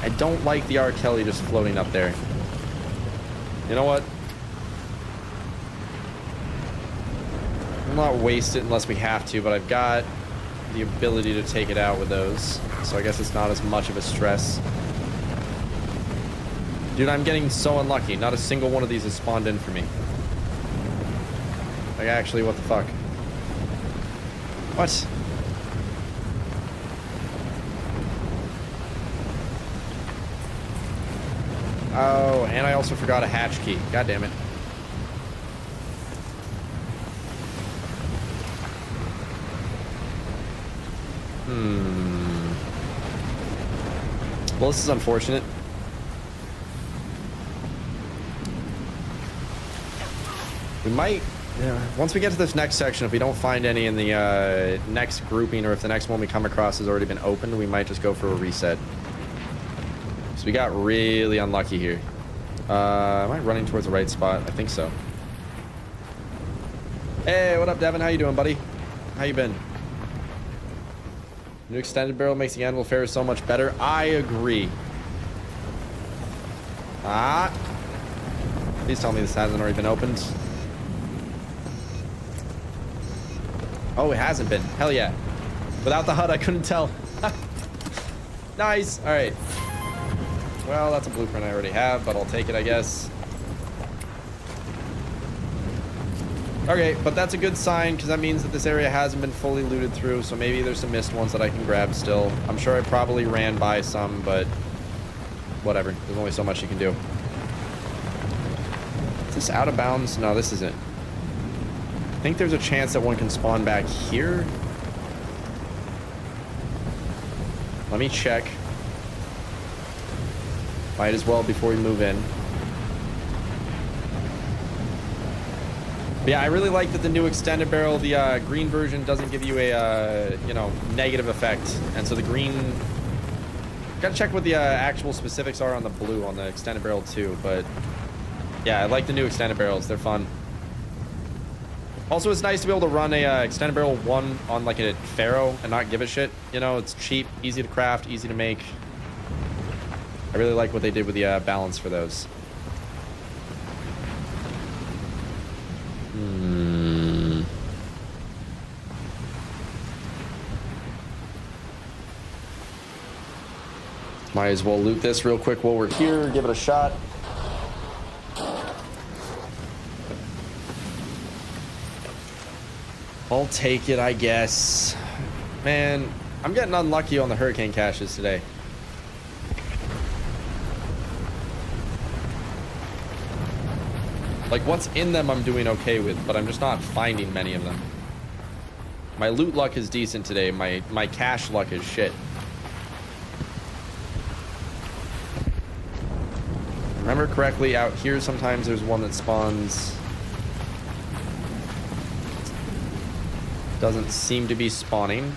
I don't like the R. Kelly just floating up there. You know what? We'll not waste it unless we have to, but I've got the ability to take it out with those. So I guess it's not as much of a stress. Dude, I'm getting so unlucky. Not a single one of these has spawned in for me. Like, actually, what the fuck? What? Oh, and I also forgot a hatch key. God damn it. Well, this is unfortunate. We might... once we get to this next section, if we don't find any in the next grouping, or if the next one we come across has already been opened, we might just go for a reset. So we got really unlucky here. Am I running towards the right spot? I think so. Hey, what up, Devin? How you doing, buddy? How you been? New extended barrel makes the anvil fare so much better. I agree. Please tell me this hasn't already been opened. Oh, it hasn't been. Hell yeah. Without the HUD, I couldn't tell. Nice. All right. Well, that's a blueprint I already have, but I'll take it, I guess. Okay, but that's a good sign, because that means that this area hasn't been fully looted through, so maybe there's some missed ones that I can grab still. I'm sure I probably ran by some, but whatever. There's only so much you can do. Is this out of bounds? No, this isn't. I think there's a chance that one can spawn back here. Let me check. Might as well before we move in. But yeah, I really like that the new extended barrel, the green version, doesn't give you a, you know, negative effect. And so the green... Gotta check what the actual specifics are on the blue on the extended barrel too, but... Yeah, I like the new extended barrels. They're fun. Also, it's nice to be able to run a extended barrel 1 on like a Pharaoh and not give a shit. You know, it's cheap, easy to craft, easy to make. I really like what they did with the balance for those. Might as well loot this real quick while we're here. Give it a shot. I'll take it, I guess. Man, I'm getting unlucky on the hurricane caches today. Like, what's in them I'm doing okay with, but I'm just not finding many of them. My loot luck is decent today. My cache luck is shit. Remember correctly, out here sometimes there's one that spawns. Doesn't seem to be spawning.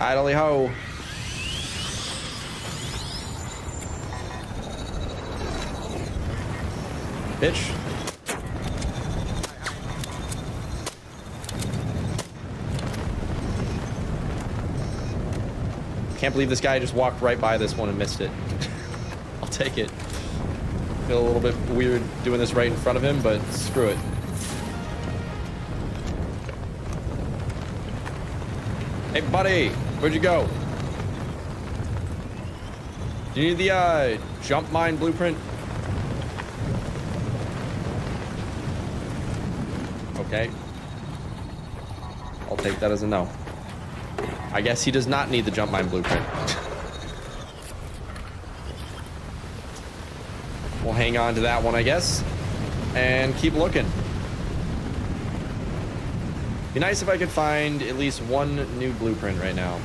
Idly ho. Bitch. Can't believe this guy just walked right by this one and missed it. I'll take it. Feel a little bit weird doing this right in front of him, but screw it. Hey, buddy, where'd you go? Do you need the jump mine blueprint? Okay. I'll take that as a no. I guess he does not need the jump mine blueprint. We'll hang on to that one, I guess, and keep looking. Be nice if I could find at least one new blueprint right now.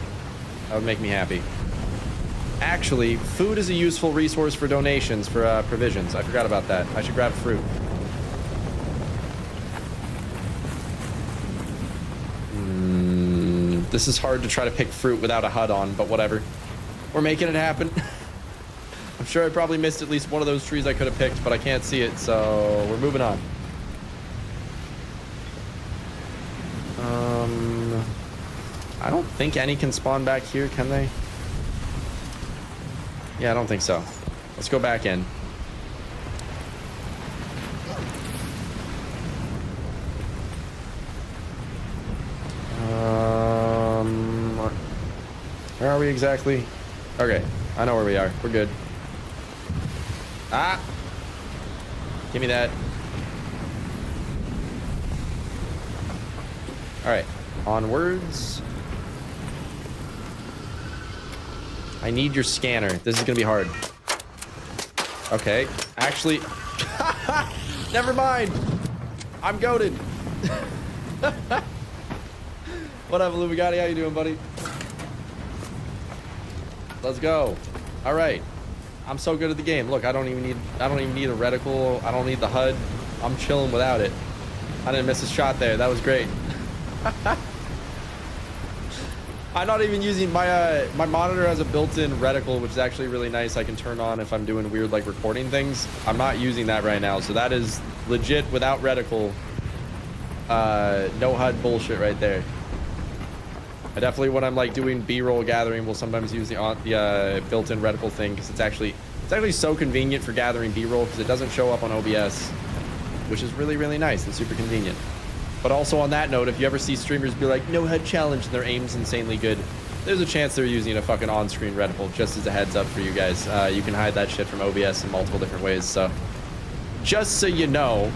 That would make me happy. Actually, food is a useful resource for donations for provisions. I forgot about that. I should grab fruit. This is hard to try to pick fruit without a HUD on, but whatever. We're making it happen. I'm sure I probably missed at least one of those trees I could have picked, but I can't see it, so we're moving on. I don't think any can spawn back here, can they? Yeah, I don't think so. Let's go back in. Where are we exactly? Okay, I know where we are. We're good. Ah! Give me that. Alright, onwards. I need your scanner. This is gonna be hard. Okay, actually... Never mind! I'm goated! What up, Lumigati? How you doing, buddy? Let's go. All right. I'm so good at the game. Look, I don't even need a reticle. I don't need the HUD. I'm chilling without it. I didn't miss a shot there. That was great. I'm not even using my my monitor has a built-in reticle, which is actually really nice. I can turn on if I'm doing weird like recording things. I'm not using that right now, so that is legit without reticle. No HUD bullshit right there. I definitely, when I'm like doing B-roll gathering, will sometimes use the built-in reticle thing because it's actually so convenient for gathering B-roll because it doesn't show up on OBS, which is really, really nice and super convenient. But also on that note, if you ever see streamers be like, no HUD challenge, and their aim's insanely good, there's a chance they're using a fucking on-screen reticle, just as a heads up for you guys. You can hide that shit from OBS in multiple different ways, so just so you know,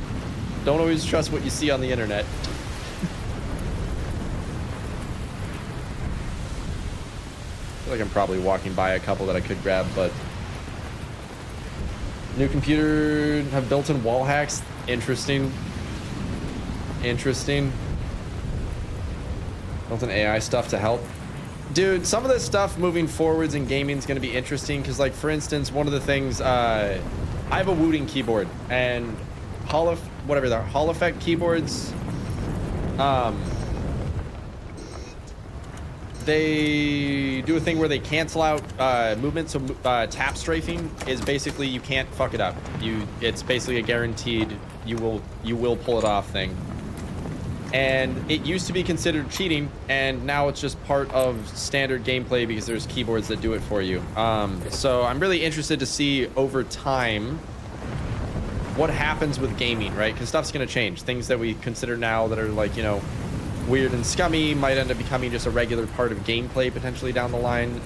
don't always trust what you see on the internet. I feel like I'm probably walking by a couple that I could grab, but new computer have built-in wall hacks. Interesting. Interesting. Built-in AI stuff to help. Dude, some of this stuff moving forwards in gaming is going to be interesting because, like, for instance, one of the things, I have a Wooting keyboard and whatever the Hall Effect keyboards, they do a thing where they cancel out movement, so tap strafing is basically you can't fuck it up. It's basically a guaranteed you will pull it off thing. And it used to be considered cheating, and now it's just part of standard gameplay because there's keyboards that do it for you. So I'm really interested to see over time what happens with gaming, right? Because stuff's gonna change. Things that we consider now that are like, you know, weird and scummy might end up becoming just a regular part of gameplay potentially down the line.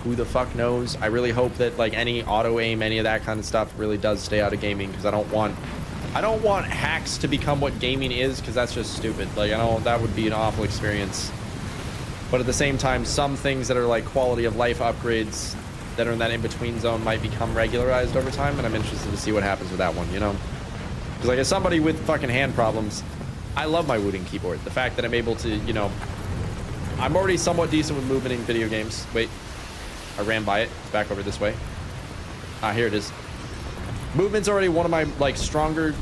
Who the fuck knows? I really hope that like any auto aim, any of that kind of stuff really does stay out of gaming, because I don't want hacks to become what gaming is, because that's just stupid. Like, I don't, that would be an awful experience. But at the same time, some things that are like quality of life upgrades that are in that in-between zone might become regularized over time, and I'm interested to see what happens with that one, you know? Because like, as somebody with fucking hand problems, I love my wooden keyboard. The fact that I'm able to, you know, I'm already somewhat decent with movement in video games. Wait, I ran by it. It's back over this way. Ah, here it is. Movement's already one of my like stronger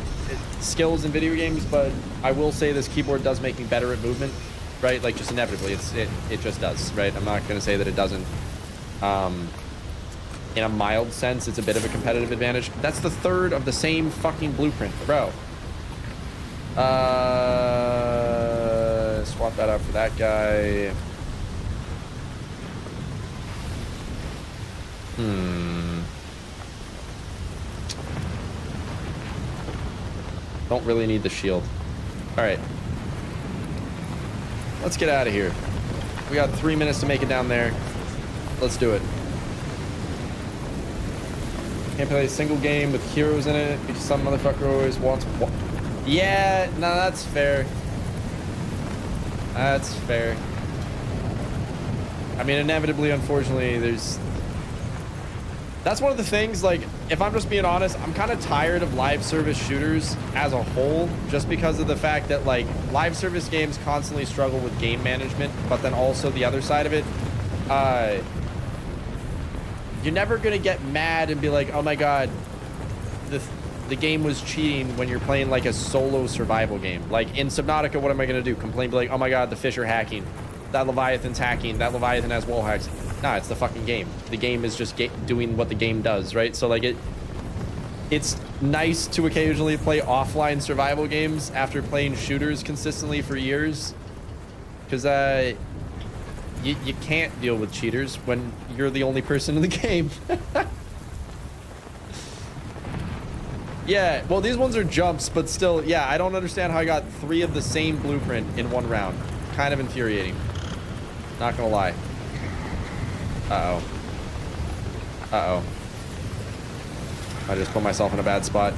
skills in video games, but I will say this keyboard does make me better at movement, right? Like, just inevitably, it just does, right? I'm not gonna say that it doesn't. In a mild sense, it's a bit of a competitive advantage. That's the third of the same fucking blueprint, bro. Swap that out for that guy. Don't really need the shield. All right. Let's get out of here. We got 3 minutes to make it down there. Let's do it. Can't play a single game with heroes in it because some motherfucker always wants... Yeah, no, that's fair. That's fair. I mean, inevitably, unfortunately, there's... That's one of the things, like, if I'm just being honest, I'm kind of tired of live service shooters as a whole, just because of the fact that, like, live service games constantly struggle with game management, but then also the other side of it, you're never going to get mad and be like, oh my god, the game was cheating when you're playing, like, a solo survival game. Like, in Subnautica, what am I going to do? Complain, be like, oh my god, the fish are hacking. That Leviathan's hacking. That Leviathan has wall hacks. Nah, it's the fucking game. The game is just doing what the game does, right? So, like, it's nice to occasionally play offline survival games after playing shooters consistently for years. Because, you can't deal with cheaters when you're the only person in the game. Yeah, well, these ones are jumps, but still, yeah, I don't understand how I got 3 of the same blueprint in one round. Kind of infuriating. Not gonna lie. Uh-oh. Uh-oh. I just put myself in a bad spot.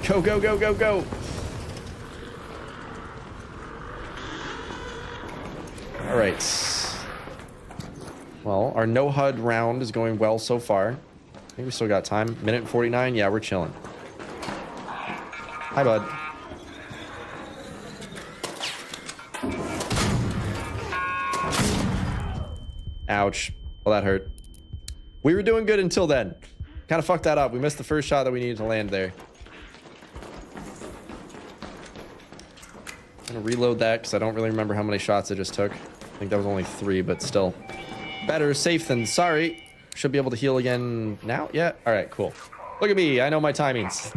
Go, go, go, go, go! Alright. Well, our no HUD round is going well so far. I think we still got time. Minute and 49? Yeah, we're chilling. Hi, bud. Ouch. Well, that hurt. We were doing good until then. Kind of fucked that up. We missed the first shot that we needed to land there. I'm gonna reload that because I don't really remember how many shots I just took. I think that was only 3, but still. Better safe than sorry. Should be able to heal again now. Yeah. All right, cool. Look at me. I know my timings.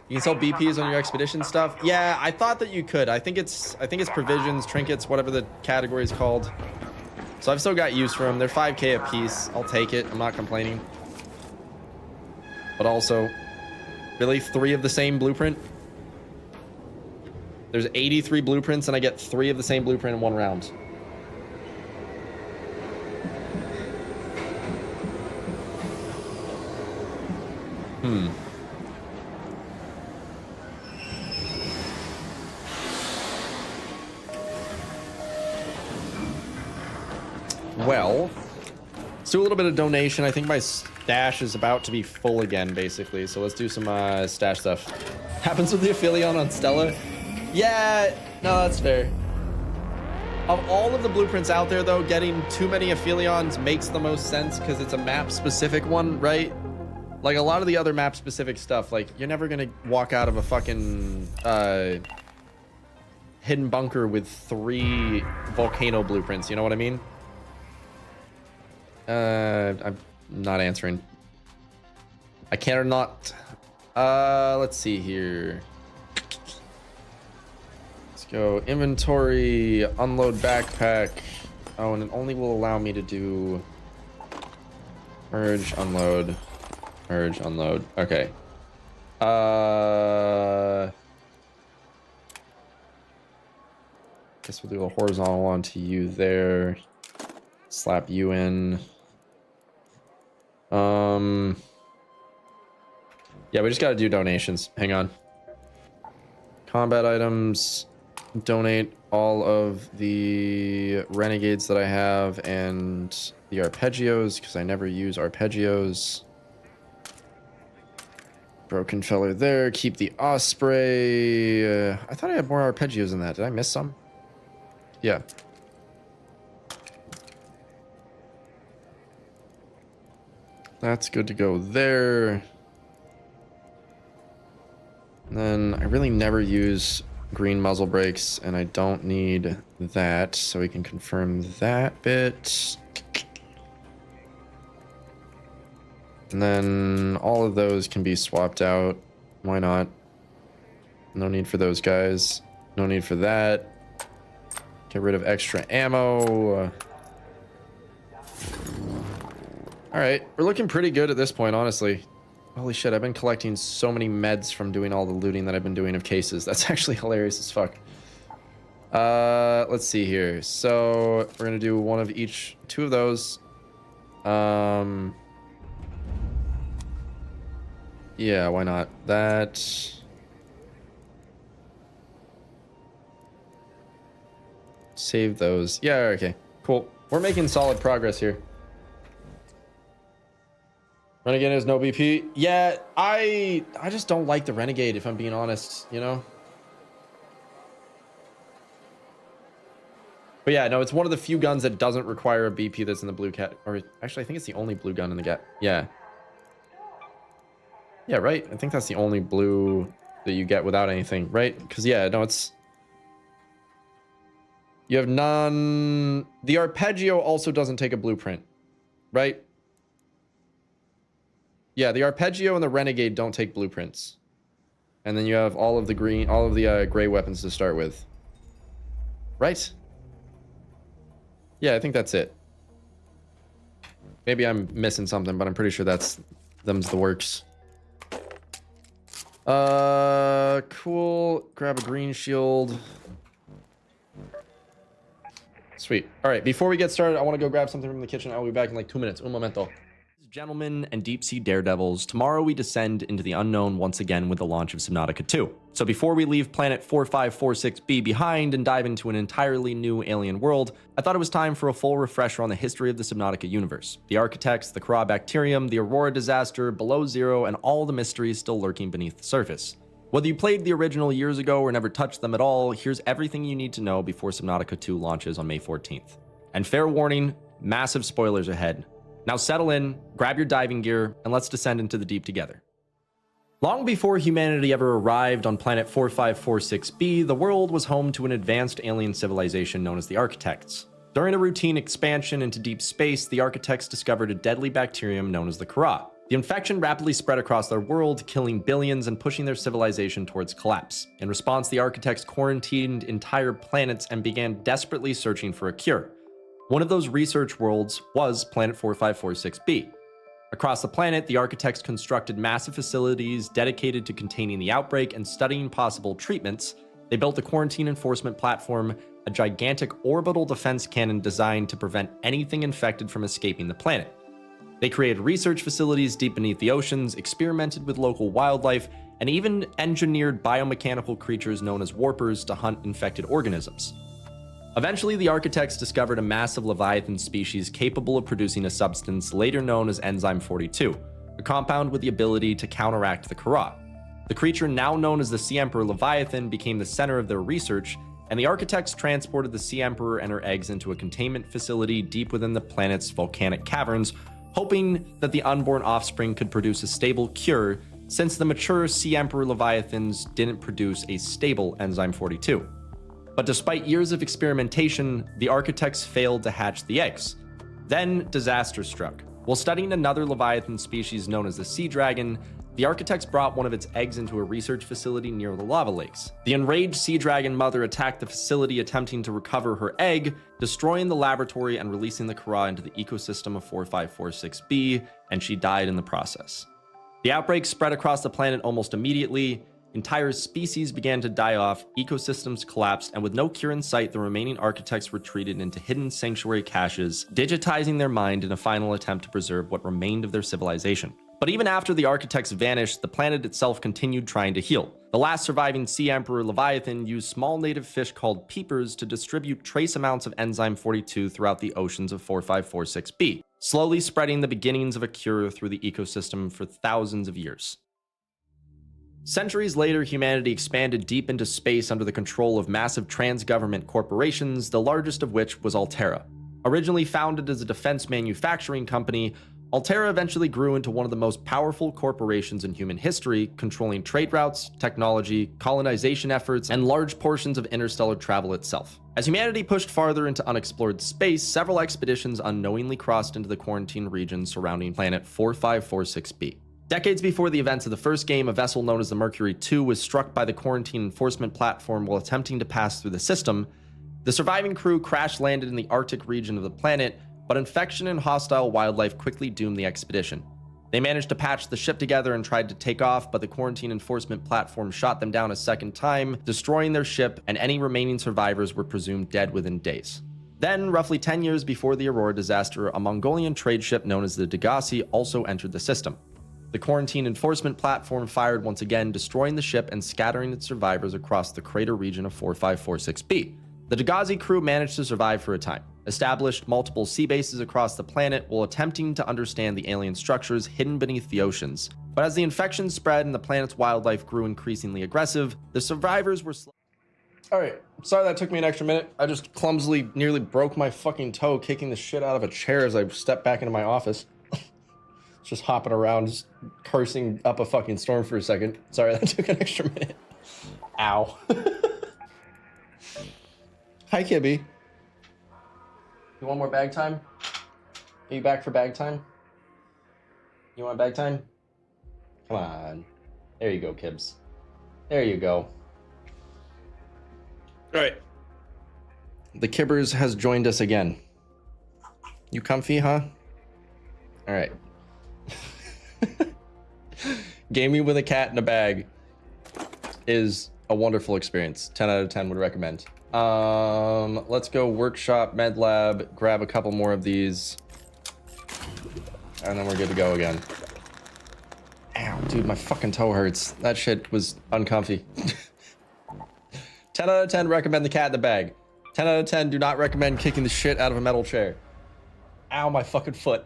You can sell BPs on your expedition stuff. Yeah, I thought that you could. I think it's provisions, trinkets, whatever the category is called. So I've still got use for them. They're 5k a piece. I'll take it. I'm not complaining. But also, really, 3 of the same blueprint? There's 83 blueprints and I get 3 of the same blueprint in one round. Well, let's do a little bit of donation. I think my stash is about to be full again, basically. So let's do some stash stuff. Happens with the Aphelion on Stella. Yeah, no, that's fair. Of all of the blueprints out there, though, getting too many Aphelions makes the most sense because it's a map-specific one, right? Like, a lot of the other map-specific stuff, like, you're never gonna walk out of a fucking hidden bunker with 3 volcano blueprints, you know what I mean? I'm not answering. I can't or not. Let's see here. Let's go inventory, unload backpack. Oh, and it only will allow me to do merge, unload, merge, unload. Okay. Guess we'll do a horizontal onto you there. Slap you in. Yeah, we just gotta do donations. Hang on. Combat items. Donate all of the renegades that I have and the arpeggios, because I never use arpeggios. Broken feller there. Keep the osprey. I thought I had more arpeggios than that. Did I miss some? Yeah. That's good to go there. And then I really never use green muzzle brakes, and I don't need that, so we can confirm that bit. And then all of those can be swapped out. Why not? No need for those guys. No need for that. Get rid of extra ammo. All right, we're looking pretty good at this point, honestly. Holy shit, I've been collecting so many meds from doing all the looting that I've been doing of cases. That's actually hilarious as fuck. Let's see here. So we're gonna do one of each, 2 of those. Yeah, why not? That. Save those. Yeah, okay, cool. We're making solid progress here. Renegade has no BP. Yeah, I just don't like the Renegade, if I'm being honest, you know? But yeah, no, it's one of the few guns that doesn't require a BP that's in the blue cat. Or actually, I think it's the only blue gun in the gat. Yeah. Yeah, right? I think that's the only blue that you get without anything, right? Because, yeah, no, it's... You have none... The Arpeggio also doesn't take a blueprint, right? Yeah, the Arpeggio and the Renegade don't take blueprints. And then you have all of the green, all of the gray weapons to start with. Right? Yeah, I think that's it. Maybe I'm missing something, but I'm pretty sure them's the works. Cool. Grab a green shield. Sweet. All right, before we get started, I want to go grab something from the kitchen. I'll be back in like 2 minutes. Un momento. Gentlemen and deep sea daredevils, tomorrow we descend into the unknown once again with the launch of Subnautica 2. So before we leave planet 4546b behind and dive into an entirely new alien world, I thought it was time for a full refresher on the history of the Subnautica universe, the architects, the Kra bacterium, the Aurora disaster, Below Zero, and all the mysteries still lurking beneath the surface. Whether you played the original years ago or never touched them at all, here's everything you need to know before Subnautica 2 launches on May 14th. And fair warning, massive spoilers ahead. Now settle in, grab your diving gear, and let's descend into the deep together. Long before humanity ever arrived on planet 4546b, the world was home to an advanced alien civilization known as the Architects. During a routine expansion into deep space, the Architects discovered a deadly bacterium known as the Kra. The infection rapidly spread across their world, killing billions and pushing their civilization towards collapse. In response, the Architects quarantined entire planets and began desperately searching for a cure. One of those research worlds was planet 4546b. Across the planet, the Architects constructed massive facilities dedicated to containing the outbreak and studying possible treatments. They built a quarantine enforcement platform, a gigantic orbital defense cannon designed to prevent anything infected from escaping the planet. They created research facilities deep beneath the oceans, experimented with local wildlife, and even engineered biomechanical creatures known as warpers to hunt infected organisms. Eventually, the Architects discovered a massive Leviathan species capable of producing a substance later known as Enzyme 42, a compound with the ability to counteract the Kra. The creature now known as the Sea Emperor Leviathan became the center of their research, and the Architects transported the Sea Emperor and her eggs into a containment facility deep within the planet's volcanic caverns, hoping that the unborn offspring could produce a stable cure, since the mature Sea Emperor Leviathans didn't produce a stable Enzyme 42. But despite years of experimentation, the Architects failed to hatch the eggs. Then disaster struck. While studying another Leviathan species known as the Sea Dragon, The architects brought one of its eggs into a research facility near the lava lakes. The enraged sea dragon mother attacked the facility, attempting to recover her egg, destroying the laboratory and releasing the Kara into the ecosystem of 4546b, and she died in the process. The outbreak spread across the planet almost immediately. Entire species began to die off, ecosystems collapsed, and with no cure in sight, the remaining architects retreated into hidden sanctuary caches, digitizing their mind in a final attempt to preserve what remained of their civilization. But even after the architects vanished, the planet itself continued trying to heal. The last surviving Sea Emperor Leviathan used small native fish called peepers to distribute trace amounts of enzyme 42 throughout the oceans of 4546b, slowly spreading the beginnings of a cure through the ecosystem for thousands of years. Centuries later, humanity expanded deep into space under the control of massive trans-government corporations, the largest of which was Altera. Originally founded as a defense manufacturing company, Altera eventually grew into one of the most powerful corporations in human history, controlling trade routes, technology, colonization efforts, and large portions of interstellar travel itself. As humanity pushed farther into unexplored space, several expeditions unknowingly crossed into the quarantine region surrounding planet 4546b. Decades before the events of the first game, a vessel known as the Mercury 2 was struck by the quarantine enforcement platform while attempting to pass through the system. The surviving crew crash-landed in the Arctic region of the planet, but infection and hostile wildlife quickly doomed the expedition. They managed to patch the ship together and tried to take off, but the quarantine enforcement platform shot them down a second time, destroying their ship, and any remaining survivors were presumed dead within days. Then, roughly 10 years before the Aurora disaster, a Mongolian trade ship known as the Degasi also entered the system. The quarantine enforcement platform fired once again, destroying the ship and scattering its survivors across the crater region of 4546b. The Degasi crew managed to survive for a time, established multiple sea bases across the planet while attempting to understand the alien structures hidden beneath the oceans. But as the infection spread and the planet's wildlife grew increasingly aggressive, the survivors were Alright, sorry that took me an extra minute. I just clumsily nearly broke my fucking toe kicking the shit out of a chair as I stepped back into my office. Just hopping around, just cursing up a fucking storm for a second. Sorry, that took an extra minute. Ow. Hi, Kibby. You want more bag time? Are you back for bag time? You want bag time? Come on. There you go, Kibs. There you go. Alright. The Kibbers has joined us again. You comfy, huh? Alright. Gaming with a cat in a bag is a wonderful experience. 10 out of 10 would recommend. Let's go workshop, med lab, grab a couple more of these, and then we're good to go again. Ow, dude, my fucking toe hurts. That shit was uncomfy. 10 out of 10 recommend the cat in the bag. 10 out of 10 do not recommend kicking the shit out of a metal chair. Ow, my fucking foot.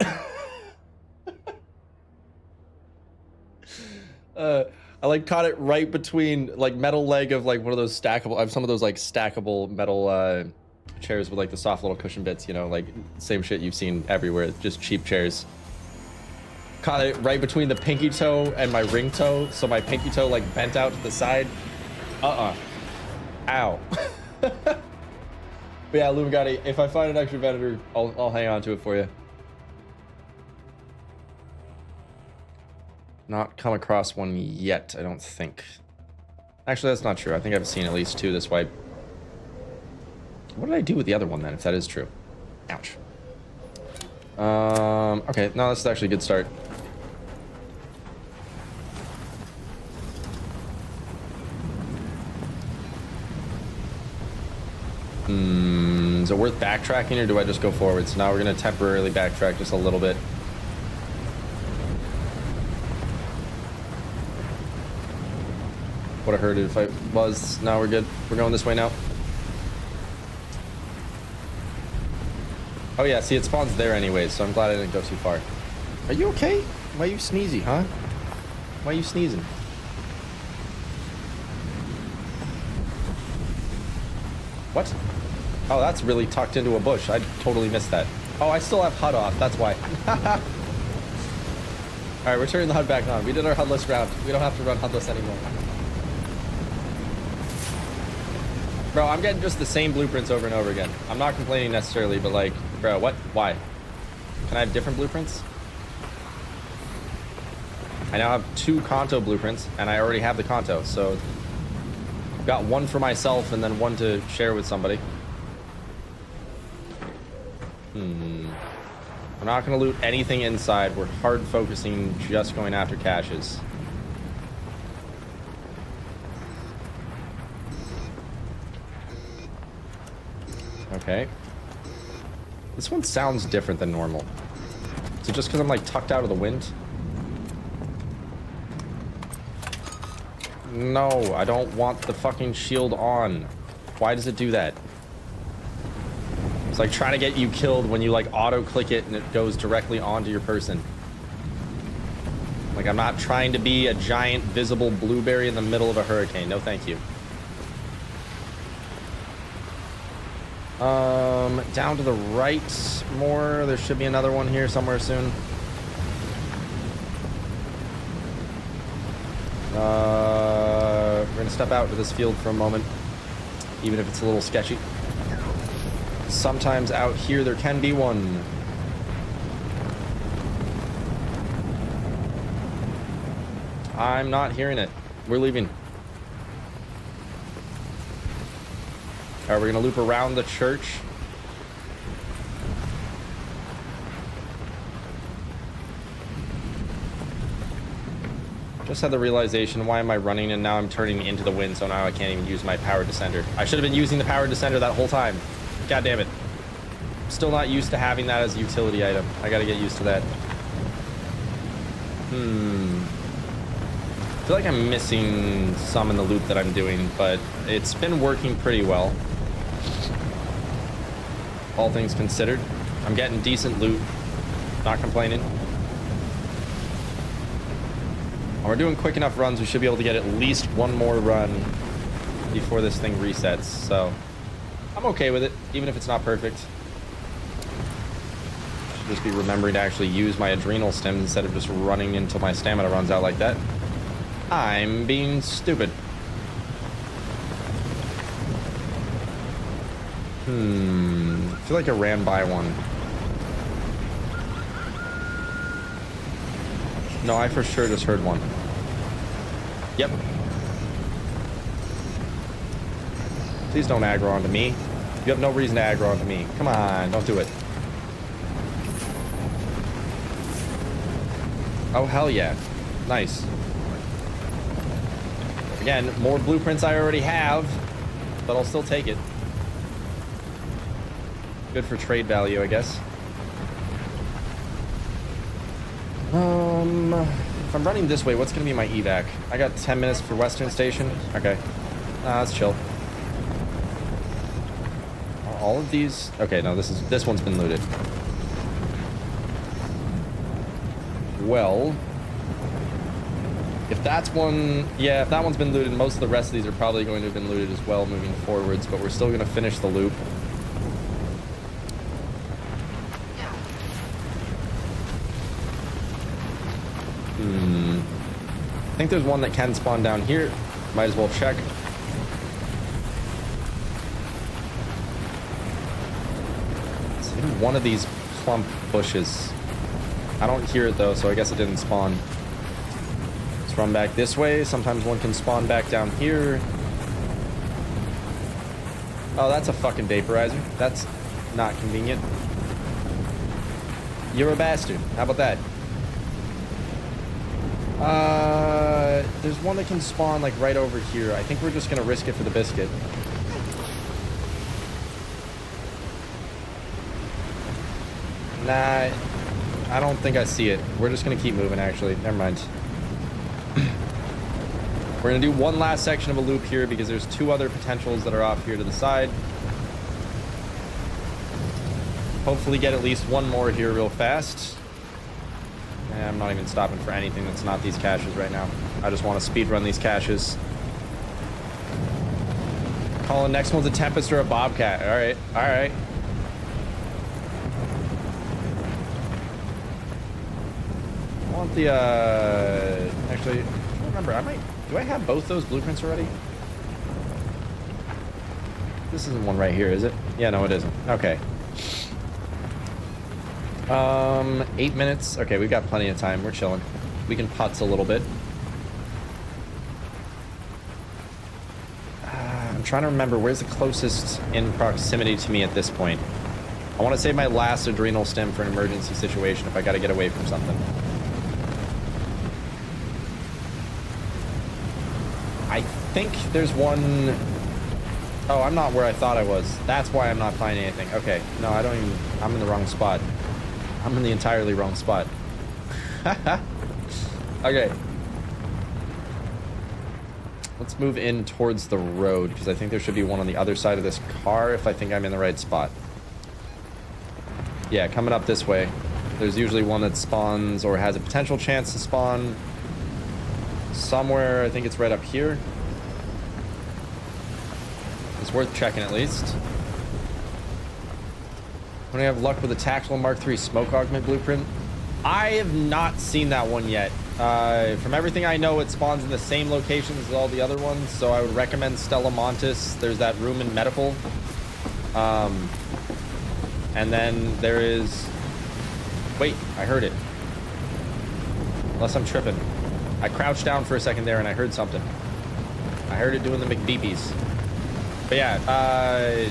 I like caught it right between like metal leg of like one of those stackable. I have some of those like stackable metal chairs with like the soft little cushion bits, you know, like same shit you've seen everywhere, just cheap chairs. Caught it right between the pinky toe and my ring toe, so my pinky toe like bent out to the side. Ow. But yeah, Lumigati, if I find an extra Venator, I'll hang on to it for you. Not come across one yet, I don't think. Actually, that's not true. I think I've seen at least two this way. What did I do with the other one then, if that is true? Ouch. Okay, no, this is actually a good start. Is it worth backtracking or do I just go forward? So now we're gonna temporarily backtrack just a little bit. Would have heard it if I was. Now we're good. We're going this way now. Oh yeah, see, it spawns there anyways, so I'm glad I didn't go too far. Are you okay? Why are you sneezy, huh? Why are you sneezing? What? Oh, that's really tucked into a bush. I totally missed that. Oh, I still have HUD off. That's why. Alright, we're turning the HUD back on. We did our HUDless round. We don't have to run HUDless anymore. Bro, I'm getting just the same blueprints over and over again. I'm not complaining necessarily, but like, bro, what? Why? Can I have different blueprints? I now have 2 Kanto blueprints, and I already have the Kanto, so I've got 1 for myself and then 1 to share with somebody. I'm not going to loot anything inside. We're hard focusing, just going after caches. Okay. This one sounds different than normal. Is it just because I'm like tucked out of the wind? No, I don't want the fucking shield on. Why does it do that? It's like trying to get you killed when you like auto click it and it goes directly onto your person. Like I'm not trying to be a giant visible blueberry in the middle of a hurricane. No, thank you. Down to the right more. There should be another one here somewhere soon. We're gonna step out to this field for a moment, even if it's a little sketchy. Sometimes out here there can be one. I'm not hearing it. We're leaving. Alright, we're gonna loop around the church. Just had the realization, why am I running and now I'm turning into the wind, so now I can't even use my powered descender. I should have been using the powered descender that whole time. God damn it. Still not used to having that as a utility item. I gotta get used to that. I feel like I'm missing some in the loop that I'm doing, but it's been working pretty well. All things considered. I'm getting decent loot. Not complaining. When we're doing quick enough runs, we should be able to get at least one more run before this thing resets, so I'm okay with it, even if it's not perfect. Should just be remembering to actually use my adrenal stims instead of just running until my stamina runs out like that. I'm being stupid. I feel like I ran by one. No, I for sure just heard one. Yep. Please don't aggro onto me. You have no reason to aggro onto me. Come on, don't do it. Oh, hell yeah. Nice. Again, more blueprints I already have, but I'll still take it. Good for trade value, I guess. If I'm running this way, what's gonna be my evac? I got 10 minutes for Western Station. Okay. Let's chill. Are all of these? Okay, no, this one's been looted. Well, if that's one, yeah, if that one's been looted, most of the rest of these are probably going to have been looted as well moving forwards, but we're still gonna finish the loop. I think there's one that can spawn down here. Might as well check. It's in one of these plump bushes. I don't hear it though, so I guess it didn't spawn. Let's run back this way. Sometimes one can spawn back down here. Oh, that's a fucking vaporizer. That's not convenient. You're a bastard. How about that? There's one that can spawn like right over here. I think we're just gonna risk it for the biscuit. Nah, I don't think I see it. We're just gonna keep moving actually. Never mind. We're gonna do one last section of a loop here because there's 2 other potentials that are off here to the side. Hopefully get at least one more here real fast. I'm not even stopping for anything that's not these caches right now. I just want to speed run these caches. Colin, next one's a Tempest or a Bobcat. All right, all right. I want the, actually, I don't remember. Do I have both those blueprints already? This isn't one right here, is it? Yeah, no, it isn't. Okay. 8 minutes. Okay, we've got plenty of time. We're chilling. We can putz a little bit. I'm trying to remember where's the closest in proximity to me at this point. I want to save my last adrenal stem for an emergency situation if I got to get away from something. I think there's one... Oh, I'm not where I thought I was. That's why I'm not finding anything. Okay. No, I don't even... I'm in the wrong spot. I'm in the entirely wrong spot. Okay. Let's move in towards the road, because I think there should be one on the other side of this car if I think I'm in the right spot. Yeah, coming up this way. There's usually one that spawns or has a potential chance to spawn somewhere. I think it's right up here. It's worth checking at least. When I have luck with the tactical Mark III smoke augment blueprint, I have not seen that one yet. From everything I know, it spawns in the same locations as all the other ones, so I would recommend Stella Montis. There's that room in medical. And then there is... Wait, I heard it. Unless I'm tripping. I crouched down for a second there and I heard something. I heard it doing the McBeepies. But yeah,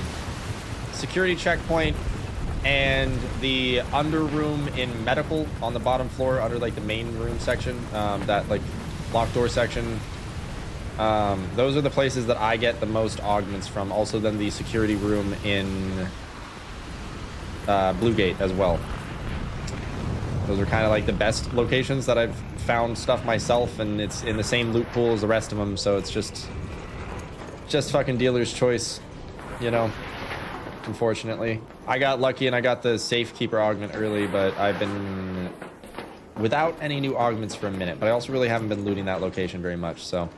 security checkpoint and the under room in medical on the bottom floor under like the main room section, that like locked door section. Those are the places that I get the most augments from. Also then the security room in Blue Gate as well. Those are kind of like the best locations that I've found stuff myself, and it's in the same loot pool as the rest of them, so it's just fucking dealer's choice, you know. Unfortunately, I got lucky and I got the safekeeper augment early, but I've been without any new augments for a minute. But I also really haven't been looting that location very much, so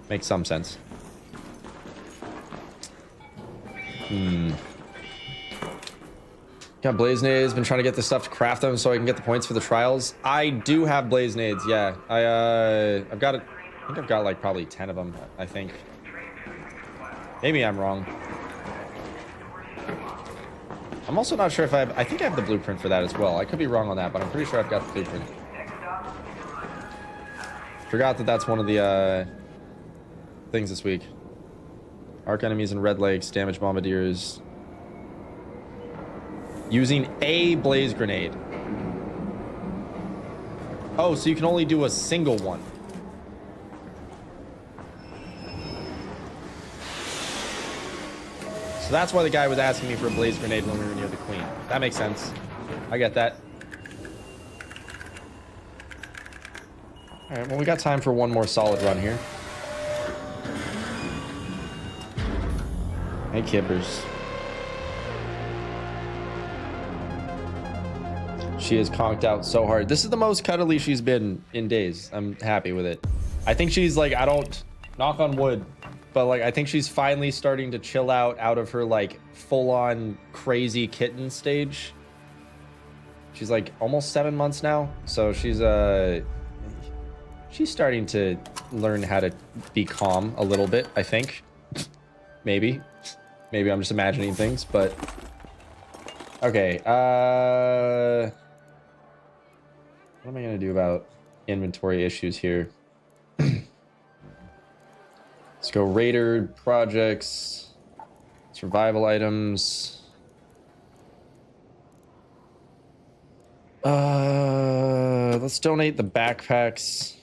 makes some sense. Got blaze nades. Been trying to get this stuff to craft them so I can get the points for the trials. I do have blaze nades, yeah. I've got it. I think I've got like probably 10 of them. I think. Maybe I'm wrong. I'm also not sure if I think I have the blueprint for that as well. I could be wrong on that, but I'm pretty sure I've got the blueprint. Forgot that that's one of the things this week. Arc enemies in Red Lakes, damage bombardiers. Using a blaze grenade. Oh, so you can only do a single one. So that's why the guy was asking me for a blaze grenade when we were near the queen. That makes sense. I get that. All right, well, we got time for one more solid run here. Hey, Kippers. She is conked out so hard. This is the most cuddly she's been in days. I'm happy with it. I think she's like, I don't, knock on wood, but like, I think she's finally starting to chill out of her like full-on crazy kitten stage. She's like almost 7 months now. So she's starting to learn how to be calm a little bit, I think. Maybe I'm just imagining things, but okay. What am I gonna do about inventory issues here? Let's go Raider projects, survival items. Let's donate the backpacks.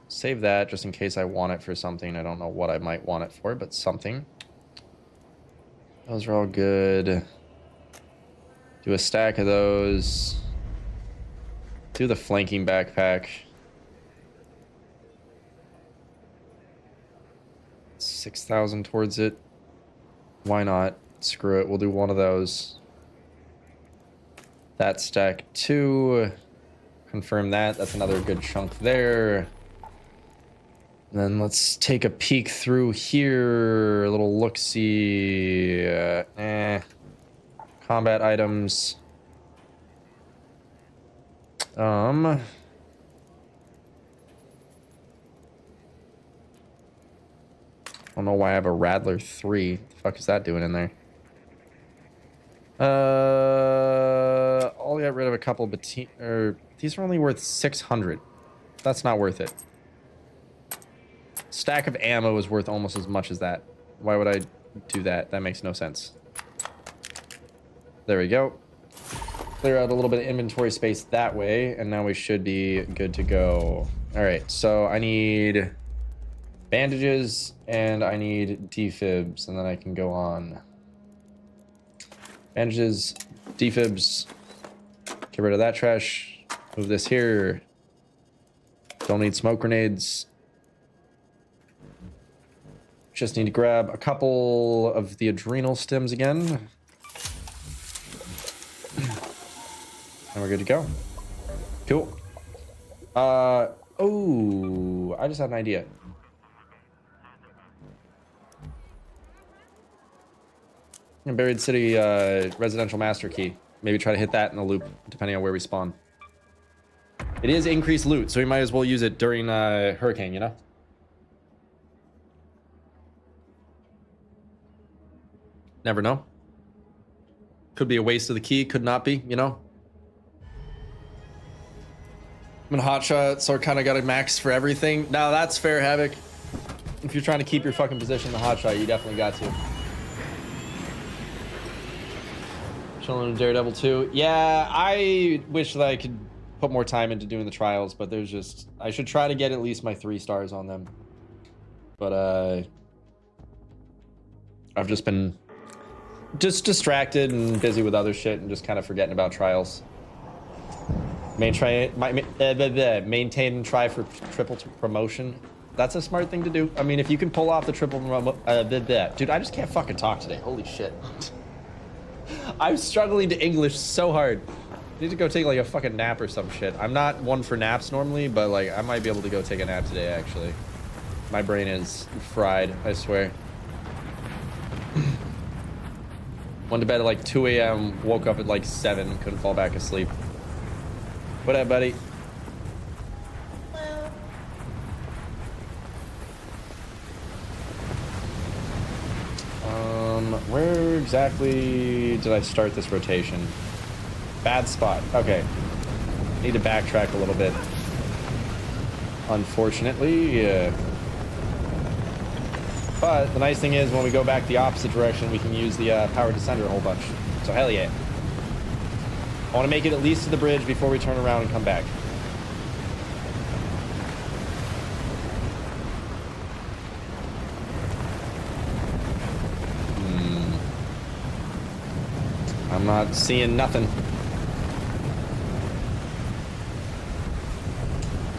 Save that just in case I want it for something. I don't know what I might want it for, but something. Those are all good. Do a stack of those. Do the flanking backpack. 6,000 towards it. Why not? Screw it. We'll do one of those. That stack 2. Confirm that. That's another good chunk there. And then let's take a peek through here. A little look-see. Combat items. I don't know why I have a Rattler 3. What the fuck is that doing in there? I'll get rid of a couple these are only worth 600. That's not worth it. Stack of ammo is worth almost as much as that. Why would I do that? That makes no sense. There we go. Clear out a little bit of inventory space that way, and now we should be good to go. All right, so I need bandages and I need defibs, and then I can go on. Bandages, defibs, get rid of that trash, move this here. Don't need smoke grenades. Just need to grab a couple of the adrenal stems again. And we're good to go. Cool. Oh, I just had an idea. Buried City residential master key. Maybe try to hit that in the loop, depending on where we spawn. It is increased loot, so we might as well use it during Hurricane, you know? Never know. Could be a waste of the key, could not be, you know? I'm in hotshot, so I kind of got a max for everything. Now that's fair, Havoc. If you're trying to keep your fucking position in the hotshot, you definitely got to. Chilling in Daredevil 2. Yeah, I wish that I could put more time into doing the trials, but there's just... I should try to get at least my 3 stars on them. But, I've just been... just distracted and busy with other shit and just kind of forgetting about trials. Maintain and try for triple promotion. That's a smart thing to do. I mean, if you can pull off the triple dude, I just can't fucking talk today. Holy shit. I'm struggling to English so hard. I need to go take like a fucking nap or some shit. I'm not one for naps normally, but like I might be able to go take a nap today actually. My brain is fried, I swear. Went to bed at like 2 a.m., woke up at like 7, couldn't fall back asleep. What up, buddy? Where exactly did I start this rotation? Bad spot. Okay. Need to backtrack a little bit. Unfortunately, yeah. But the nice thing is when we go back the opposite direction, we can use the power descender a whole bunch. So hell yeah. I want to make it at least to the bridge before we turn around and come back. I'm not seeing nothing.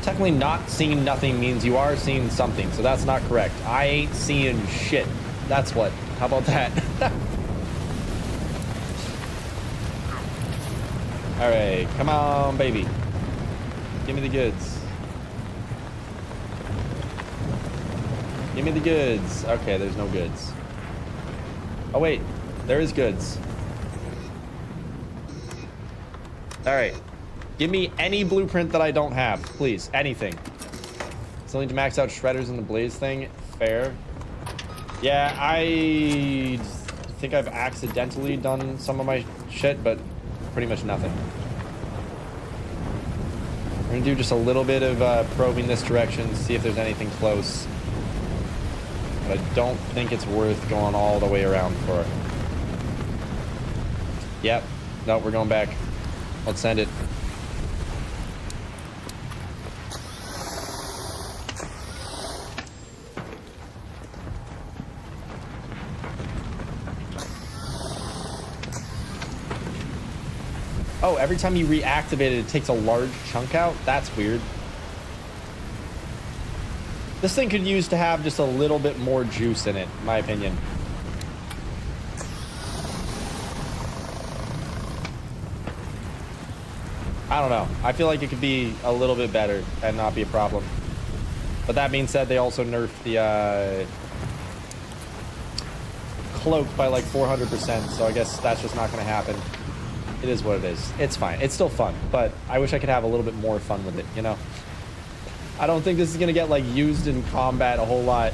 Technically not seeing nothing means you are seeing something, so that's not correct. I ain't seeing shit. That's what. How about that? All right, come on, baby. Give me the goods. Give me the goods. Okay, there's no goods. Oh wait, there is goods. All right, give me any blueprint that I don't have, please. Anything. Still need to max out shredders in the blaze thing. Fair. Yeah, I think I've accidentally done some of my shit, but pretty much nothing. We're gonna do just a little bit of probing this direction, see if there's anything close. But I don't think it's worth going all the way around for. Yep. No, we're going back. Let's send it. Oh, every time you reactivate it, it takes a large chunk out? That's weird. This thing could use to have just a little bit more juice in it, in my opinion. I don't know. I feel like it could be a little bit better and not be a problem. But that being said, they also nerfed the cloak by like 400%, so I guess that's just not going to happen. It is what it is. It's fine. It's still fun, but I wish I could have a little bit more fun with it, you know? I don't think this is going to get like used in combat a whole lot.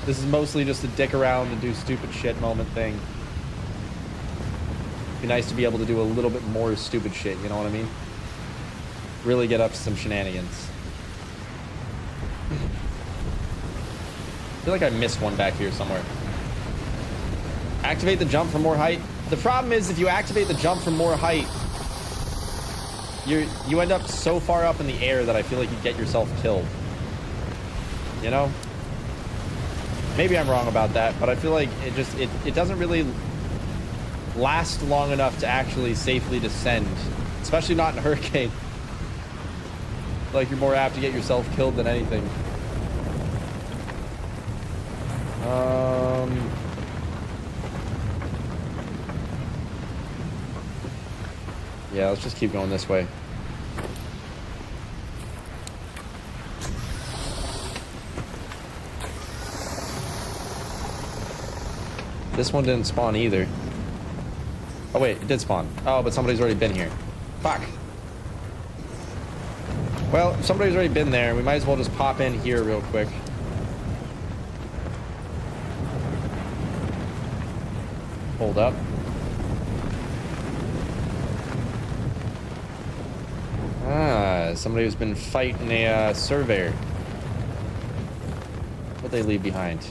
This is mostly just a dick around and do stupid shit moment thing. Be nice to be able to do a little bit more stupid shit, you know what I mean? Really get up to some shenanigans. I feel like I missed one back here somewhere. Activate the jump for more height. The problem is if you activate the jump for more height, you end up so far up in the air that I feel like you get yourself killed. You know? Maybe I'm wrong about that, but I feel like it doesn't really last long enough to actually safely descend, especially not in a hurricane. Like you're more apt to get yourself killed than anything. Yeah, let's just keep going this way. This one didn't spawn either. Oh wait, it did spawn. Oh, but somebody's already been here. Fuck. Well, if somebody's already been there, we might as well just pop in here real quick. Hold up. Ah, somebody who's been fighting a surveyor. What'd they leave behind?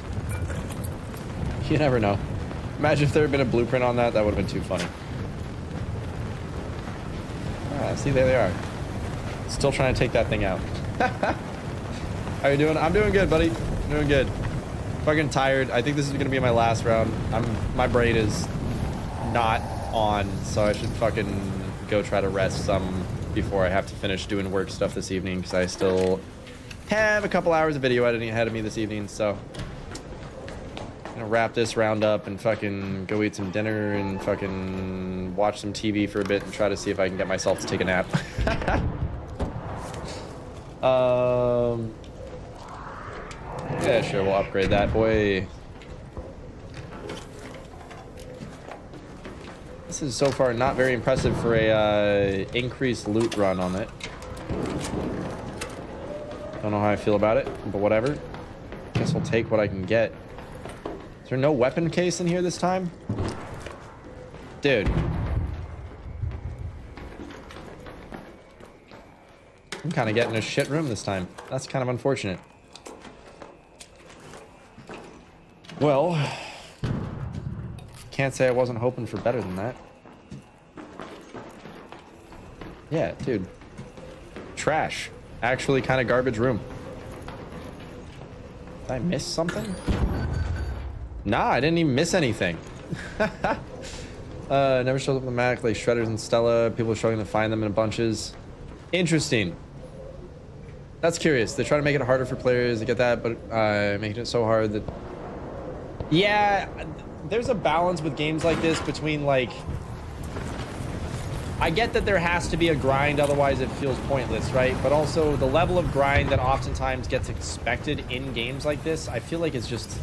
You never know. Imagine if there had been a blueprint on that. That would have been too funny. Ah, see, there they are. Still trying to take that thing out. How you doing? I'm doing good, buddy. I'm doing good. Fucking tired. I think this is gonna be my last round. My brain is not on, so I should fucking go try to rest some before I have to finish doing work stuff this evening, because I still have a couple hours of video editing ahead of me this evening, so I'm gonna wrap this round up and fucking go eat some dinner and fucking watch some TV for a bit and try to see if I can get myself to take a nap. Yeah, sure, we'll upgrade that boy. This is so far not very impressive for a increased loot run on it. Don't know how I feel about it, but whatever. Guess I'll take what I can get. Is there no weapon case in here this time? Dude. I'm kind of getting a shit room this time. That's kind of unfortunate. Well, can't say I wasn't hoping for better than that. Yeah, dude. Trash. Actually kind of garbage room. Did I miss something? Nah, I didn't even miss anything. Never shows up in the map like Shredders and Stella. People are struggling to find them in bunches. Interesting. That's curious. They try to make it harder for players to get that, but making it so hard that... Yeah, there's a balance with games like this between, like... I get that there has to be a grind, otherwise it feels pointless, right? But also, the level of grind that oftentimes gets expected in games like this, I feel like it's just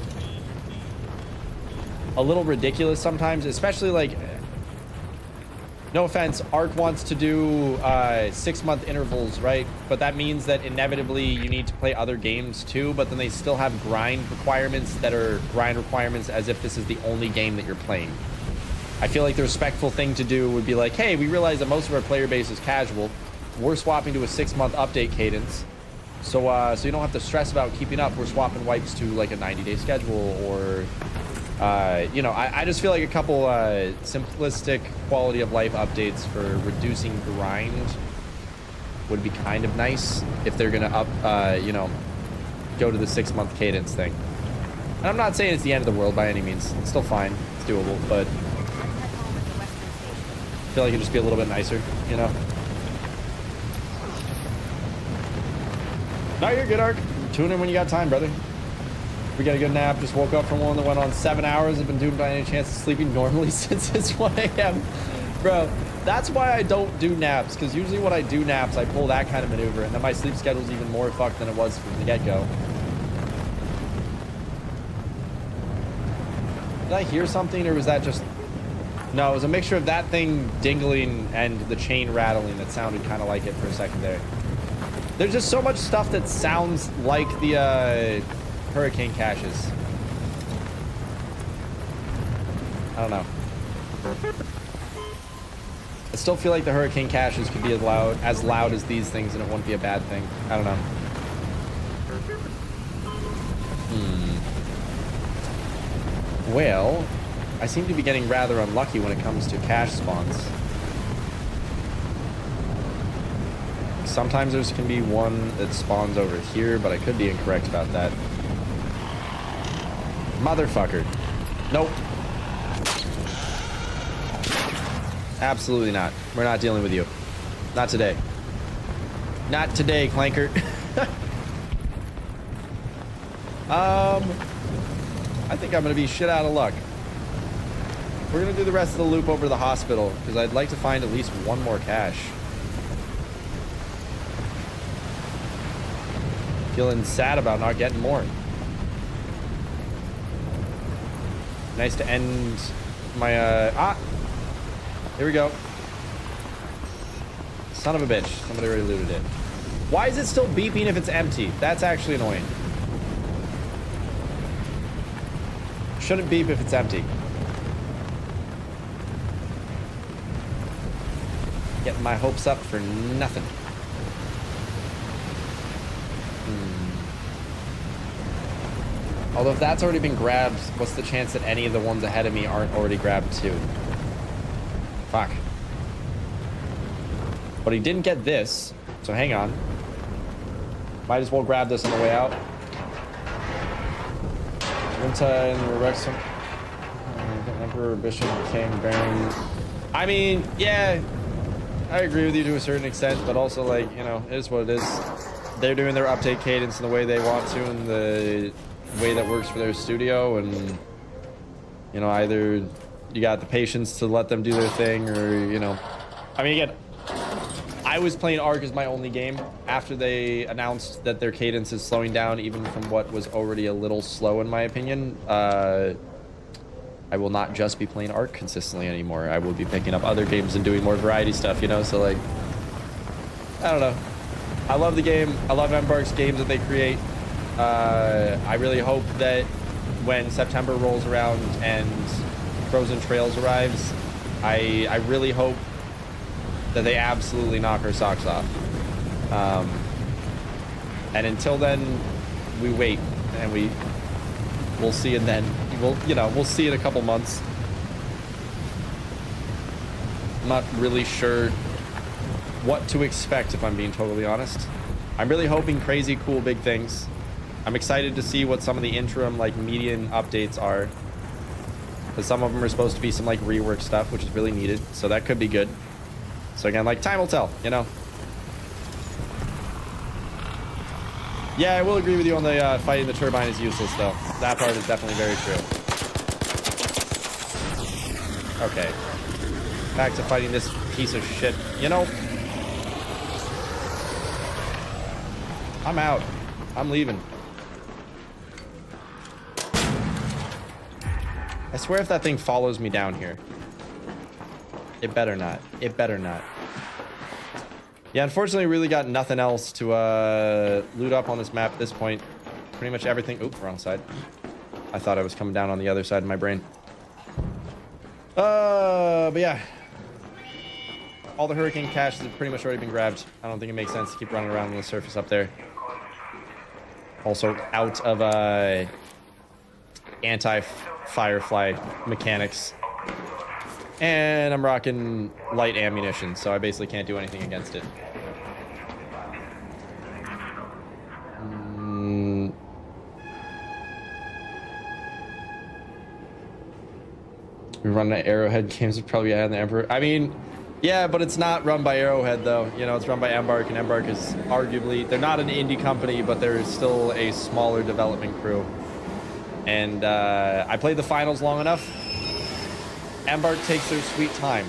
a little ridiculous sometimes, especially, like... No offense, Ark wants to do 6-month intervals, right? But that means that inevitably you need to play other games too, but then they still have grind requirements that are grind requirements as if this is the only game that you're playing. I feel like the respectful thing to do would be like, hey, we realize that most of our player base is casual. We're swapping to a 6-month update cadence. So you don't have to stress about keeping up. We're swapping wipes to like a 90-day schedule, or... you know, I just feel like a couple simplistic quality of life updates for reducing grind would be kind of nice if they're gonna you know, go to the 6-month cadence thing. And I'm not saying it's the end of the world by any means. It's still fine. It's doable, but I feel like it'd just be a little bit nicer, you know? No, you're good, Ark. Tune in when you got time, brother. We got a good nap. Just woke up from one that went on 7 hours. I've been doing by any chance of sleeping normally since it's 1 a.m. Bro, that's why I don't do naps, because usually when I do naps, I pull that kind of maneuver, and then my sleep schedule's even more fucked than it was from the get-go. Did I hear something, or was that just... No, it was a mixture of that thing dingling and the chain rattling that sounded kind of like it for a second there. There's just so much stuff that sounds like the, hurricane caches. I don't know. I still feel like the hurricane caches could be as loud as these things, and it wouldn't be a bad thing. I don't know. Well, I seem to be getting rather unlucky when it comes to cache spawns. Sometimes there's can be one that spawns over here, but I could be incorrect about that. Motherfucker. Nope. Absolutely not. We're not dealing with you. Not today. Not today, Clanker. I think I'm gonna be shit out of luck. We're gonna do the rest of the loop over to the hospital because I'd like to find at least one more cache. Feeling sad about not getting more. Nice to end my here we go. Son of a bitch. Somebody already looted it. Why is it still beeping if it's empty? That's actually annoying. Shouldn't beep if it's empty. Getting my hopes up for nothing. Although if that's already been grabbed, what's the chance that any of the ones ahead of me aren't already grabbed too? Fuck. But he didn't get this, so hang on. Might as well grab this on the way out. Winter and Rexham. Emperor, Bishop, King, Baron. I mean, yeah, I agree with you to a certain extent, but also, like, you know, it is what it is. They're doing their update cadence in the way they want to, and the way that works for their studio, and, you know, either you got the patience to let them do their thing, or, you know, I mean, again, I was playing Ark as my only game after they announced that their cadence is slowing down even from what was already a little slow in my opinion. I will not just be playing Ark consistently anymore. I will be picking up other games and doing more variety stuff, you know? So, like, I don't know. I love the game. I love Embark's games that they create. I really hope that when September rolls around and Frozen Trails arrives, I really hope that they absolutely knock our socks off. And until then, we wait, and we'll see, and then we'll see in a couple months. I'm not really sure what to expect, if I'm being totally honest. I'm really hoping crazy, cool, big things. I'm excited to see what some of the interim, like, median updates are, because some of them are supposed to be some, like, rework stuff, which is really needed, so that could be good. So again, like, time will tell, you know? Yeah, I will agree with you on the fighting the turbine is useless, though. That part is definitely very true. Okay. Back to fighting this piece of shit. You know, I'm out. I'm leaving. I swear if that thing follows me down here. It better not. It better not. Yeah, unfortunately, really got nothing else to loot up on this map at this point. Pretty much everything. Oop, wrong side. I thought I was coming down on the other side of my brain. But yeah. All the hurricane caches have pretty much already been grabbed. I don't think it makes sense to keep running around on the surface up there. Also out of anti-firefly mechanics. And I'm rocking light ammunition, so I basically can't do anything against it. We run an Arrowhead games would probably add the Emperor. I mean, yeah, but it's not run by Arrowhead though. You know, it's run by Embark, and Embark is arguably, they're not an indie company, but they're still a smaller development crew. And I played the finals long enough. Embark takes their sweet time.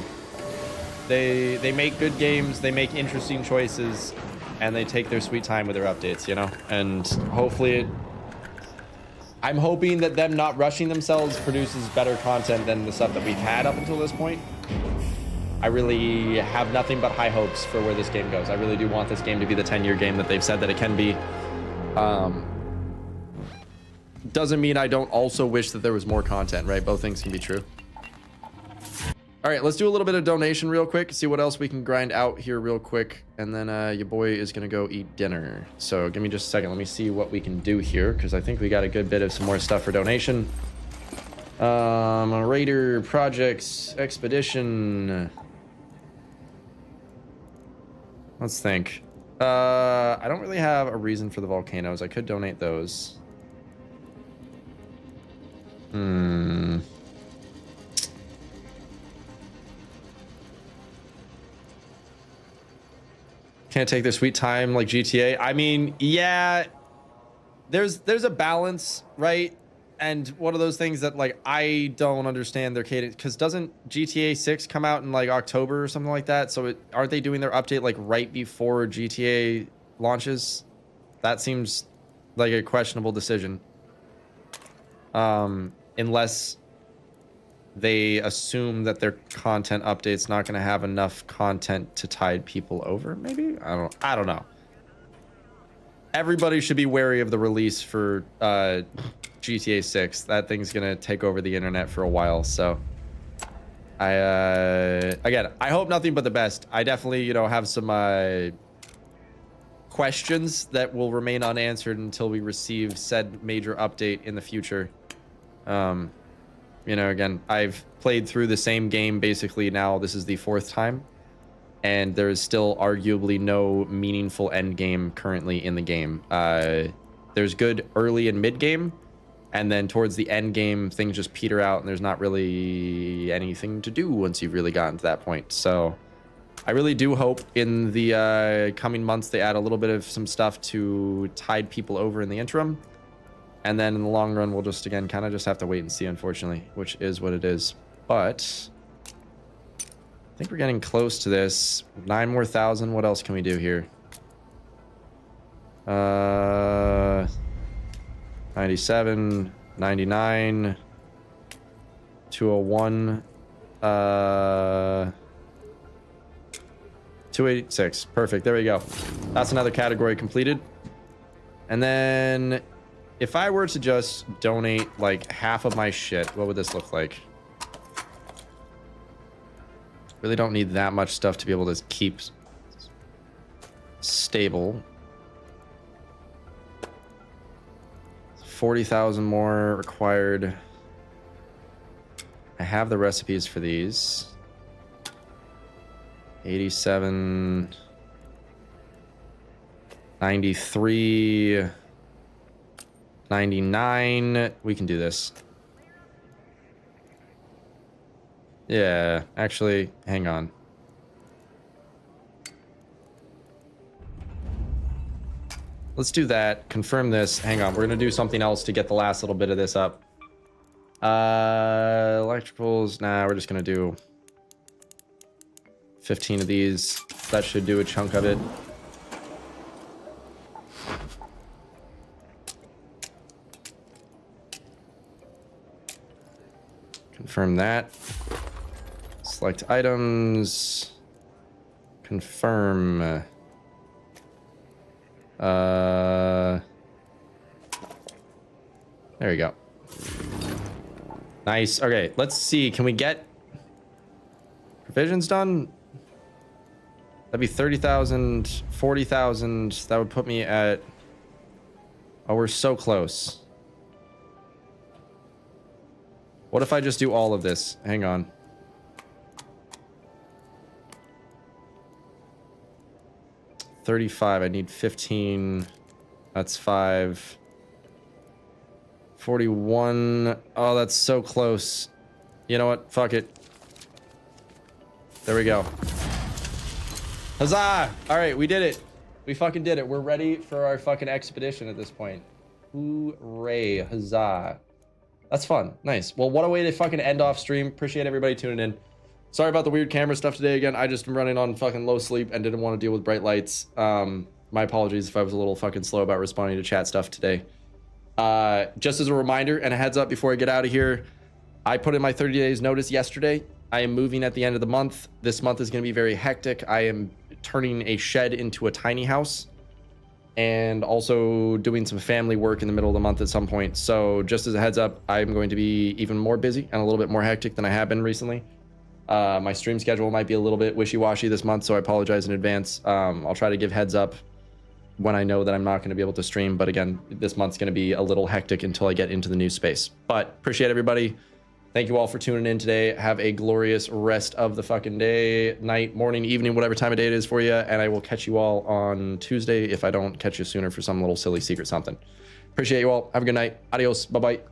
They make good games, they make interesting choices, and they take their sweet time with their updates, you know? And hopefully I'm hoping that them not rushing themselves produces better content than the stuff that we've had up until this point. I really have nothing but high hopes for where this game goes. I really do want this game to be the 10-year game that they've said that it can be. Doesn't mean I don't also wish that there was more content, right? Both things can be true. All right, let's do a little bit of donation real quick, see what else we can grind out here real quick, and then your boy is gonna go eat dinner. So give me just a second. Let me see what we can do here, because I think we got a good bit of some more stuff for donation. Raider, projects, expedition. Let's think. I don't really have a reason for the volcanoes. I could donate those. Can't take their sweet time like GTA. I mean, yeah, there's a balance, right? And one of those things that like I don't understand their cadence, because doesn't GTA 6 come out in like October or something like that? So aren't they doing their update like right before GTA launches? That seems like a questionable decision. Unless they assume that their content update's not going to have enough content to tide people over, maybe? I don't know. Everybody should be wary of the release for GTA 6. That thing's going to take over the internet for a while, so again, I hope nothing but the best. I definitely, you know, have some questions that will remain unanswered until we receive said major update in the future. You know, again, I've played through the same game basically now. This is the 4th time, and there is still arguably no meaningful end game currently in the game. There's good early and mid game, and then towards the end game, things just peter out, and there's not really anything to do once you've really gotten to that point. So I really do hope in the coming months they add a little bit of some stuff to tide people over in the interim. And then in the long run, we'll just, again, kind of just have to wait and see, unfortunately, which is what it is. But I think we're getting close to this. 9 more thousand. What else can we do here? 97, 99, 201, 286. Perfect. There we go. That's another category completed. And then if I were to just donate like half of my shit, what would this look like? Really don't need that much stuff to be able to keep stable. 40,000 more required. I have the recipes for these. 87, 93, 99. We can do this. Yeah, actually, hang on. Let's do that. Confirm this. Hang on. We're going to do something else to get the last little bit of this up. Electricals. Nah, we're just going to do 15 of these. That should do a chunk of it. Confirm that. Select items. Confirm. There we go. Nice. Okay, let's see. Can we get provisions done? That'd be 30,000, 40,000. That would put me at... Oh, we're so close. What if I just do all of this? Hang on. $35. I need 15. That's 5. 41. Oh, that's so close. You know what? Fuck it. There we go. Huzzah! All right, we did it. We fucking did it. We're ready for our fucking expedition at this point. Hooray. Huzzah. That's fun. Nice. Well, what a way to fucking end off stream. Appreciate everybody tuning in. Sorry about the weird camera stuff today again. I just been running on fucking low sleep and didn't want to deal with bright lights. My apologies if I was a little fucking slow about responding to chat stuff today. Just as a reminder and a heads up before I get out of here, I put in my 30 days notice yesterday. I am moving at the end of the month. This month is going to be very hectic. I am turning a shed into a tiny house and also doing some family work in the middle of the month at some point. So just as a heads up, I'm going to be even more busy and a little bit more hectic than I have been recently. My stream schedule might be a little bit wishy-washy this month, so I apologize in advance. I'll try to give heads up when I know that I'm not going to be able to stream. But again, this month's going to be a little hectic until I get into the new space. But appreciate everybody. Thank you all for tuning in today. Have a glorious rest of the fucking day, night, morning, evening, whatever time of day it is for you. And I will catch you all on Tuesday if I don't catch you sooner for some little silly secret something. Appreciate you all. Have a good night. Adios. Bye-bye.